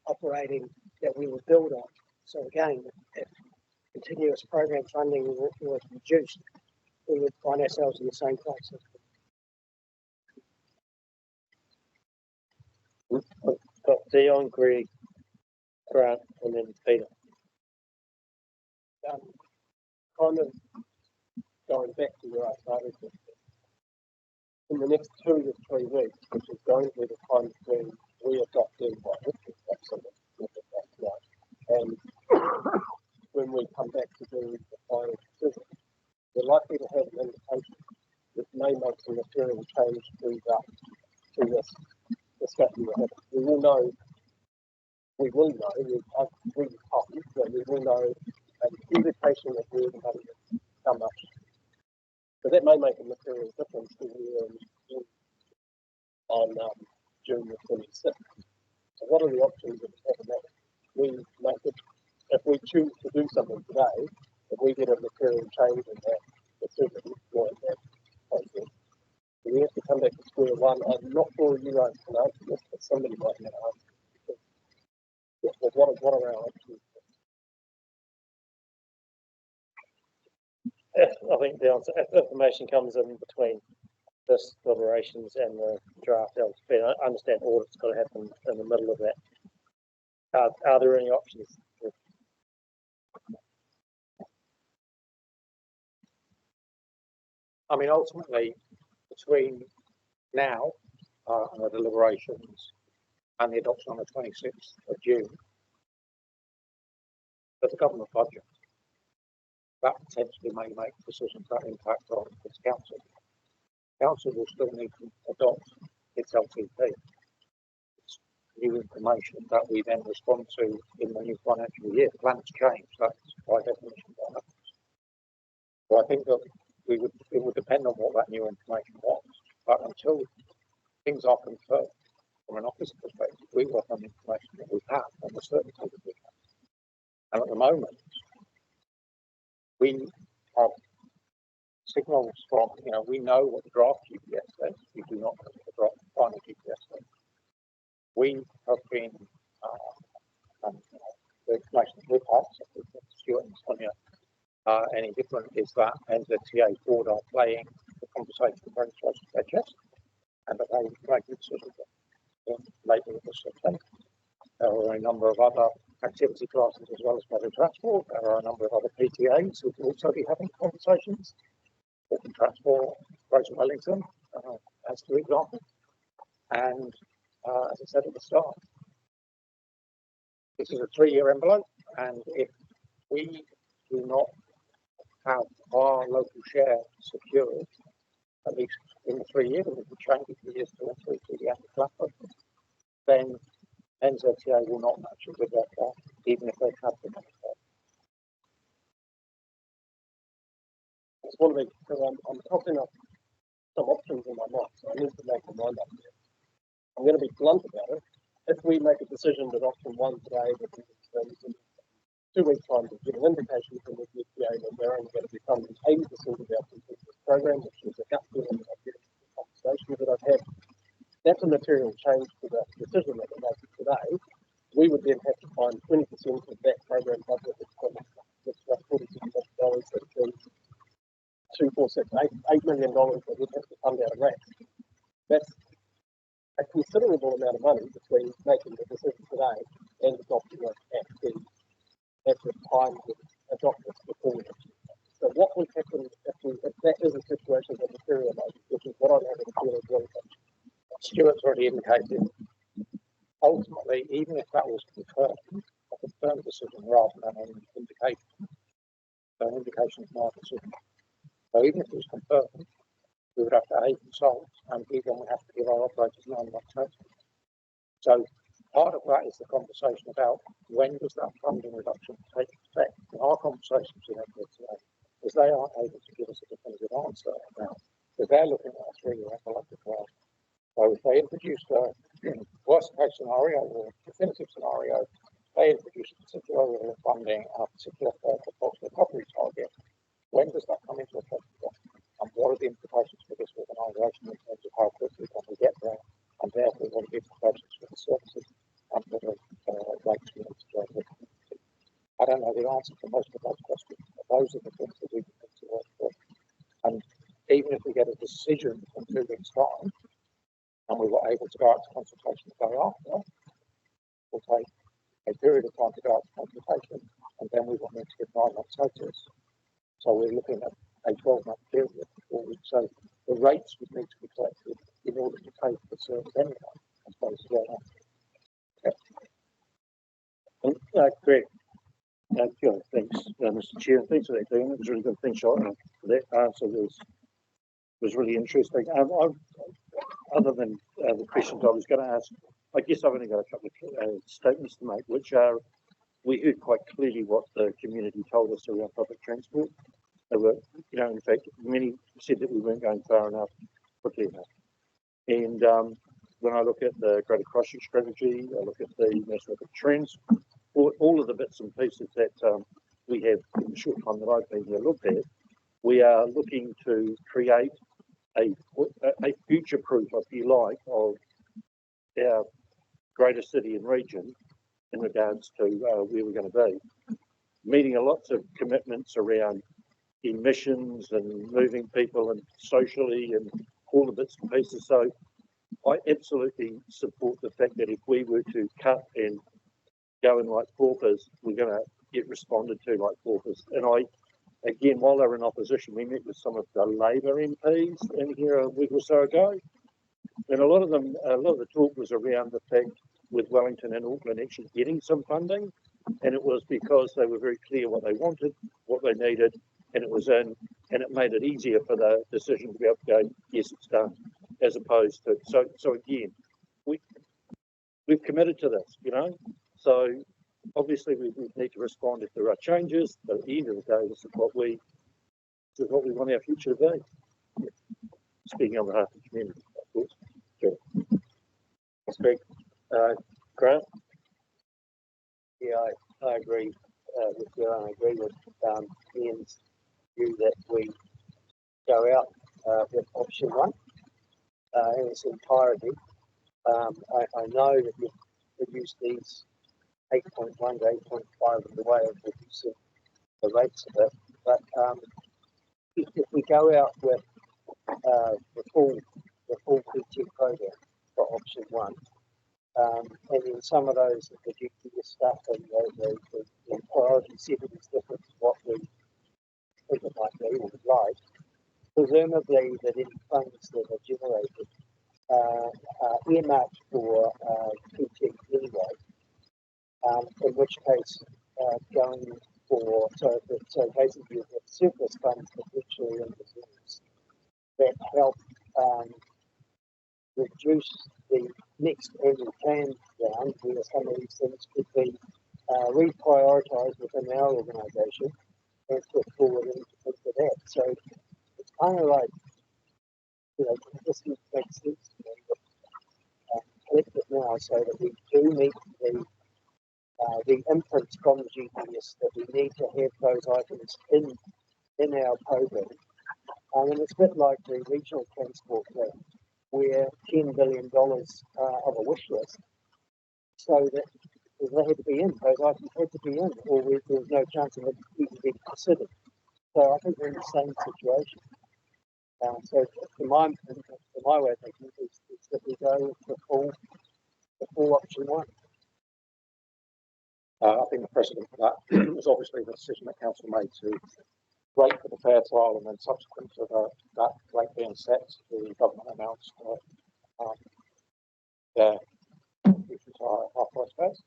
operating that we would build on. So again, if continuous program funding was reduced, we would find ourselves in the same place. Got Dion, Greg, Grant, and then Peter. Kind of going back to where I started with, in the next 2 to 3 weeks, which is going to be the time when we adopt the and when we come back to do the final decision, we're likely to have an indication that may make some material change to this discussion we're having. We will know, I've really hope that we will know an indication of where the money is, how much. So that may make a material difference to where on June the 26th. So what are the options that we have in that? We make it, if we choose to do something today, if we get a material change in that decision or in that process, we have to come back to square one. I'm not sure you guys can answer this, but somebody might have to answer this. What are our options? I think the answer, if information comes in between this deliberations and the draft LTP, I understand audit's got to happen in the middle of that. Are there any options? I mean, ultimately, between now and the deliberations and the adoption on the 26th of June, there's a government budget. That potentially may make decisions that impact on its council. Council will still need to adopt its LTP. It's new information that we then respond to in the new financial year. Plans change, that's by definition what happens. So I think that it would depend on what that new information was. But until things are confirmed from an office perspective, we work on the information that we have and the certainty that we have. And at the moment, we have signals from, we know what the draft GPS says. We do not know what the draft final GPS says. We have been, the information that we've had, so Stuart and Sonia, any different is that NZTA board are playing the conversation very close to their chest, and that they make a decision later this September. There are a number of other activity classes as well as public transport. There are a number of other PTAs who will also be having conversations. Open Transport, Greater Wellington, as an example. And as I said at the start, this is a 3-year envelope, and if we do not have our local share secured, at least in the 3 years, and we can change it for years 2 and 3 to the end of the then NZTA will not match it with their car, even if they have the money. I just want to make sure I'm talking up some options in my mind, so I need to make my mind up here. I'm going to be blunt about it. If we make a decision that option 1 today, that in 2 weeks' time to give an indication from the PTA that they're only going to be funding 80% of our program, which is a gut feeling of the conversation that I've had. That's a material change to the decision that we're making today. We would then have to find 20% of that program budget, which is about $46 million, that would be $2, 4, 6, $8 million that we'd have to fund out of that. a considerable amount of money between making the decision today and adopting it at the time we adopt it before. So what would happen if that is a situation that materialises, which is what I'm having a feeling will happen. Stuart's already indicated, ultimately, even if that was confirmed, a confirmed decision rather than an indication. So an indication is not a decision. So even if it was confirmed, we would have to A, consult, and B, then we have to give our operators 9 months notice. So part of that is the conversation about when does that funding reduction take effect. And our conversations with them today is they aren't able to give us a definitive answer now, because they're looking at a 3-year epileptic plan. So if they introduce a worst case scenario or definitive scenario, they introduce a particular level of funding and a particular cost recovery target, when does that come into effect? And what are the implications for this organisation in terms of how quickly can we get there, and therefore what are the implications for the services and for the rights we need to go with. I don't know the answer to most of those questions, but those are the things that we need to work for. And even if we get a decision in 2 weeks' time, and we were able to go out to consultation the day after, we'll take a period of time to go out to consultation, and then we will need to give 9 months notice. So we're looking at a 12-month period before we say the rates would need to be collected in order to pay for the service anyway, as opposed to going on. Greg. Thanks, Mr. Chair. Thanks for that, Dean. It was really good. Thanks, Sean, for that answer. Was really interesting. Other than the questions I was going to ask, I guess I've only got a couple of statements to make, which are, we heard quite clearly what the community told us around public transport. They were, in fact, many said that we weren't going far enough, quickly enough. And when I look at the Greater Crossing strategy, I look at the National Trends, all of the bits and pieces that we have in the short time that I've been here looked at, we are looking to create a future-proof, if you like, of our greater city and region in regards to where we're going to be. Meeting lots of commitments around emissions and moving people and socially and all the bits and pieces. So I absolutely support the fact that if we were to cut and go in like paupers, we're going to get responded to like paupers. And again, while they were in opposition, we met with some of the Labour MPs in here a week or so ago. And a lot of the talk was around the fact with Wellington and Auckland actually getting some funding. And it was because they were very clear what they wanted, what they needed, and it was in, and it made it easier for the decision to be able to go, yes, it's done, as opposed to, so again, we've committed to this, So obviously we need to respond if there are changes, but at the end of the day, this is what we want our future to be. Speaking on behalf of the community, of course. Sure. Thanks, Greg. Grant? Yeah, I agree with you, and I agree with Ian's view that we go out with option 1 in its entirety. I know that you've reduced these 8.1 to 8.5 in the way of reducing the rates of it, but if we go out with the full PT program for option 1, and in some of those the GP stuff and the priority setting is different to what we think it might be or would like, presumably that any funds that are generated are earmarked for PT anyway, in which case going for, so basically you have surplus funds potentially in reserves that help reduce the next annual plan round where some of these things could be reprioritised within our organisation and put forward into that. So it's kind of like, this makes sense to me, but collect it now so that we do meet the inputs from the GPS that we need to have those items in our program. And it's a bit like the regional transport plan, where $10 billion of a wish list, so that they had to be in, those items had to be in, or there was no chance of it even being considered. So I think we're in the same situation. So for my way of thinking is that we go with the full option one. I think the precedent for that was obviously the decision that council made to wait for the fair trial, and then subsequent to that rate being set, the government announced their future half price fares,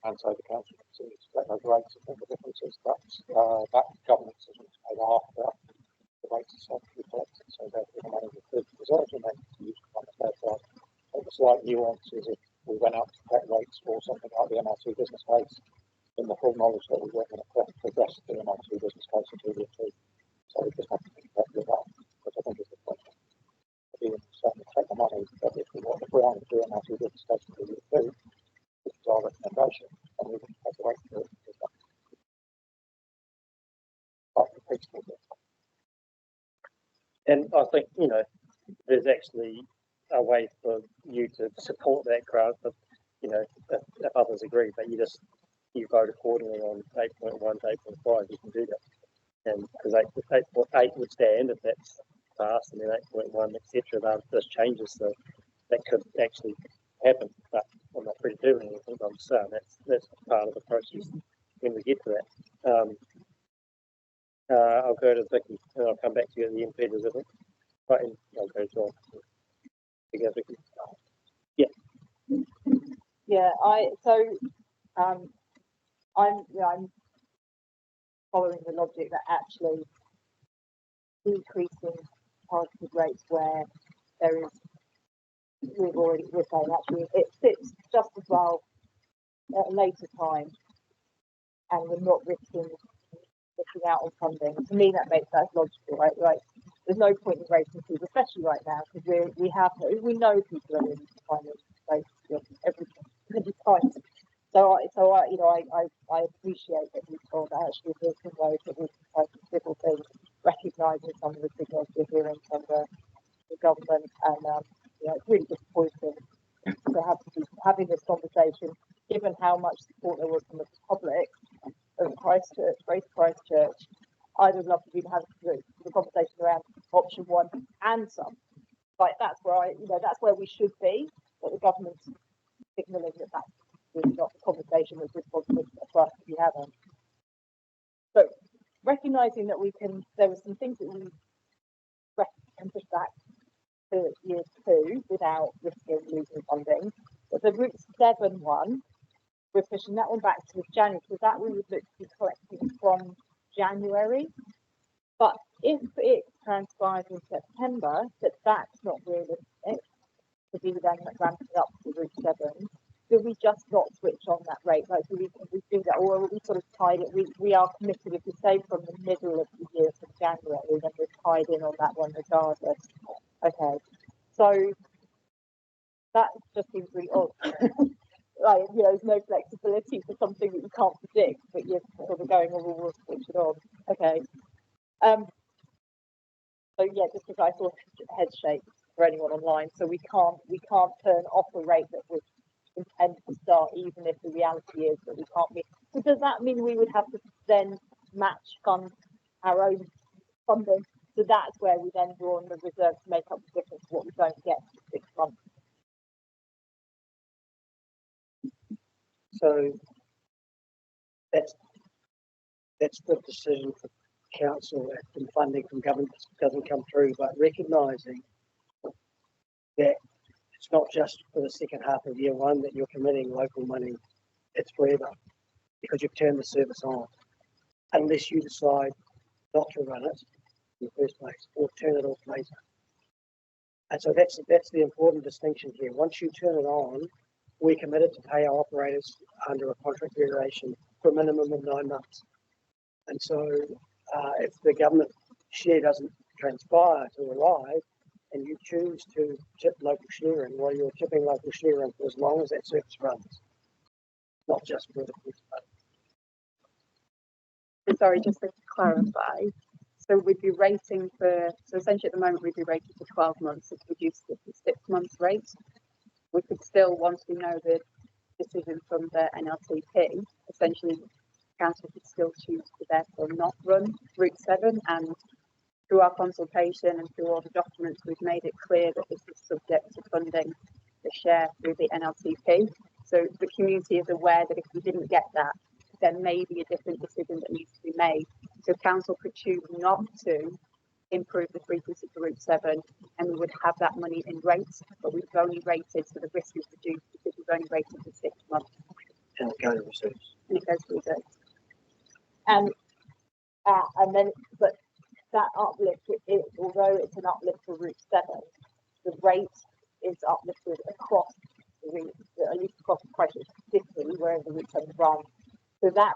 and so the council continued to set those rates. I think the difference is that that government decision was made after the rates are set to be collected, so therefore the money was reserved and then used on the fair trial. I think the slight nuance is if we went out to collect rates for something like the MR2 business case, in the full knowledge that we weren't going to progress the MR2 business case until year 2. So we just have to think about that, which I think is the point. We would certainly take the money, but if we want to bring the MR2 business case until year 2, which is our recommendation, and we would have to wait for it. And I think, you know, there's actually a way for you to support that grant, but, you know, if others agree, but you vote accordingly on 8.1 to 8.5, you can do that. And because 8.8 would stand if that's passed, and then 8.1, etc., there's changes, so that could actually happen. But I'm not predetermining anything, I'm just saying that's part of the process when we get to that. I'll go to Vicky, and I'll come back to you at the end, Peter, isn't it? Right, and I'll go to John. Vicky. Yeah. Yeah, I'm following the logic that actually decreasing targeted rates where we're saying actually it fits just as well at a later time, and we're not risking out on funding. To me, that's logical, right? Like, there's no point in raising fees, especially right now, because we know people are in finance everything tight. So I appreciate that we told that actually there's some ways that we can try to civil things, recognising some of the signals we're hearing from the government, and it's really disappointing to have to be having this conversation, given how much support there was from the public of Christchurch, Grace Christchurch. I'd have loved to be having the conversation around option one and some. Like that's where we should be, but the government's signalling that that's really not the conversation that's responsible for us to be having. So recognising that there were some things that we can push back to year 2 without risking losing funding. But the Route 7 one, we're pushing that one back to January, because that we would look to be collecting from January. But if it transpires in September that's not realistic to be then ramping up to Route 7, do we just not switch on that rate? Like, do we do that, or are we sort of tied it? We are committed, if we say from the middle of the year, from January, then we're tied in on that one regardless. Okay, so that just seems really odd. Like, there's no flexibility for something that you can't predict, but you're sort of going, oh, we'll switch it on. Okay. So yeah, just because I saw head shake for anyone online, so we can't turn off a rate that was intended to start, even if the reality is that we can't meet. So does that mean we would have to then match fund our own funding? So that's where we then draw on the reserve to make up the difference to what we don't get for 6 months. So that's the decision for council if the funding from government doesn't come through, but recognising that it's not just for the second half of year 1 that you're committing local money, it's forever, because you've turned the service on, unless you decide not to run it in the first place or turn it off later. And so that's the important distinction here. Once you turn it on, we're committed to pay our operators under a contract duration for a minimum of 9 months. And so if the government share doesn't transpire to arrive, and you choose to tip local sharing, well, you're tipping local sharing for as long as that service runs, not just for the first month. Sorry, just to clarify, so we'd be rating so essentially at the moment we'd be rated for 12 months. If we reduce it to 6 months rate, we could still, once we know the decision from the NLTP, essentially council could still choose to therefore not run Route 7 and through our consultation and through all the documents, we've made it clear that this is subject to funding the share through the NLTP. So the community is aware that if we didn't get that, there may be a different decision that needs to be made. So council could choose not to improve the frequency for Route 7, and we would have that money in rates, but we've only rated, so the risk is reduced because we've only rated for 6 months. And it goes to reserves. And it goes to reserves. And then, but that uplift, although it's an uplift for Route 7, the rate is uplifted across the route, at least across the crisis, particularly wherever the Route 7 runs. So that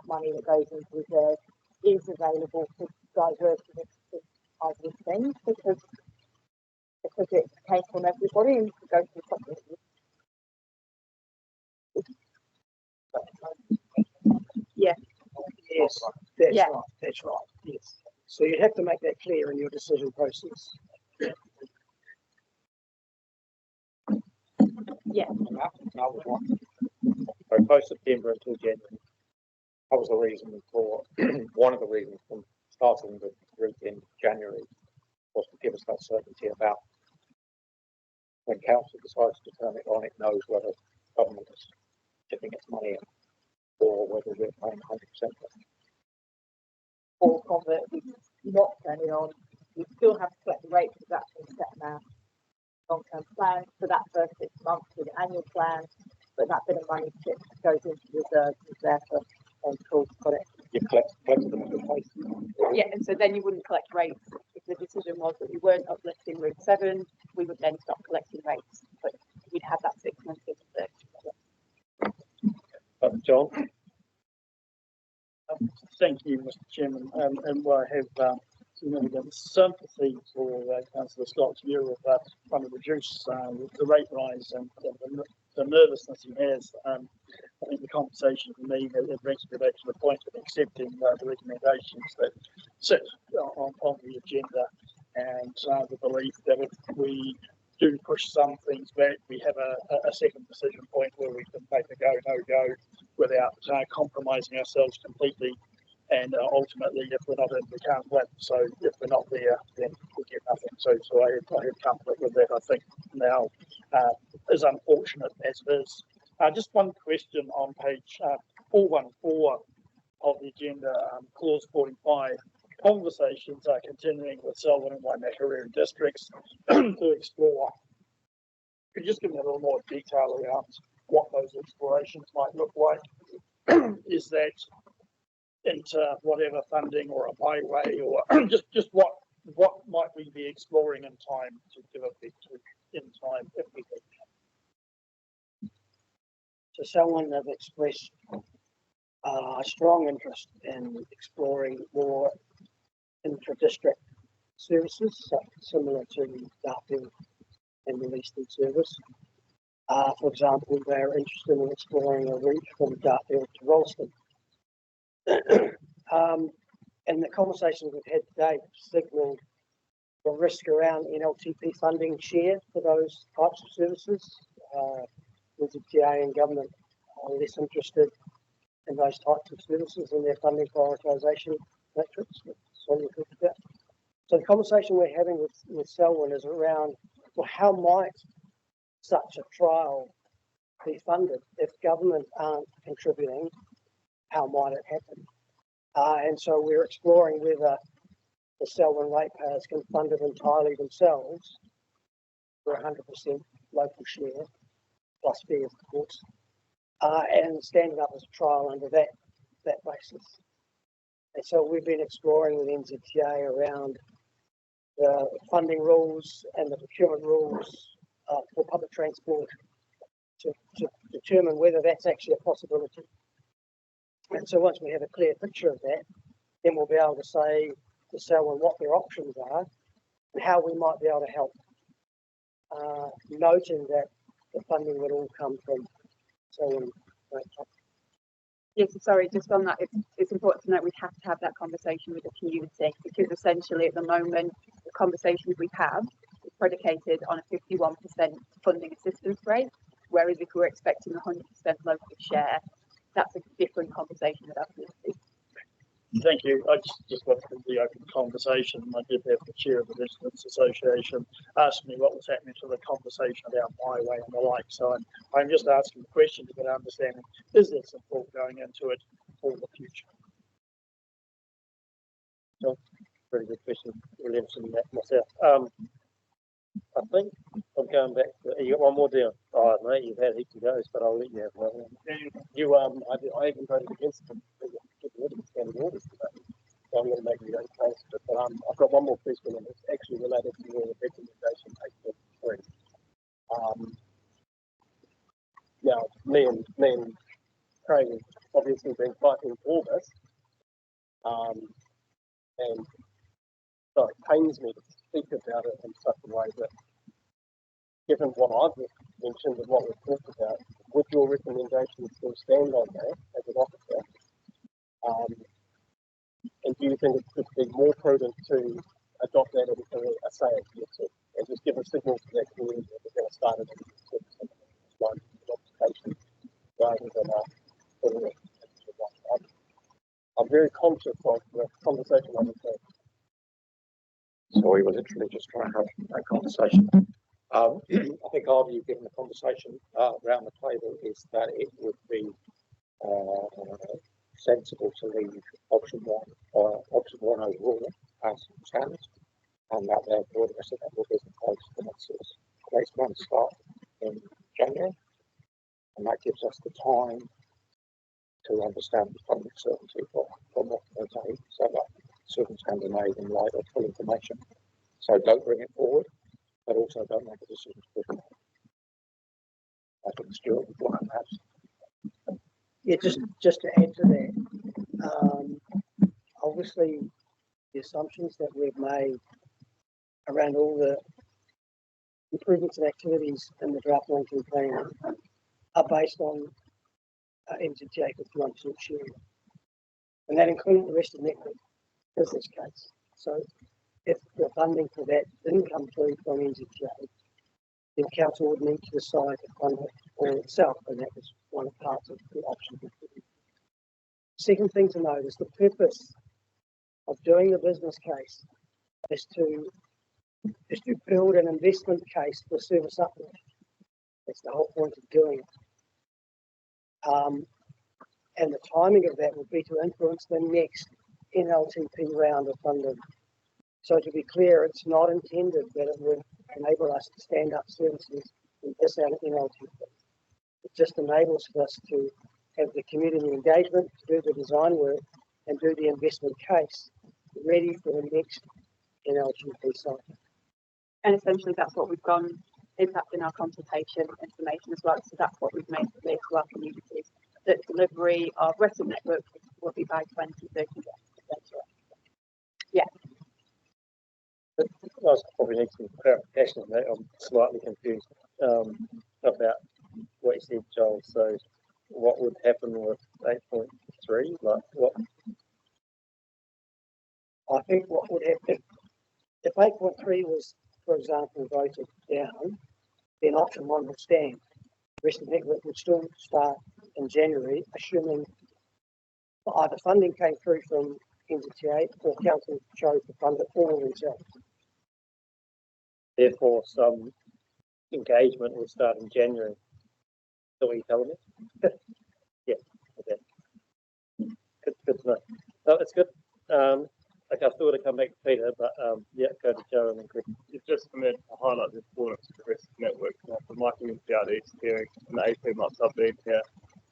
money that goes into reserve is available for diversion of other things because it came from everybody and to go to the public. Yeah. Yes, that's right, yes. So you have to make that clear in your decision process. Yeah. So post September until January. That was the reason for one of the reasons for starting the route in January was to give us that certainty about when council decides to turn it on, it knows whether government is tipping its money in or whether we're paying 100%. Or convert, not turn it on, you still have to collect the rate because that's been set now. Long-term plan for that first 6 months with the annual plan, but that bit of money goes into reserves is there for schools to put it. You collect them at the place. Yeah, and so then you wouldn't collect rates. If the decision was that we weren't uplifting Route 7, we would then stop collecting rates, but we'd have that 6 months of reserve. John? Thank you, Mr. Chairman. And I have significant sympathy for Councillor Scott's view of trying to reduce the rate rise and the nervousness he has. I think the conversation for me that brings me back to the point of accepting the recommendations that sit on the agenda, and the belief that if we do push some things back, we have a second decision point where we can make a go, no go without compromising ourselves completely. And ultimately, if we're not in, we can't win. So if we're not there, then we get nothing. So I have comfort with that. I think now is unfortunate as it is. Just one question on page 414 of the agenda, clause 45. Conversations are continuing with Selwyn and Waimakariri districts to explore. Could you just give me a little more detail around what those explorations might look like? Is that into whatever funding or a byway, or just what might we be exploring in time to give effect to in time if we can? So someone have expressed a strong interest in exploring more intra-district services, similar to Darfield and the Eastern Service. For example, they're interested in exploring a route from Darfield to Rolleston. And the conversations we've had today signal the risk around NLTP funding share for those types of services. The TA and government are less interested in those types of services in their funding prioritisation matrix. So the conversation we're having with Selwyn is around, well, how might such a trial be funded if government aren't contributing? How might it happen? And so we're exploring whether the Selwyn ratepayers can fund it entirely themselves for 100% local share, plus fees, of course, and standing up as a trial under that basis. And so we've been exploring with NZTA around the funding rules and the procurement rules for public transport to determine whether that's actually a possibility. And so once we have a clear picture of that, then we'll be able to say to Selwyn what their options are and how we might be able to help, noting that the funding would all come from Selwyn. Yes, sorry, just on that, it's important to note we have to have that conversation with the community, because essentially at the moment, the conversations we have is predicated on a 51% funding assistance rate, whereas if we're expecting 100% local share, that's a different conversation with our community. Thank you. I just wanted the open conversation. I did have the chair of the Residents Association ask me what was happening to the conversation about my way and the like. So I'm just asking the question to get an understanding. Is there some thought going into it for the future? So, very good question. Really interested in that myself. I think I'm going back to, you got one more down. Oh, mate, you've had heaps of goes, but I'll let you have one. You, I even voted against them. Get rid of the standing orders today. So I'm going to make you own case. But I've got one more question, and it's actually related to your recommendation 8.3. Now, me and Craig have obviously been fighting for this. And so it pains me to speak about it in such a way that, given what I've mentioned and what we've talked about, would your recommendation still stand on that as an officer? And do you think it could be more prudent to adopt that as a say and just give a signal to that community that we're going to start it in one adaptation rather than putting it into one? I'm very conscious of the conversation on the phone. So we were literally just trying to have a conversation. I think our view, given the conversation around the table, is that it would be sensible to leave option one overall as stands, and that therefore the rest of that will be in place for next year's place one start in January, and that gives us the time to understand the public certainty from what they say, so that decisions can be made in light of full information. So don't bring it forward, but also don't make a decision to push it. I think Stuart would want that. Yeah, just to add to that, obviously the assumptions that we've made around all the improvements and activities in the draft long-term plan are based on NZTA 51% share, and that includes the rest of the network business case. So if the funding for that didn't come through from NZTA, then council would need to decide to fund it all itself, and that was one of the parts of the option. Second thing to note is the purpose of doing the business case is to build an investment case for service uplift. That's the whole point of doing it. And the timing of that will be to influence the next NLTP round of funding. So to be clear, it's not intended that it would enable us to stand up services in this NLTP. It just enables us to have the community engagement, to do the design work, and do the investment case ready for the next NLTP cycle. And essentially that's what we've gone, is that in our consultation information as well. So that's what we've made clear to our communities, that delivery of rest of network will be by 2030. Yeah. I probably need some clarification on that. I'm slightly confused about what you said, Joel. So what would happen with 8.3? Like what? I think what would happen, if 8.3 was, for example, voted down, then option one would stand. The rest of the network would still start in January, assuming either funding came through from NZTA or council chose to fund it all themselves. Therefore, some engagement will start in January. Is that what you're telling me? Yeah. Okay. Good to know. No, that's good. Okay, I still want to come back to Peter, but yeah, go to Joe and then Greg. It's just for me to highlight the importance of the rest of the network. For my community out east here, in the 18 months I've been here,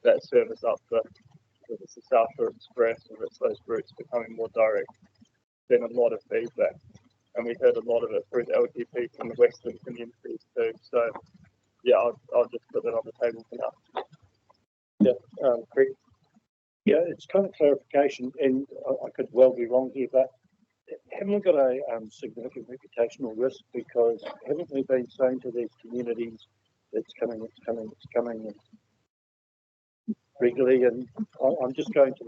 that service up the South Shore Express, and it's those routes becoming more direct, been a lot of feedback. And we heard a lot of it through the LTP from the Western communities too. So yeah, I'll just put that on the table for now. Yeah, Greg. Yeah, it's kind of clarification, and I could well be wrong here, but haven't we got a significant reputational risk, because haven't we been saying to these communities it's coming regularly? And I'm just going to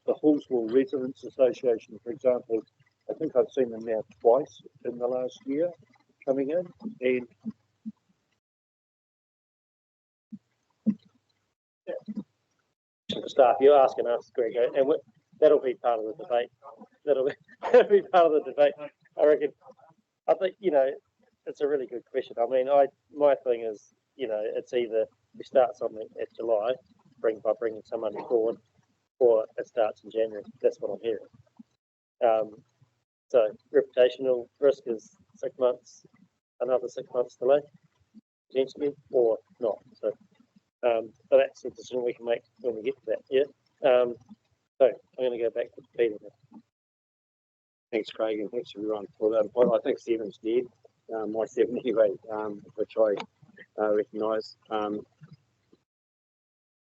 the Hallsville Residents Association, for example. I think I've seen them now twice in the last year coming in, and staff, you're asking us, Greg, and that'll be part of the debate. That'll be part of the debate. I reckon. I think, you know, it's a really good question. I mean, my thing is, you know, it's either we start something at July, by bringing someone forward, or it starts in January. That's what I'm hearing. So reputational risk is 6 months, another 6 months delay, potentially, or not. So, but that's a decision we can make when we get to that. Yeah. So I'm going to go back to Peter now. Thanks, Craig, and thanks everyone for that. Well, I think Stephen's dead, my 7 anyway, which I recognise.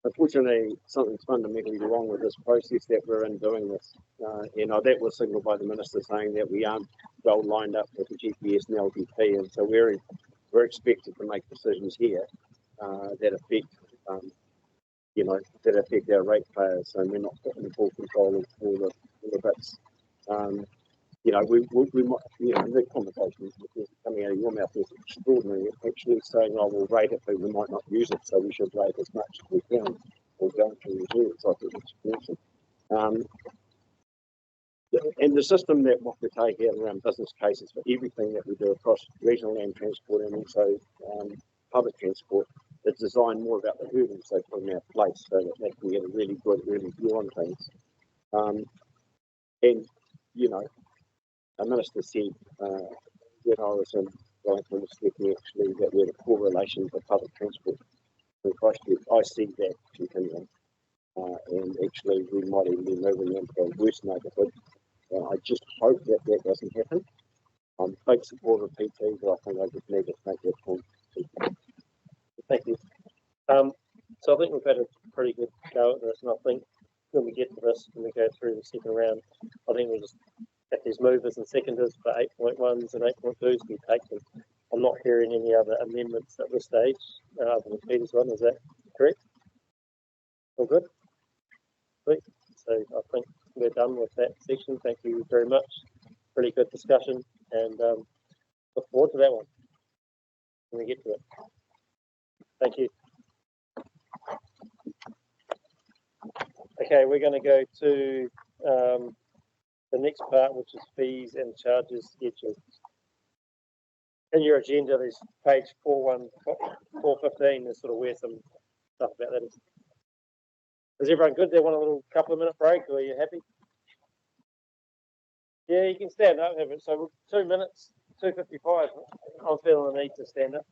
Unfortunately, something's fundamentally wrong with this process that we're in doing this. And that was signalled by the Minister saying that we aren't well lined up with the GPS and LDP, and so we're expected to make decisions here that affect, that affect our ratepayers, and we're not in full control of all the bits. We might, the conversation coming out of your mouth is extraordinary. Actually saying, oh, we'll rate it, but we might not use it, so we should rate as much as we can, or go to reserves. I think it's important. And the system that Whakatau have around business cases for everything that we do across regional land transport and also public transport is designed more about the hurdles they put in our place so that they can get a really good early view on things. A minister said when I was in Wellington, actually, that we had a poor relation to public transport in Christchurch. I see that continuing, and actually we might even be moving into a worse neighbourhood. I just hope that doesn't happen. I'm a big supporter of PT, but I think I just need to make that point. Thank you. So I think we've had a pretty good go at this, and I think when we get to this, when we go through the second round, I think we'll just, if there's movers and seconders for 8.1s and 8.2s, we take them. I'm not hearing any other amendments at this stage, other than Peter's one. Is that correct? All good? Great. So I think we're done with that section. Thank you very much. Pretty good discussion, and look forward to that one when we get to it. Thank you. Okay, we're going to go to the next part, which is fees and charges schedule. In your agenda, there's page 415. There's sort of where some stuff about that is. Is everyone good? They want a little couple of minute break, or are you happy? Yeah, you can stand up. Have it. So 2 minutes, 2:55. I'm feeling the need to stand up.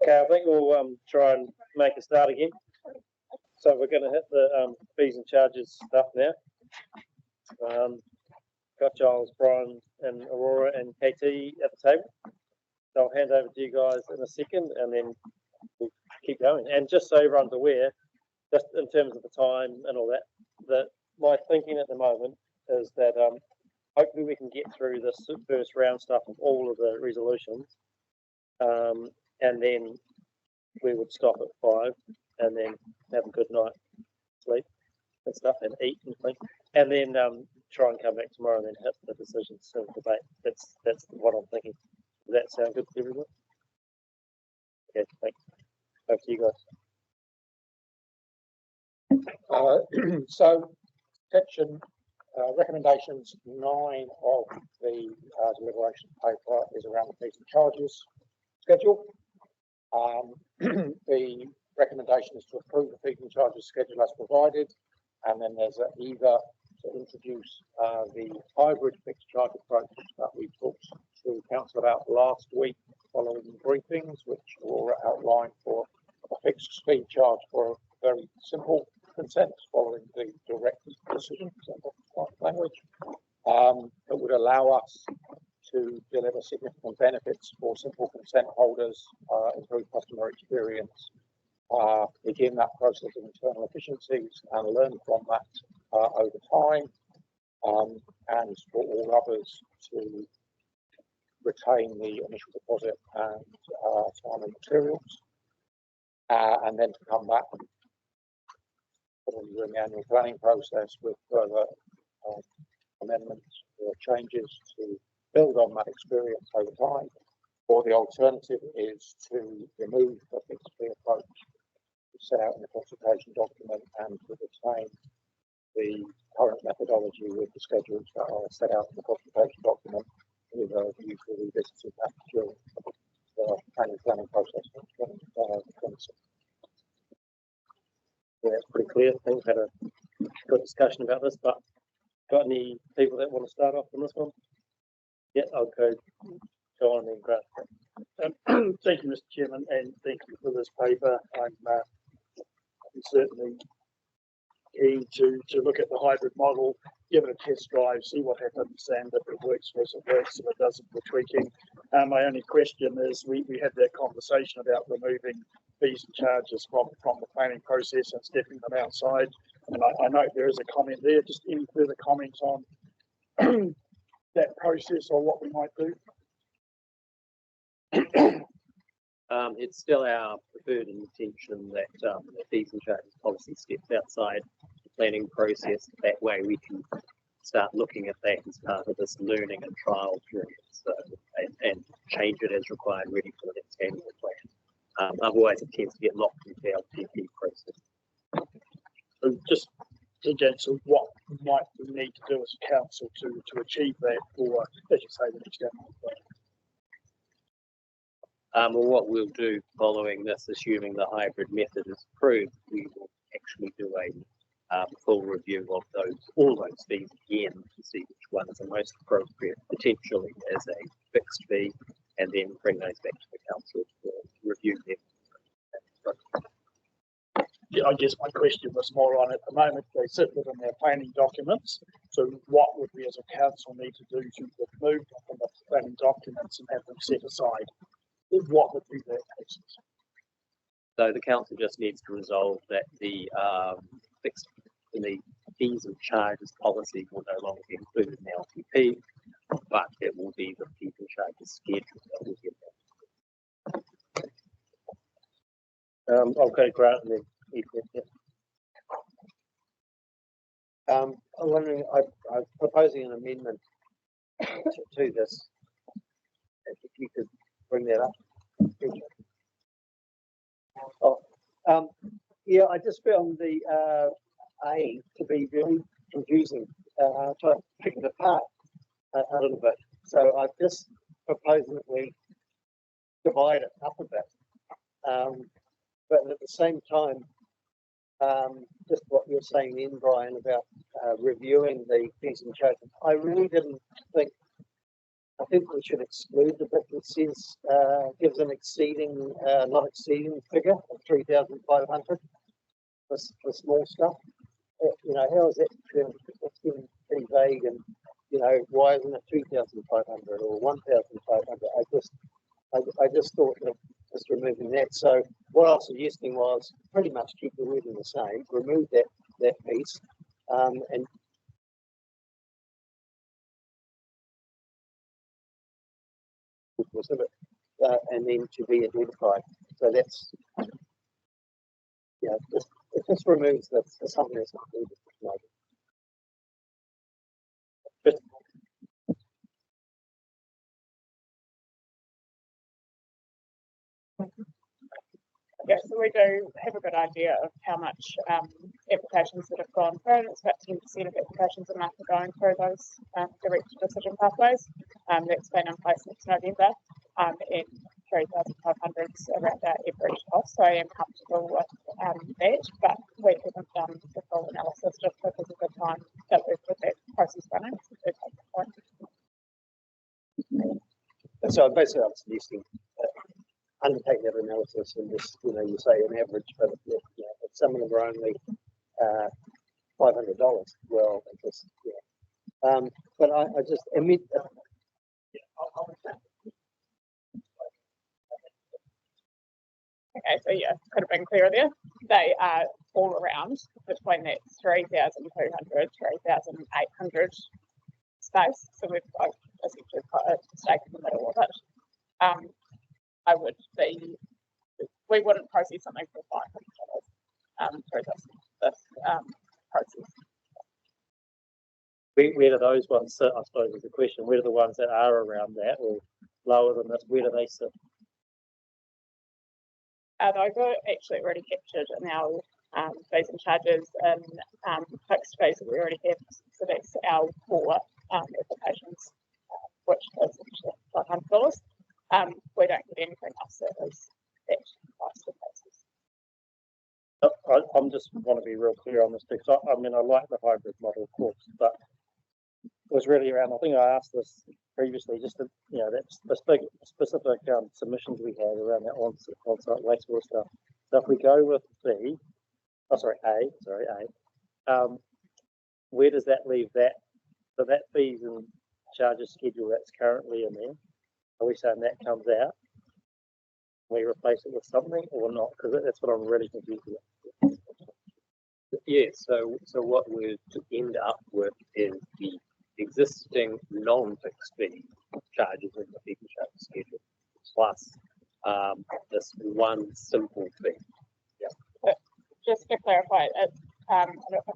Okay, I think we'll try and make a start again. So we're going to hit the fees and charges stuff now. Got Giles, Brian, and Aurora and KT at the table. So I'll hand over to you guys in a second, and then we'll keep going. And just so everyone's aware, just in terms of the time and all that, that my thinking at the moment is that hopefully we can get through this first round stuff of all of the resolutions, and then we would stop at 5, and then have a good night, sleep and stuff, and eat and things, and then try and come back tomorrow and then hit the decisions and debate. That's what I'm thinking. Does that sound good to everyone? Okay, thanks. Over to you guys. So section recommendations 9 of the deliberation paper is around the fees and charges schedule. The recommendation is to approve the fees and charges schedule as provided, and then there's either to introduce the hybrid fixed charge approach that we talked to council about last week following briefings, which Aurora outlined for a fixed fee charge for very simple consent following the direct decision language. That would allow us to deliver significant benefits for simple consent holders, improve customer experience, begin that process of internal efficiencies and learn from that over time, and for all others to retain the initial deposit and time and materials, and then to come back during the annual planning process with further amendments or changes to build on that experience over time. Or the alternative is to remove the fixed fee approach set out in the consultation document and to retain the current methodology with the schedules that are set out in the consultation document with a view to revisiting that during the planning process. Yeah, it's pretty clear. I think we've had a good discussion about this, but got any people that want to start off on this one? Yeah, I'll go on and then Grant. Thank you, Mr. Chairman, and thank you for this paper. I'm certainly keen to look at the hybrid model, give it a test drive, see what happens, and if it works for us, it works. If it doesn't, we're tweaking. My only question is, we had that conversation about removing fees and charges from the planning process and stepping them outside. And I know there is a comment there. Just any further comments on that process or what we might do? It's still our preferred intention that the fees and charges policy steps outside the planning process. That way we can start looking at that as part of this learning and trial period, so, and change it as required, ready for the next annual plan. Otherwise, it tends to get locked into our PP process. So just again, so what might we need to do as a council to achieve that for, as you say, the next annual plan? Well, what we'll do following this, assuming the hybrid method is approved, we will actually do a full review of all those fees again to see which one is the most appropriate, potentially as a fixed fee, and then bring those back to the council to review them. Yeah, I guess my question was more on, at the moment, they sit within their planning documents. So what would we as a council need to do to remove them from the planning documents and have them set aside? What would be their cases? So the council just needs to resolve that the fixed the fees and charges policy will no longer be included in the LTP, but it will be the fees and charges schedule that will get that. Okay, Grant, and then Ethan, yeah. I'm wondering, I'm proposing an amendment to this. If you could bring that up. Yeah, I just found the A to be very confusing. Trying to pick it apart a little bit. So I've just proposed that we divide it up a bit. But at the same time, just what you're saying in, Brian, about reviewing the fees and charges, I really didn't think. I think we should exclude the bit that says gives an exceeding, not exceeding figure of 3,500 for small stuff. You know, how is that? It's getting pretty vague, and you know, why isn't it 2,500 or 1,500? I just thought that just removing that. So what I was suggesting was pretty much keep the wording the same, remove that piece, and and then to be identified. So that's, yeah, it just removes the something that's not needed. Yeah, so we do have a good idea of how much applications that have gone through, and it's about 10% of applications a month are going through those direct decision pathways. That's been in place since November, and 3,500 is around our average cost, so I am comfortable with that, but we haven't done the full analysis just because of the time that we've put that process running. So basically I'm suggesting undertake that analysis and just, you know, you say an average, but you know, if some of them are only $500, well, it just, yeah. But I just admit Okay, so yeah, could have been clearer there. They are all around between that 3,200, 3,800 space. So we've essentially put a stake in the middle of it. We wouldn't process something for $500 through this process. Where do those ones sit? I suppose is the question. Where do the ones that are around that or lower than this, where do they sit? Those are actually already captured in our fees and charges and fixed fees that we already have. So that's our core applications, which is $500. We don't get anything else that is that price for places. I'm just want to be real clear on this because I mean I like the hybrid model, of course, but it was really around. I think I asked this previously, just to, that specific submissions we had around that on-site wastewater stuff. So if we go with B, A, where does that leave that? So that fees and charges schedule that's currently in there, are we saying that comes out? We replace it with something or not? Because that's what I'm really confused about. Yeah, so what we'd end up with is the existing non-fixed fee charges in the fee and charge schedule plus this one simple fee. Yeah. But just to clarify, it's a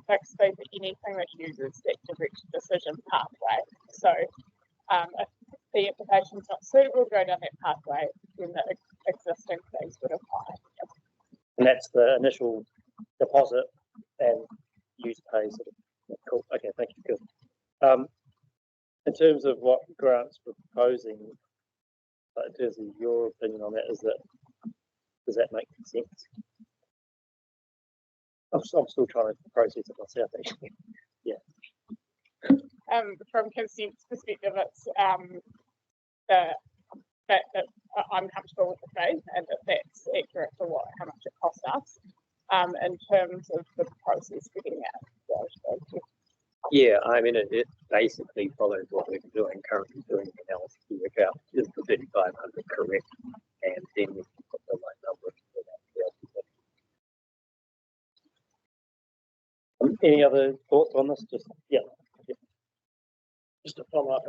fixed fee for anything that uses that direct decision pathway. So if the application is not suitable to go down that pathway, then the existing fees would apply. Yep. And that's the initial deposit and use pay sort of. Cool. Okay, thank you. Good. In terms of what Grant's proposing, in terms of your opinion on that, does that make sense? I'm still trying to process it myself, actually. Yeah. From consent's perspective, it's that I'm comfortable with the fee and that that's accurate for how much it costs us. In terms of the process for getting out. Yeah, I mean, it basically follows what we're currently doing in analysis to work out is the 3,500 correct, and then we can put the right number into that. Any other thoughts on this? Just to follow up,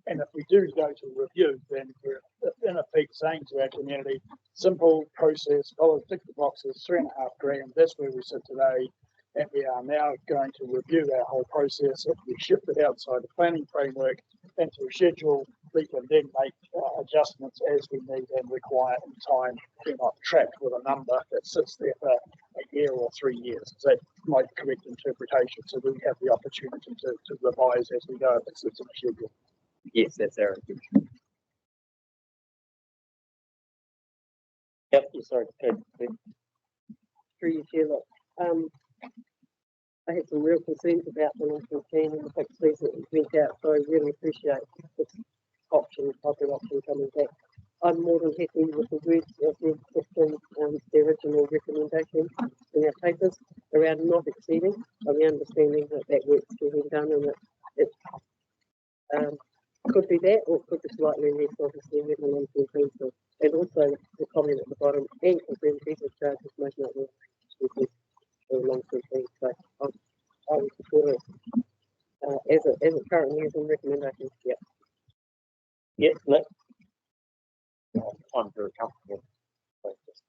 and if we do go to review, then we're in effect saying to our community, simple process, follow, tick the boxes, $3.5 grand, that's where we sit today, and we are now going to review our whole process. If we shift it outside the planning framework into a schedule, we can then make adjustments as we need and require in time. We're not trapped with a number that sits there for a year or 3 years. Is that my correct interpretation? So we have the opportunity to revise as we go if it sits in a schedule. Yes, that's our intention. Yep, sorry. Through you, Chair, look, I had some real concerns about the national plan and the fixed fees that we went out, so I really appreciate this hybrid option coming back. I'm more than happy with the words that we've put in the original recommendation in our papers around not exceeding, on the understanding that work's being done and that it could be that or it could be slightly less, obviously, written on the principle. And also the comment at the bottom, and confirm people charges most not more long-term fees. So I would support it as it currently is in recommendations. Yeah. Yes, Nick. I'm very comfortable with just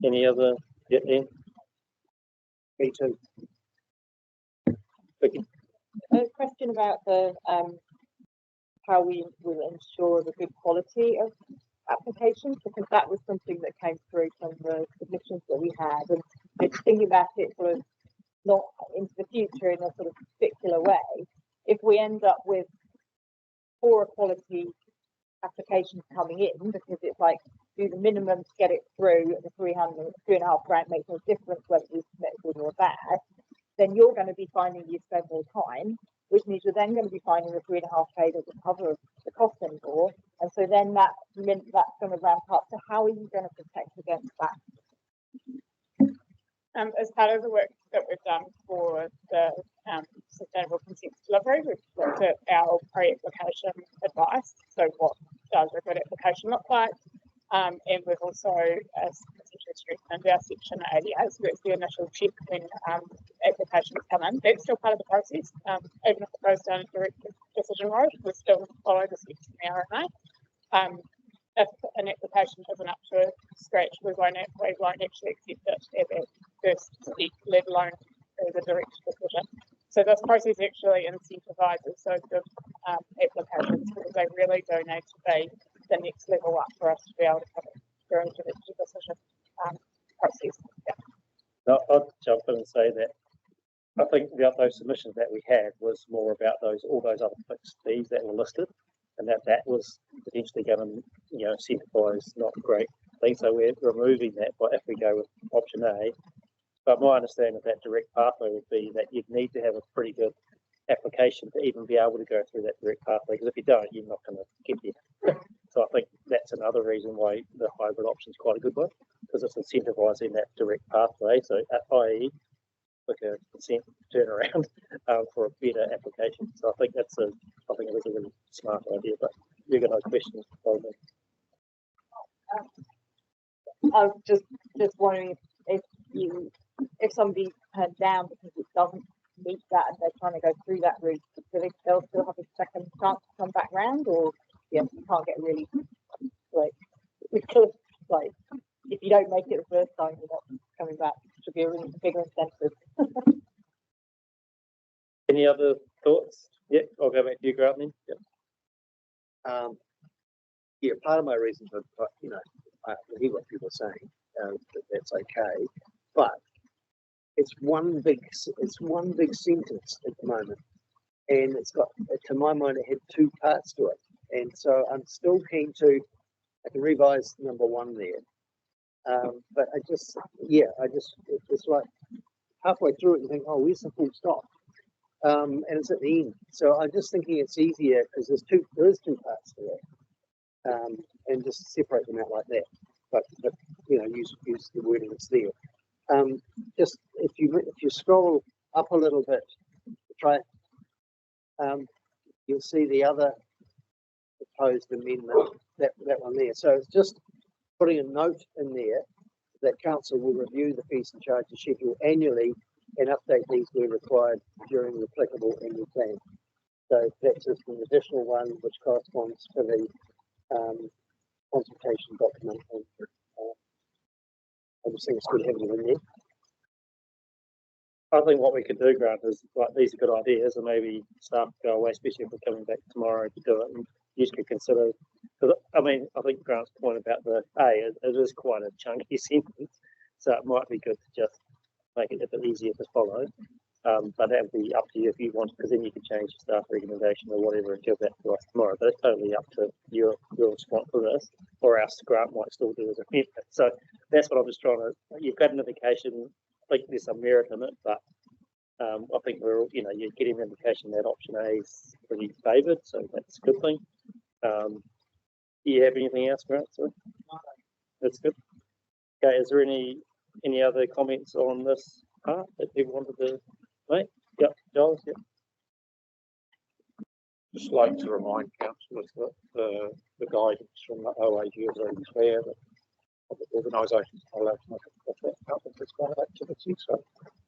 Any other? Yeah, Ian? Me too. Vicky? A question about the how we will ensure the good quality of applications, because that was something that came through from the submissions that we had, and just thinking about it sort of not into the future in a sort of particular way. If we end up with poorer quality applications coming in, because it's like do the minimum to get it through at the 3.5 grand makes no difference whether you submit good or bad, then you're going to be finding you spend more time, which means you're then going to be finding the 3.5K doesn't cover the cost anymore. And so then that's going to ramp up. So how are you going to protect against that? As part of the work that we've done for the sustainable consent delivery, we've looked at our pre-application advice. So what does a good application look like? And we've also essentially strengthened our section 88, so it's the initial check when applications come in. That's still part of the process. Even if it goes down a direct decision road, we still follow the steps in the RMA. If an application isn't up to scratch, we won't actually accept it at that first step, let alone as a direct decision. So this process actually incentivizes those good applications because they really do need to be the next level up for us to be able to come through into the decision process. Yeah. No, I'll jump in and say that I think those submissions that we had was more about all those other fixed fees that were listed, and that was potentially going to, incentivise not great things. So we're removing that if we go with option A. But my understanding of that direct pathway would be that you'd need to have a pretty good application to even be able to go through that direct pathway, because if you don't, you're not going to get there. So I think that's another reason why the hybrid option is quite a good one, because it's incentivising that direct pathway. So, i.e., like a consent turnaround for a better application. So I think it is a really smart idea. But you've got no questions for me. I was just wondering if somebody turned down because it doesn't meet that and they're trying to go through that route, do they'll still have a second chance to come back round, or you can't get really because if you don't make it the first time, you're not coming back. It should be a really bigger incentive. Any other thoughts? Yeah, I'll go back to you, Grant, then. Yep. Yeah, part of my reason for, I hear what people are saying, that's okay, but it's one big sentence at the moment, and it's got, to my mind, it had two parts to it, and so I'm still keen to, I can revise number one there, but it's like halfway through it, you think, oh, where's the full stop? And it's at the end. So I'm just thinking it's easier because there is two parts to it, and just separate them out like that. But use the wording that's there. Just if you scroll up a little bit, you'll see the other proposed amendment, that one there. So it's just putting a note in there that council will review the fees and charges schedule annually and update these where required during the applicable annual plan. So that's just an additional one which corresponds to the consultation document. And I just think it's good having it in there. I think what we could do, Grant, is these are good ideas, and maybe staff go away, especially if we're coming back tomorrow to do it. And you could consider, because I think Grant's point about the A, it is quite a chunky sentence, so it might be good to just make it a bit easier to follow. But that would be up to you if you want, because then you can change your staff recommendation or whatever and give that to us tomorrow. But it's totally up to your response to this, or else Grant might still do as a amendment. So that's what I'm just trying to. You've got an indication. I think there's some merit in it, but I think you're getting an indication that option A is pretty favoured, so that's a good thing. Do you have anything else, Grant? Sorry, that's good. Okay, is there any other comments on this part that people wanted to make? Yep, Giles. Yep. Just like to remind councillors that the guidance from the OAG is very clear that public organisations are allowed to make a profit out of this kind of activity. So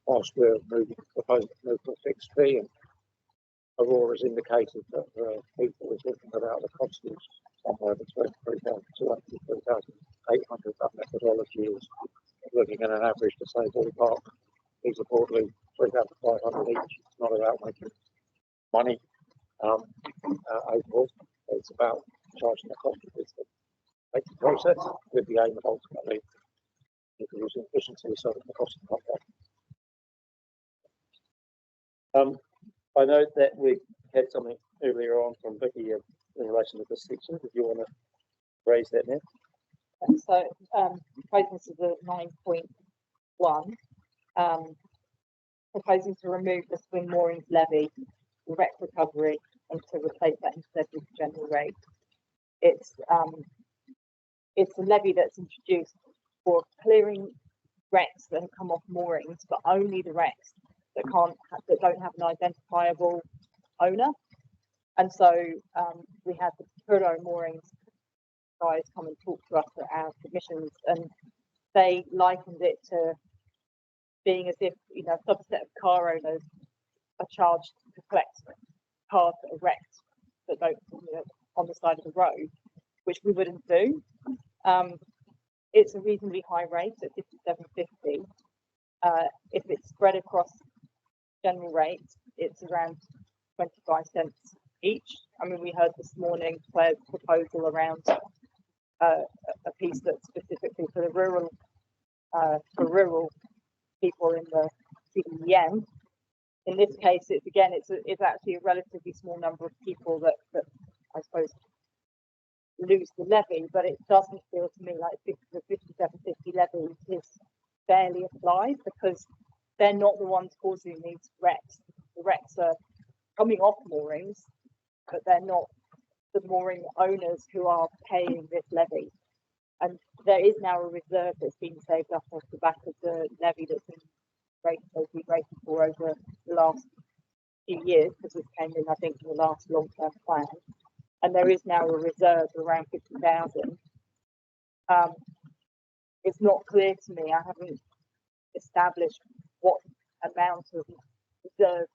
whilst we're proposing to move to a fixed fee, and Aurora's indicated that people is looking about the cost is somewhere between 3,200 to 3,800. That methodology is looking at an average to say ballpark. These are broadly 3,500 each. It's not about making money overall. It's about charging the cost of this process with the aim of ultimately increasing efficiency so that the cost of the contract. I know that we had something earlier on from Vicky in relation to this section. If you want to raise that now. So, proposing to the 9.1, proposing to remove the swing moorings levy, the wreck recovery, and to replace that instead with general rate. It's a levy that's introduced for clearing wrecks that have come off moorings, but only the wrecks that don't have an identifiable owner. And so we had the Puro moorings guys come and talk to us at our submissions, and they likened it to being as if a subset of car owners are charged to collect cars that are wrecked that don't on the side of the road, which we wouldn't do. It's a reasonably high rate at 57.50. If it's spread across general rates, it's around 25 cents each. I mean, we heard this morning Claire's proposal around a piece that's specifically for the rural people in the CDM. In this case, it's actually a relatively small number of people that I suppose lose the levy, but it doesn't feel to me like the 5750 levy is fairly applied, because they're not the ones causing these wrecks. The wrecks are coming off moorings, but they're not the mooring owners who are paying this levy. And there is now a reserve that's been saved up off the back of the levy that's been rated for over the last few years, because this came in, I think, in the last long-term plan. And there is now a reserve around 50,000. It's not clear to me. I haven't established what amount of reserve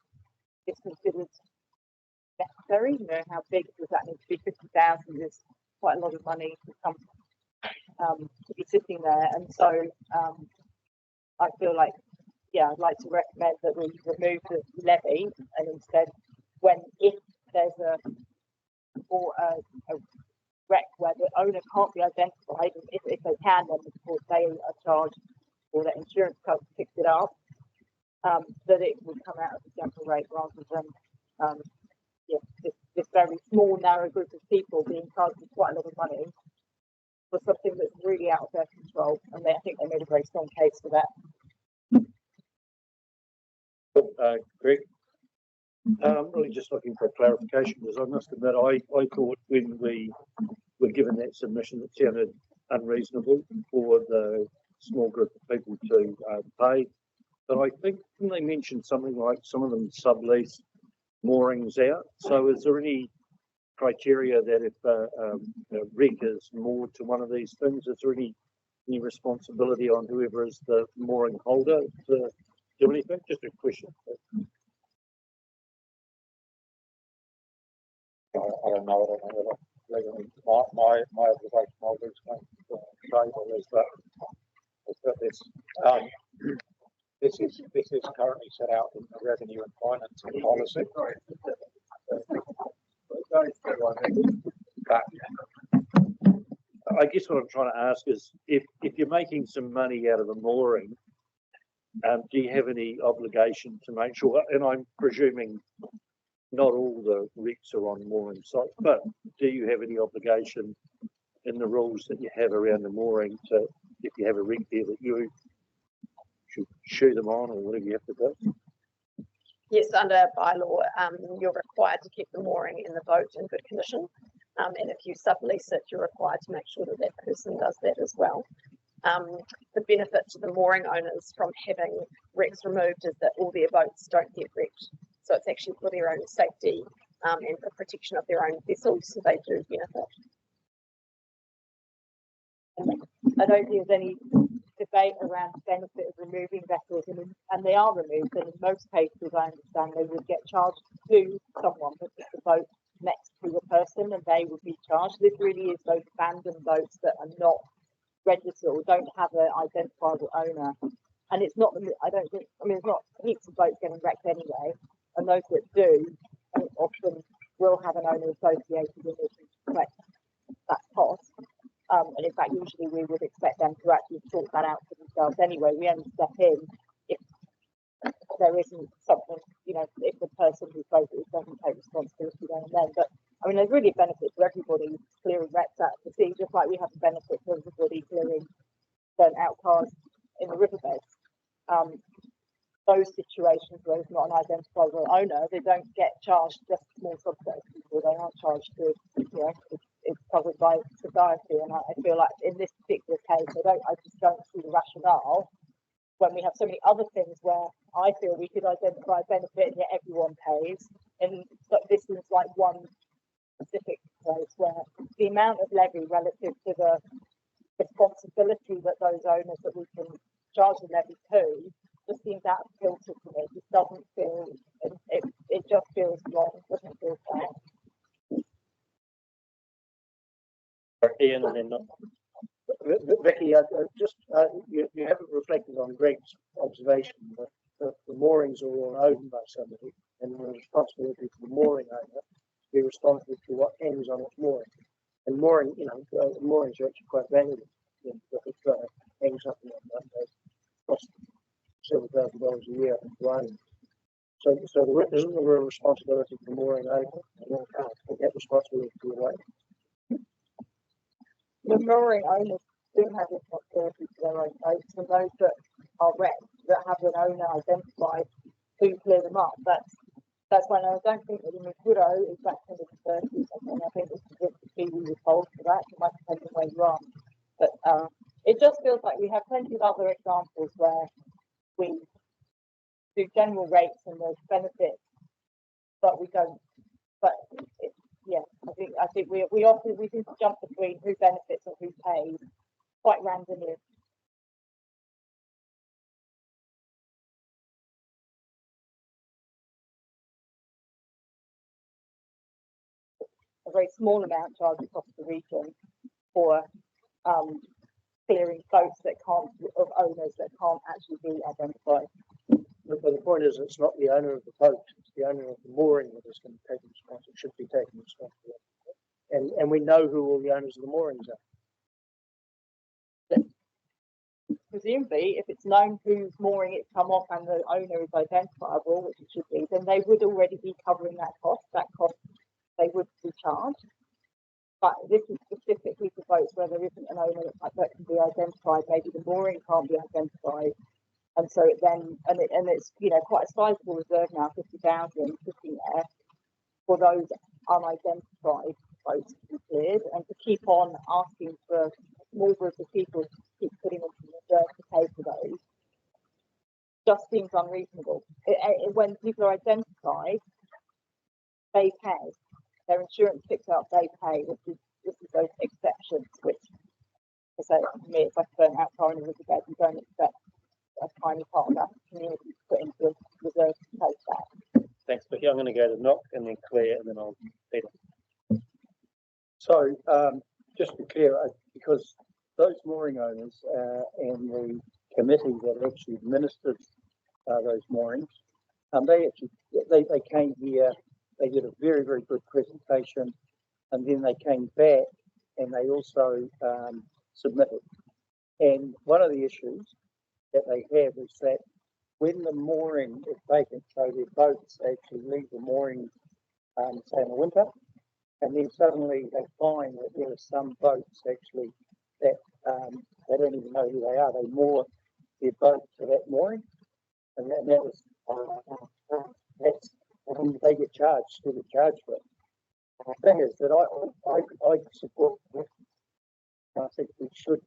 is considered necessary. You know, how big does that need to be? 50,000 is quite a lot of money to come to be sitting there, and so I feel like, yeah, I'd like to recommend that we remove the levy, and instead, if there's a wreck where the owner can't be identified, if they can, then of course they are charged, or that insurance company picks it up, that it would come out of the general rate rather than this very small narrow group of people being charged with quite a lot of money for something that's really out of their control. And I think they made a very strong case for that. Greg? I'm really just looking for a clarification, because I must admit, I thought when we were given that submission, it sounded unreasonable for the small group of people to pay. But I think they mentioned something like some of them sublease moorings out. So is there any criteria that if a rig is moored to one of these things, is there any responsibility on whoever is the mooring holder to do anything? Just a question. I don't know whether my observation of this table is that this is currently set out in the revenue and financing policy. I guess what I'm trying to ask is, if you're making some money out of a mooring, do you have any obligation to make sure, and I'm presuming not all the wrecks are on mooring sites, but do you have any obligation in the rules that you have around the mooring to, if you have a wreck there, that you should shoe them on, or whatever you have to do? Yes, under bylaw, you're required to keep the mooring in the boat in good condition. And if you sublease it, you're required to make sure that that person does that as well. The benefit to the mooring owners from having wrecks removed is that all their boats don't get wrecked. So it's actually for their own safety and for protection of their own vessels, so they do benefit. I don't think there's any debate around the benefit of removing vessels, and they are removed, and in most cases I understand they would get charged to someone that puts the boat next to the person, and they would be charged. This really is those abandoned boats that are not registered or don't have an identifiable owner. And it's not, I don't think, I mean, it's not heaps of boats getting wrecked anyway, and those that do often will have an owner associated with it to collect that cost. And in fact, usually we would expect them to actually sort that out for themselves anyway. We only step in if there isn't something, you know, if the person who's voted doesn't take responsibility then and then. But I mean, there's really a benefit to everybody clearing wrecks out of the sea, just like we have a benefit to everybody clearing burnt out cars in the riverbeds. Those situations where there's not an identifiable owner, they don't get charged just small subsets of people. They are charged with, you know, it's covered by society. And I feel like in this particular case, I just don't see the rationale when we have so many other things where I feel we could identify a benefit and yet everyone pays. And but this is like one specific place where the amount of levy relative to the responsibility that those owners that we can charge the levy to just seems out of filter to me. It just doesn't feel, it just feels wrong, it doesn't feel fair. Ian, and then Vicky, you haven't reflected on Greg's observation that the moorings are all owned by somebody, and the responsibility for the mooring owner be responsible for what hangs on its mooring. And mooring, moorings are actually quite valuable. If it hangs up in it, cost $7,000 a year running. So there isn't a real responsibility for mooring over, and one can't take that responsibility away. The mooring owners do have responsibility for their own boats, and those that are wrecked, that have an owner identified, who clear them up. That's when I don't think that in the widow is back in the 30s. I think it's a bit we were told for that. It might depend on where you are. But it just feels like we have plenty of other examples where we do general rates and there's benefits, but we don't. But I think we often seem to jump between who benefits and who pays quite randomly. A very small amount charged across the region for clearing boats that can't, of owners that can't actually be identified. But the point is, it's not the owner of the boat; it's the owner of the mooring that is going to take responsibility. Should be taking responsibility, and we know who all the owners of the moorings are. Presumably, if it's known whose mooring it's come off and the owner is identifiable, which it should be, then they would already be covering that cost. That cost they would be charged. But this is specifically for boats where there isn't an owner that can be identified. Maybe the mooring can't be identified, and so it then it's quite a sizable reserve now, 50,000 sitting there for those unidentified boats to be cleared, and to keep on asking for a small group of people to keep putting them in reserve to pay for those just seems unreasonable. When people are identified, they pay. Their insurance picks up, they pay. This is those exceptions, which I say to me, it's like a burnt out car in a riverbed. You don't expect a tiny part of that community to put into reserve to pay that. Thanks, Mihi. I'm going to go to Knock and then Claire and then I'll Peter. So just to be clear, because those mooring owners and the committee that actually administered those moorings, they came here. They did a very, very good presentation, and then they came back and they also submitted. And one of the issues that they have is that when the mooring is vacant, so their boats actually leave the mooring, say in the winter, and then suddenly they find that there are some boats actually that they don't even know who they are. They moor their boat to that mooring, and that was that's. And they get charged, still get charged for it. The thing is that I support this. I think we should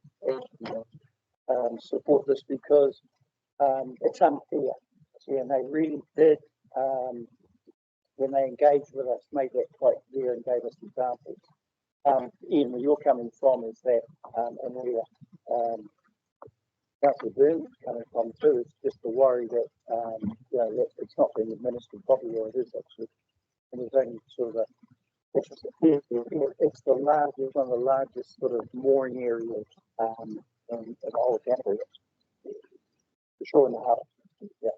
support this because it's unfair. And they really did, when they engaged with us, made that quite clear and gave us examples. Ian, where you're coming from is that, and where Councillor Burns is coming from too, it's just the worry that that it's not being administered properly, or it is actually. And there's only sort of it's the largest, one of the largest sort of mooring areas in the whole country. For sure in the harbour. Yeah.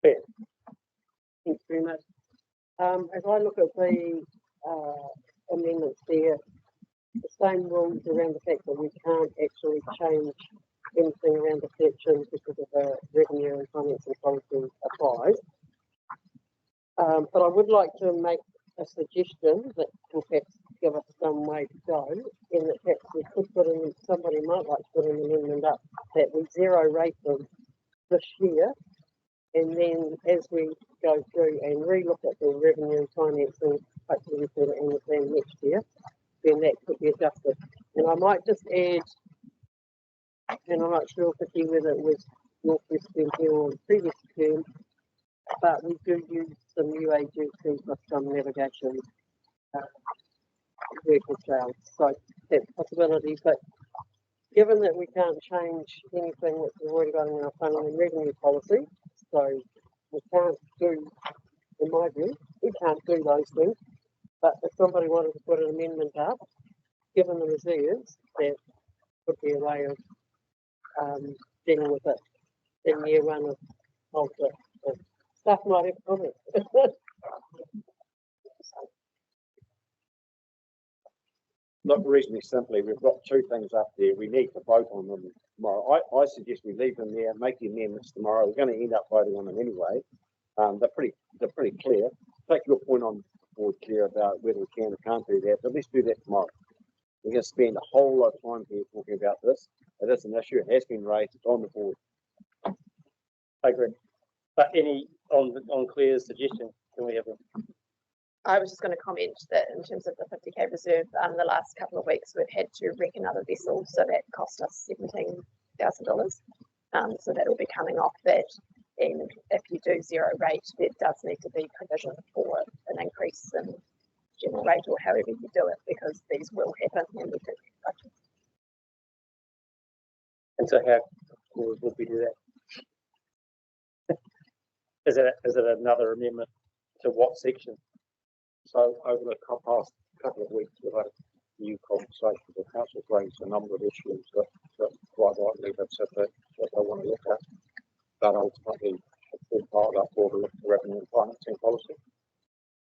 Fair. Thanks very much. As I look at the amendments there, the same rules around the fact that we can't actually change anything around the section because of the revenue and financing policy applies. But I would like to make a suggestion that will perhaps give us some way to go, in that perhaps we could put in, somebody might like to put an amendment up that we zero rate them this year, and then as we go through and re-look at the revenue and financing, hopefully we put it in the plan next year, then that could be adjusted. And I might just add, and I'm not sure, Vicky, whether it was your question here or the previous term, but we do use some UAGC for some navigation vehicle sales. So that's a possibility. But given that we can't change anything that we've already got in our funding and revenue policy, so we can't do, in my view, we can't do those things. But if somebody wanted to put an amendment up, given the reserves, that would be a way of dealing with it in year one of the stuff might have comments. Look, reasonably simply, we've got two things up there. We need to vote on them tomorrow. I suggest we leave them there, make the amendments tomorrow. We're going to end up voting on them anyway. They're pretty clear. Take your point on board, Claire, about whether we can or can't do that, but let's do that tomorrow. We're going to spend a whole lot of time here talking about this. It is an issue. It has been raised. It's on the board. I agree. But any on Claire's suggestion, can we have a I was just going to comment that in terms of the 50k reserve, the last couple of weeks we've had to wreck another vessel, so that cost us $17,000. So that will be coming off that. And if you do zero rate, there does need to be provision for an increase in general rate or however you do it, because these will happen when we do budget. And so how would we do that? Is it another amendment to what section? So over the past couple of weeks, we've had a new conversation. The council's raised a number of issues that quite rightly they've said that they want to look at. That ultimately is part of that broader look at revenue and financing policy.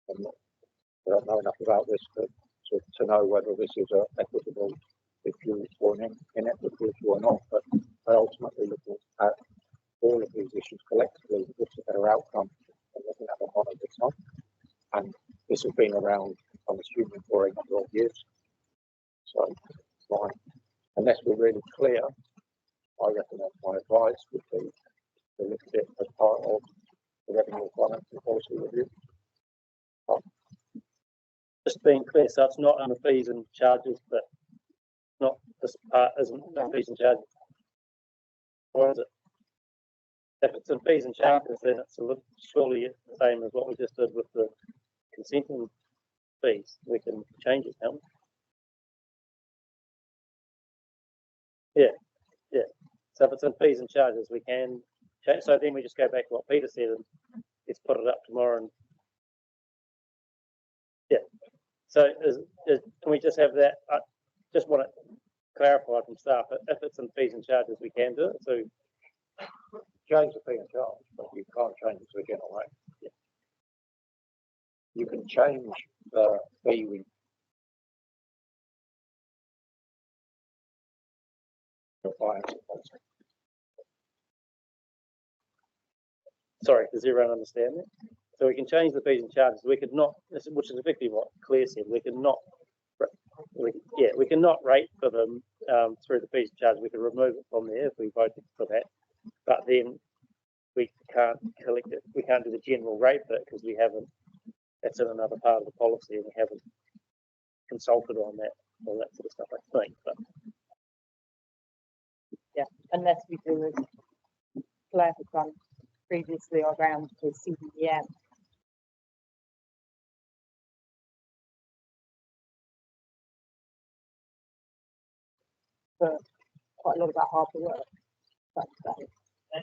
And I don't know enough about this to know whether this is an equitable issue or an inequitable issue or not. But I ultimately looking at all of these issues collectively, what's a better outcome than looking at them one at a time. And this has been around, I'm assuming, for a number of years. So, fine. Unless we're really clear, I reckon that's my advice would be to look at it as part of the revenue and financing policy review. Just being clear, so it's not under fees and charges, but not this part isn't no fees and charges. Or is it? If it's in fees and charges, then it's surely the same as what we just did with the consenting fees. We can change it, can't we? Yeah. So if it's in fees and charges, we can change. So then we just go back to what Peter said and let's put it up tomorrow. And yeah. So can we just have that? I just want to clarify from staff. If it's in fees and charges, we can do it. So change the fee and charge, but you can't change it to a general rate. Yeah. You can change the fee with your financing policy. Sorry, does everyone understand that? So we can change the fees and charges. We could not, which is effectively what Claire said. We cannot rate for them through the fees and charges. We can remove it from there if we voted for that. But then we can't collect it. We can't do the general rate bit because we haven't. That's in another part of the policy, and we haven't consulted on that, all that sort of stuff. I think, but yeah, unless we do as Claire has done previously around the CDM. But quite a lot about hard work.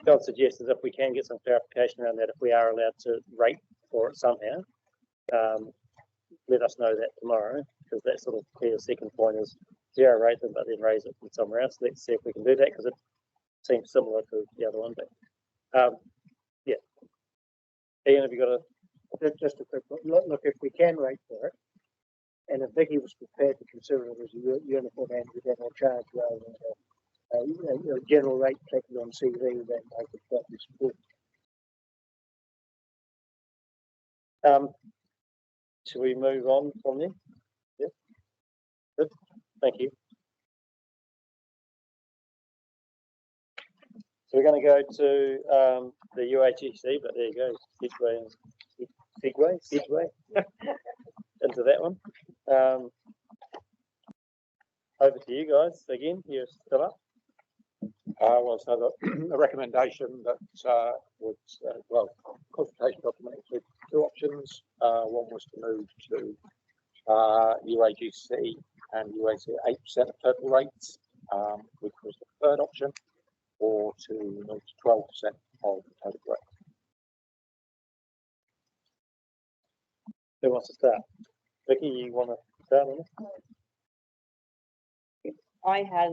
I'd suggest is if we can get some clarification around that, if we are allowed to rate for it somehow, let us know that tomorrow, because that sort of clear second point is zero rate them, but then raise it from somewhere else. Let's see if we can do that, because it seems similar to the other one. But yeah, Ian, have you got just a quick look? If we can rate for it, and if Vicky was prepared to consider it as a uniform and general charge rather than a general rate taken on CV, then I could probably support. Should we move on from there? Yeah. Good. Thank you. So we're going to go to the UHEC, but there you go. Segue into that one. Over to you guys again. You're still up. Well, so the recommendation that was, consultation document included two options. One was to move to UAGC and UAC 8% of total rates, which was the third option, or to move to 12% of the total rate. Who wants to start? Vicky, you want to start on it? I had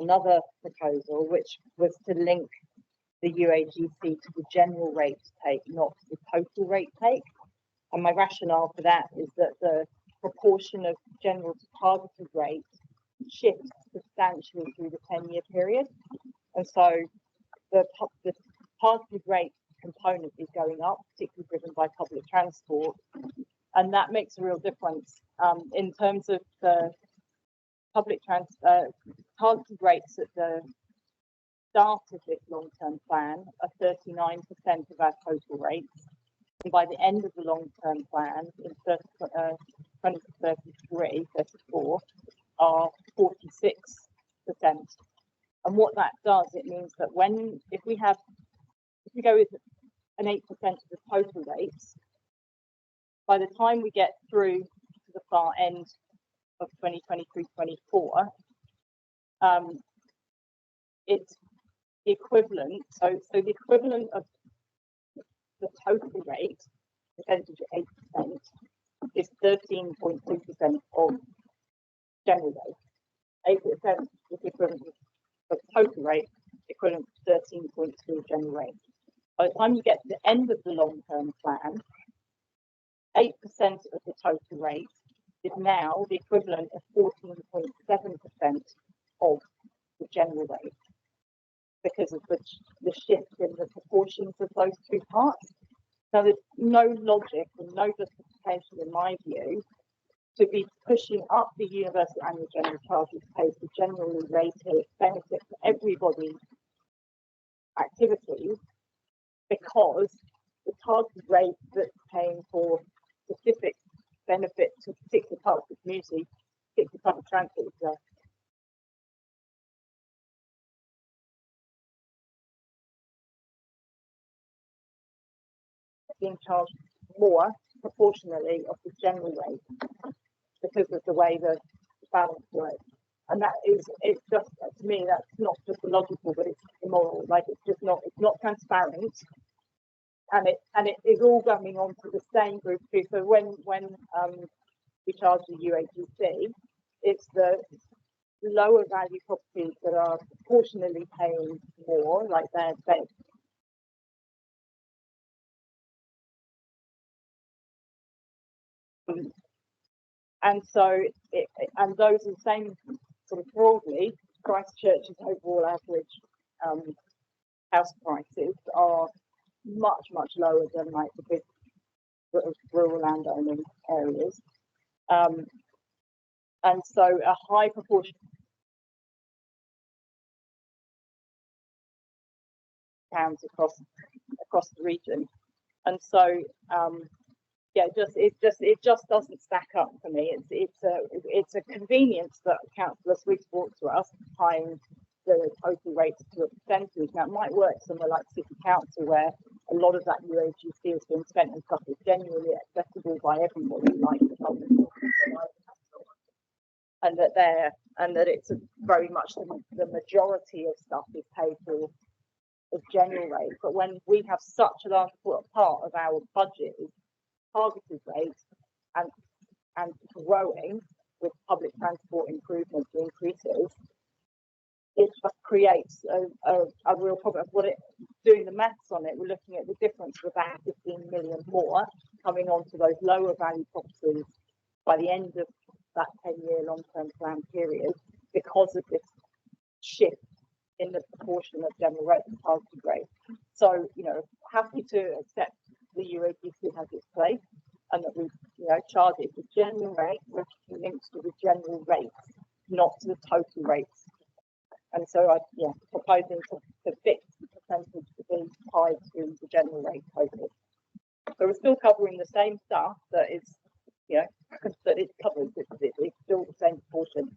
another proposal, which was to link the UAGC to the general rate take, not the total rate take. And my rationale for that is that the proportion of general to targeted rate shifts substantially through the 10-year period. And so the targeted rate component is going up, particularly driven by public transport. And that makes a real difference in terms of the targeted rates at the start of this long-term plan are 39% of our total rates. And by the end of the long-term plan in 2034 are 46%. And what that does, it means that if we go with an 8% of the total rates, by the time we get through to the far end of 2023-24, it's the equivalent. So the equivalent of the total rate, percentage of 8%, is 13.2% of general rate. 8% is the equivalent of total rate, equivalent to 13.2 general rate. By the time you get to the end of the long-term plan, 8% of the total rate is now the equivalent of 14.7% of the general rate, because of the shift in the proportions of those two parts. So there's no logic and no justification, in my view, to be pushing up the universal annual general charges paid for generally rated benefit for everybody activities, because the target rate that's paying for specific benefit to particular parts of the community, particular public transport, is being charged more proportionally of the general rate because of the way the balance works. And that is, it's just, to me, that's not just illogical, but it's immoral. Like, it's not transparent. And it is all going on to the same group too. So when we charge the UAGC, it's the lower value properties that are proportionally paying more, like they're and so and those are the same sort of broadly. Christchurch's overall average house prices are much lower than like the big rural landowning areas, and so a high proportion of towns across the region, and so yeah, it just doesn't stack up for me. It's a convenience that councillor Sweets brought to us, tying the total rates to a percentage. Now it might work somewhere like City Council, where a lot of that UAGC has been spent on stuff that's genuinely accessible by everybody, like the public, and that it's very much the majority of stuff is paid for as general rate. But when we have such a large part of our budget is targeted rates and growing with public transport improvements and increases, it just creates a real problem. Doing the maths on it, we're looking at the difference of about 15 million more coming onto those lower value properties by the end of that 10-year long-term plan period, because of this shift in the proportion of general rate and targeted rate. So, happy to accept the UAGC has its place, and that we, charge it the general rate, which links to the general rates, not to the total rates. And so proposing to fix the percentage to be tied to the general rate total. So we're still covering the same stuff that is, that it covers. It's still the same proportion,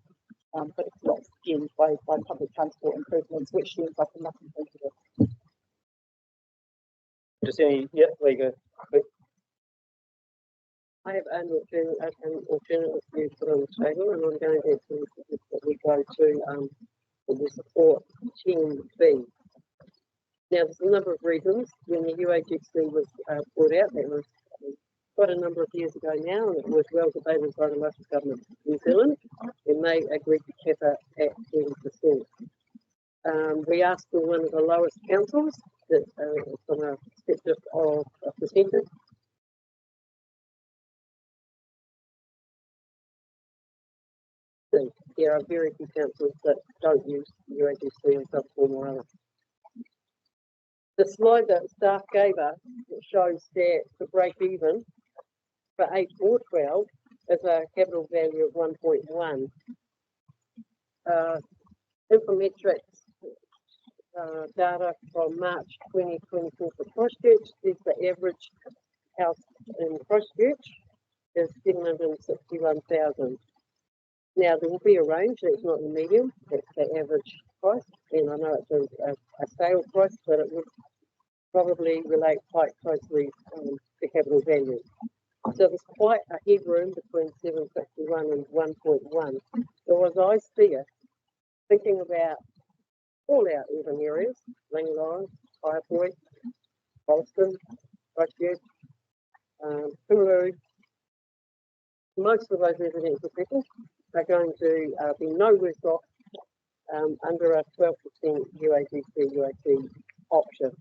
but it's not skimmed by public transport improvements, which seems like a nothing thing to do. Just any, yeah, there you go. I have an alternative view put on the table, and I'm going to suggest that we go to the support 10B. Now, there's a number of reasons. When the UAGC was brought out, that was quite a number of years ago now, and it was well debated by the local government of New Zealand, and they agreed to cap it at 10%. We asked for one of the lowest councils that, from a perspective of a percentage. there are very few councils that don't use UAGC in some form or other. The slide that staff gave us, it shows that the break even for 8 or 12 is a capital value of 1.1. Infometrics data from March 2024 for Christchurch is the average house in Christchurch is 761,000. Now there will be a range, that's not the median, that's the average price, and I know it's a sale price, but it would probably relate quite closely to capital value. So there's quite a headroom between 761 and 1.1. So as I see it, thinking about all our urban areas, Langline, Highpoint, Holston, Christchurch, Timaru, most of those residential people are going to be no worse off under a 12% UAT option.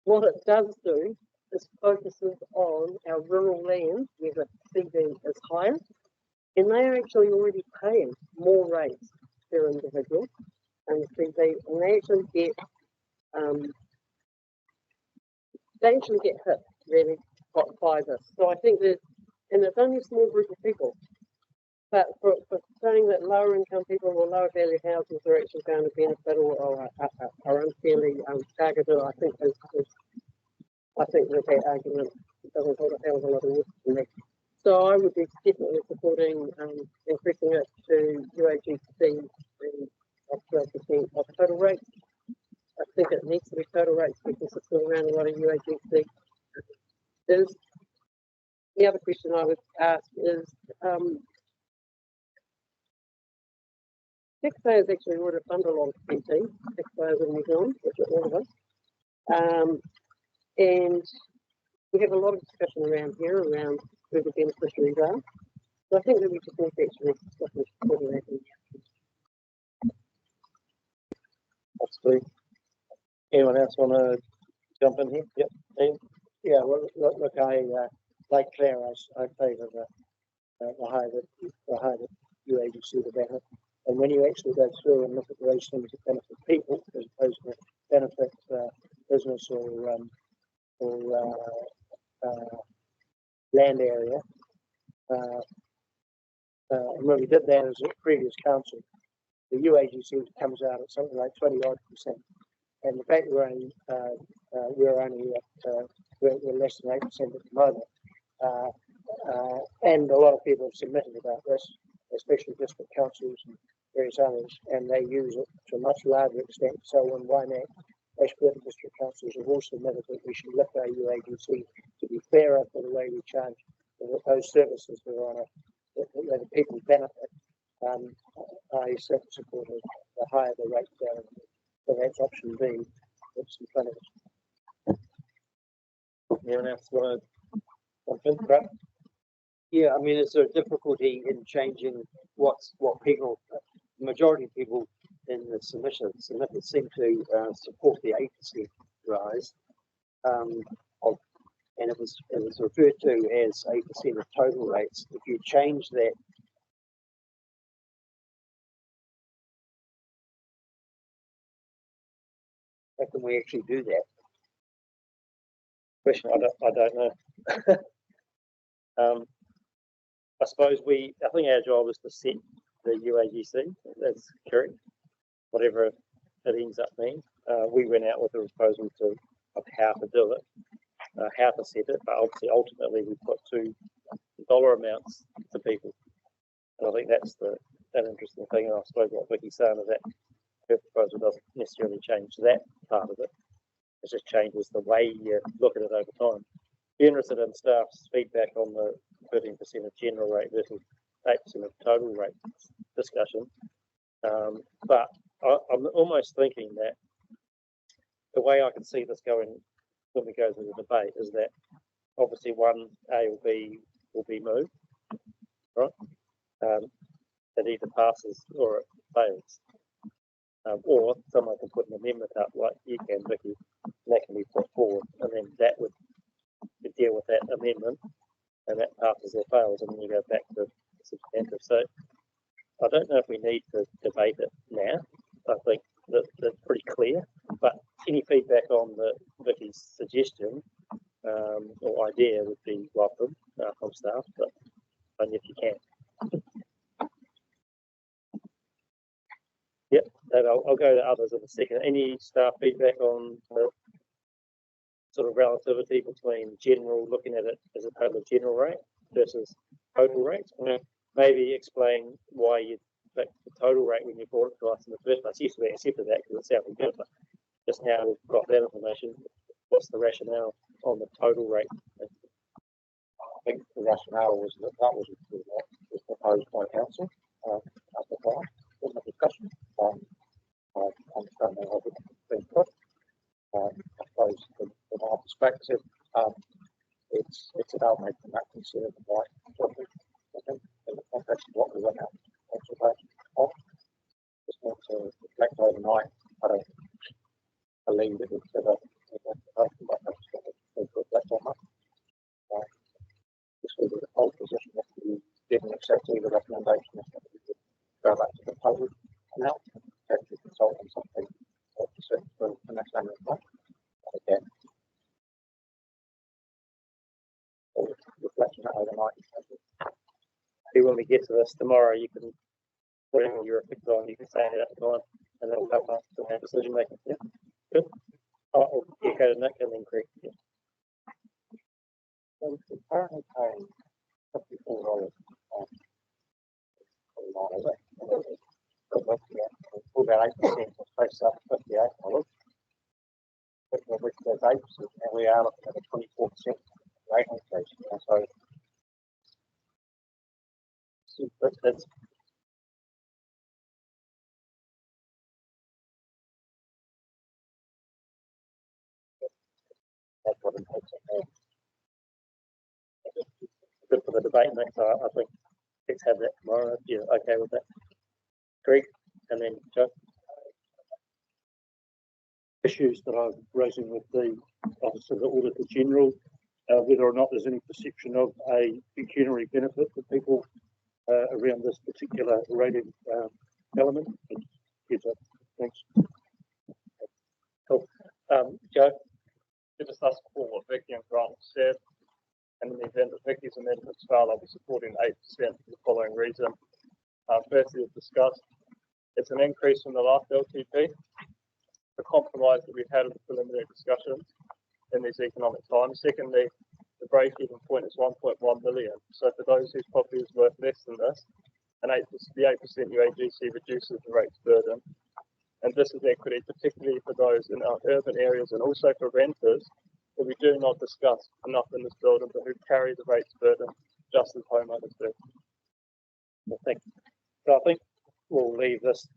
What it does do is focuses on our rural land where the CV is higher, and they are actually already paying more rates per individual and the CV, and they actually get hit really by this. So I think there's, and it's only a small group of people, but for saying that lower income people or lower value houses are actually going to benefit or are unfairly targeted, I think that argument doesn't hold a hell of a lot of water for me. So I would be definitely supporting increasing it to UAGC of 12% of total rates. I think it needs to be total rates because it's still around a lot of UAGC. The other question I would ask is, taxpayers actually already fund a lot of PT, taxpayers in New Zealand, which are all of us. And we have a lot of discussion around here around who the beneficiaries are. So I think that we just need to actually discuss that. Absolutely. Anyone else want to jump in here? Yep. Ian? Yeah, well, look, like Claire, I favour the higher the UAGC, the better. And when you actually go through and look at those things that benefit people as opposed to benefit business or land area, and when we did that as a previous council, the UAGC comes out at something like 20-odd%. And the fact we're only at we're less than 8% at the moment. And a lot of people have submitted about this, especially district councils and various others, and they use it to a much larger extent. So in Wainak, Ashburton district councils have also admitted that we should lift our UAGC to be fairer for the way we charge those services that are on where the people benefit. I support the higher the rate down. So that's option B, that's in front of us. Anyone else want to jump in? Brad? Yeah, I mean, is there a difficulty in changing what people, the majority of people in the submitted seem to support the 8% rise, and it was referred to as 8% of total rates. If you change that, how can we actually do that? Question, I don't know. I suppose I think our job is to set the UAGC. That's correct. Whatever it ends up being, we went out with a proposal of how to do it, how to set it. But obviously, ultimately, we've got two dollar amounts to people, and I think that's that interesting thing. And I suppose what Vicky's saying is that her proposal doesn't necessarily change that part of it. It just changes the way you look at it over time. Be interested in staff's feedback on the 13% of general rate versus 8% of total rate discussion. But I'm almost thinking that the way I can see this going when we go through the debate is that obviously 1A or B will be moved, right? It either passes or it fails. Or someone can put an amendment up like you can, Vicky, and that can be put forward, and then that would deal with that amendment, and that passes or fails, and then you go back to substantive. So I don't know if we need to debate it now. I think that that's pretty clear. But any feedback on Vicky's suggestion or idea would be welcome from staff, but only if you can. Yep, and I'll go to others in a second. Any staff feedback on the sort of relativity between general, looking at it as a total general rate versus total rate? Maybe explain why you picked the total rate when you brought it to us in the first place. Yes, we accepted that because it sounded good, but just now we've got that information. What's the rationale on the total rate? I think the rationale was that was proposed by council at the time in the discussion. I understand that it's been put. I suppose from our perspective, it's about making that considered right. I think in the context of what we went out consultation on, just not to reflect overnight. I don't believe it was ever reflect on that. This was the whole position that we didn't accept either recommendation. Go back to the proposal now, actually consult on something for the next annual plan. Again, reflection overnight. When we get to this tomorrow, you can, whatever you're reflected on, you can say it at the time, and that'll help us to have decision making. Yeah, good. I'll echo to Nick and then Greg. Yeah. So we're currently paying $54 about 8%, space up $58, which there's 8%, and we are looking at a 24% rate increase. So that's what it takes. Good for the debate, Nick. So I think let's have that tomorrow. Yeah, okay with that. Greg, and then Joe. Issues that I'm raising with the Office of the Auditor General, whether or not there's any perception of a pecuniary benefit for people around this particular rated element. Heads up. Thanks. Cool. Joe? To discuss what Vicky and Grant said, and in the event that Vicky's amendments fail, I'll be supporting 8% for the following reason. Firstly, as discussed, it's an increase from the last LTP. The compromise that we've had in the preliminary discussions in these economic times. Secondly, the break-even point is 1.1 million. So for those whose property is worth less than this, the 8% UAGC reduces the rates burden. And this is equity, particularly for those in our urban areas and also for renters that we do not discuss enough in this building, but who carry the rates burden just as homeowners do. Well, thank you. So I think we'll leave this,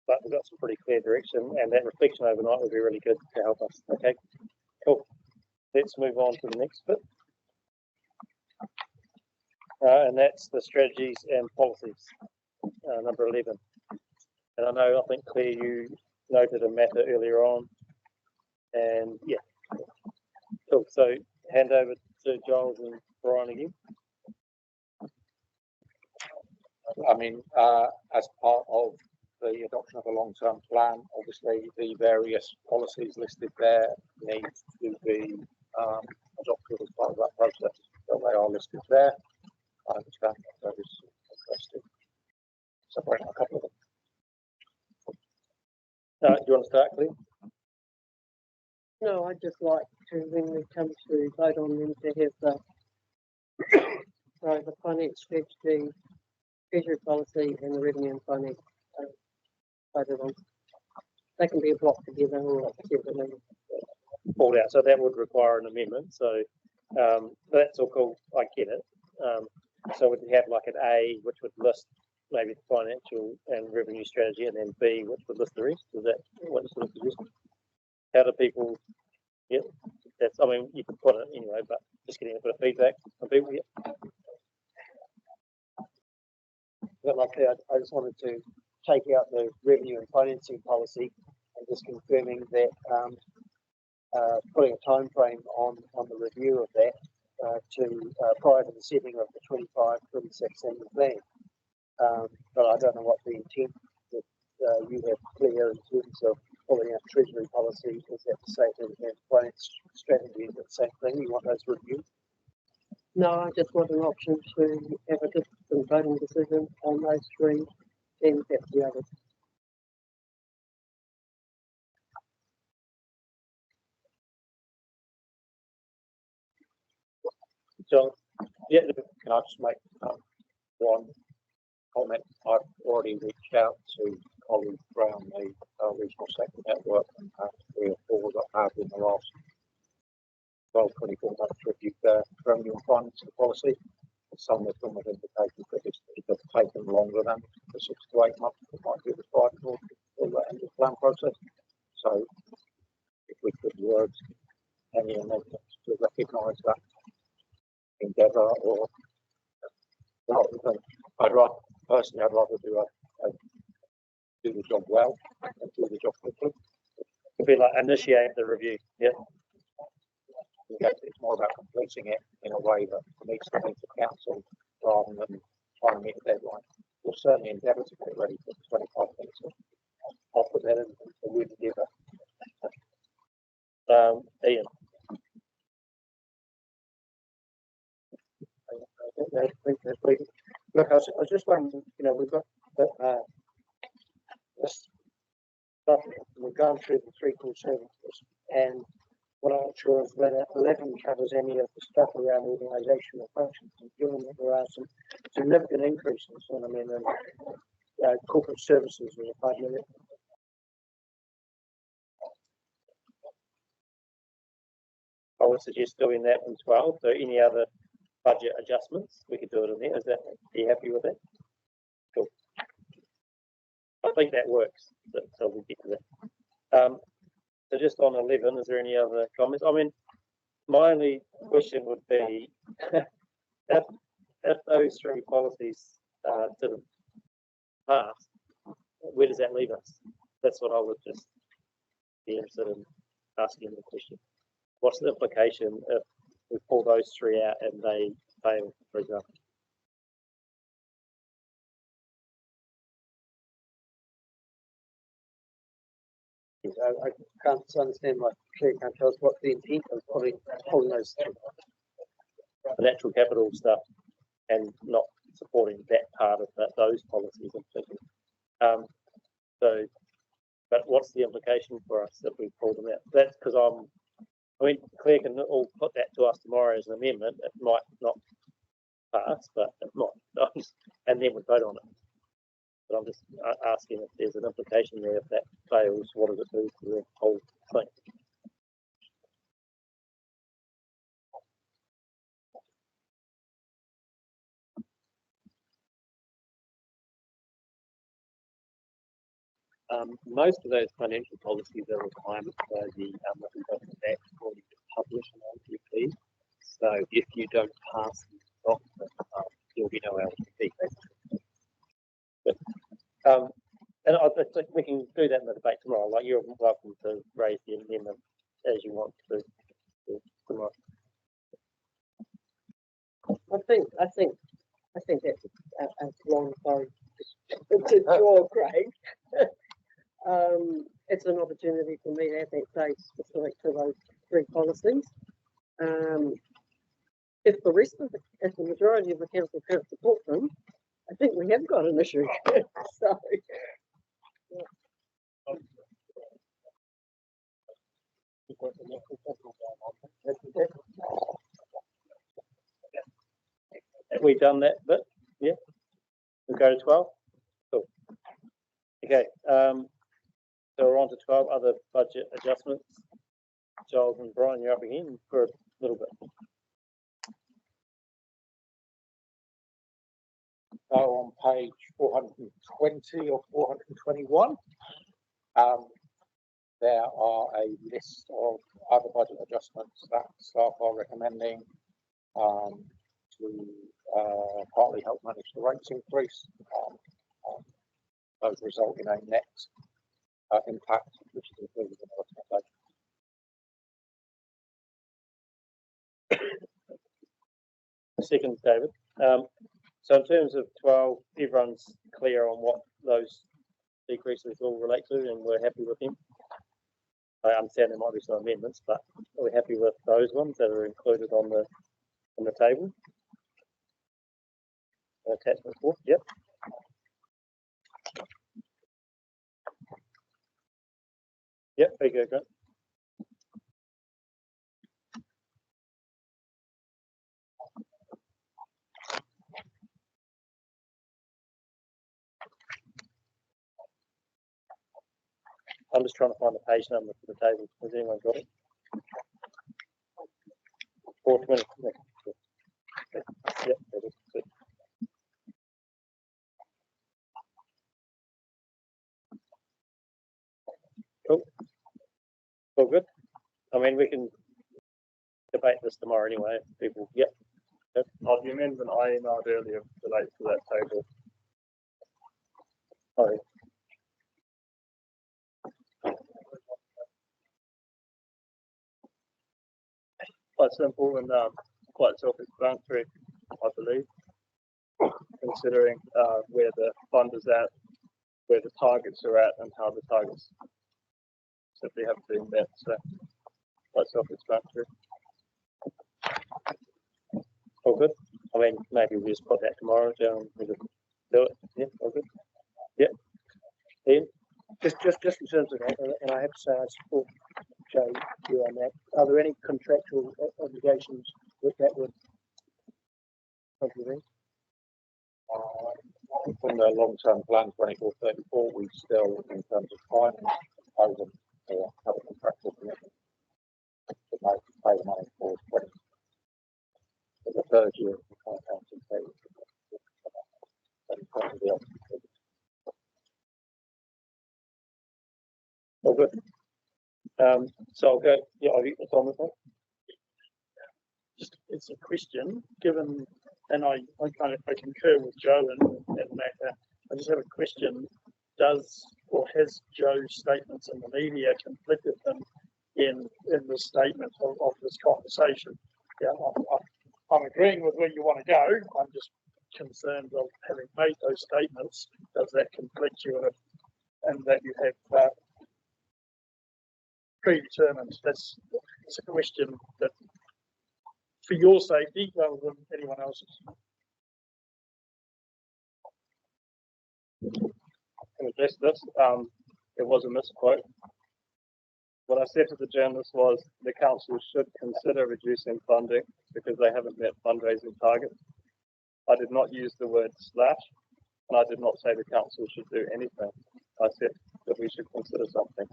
but we've got some pretty clear direction, and that reflection overnight will be really good to help us. Okay, cool. Let's move on to the next bit. And that's the strategies and policies, number 11. And I think Claire, you noted a matter earlier on, and yeah, cool. So hand over to Giles and Brian again. I mean, as part of the adoption of a long-term plan, obviously the various policies listed there need to be adopted as part of that process. So they are listed there. I understand that is interesting. Separate a couple of them. Do you want to start, Claire? No, I'd just like to, when we come to vote on them, to have the finance strategy, treasury policy, and the revenue and finance voted on. They can be a block together or separately. Pulled out, so that would require an amendment. So that's all cool. I get it. So we can have like an A, which would list maybe the financial and revenue strategy, and then B, which would list the rest. Is that what you sort of suggesting? How do people? Yeah, that's. I mean, you can put it anyway, but just getting a bit of feedback from people. Yeah. But like I just wanted to take out the revenue and financing policy and just confirming that putting a time frame on the review of that to prior to the setting of the 25-26 annual plan. but I don't know what the intent that you have clear in terms of pulling out treasury policy. Is that the same thing and finance strategy? Is that the same thing? You want those reviewed? No, I just want an option to have a different voting decision on those three, and that's the others. John, yeah, can I just make one comment? I've already reached out to colleagues around the regional sector network and 3 or 4 that have in the last 12, 24 months reviewed their revenue and finance policy. Some of them have indicated that it has taken longer than the 6 to 8 months that might be required for the end of plan process. So if we could word any amendments to recognise that endeavour, or I'd rather do the job well and do the job quickly. It'd be like initiate the review. Yeah. It's more about completing it in a way that meets the needs of council rather than trying to meet a deadline. We'll certainly endeavour to get ready for 25 minutes. I'll put that in a weird endeavour. Ian. Look, I was just wondering, you know, we've got this stuff, we've gone through the 3 core services, and what I'm not sure is whether 11 covers any of the stuff around organisational functions, and given that there are some significant increases, and I mean, corporate services are 5 million. I would suggest doing that in 12. So any other budget adjustments, we could do it in there. Is that, are you happy with that? Cool. I think that works. So we'll get to that. So just on 11, is there any other comments? I mean, my only question would be if those 3 policies didn't pass, where does that leave us? That's what I would just be interested in asking the question. What's the implication if we pull those 3 out and they fail, for example? I can't understand why Claire can't tell us what the intent of pulling those 3. The natural capital stuff and not supporting that part of those policies in particular. So, but what's the implication for us if we pull them out? That's because I mean, Claire can all put that to us tomorrow as an amendment. It might not pass, but it might, and then we vote on it. But I'm just asking if there's an implication there. If that fails, what does it do to the whole thing? Most of those financial policies are requirements by the Government Act already published on LTP. So if you don't pass the document, there'll be no LTP. But, and I think we can do that in the debate tomorrow. Like, you're welcome to raise the amendment as you want to tomorrow. I think that's a long bow to draw, Craig. It's an opportunity for me to have that date specific to those 3 policies. If the majority of the council can't support them, I think we have got an issue. So, yeah. Have we done that bit? Yeah. We'll go to 12. Cool. Okay. So we're on to 12 other budget adjustments. Giles and Brian, you're up again for a little bit. So on page 420 or 421, there are a list of other budget adjustments that staff are recommending to partly help manage the rates increase. Those result in a net impact, which is included in the recommendation. Second, David. So in terms of 12, everyone's clear on what those decreases all relate to, and we're happy with them. I understand there might be some amendments, but are we happy with those ones that are included on the table? Attachment 4, yep. Yep, very good, Grant. I'm just trying to find the page number for the table. Has anyone got it? 420. Yep, that is good. Cool. All good. I mean, we can debate this tomorrow anyway. People, yep. The amendment I emailed earlier relates to that table. Sorry. Quite simple and quite self-explanatory, I believe, considering where the fund is at, where the targets are at, and how the targets simply have been met. So, quite self-explanatory. All good. I mean, maybe we just put that tomorrow down. We just do it. Yeah, all good. Yeah. Ian? Just in terms of that, and I have to say I support Joe you on that. Are there any contractual obligations that would contravene? From the long-term plan 24-34, we still, in terms of time, over have a contractual commitment to pay money for the third year of the contract. All good. So I'll go. Yeah, I'll get on with that. Just it's a question, given, and I concur with Joe and Matt. I just have a question. Does or has Joe's statements in the media conflicted them in the statement of this conversation? Yeah, I'm agreeing with where you want to go. I'm just concerned of having made those statements. Does that conflict you and that you have predetermined? It's a question that for your safety rather than anyone else's. Can address this. It was a misquote. What I said to the journalist was the council should consider reducing funding because they haven't met fundraising targets. I did not use the word slash, and I did not say the council should do anything. I said that we should consider something.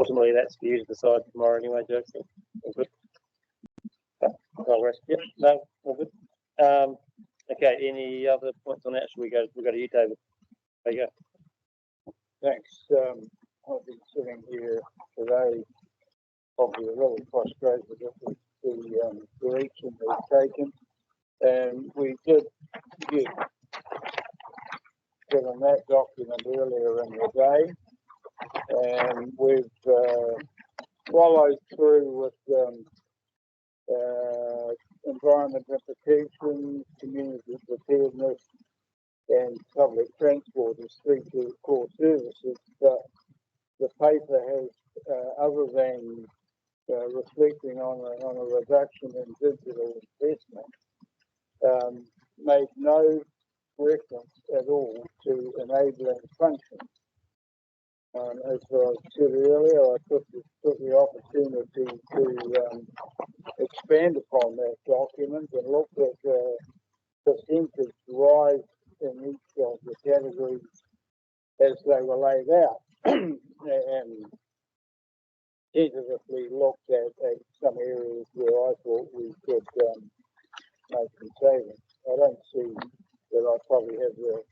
Ultimately, that's for you to decide tomorrow anyway, Jackson. All good. Well, rest. Yep. No, all good. Okay. Any other points on that? Should we go to you, David? There you go. Thanks. I've been sitting here today, probably really frustrated with the direction they've taken, and we did get given that document earlier in the day, and we've followed through with environment implications, community preparedness, and public transport as three core services. But the paper has, other than reflecting on a reduction in digital investment, made no reference at all to enabling functions. As I said earlier, I took the opportunity to expand upon that document and look at the percentage rise in each of the categories as they were laid out, and tentatively looked at some areas where I thought we could make some savings. I don't see that I probably have the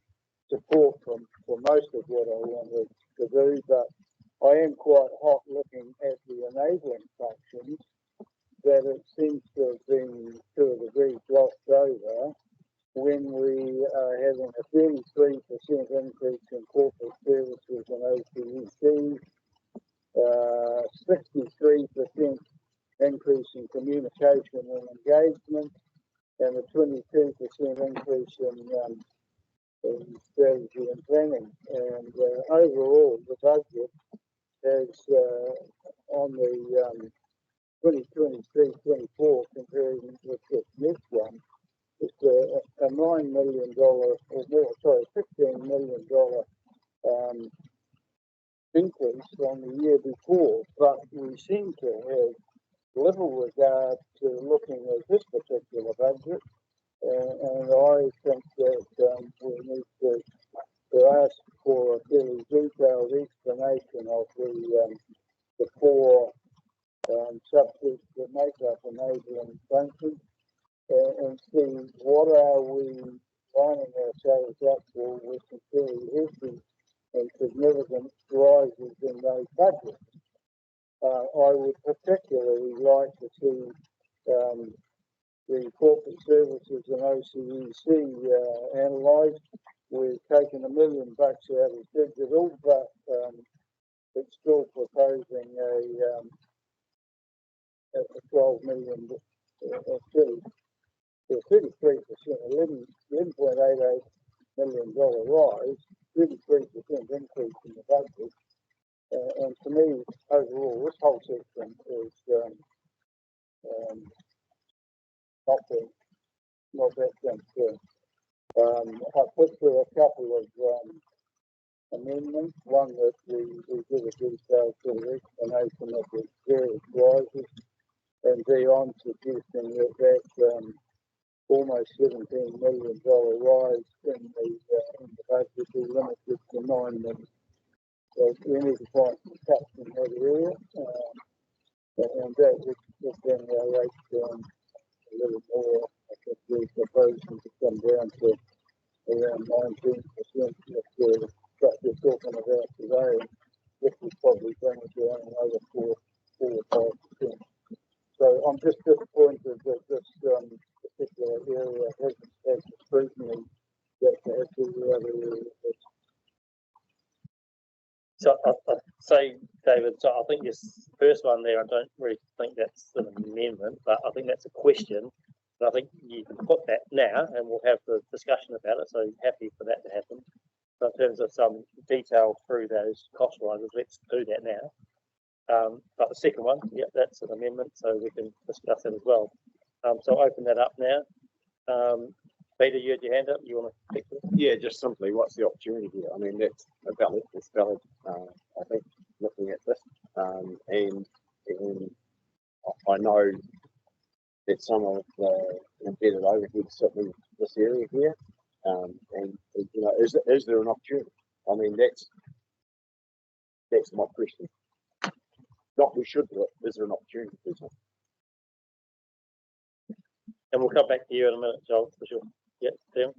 support for most of what I wanted to do, but I am quite hot looking at the enabling functions that it seems to have been to a degree glossed over when we are having a 33% increase in corporate services and OPEC, 63% increase in communication and engagement, and a 22% increase in strategy and planning. And overall, the budget has on the 2023-24 comparing with the next one, it's a $9 million or more, sorry, $15 million increase from the year before, but we seem to have little regard to looking at this particular budget, and I think that we need to ask for a fairly detailed explanation of the four subjects that make up enabling functions, and see what are we lining ourselves up for with some fairly hefty and significant rises in those budgets. I would particularly like to see the corporate services and OCEC analysed. We've taken $1 million out of digital, but it's still proposing a 12 million, 33%, $11.88 million rise, 33% increase in the budget. And to me, overall, this whole section is not that concerned. I put through a couple of amendments. One that we give a detailed sort of explanation of the various rises, and I'm suggesting that almost $17 million rise in the budget be limited to $9 million. So we need to find some cuts in that area, and that would then relate a little more. I think we're proposing to come down to around 19% of the stuff we're talking about today, which would probably bring it down another 4 or 5%. So I'm just disappointed that this particular area hasn't had the scrutiny that the other areas. So I say, David, so I think this first one there, I don't really think that's an amendment, but I think that's a question. And I think you can put that now and we'll have the discussion about it. So happy for that to happen. So in terms of some detail through those cost rises, let's do that now. But the second one, yeah, that's an amendment, so we can discuss it as well. So I'll open that up now. Peter, you had your hand up. You want to pick it? Yeah, just simply, what's the opportunity here? I mean, that's valid. It's valid. I think looking at this, and I know that some of the embedded overhead sit in this area here, and you know, is there an opportunity? I mean, that's my question. Not we should do it. Is there an opportunity to do something? And we'll come back to you in a minute, Joel, for sure. Yeah, Tim.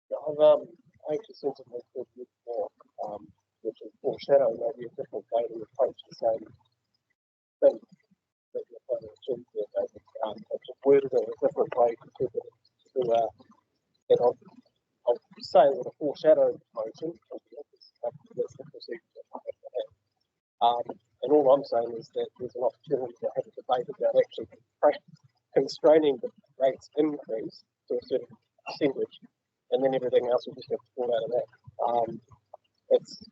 Yeah, I'm anxious into the more, which is foreshadowing maybe a different way to approach the same thing that you're trying to achieve there, David. It's worded in a different way and I'll say with a foreshadowed motion, that's the procedure that I have to have. And all I'm saying is that there's an opportunity to have a debate about actually constraining the rates increase to a certain percentage, and then everything else will just have to fall out of that. It's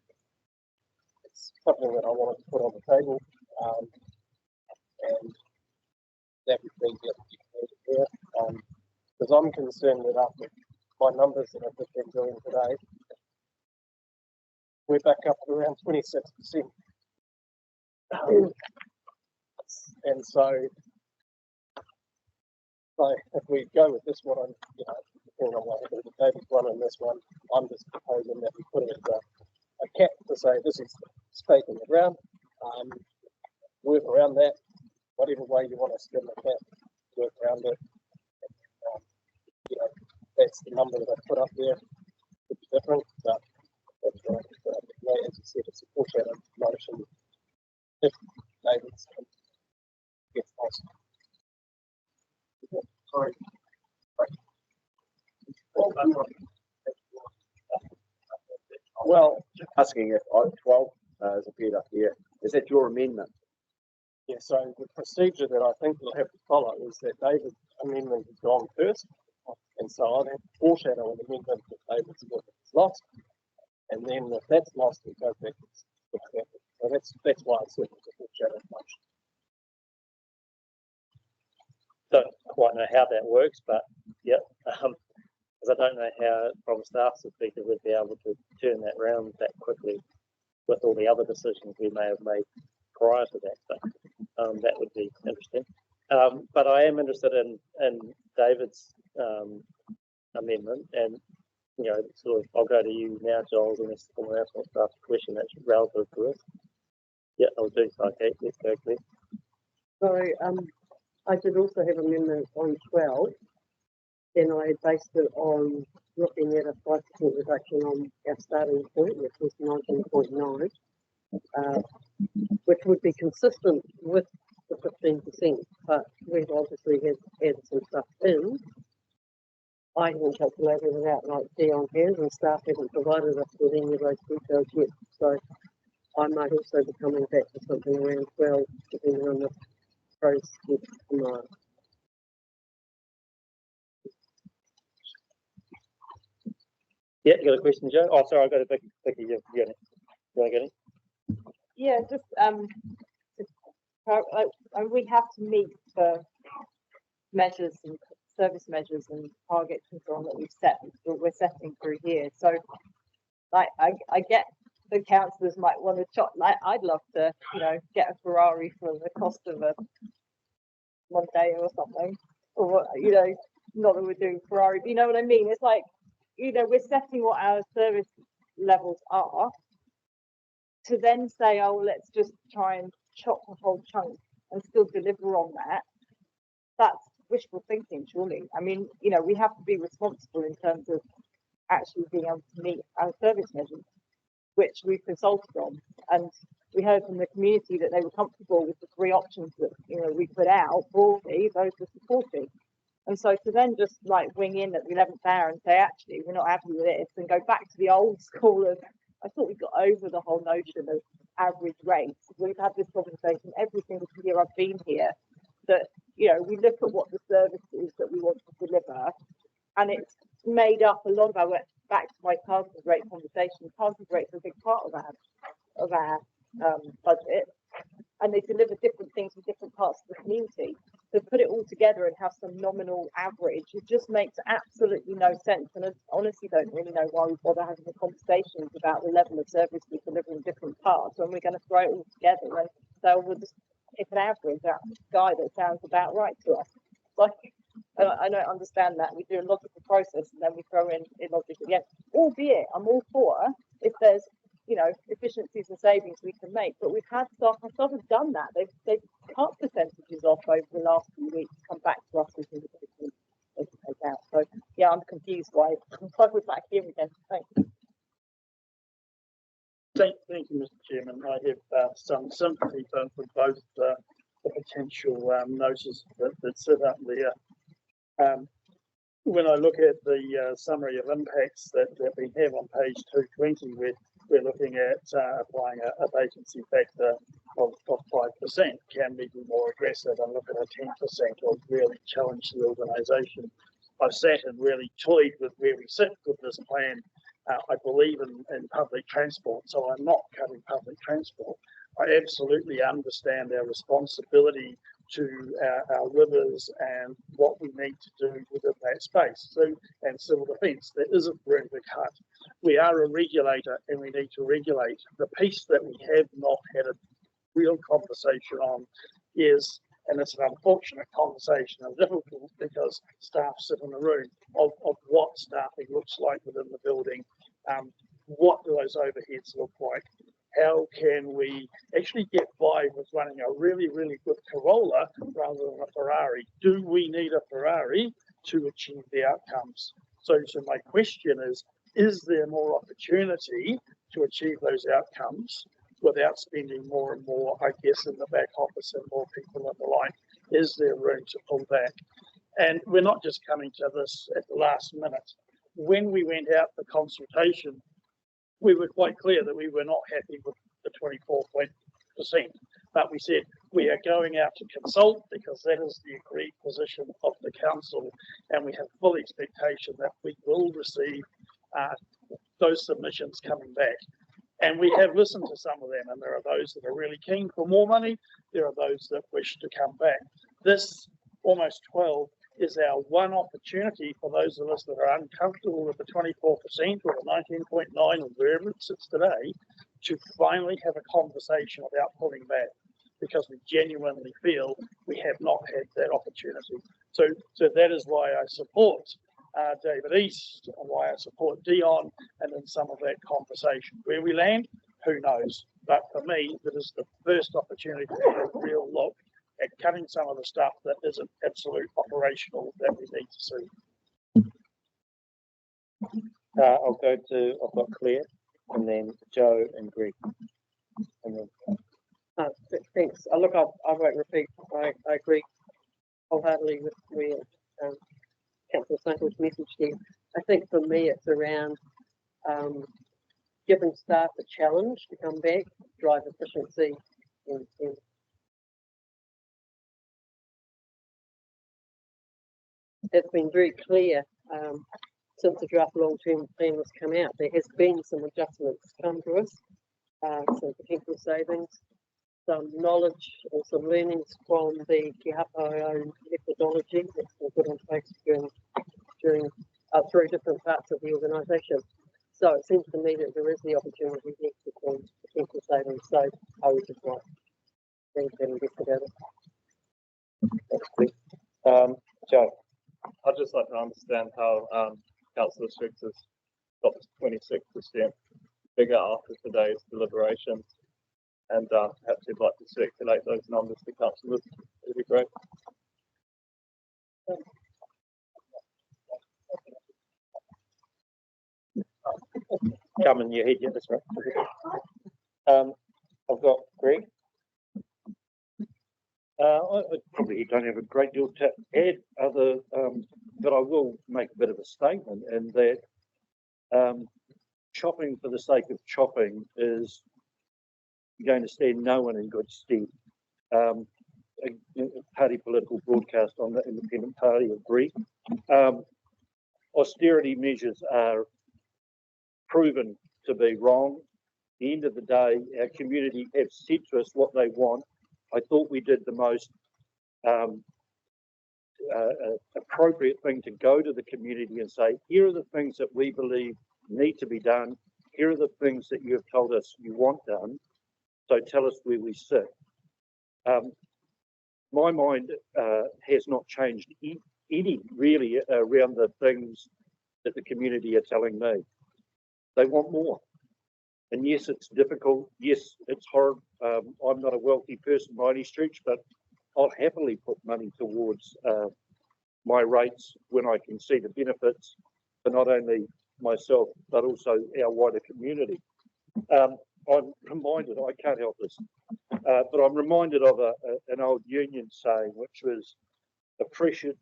something that I wanted to put on the table, and that would be the because I'm concerned that after my numbers that I've just been doing today, we're back up to around 26%. And so if we go with this one, depending on what happens with David's one and this one, I'm just proposing that we put it as a cap to say this is stake in the ground. Work around that, whatever way you want to skin the cap, work around it. That's the number that I put up there. It's different, but that's right. As you said, it's a foreshadow motion. If David's gets possible. Sorry. Well, asking if 12 has appeared up here, is that your amendment? Yeah, so the procedure that I think we'll have to follow is that David amendment has gone first. And so I'd have to foreshadow an amendment that David's got it's lost. And then if that's lost, it goes back to the second. So that's why it's a foreshadow motion. Don't quite know how that works, but yeah, because I don't know how, from staff's perspective, we'd be able to turn that round that quickly with all the other decisions we may have made prior to that. But that would be interesting. But I am interested in David's amendment, and you know, sort of, I'll go to you now, Giles, unless someone else wants to ask a question that's relative to it. Yeah, I'll do so. Okay, let's go, please. So, I did also have amendments on 12, and I based it on looking at a 5% reduction on our starting point, which was 19.9, which would be consistent with the 15%, but we've obviously had added some stuff in. I haven't calculated it out like Dion has, and staff haven't provided us with any of those details yet, so I might also be coming back to something around 12, depending on the process tomorrow. Yeah, you got a question, Joe? Oh, sorry, I've got a Vicky. Vicky, you want to get it? Yeah, just we have to meet the measures and service measures and targets and so on that we're setting through here. So, like, I get the councillors might want to chop. Like, I'd love to, you know, get a Ferrari for the cost of a Mondeo or something, or you know, not that we're doing Ferrari, but you know what I mean. It's like, you know, we're setting what our service levels are, to then say, oh, let's just try and chop a whole chunk and still deliver on that. That's wishful thinking, surely. I mean, you know, we have to be responsible in terms of actually being able to meet our service measures, which we've consulted on. And we heard from the community that they were comfortable with the three options that, you know, we put out broadly, those were supported. And so to then just like wing in at the 11th hour and say, actually, we're not happy with this, and go back to the old school of, I thought we got over the whole notion of average rates. We've had this conversation every single year I've been here, that, you know, we look at what the service is that we want to deliver, and it's made up a lot of our, back to my targeted rate conversation, targeted rates are a big part of our budget, and they deliver different things in different parts of the community. To put it all together and have some nominal average, it just makes absolutely no sense. And I honestly don't really know why we bother having the conversations about the level of service we deliver in different parts when we're going to throw it all together and so we'll just pick an average out of the sky that sounds about right to us. Like, I don't understand that. We do a logical process and then we throw in illogical. Yes, albeit I'm all for if there's, you know, efficiencies and savings we can make, but we've had staff have done that. They've cut percentages off over the last few weeks, come back to us with they can take out. So yeah, I'm confused why we're back here again. Thanks. Thank you, Mr. Chairman. I have some sympathy for both the potential notices that sit up there. When I look at the summary of impacts that we have on page 220, we're looking at applying a vacancy factor of 5%. Can we be more aggressive and look at a 10% or really challenge the organisation? I've sat and really toyed with where we sit with this plan. I believe in public transport, so I'm not cutting public transport. I absolutely understand our responsibility to our rivers and what we need to do within that space. So, and civil defence, there isn't room to cut. We are a regulator and we need to regulate. The piece that we have not had a real conversation on is, and it's an unfortunate conversation and difficult because staff sit in the room, of what staffing looks like within the building. What do those overheads look like? How can we actually get by with running a really, really good Corolla rather than a Ferrari? Do we need a Ferrari to achieve the outcomes? So my question is there more opportunity to achieve those outcomes without spending more and more, I guess, in the back office and more people and the like? Is there room to pull back? And we're not just coming to this at the last minute. When we went out for consultation, we were quite clear that we were not happy with the 24%, but we said we are going out to consult because that is the agreed position of the council, and we have full expectation that we will receive those submissions coming back. And we have listened to some of them, and there are those that are really keen for more money. There are those that wish to come back. This almost 12 is our one opportunity for those of us that are uncomfortable with the 24% or the 19.9 or wherever it sits today, to finally have a conversation about pulling back, because we genuinely feel we have not had that opportunity. So that is why I support David East, and why I support Dion, and in some of that conversation. Where we land, who knows? But for me, that is the first opportunity to have a real look at cutting some of the stuff that isn't absolute operational that we need to see. I've got Claire, and then Joe and Greg. And then, thanks. Look, I won't repeat. I agree wholeheartedly with where Councillor Sunkel's message there. I think for me it's around giving staff a challenge to come back, drive efficiency, and it's been very clear since the draft long-term plan has come out. There has been some adjustments come to us, some potential savings, some knowledge or some learnings from the Ki Hapa methodology that's been put in place during through different parts of the organisation. So it seems to me that there is the opportunity here for potential savings. So I would just like to investigate it. Joe. I'd just like to understand how Councillor Strix has got this 26% figure after today's deliberations, and perhaps you'd like to circulate those numbers to councillors. It'd be great. Come in your head, yeah, that's right. I've got Greg. I probably don't have a great deal to add, but I will make a bit of a statement, and that chopping for the sake of chopping is going to stand no one in good stead. A party political broadcast on the Independent Party agree. Austerity measures are proven to be wrong. At the end of the day, our community have said to us what they want. I thought we did the most appropriate thing to go to the community and say, here are the things that we believe need to be done. Here are the things that you have told us you want done. So tell us where we sit. My mind has not changed any really around the things that the community are telling me. They want more. And yes, it's difficult. Yes, it's hard. I'm not a wealthy person by any stretch, but I'll happily put money towards my rates when I can see the benefits for not only myself, but also our wider community. I'm reminded, I can't help this, but I'm reminded of an old union saying, which was, oppression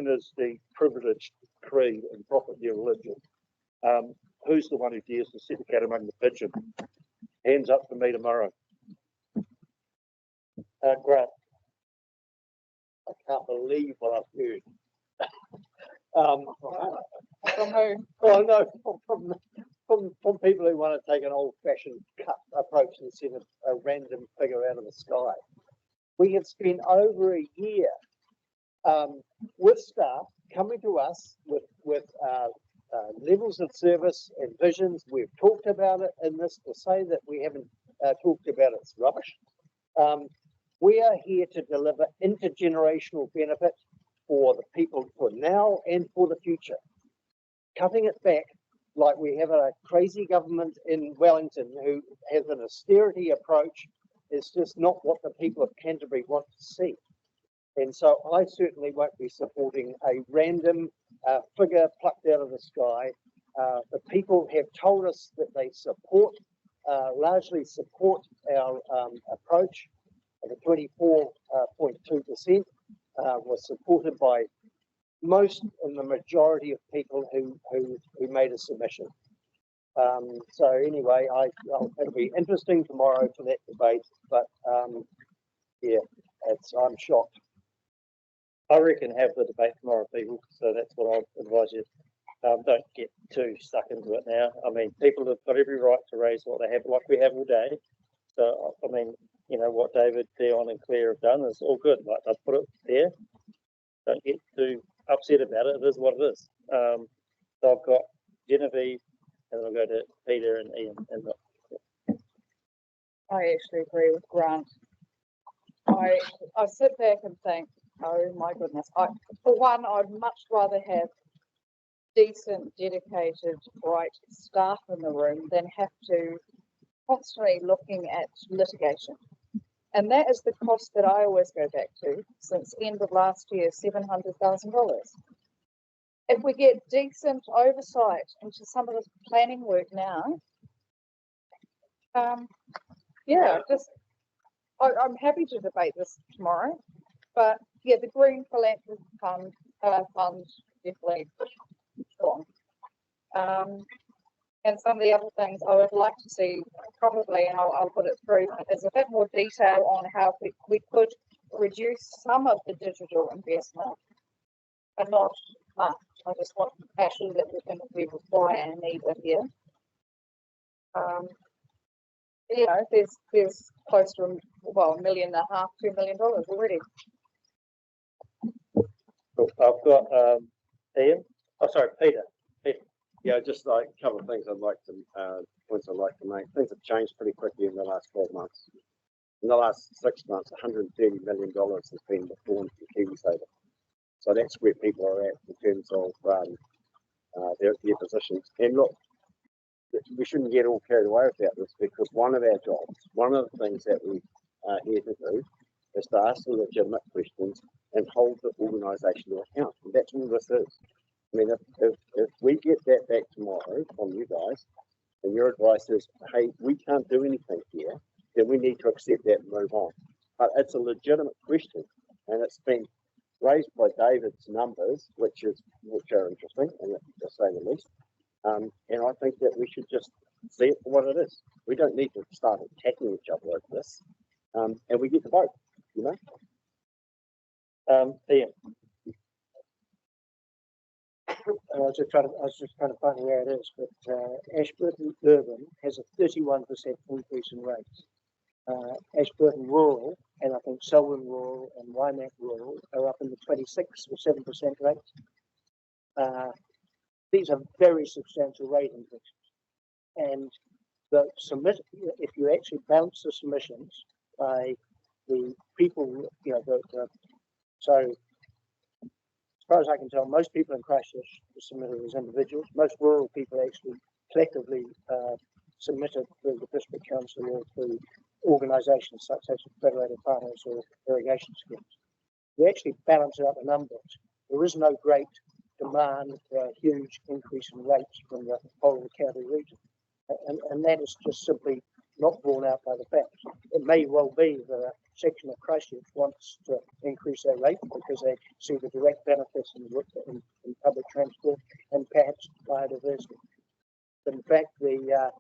is the privileged creed and profit their religion. Who's the one who dares to set the cat among the pigeon? Hands up for me tomorrow. Grant. I can't believe what I've heard. From who? Oh no, from people who want to take an old-fashioned cut approach instead of a random figure out of the sky. We have spent over a year with staff coming to us with levels of service and visions. We've talked about it in this. To say that we haven't talked about it's rubbish. We are here to deliver intergenerational benefit for the people for now and for the future. Cutting it back like we have a crazy government in Wellington who has an austerity approach is just not what the people of Canterbury want to see. And so I certainly won't be supporting a random figure plucked out of the sky. The people have told us that they support, largely support our approach. The 24.2% was supported by most and the majority of people who made a submission. So anyway, it'll be interesting tomorrow for that debate, but I'm shocked. I reckon have the debate tomorrow, people. So that's what I'd advise you. Don't get too stuck into it now. I mean, people have got every right to raise what they have, like we have all day. So, I mean, you know, what David, Dion and Claire have done is all good. Like, they've put it there. Don't get too upset about it. It is what it is. So I've got Genevieve, and then I'll go to Peter and Ian. And I actually agree with Grant. I sit back and think, oh my goodness. For one, I'd much rather have decent, dedicated, bright staff in the room than have to constantly looking at litigation. And that is the cost that I always go back to since end of last year, $700,000. If we get decent oversight into some of the planning work now, yeah, I'm happy to debate this tomorrow. But yeah, the Green Philanthropy Fund definitely strong. And some of the other things I would like to see probably, and I'll put it through, is a bit more detail on how we could reduce some of the digital investment, but not much. I just want actually that we require and need it here. You know, there's close to $1.5 million, $2 million already. cool. I've got Ian. Oh, sorry, Peter. Yeah, just like a couple of things points I'd like to make. Things have changed pretty quickly in the last 12 months. In the last 6 months, $130 million has been reformed from KiwiSaver. So that's where people are at in terms of their positions. And look, we shouldn't get all carried away about this, because one of our jobs, one of the things that we are here to do is to ask the legitimate questions and hold the organisation to account. And that's all this is. I mean, if we get that back tomorrow from you guys, and your advice is, hey, we can't do anything here, then we need to accept that and move on. But it's a legitimate question, and it's been raised by David's numbers, which are interesting, and to say the least. And I think that we should just see it for what it is. We don't need to start attacking each other like this, and we get to vote, you know. Ian. I was just trying to find where it is, but Ashburton Urban has a 31% increase in rates. Ashburton Rural, and I think Selwyn Rural and Waimak Rural are up in the 26 or 7% rates. These are very substantial rate increases. And if you actually bounce the submissions by the people, you know, so as far as I can tell, most people in Christchurch submitted as individuals. Most rural people actually collectively submitted through the district council or through organisations such as Federated Farmers or irrigation schemes. We actually balance out the numbers. There is no great demand for a huge increase in rates from the whole of the county region. And that is just simply not borne out by the facts. It may well be that a section of Christchurch wants to increase their rate because they see the direct benefits in public transport and perhaps biodiversity. But in fact, the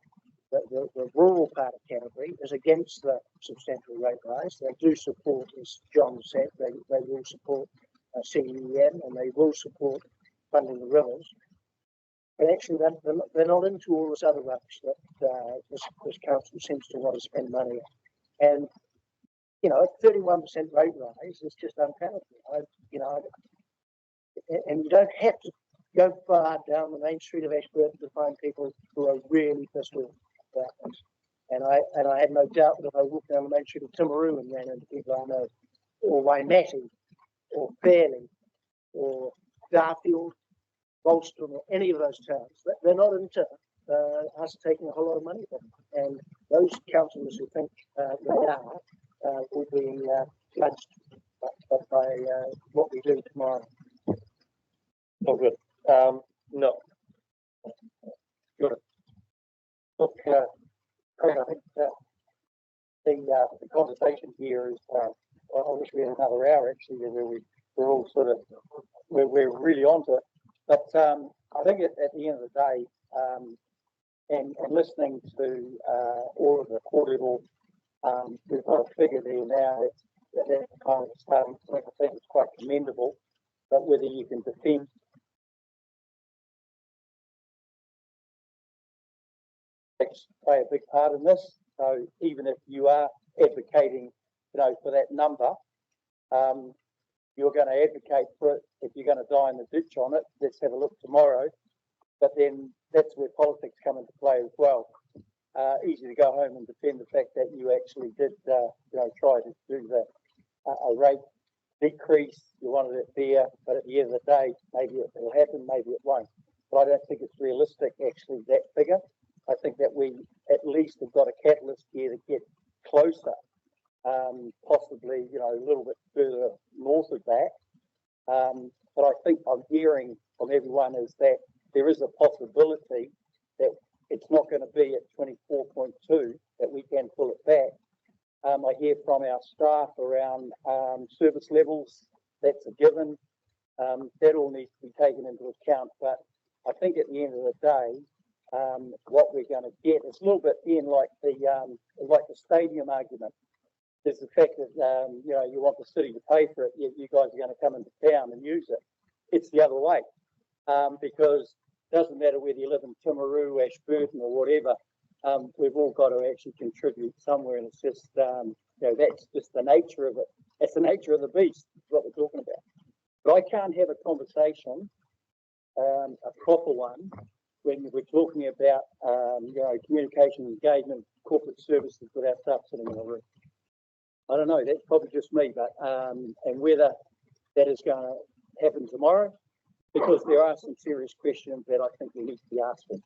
rural part of Canterbury is against the substantial rate rise. They do support, as John said, they will support CEM, and they will support funding the rivers. But actually, they're not into all this other rubbish that this council seems to want to spend money on. And, you know, a 31% rate rise is just unpalatable. And you don't have to go far down the main street of Ashburton to find people who are really pissed off about this. And I have no doubt that if I walked down the main street of Timaru and ran into people I know, or Waimati, or Fairley, or Garfield, Bolston, or any of those towns, they're not into us taking a whole lot of money from them. And those councillors who think they are will be judged by what we do tomorrow. Oh, good. No. Good. Look, I think that the conversation here is, I wish we had another hour actually, where we're all sort of, we're really onto it. But I think at the end of the day, and listening to all of the quarterly, we've got a figure there now that kind of starting point, I think it's quite commendable. But whether you can defend play a big part in this. So even if you are advocating, for that number, you're going to advocate for it. If you're going to die in the ditch on it, let's have a look tomorrow. But then that's where politics come into play as well. Easy to go home and defend the fact that you actually did, try to do a rate decrease. You wanted it there, but at the end of the day, maybe it will happen, maybe it won't. But I don't think it's realistic, actually, that figure. I think that we at least have got a catalyst here to get closer, possibly, a little bit further north of that. But I think I'm hearing from everyone is that there is a possibility that it's not going to be at 24.2, that we can pull it back. I hear from our staff around service levels, that's a given. That all needs to be taken into account. But I think at the end of the day, what we're going to get is a little bit like the stadium argument. There's the fact that you want the city to pay for it. You guys are going to come into town and use it. It's the other way, because it doesn't matter whether you live in Timaru, Ashburton, or whatever. We've all got to actually contribute somewhere, and it's just that's just the nature of it. That's the nature of the beast. What we're talking about. But I can't have a conversation, a proper one, when we're talking about communication, engagement, corporate services with our staff sitting in the room. I don't know. That's probably just me, but and whether that is going to happen tomorrow, because there are some serious questions that I think we need to be asking.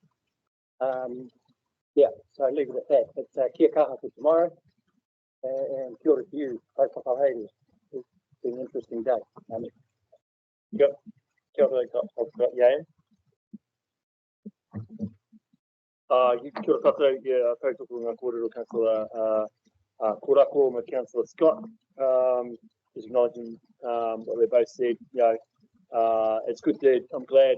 So leave it at that. But kia kaha for tomorrow, and kia ora to you. Whakatau. It's been an interesting day. Yep. Kia ora, I've got Yan. Kia ora koutou, kautoko ngā kōrero Councillor Korako and Councillor Scott, just acknowledging what they both said. It's good that I'm glad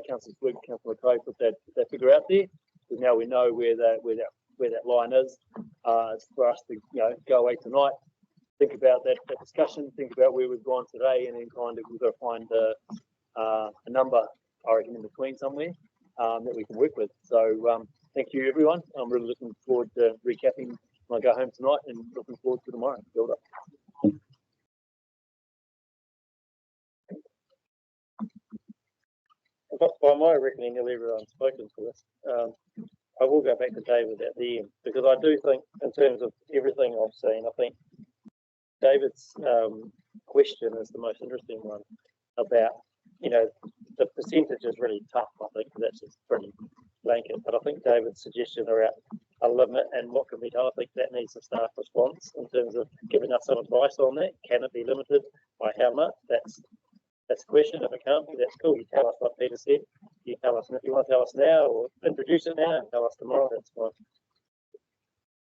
Councillor Swig, Councillor Kai put that figure out there, because now we know where that line is. It's for us to go away tonight, think about that discussion, think about where we've gone today, and then kind of we've got to find a number, I reckon, in between somewhere that we can work with. So thank you, everyone. I'm really looking forward to recapping when I go home tonight, and looking forward to tomorrow. Build up. By my reckoning, nearly everyone's spoken to this. I will go back to David at the end, because I do think, in terms of everything I've seen, I think David's question is the most interesting one about, the percentage is really tough, I think, because that's just pretty blanket. But I think David's suggestion around a limit and what can be done, I think that needs a staff response in terms of giving us some advice on that. Can it be limited? By how much? That's the question. If it can't be, that's cool. You tell us what Peter said. You tell us, and if you want to tell us now or introduce it now and tell us tomorrow, that's fine.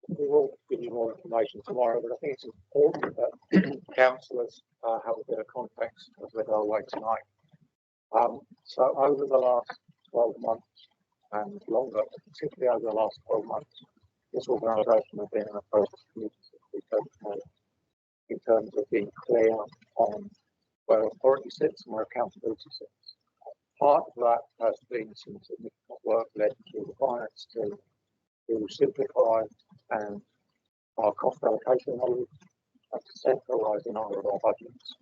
We will give you more information tomorrow, but I think it's important that councillors have a bit of context as we go away tonight. So over the last 12 months and longer, particularly over the last 12 months, this organisation has been in a process in terms of being clear on where authority sits and where accountability sits. Part of that has been some significant work led through the finance team to simplify and our cost allocation knowledge and to centralise a number of our budgets.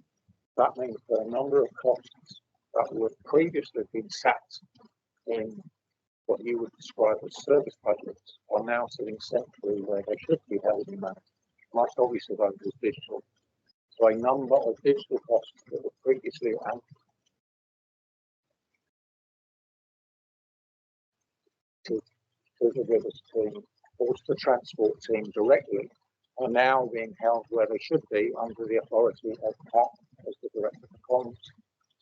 That means that a number of costs that would previously have been sat in what you would describe as service budgets are now sitting centrally where they should be held and managed. Most obviously those as digital. So a number of digital costs that were previously to the rivers team or to the transport team directly are now being held where they should be under the authority of Pat as the Director of Comms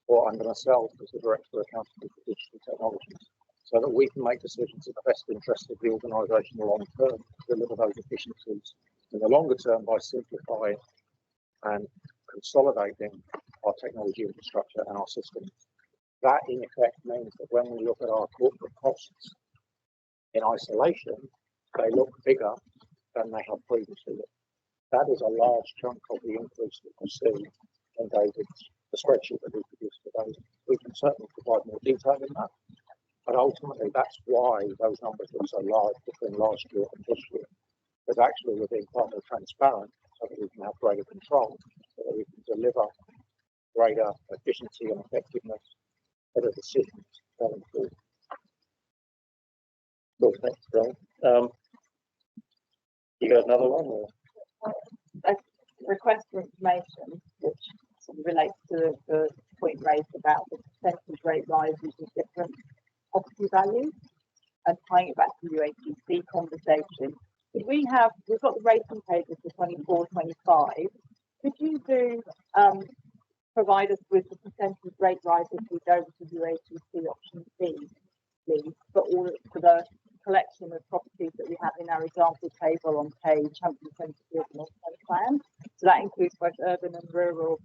or under myself as the Director accountable for digital technologies, so that we can make decisions in the best interest of the organisation long term to deliver those efficiencies in the longer term by simplifying and consolidating our technology infrastructure and our systems. That in effect means that when we look at our corporate costs in isolation, they look bigger than they have previously looked. that is a large chunk of the increase that you see in David's, the spreadsheet that we produced today. We can certainly provide more detail in that, but ultimately that's why those numbers look so large between last year and this year. Because actually we're being far more transparent so that we can have greater control, so that we can deliver greater efficiency and effectiveness of the decisions going forward. Cool, thanks, Bill. You got another one? Or? A request for information, which sort of relates to the point raised about the percentage rate rises with different property values, and tying it back to the UATC conversation. We've got the rating pages for 24-25. Could you provide us with the percentage rate rise if we go to UATC option B, please, for the collection of properties that we have in our example table on page 172 of the North Plan. So that includes both urban and rural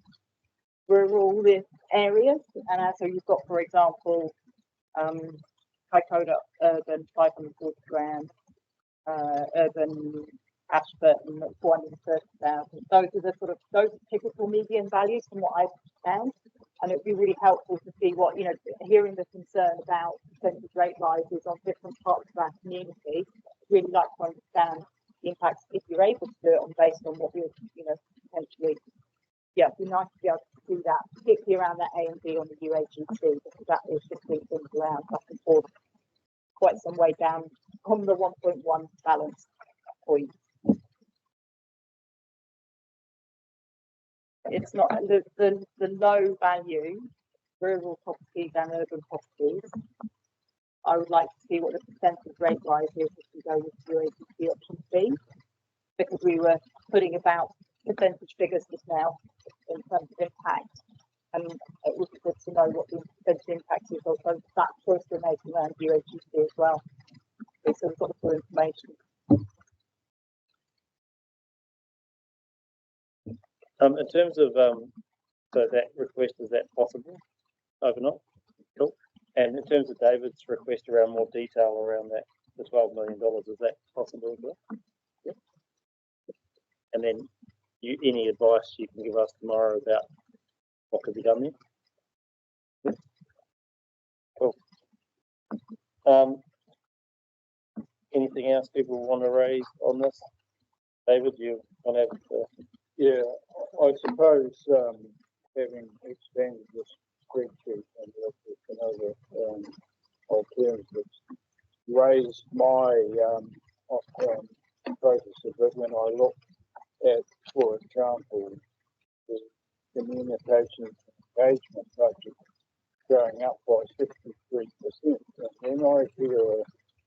areas. And so you've got, for example, Kaikoura urban 540 grand, urban Ashburton at 430,000. Those are those typical median values from what I've found. And it would be really helpful to see what, hearing the concern about percentage rate rises on different parts of our community. Really like to understand the impacts if you're able to do it based on what you're, potentially. Yeah, it'd be nice to be able to do that, particularly around that A and B on the UAGC, because that is shifting things around back and forth quite some way down on the 1.1 balance point. It's not the low value rural properties and urban properties. I would like to see what the percentage rate rise is if we go with UATC option B, because we were putting about percentage figures just now in terms of impact, and it would be good to know what the percentage impact is of that choice we're making around UATC as well. Okay, so we've got the full information. In terms of so that request, is that possible overnight? Cool. And in terms of David's request around more detail around that, the $12 million, is that possible as well? Yep. And then any advice you can give us tomorrow about what could be done there? Yep. Cool. Anything else people want to raise on this? David, you want to have Yeah, I suppose having expanded this spreadsheet and looked at another alternatives raised my focus a bit when I look at, for example, the communication engagement budget going up by 63%. And then I hear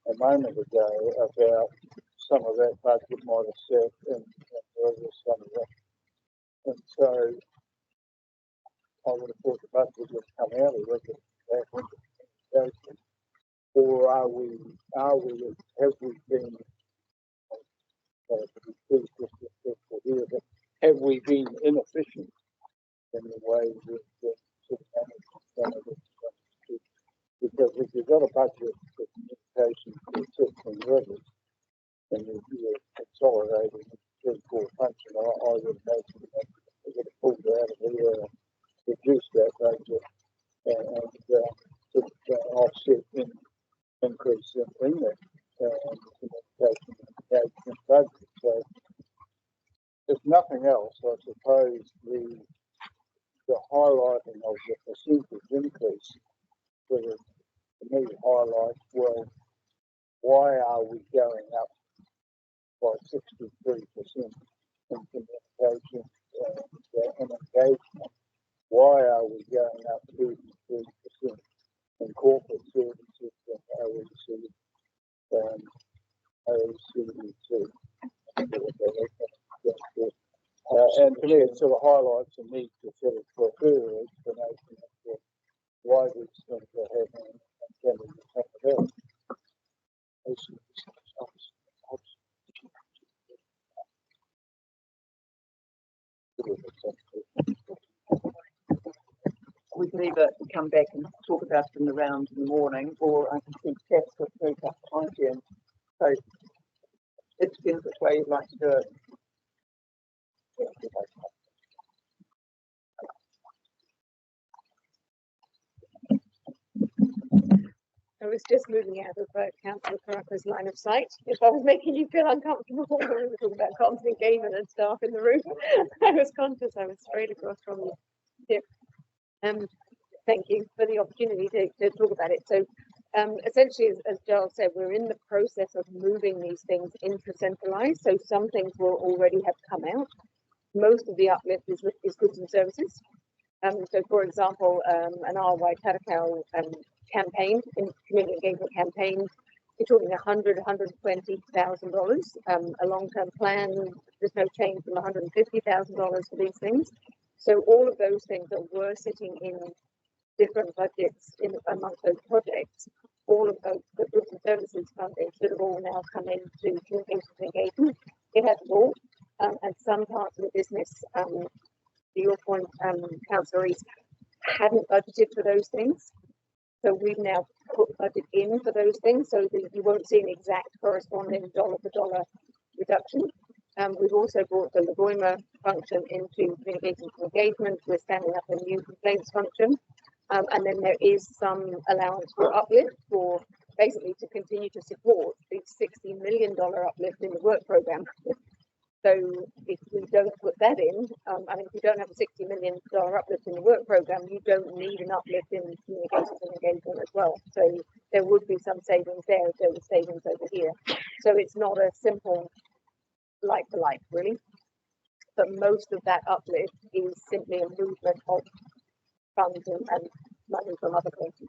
a moment ago about some of that budget might have sat in some of that. And so I would have thought the budget would come out of it, or have we been, have we been inefficient in the way that manage it? Because if you've got a budget for communication for 16 rivers, and you're consolidating into 3-4 functions, I would imagine that we would have pulled out of here, reduced that budget, and offset in increase in that communication engagement budget. So, if nothing else, I suppose the highlighting of the percentage increase sort of, to me, highlights, well, why are we going up by 63% in communication and engagement? Why are we going up 33% in corporate services and OECD2? And to me, it sort of highlights the need to sort of further explanation of why these things are happening and can we do something about it. We can either come back and talk about it in the round in the morning, or I can see tests with very tough time. So it depends which way you'd like to do it. I was just moving out of Councillor Karakia's line of sight. If I was making you feel uncomfortable when we were talking about comms engagement and staff in the room, I was conscious I was straight across from you. Yeah. Thank you for the opportunity to talk about it. So essentially, as Giles said, we're in the process of moving these things into centralised. So some things will already have come out. Most of the uplift is goods and services. So for example, an RY Karakia campaign, in community engagement campaign, you're talking $120,000. A long-term plan, there's no change from $150,000 for these things. So all of those things that were sitting in different budgets amongst those projects, all of those, the goods and services funding should have all now come into communications engagement. It has all, and some parts of the business, to your point, Councillor East, hadn't budgeted for those things. So we've now put budget in for those things so that you won't see an exact corresponding dollar for dollar reduction. We've also brought the Lagoima function into communications engagement. We're standing up a new complaints function. And then there is some allowance for uplift for basically to continue to support the $60 million uplift in the work programme. So if we don't put that in, and if you don't have a $60 million uplift in the work programme, you don't need an uplift in communications and engagement as well. So there would be some savings there if there were savings over here. So it's not a simple like for like, really. But most of that uplift is simply a movement of funds and money from other places.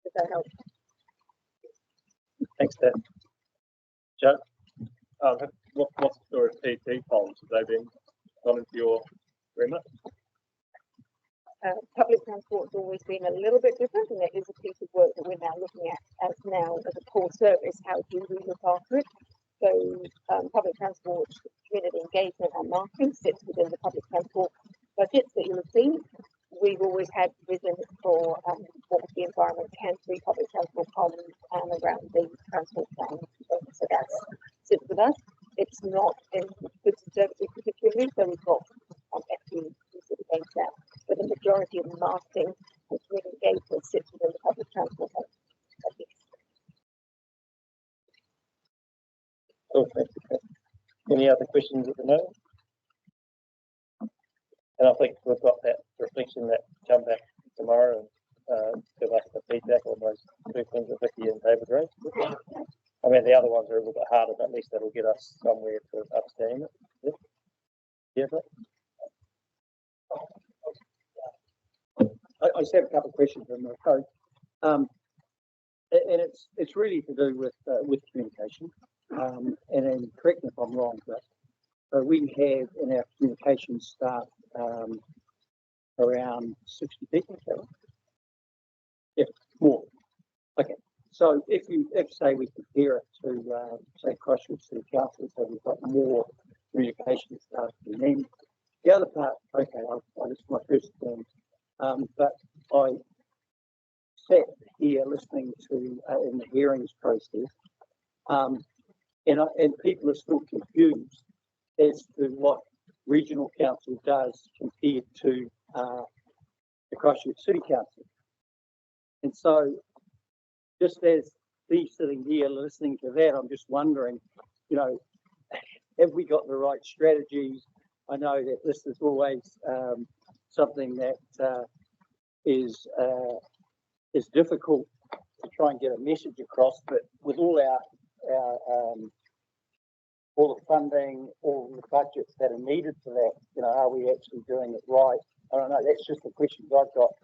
Does that help? Thanks, Dan. Joe? What's the story of PT polls? Have they been gone into your remit? Public transport's always been a little bit different, and there is a piece of work that we're now looking at as a core service. How do we look after it? So public transport, community engagement and marketing sits within the public transport budgets that you'll have seen. We've always had vision for what the environment can be public transport commons and around the transport plan. So that sits with us. It's not in goods and services particularly, so we've got FT against that. But the majority of the marketing and community engagement sits within the public transport budget. Okay. Any other questions at the moment? And I think we've got that reflection that come back tomorrow and give us the feedback on those two things that Vicky and David raised. I mean, the other ones are a little bit harder, but at least that'll get us somewhere to understand it. Yeah, I just have a couple of questions in the code, and it's really to do with communication. And then correct me if I'm wrong, but we have in our communications staff around 60 people. Yeah, more. Okay. So if say we compare it to say Christchurch City Council, so we've got more communication staff than them. The other part, okay, this is my first term, but I sat here listening to in the hearings process, and people are still confused as to what regional council does compared to the Christchurch City Council. And so, just as me sitting here listening to that, I'm just wondering, have we got the right strategies? I know that this is always something that is difficult to try and get a message across, but with all the funding, all the budgets that are needed for that, are we actually doing it right? I don't know. That's just the questions I've got.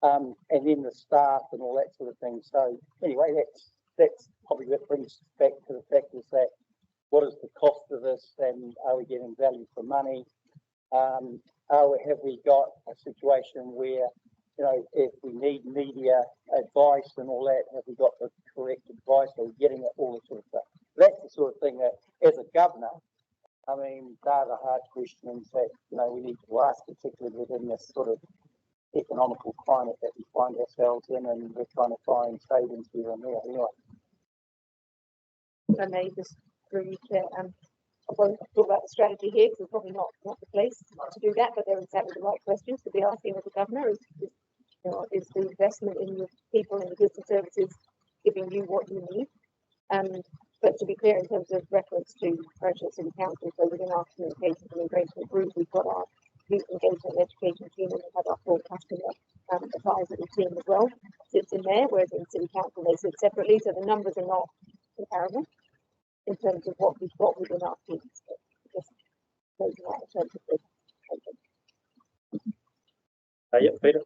And then the staff and all that sort of thing. So anyway, that's probably what brings back to the fact is that what is the cost of this, and are we getting value for money? Have we got a situation where, if we need media advice and all that, have we got the correct advice? Are we getting it, all the sort of stuff? That's the sort of thing that, as a governor, I mean, they're the hard questions that we need to ask, particularly within this sort of economical climate that we find ourselves in, and we're trying to find savings here and there. Anyway. I may just through you, Chair. I won't talk about the strategy here because we're probably not the place to do that, but they're exactly the right questions to be asking of the governor is the investment in your people and the goods and services giving you what you need. But to be clear, in terms of reference to Crowthorpe City Council, so within our communications and engagement group, we've got our youth engagement and education team, and we have our full customer advisory team as well, sits in there, whereas in City Council they sit separately, so the numbers are not comparable in terms of what we've got within our teams. Just closing out in terms of the yeah, Peter.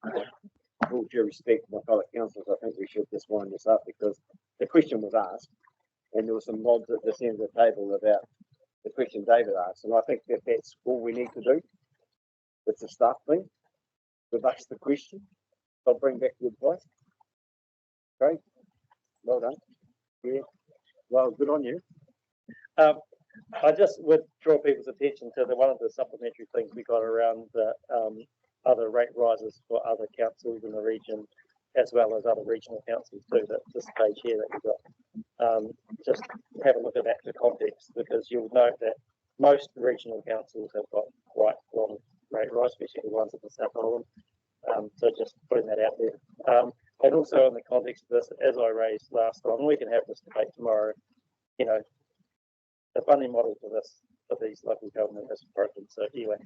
With all due respect to my fellow councillors, I think we should just wind this up because the question was asked and there were some nods at this end of the table about the question David asked, and I think that that's all we need to do. It's a staff thing. We've asked the question. I'll bring back the advice. Great. Well done. Yeah. Well, good on you. I just would draw people's attention to one of the supplementary things we got around the other rate rises for other councils in the region, as well as other regional councils too. That this page here that we've got. Just have a look at that for context, because you'll note that most regional councils have got quite long rate rise, especially the ones in the South Island. So just putting that out there. And also in the context of this, as I raised last time, we can have this debate tomorrow. You know, the funding model for this, for these local government is broken. So anyway,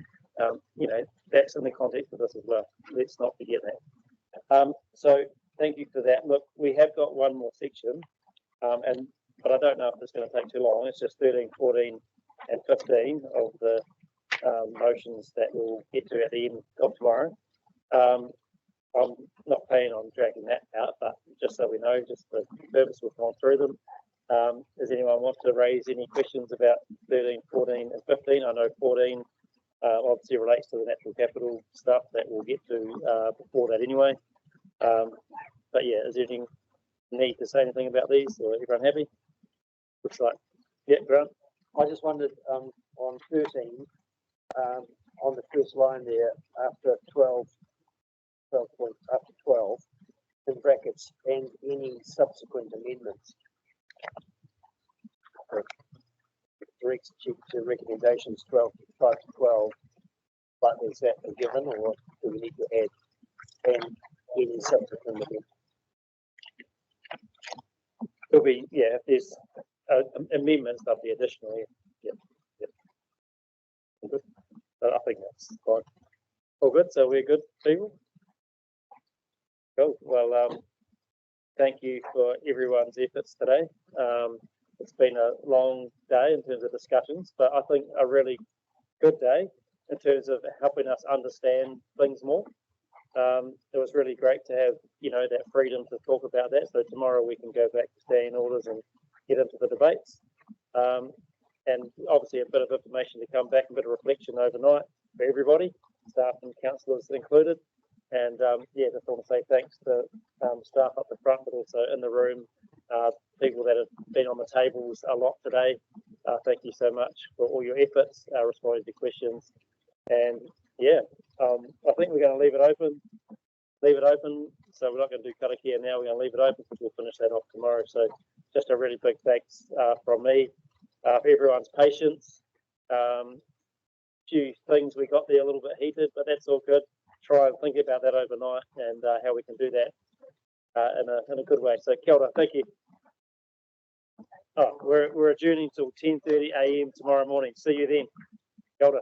you know, that's in the context of this as well. Let's not forget that. So thank you for that. Look, we have got one more section, but I don't know if it's going to take too long. It's just 13, 14, and 15 of the motions that we'll get to at the end of tomorrow. I'm not keen on dragging that out, but just so we know, just for purpose, we've gone through them. Does anyone want to raise any questions about 13, 14, and 15? I know 14 obviously relates to the natural capital stuff that we'll get to before that anyway. But yeah, is there any need to say anything about these, or everyone happy? Looks like, yeah, Grant. I just wondered on 13, on the first line there, after 12 points, after 12, in brackets, and any subsequent amendments. Directs to recommendations 5 to 12, but is that a given, or do we need to add and any subsequent amendments? There'll be, yeah, if there's amendments, there'll be additionally. Yeah, yeah. Good. So I think that's fine. All good. So we're good, people. Cool. Well, thank you for everyone's efforts today. It's been a long day in terms of discussions, but I think a really good day in terms of helping us understand things more. It was really great to have, you know, that freedom to talk about that. So tomorrow we can go back to standing orders and get into the debates. And obviously a bit of information to come back, a bit of reflection overnight for everybody, staff and councillors included. And yeah, just want to say thanks to staff up the front, but also in the room, people that have been on the tables a lot today. Thank you so much for all your efforts, responding to questions. And yeah, I think we're going to leave it open. So we're not going to do Karakia now. We're going to leave it open because we'll finish that off tomorrow. So just a really big thanks from me for everyone's patience. Few things we got there a little bit heated, but that's all good. Try and think about that overnight and how we can do that in a good way. So kia ora, thank you. Oh, we're adjourning till 10:30 a.m. tomorrow morning. See you then. Kia ora.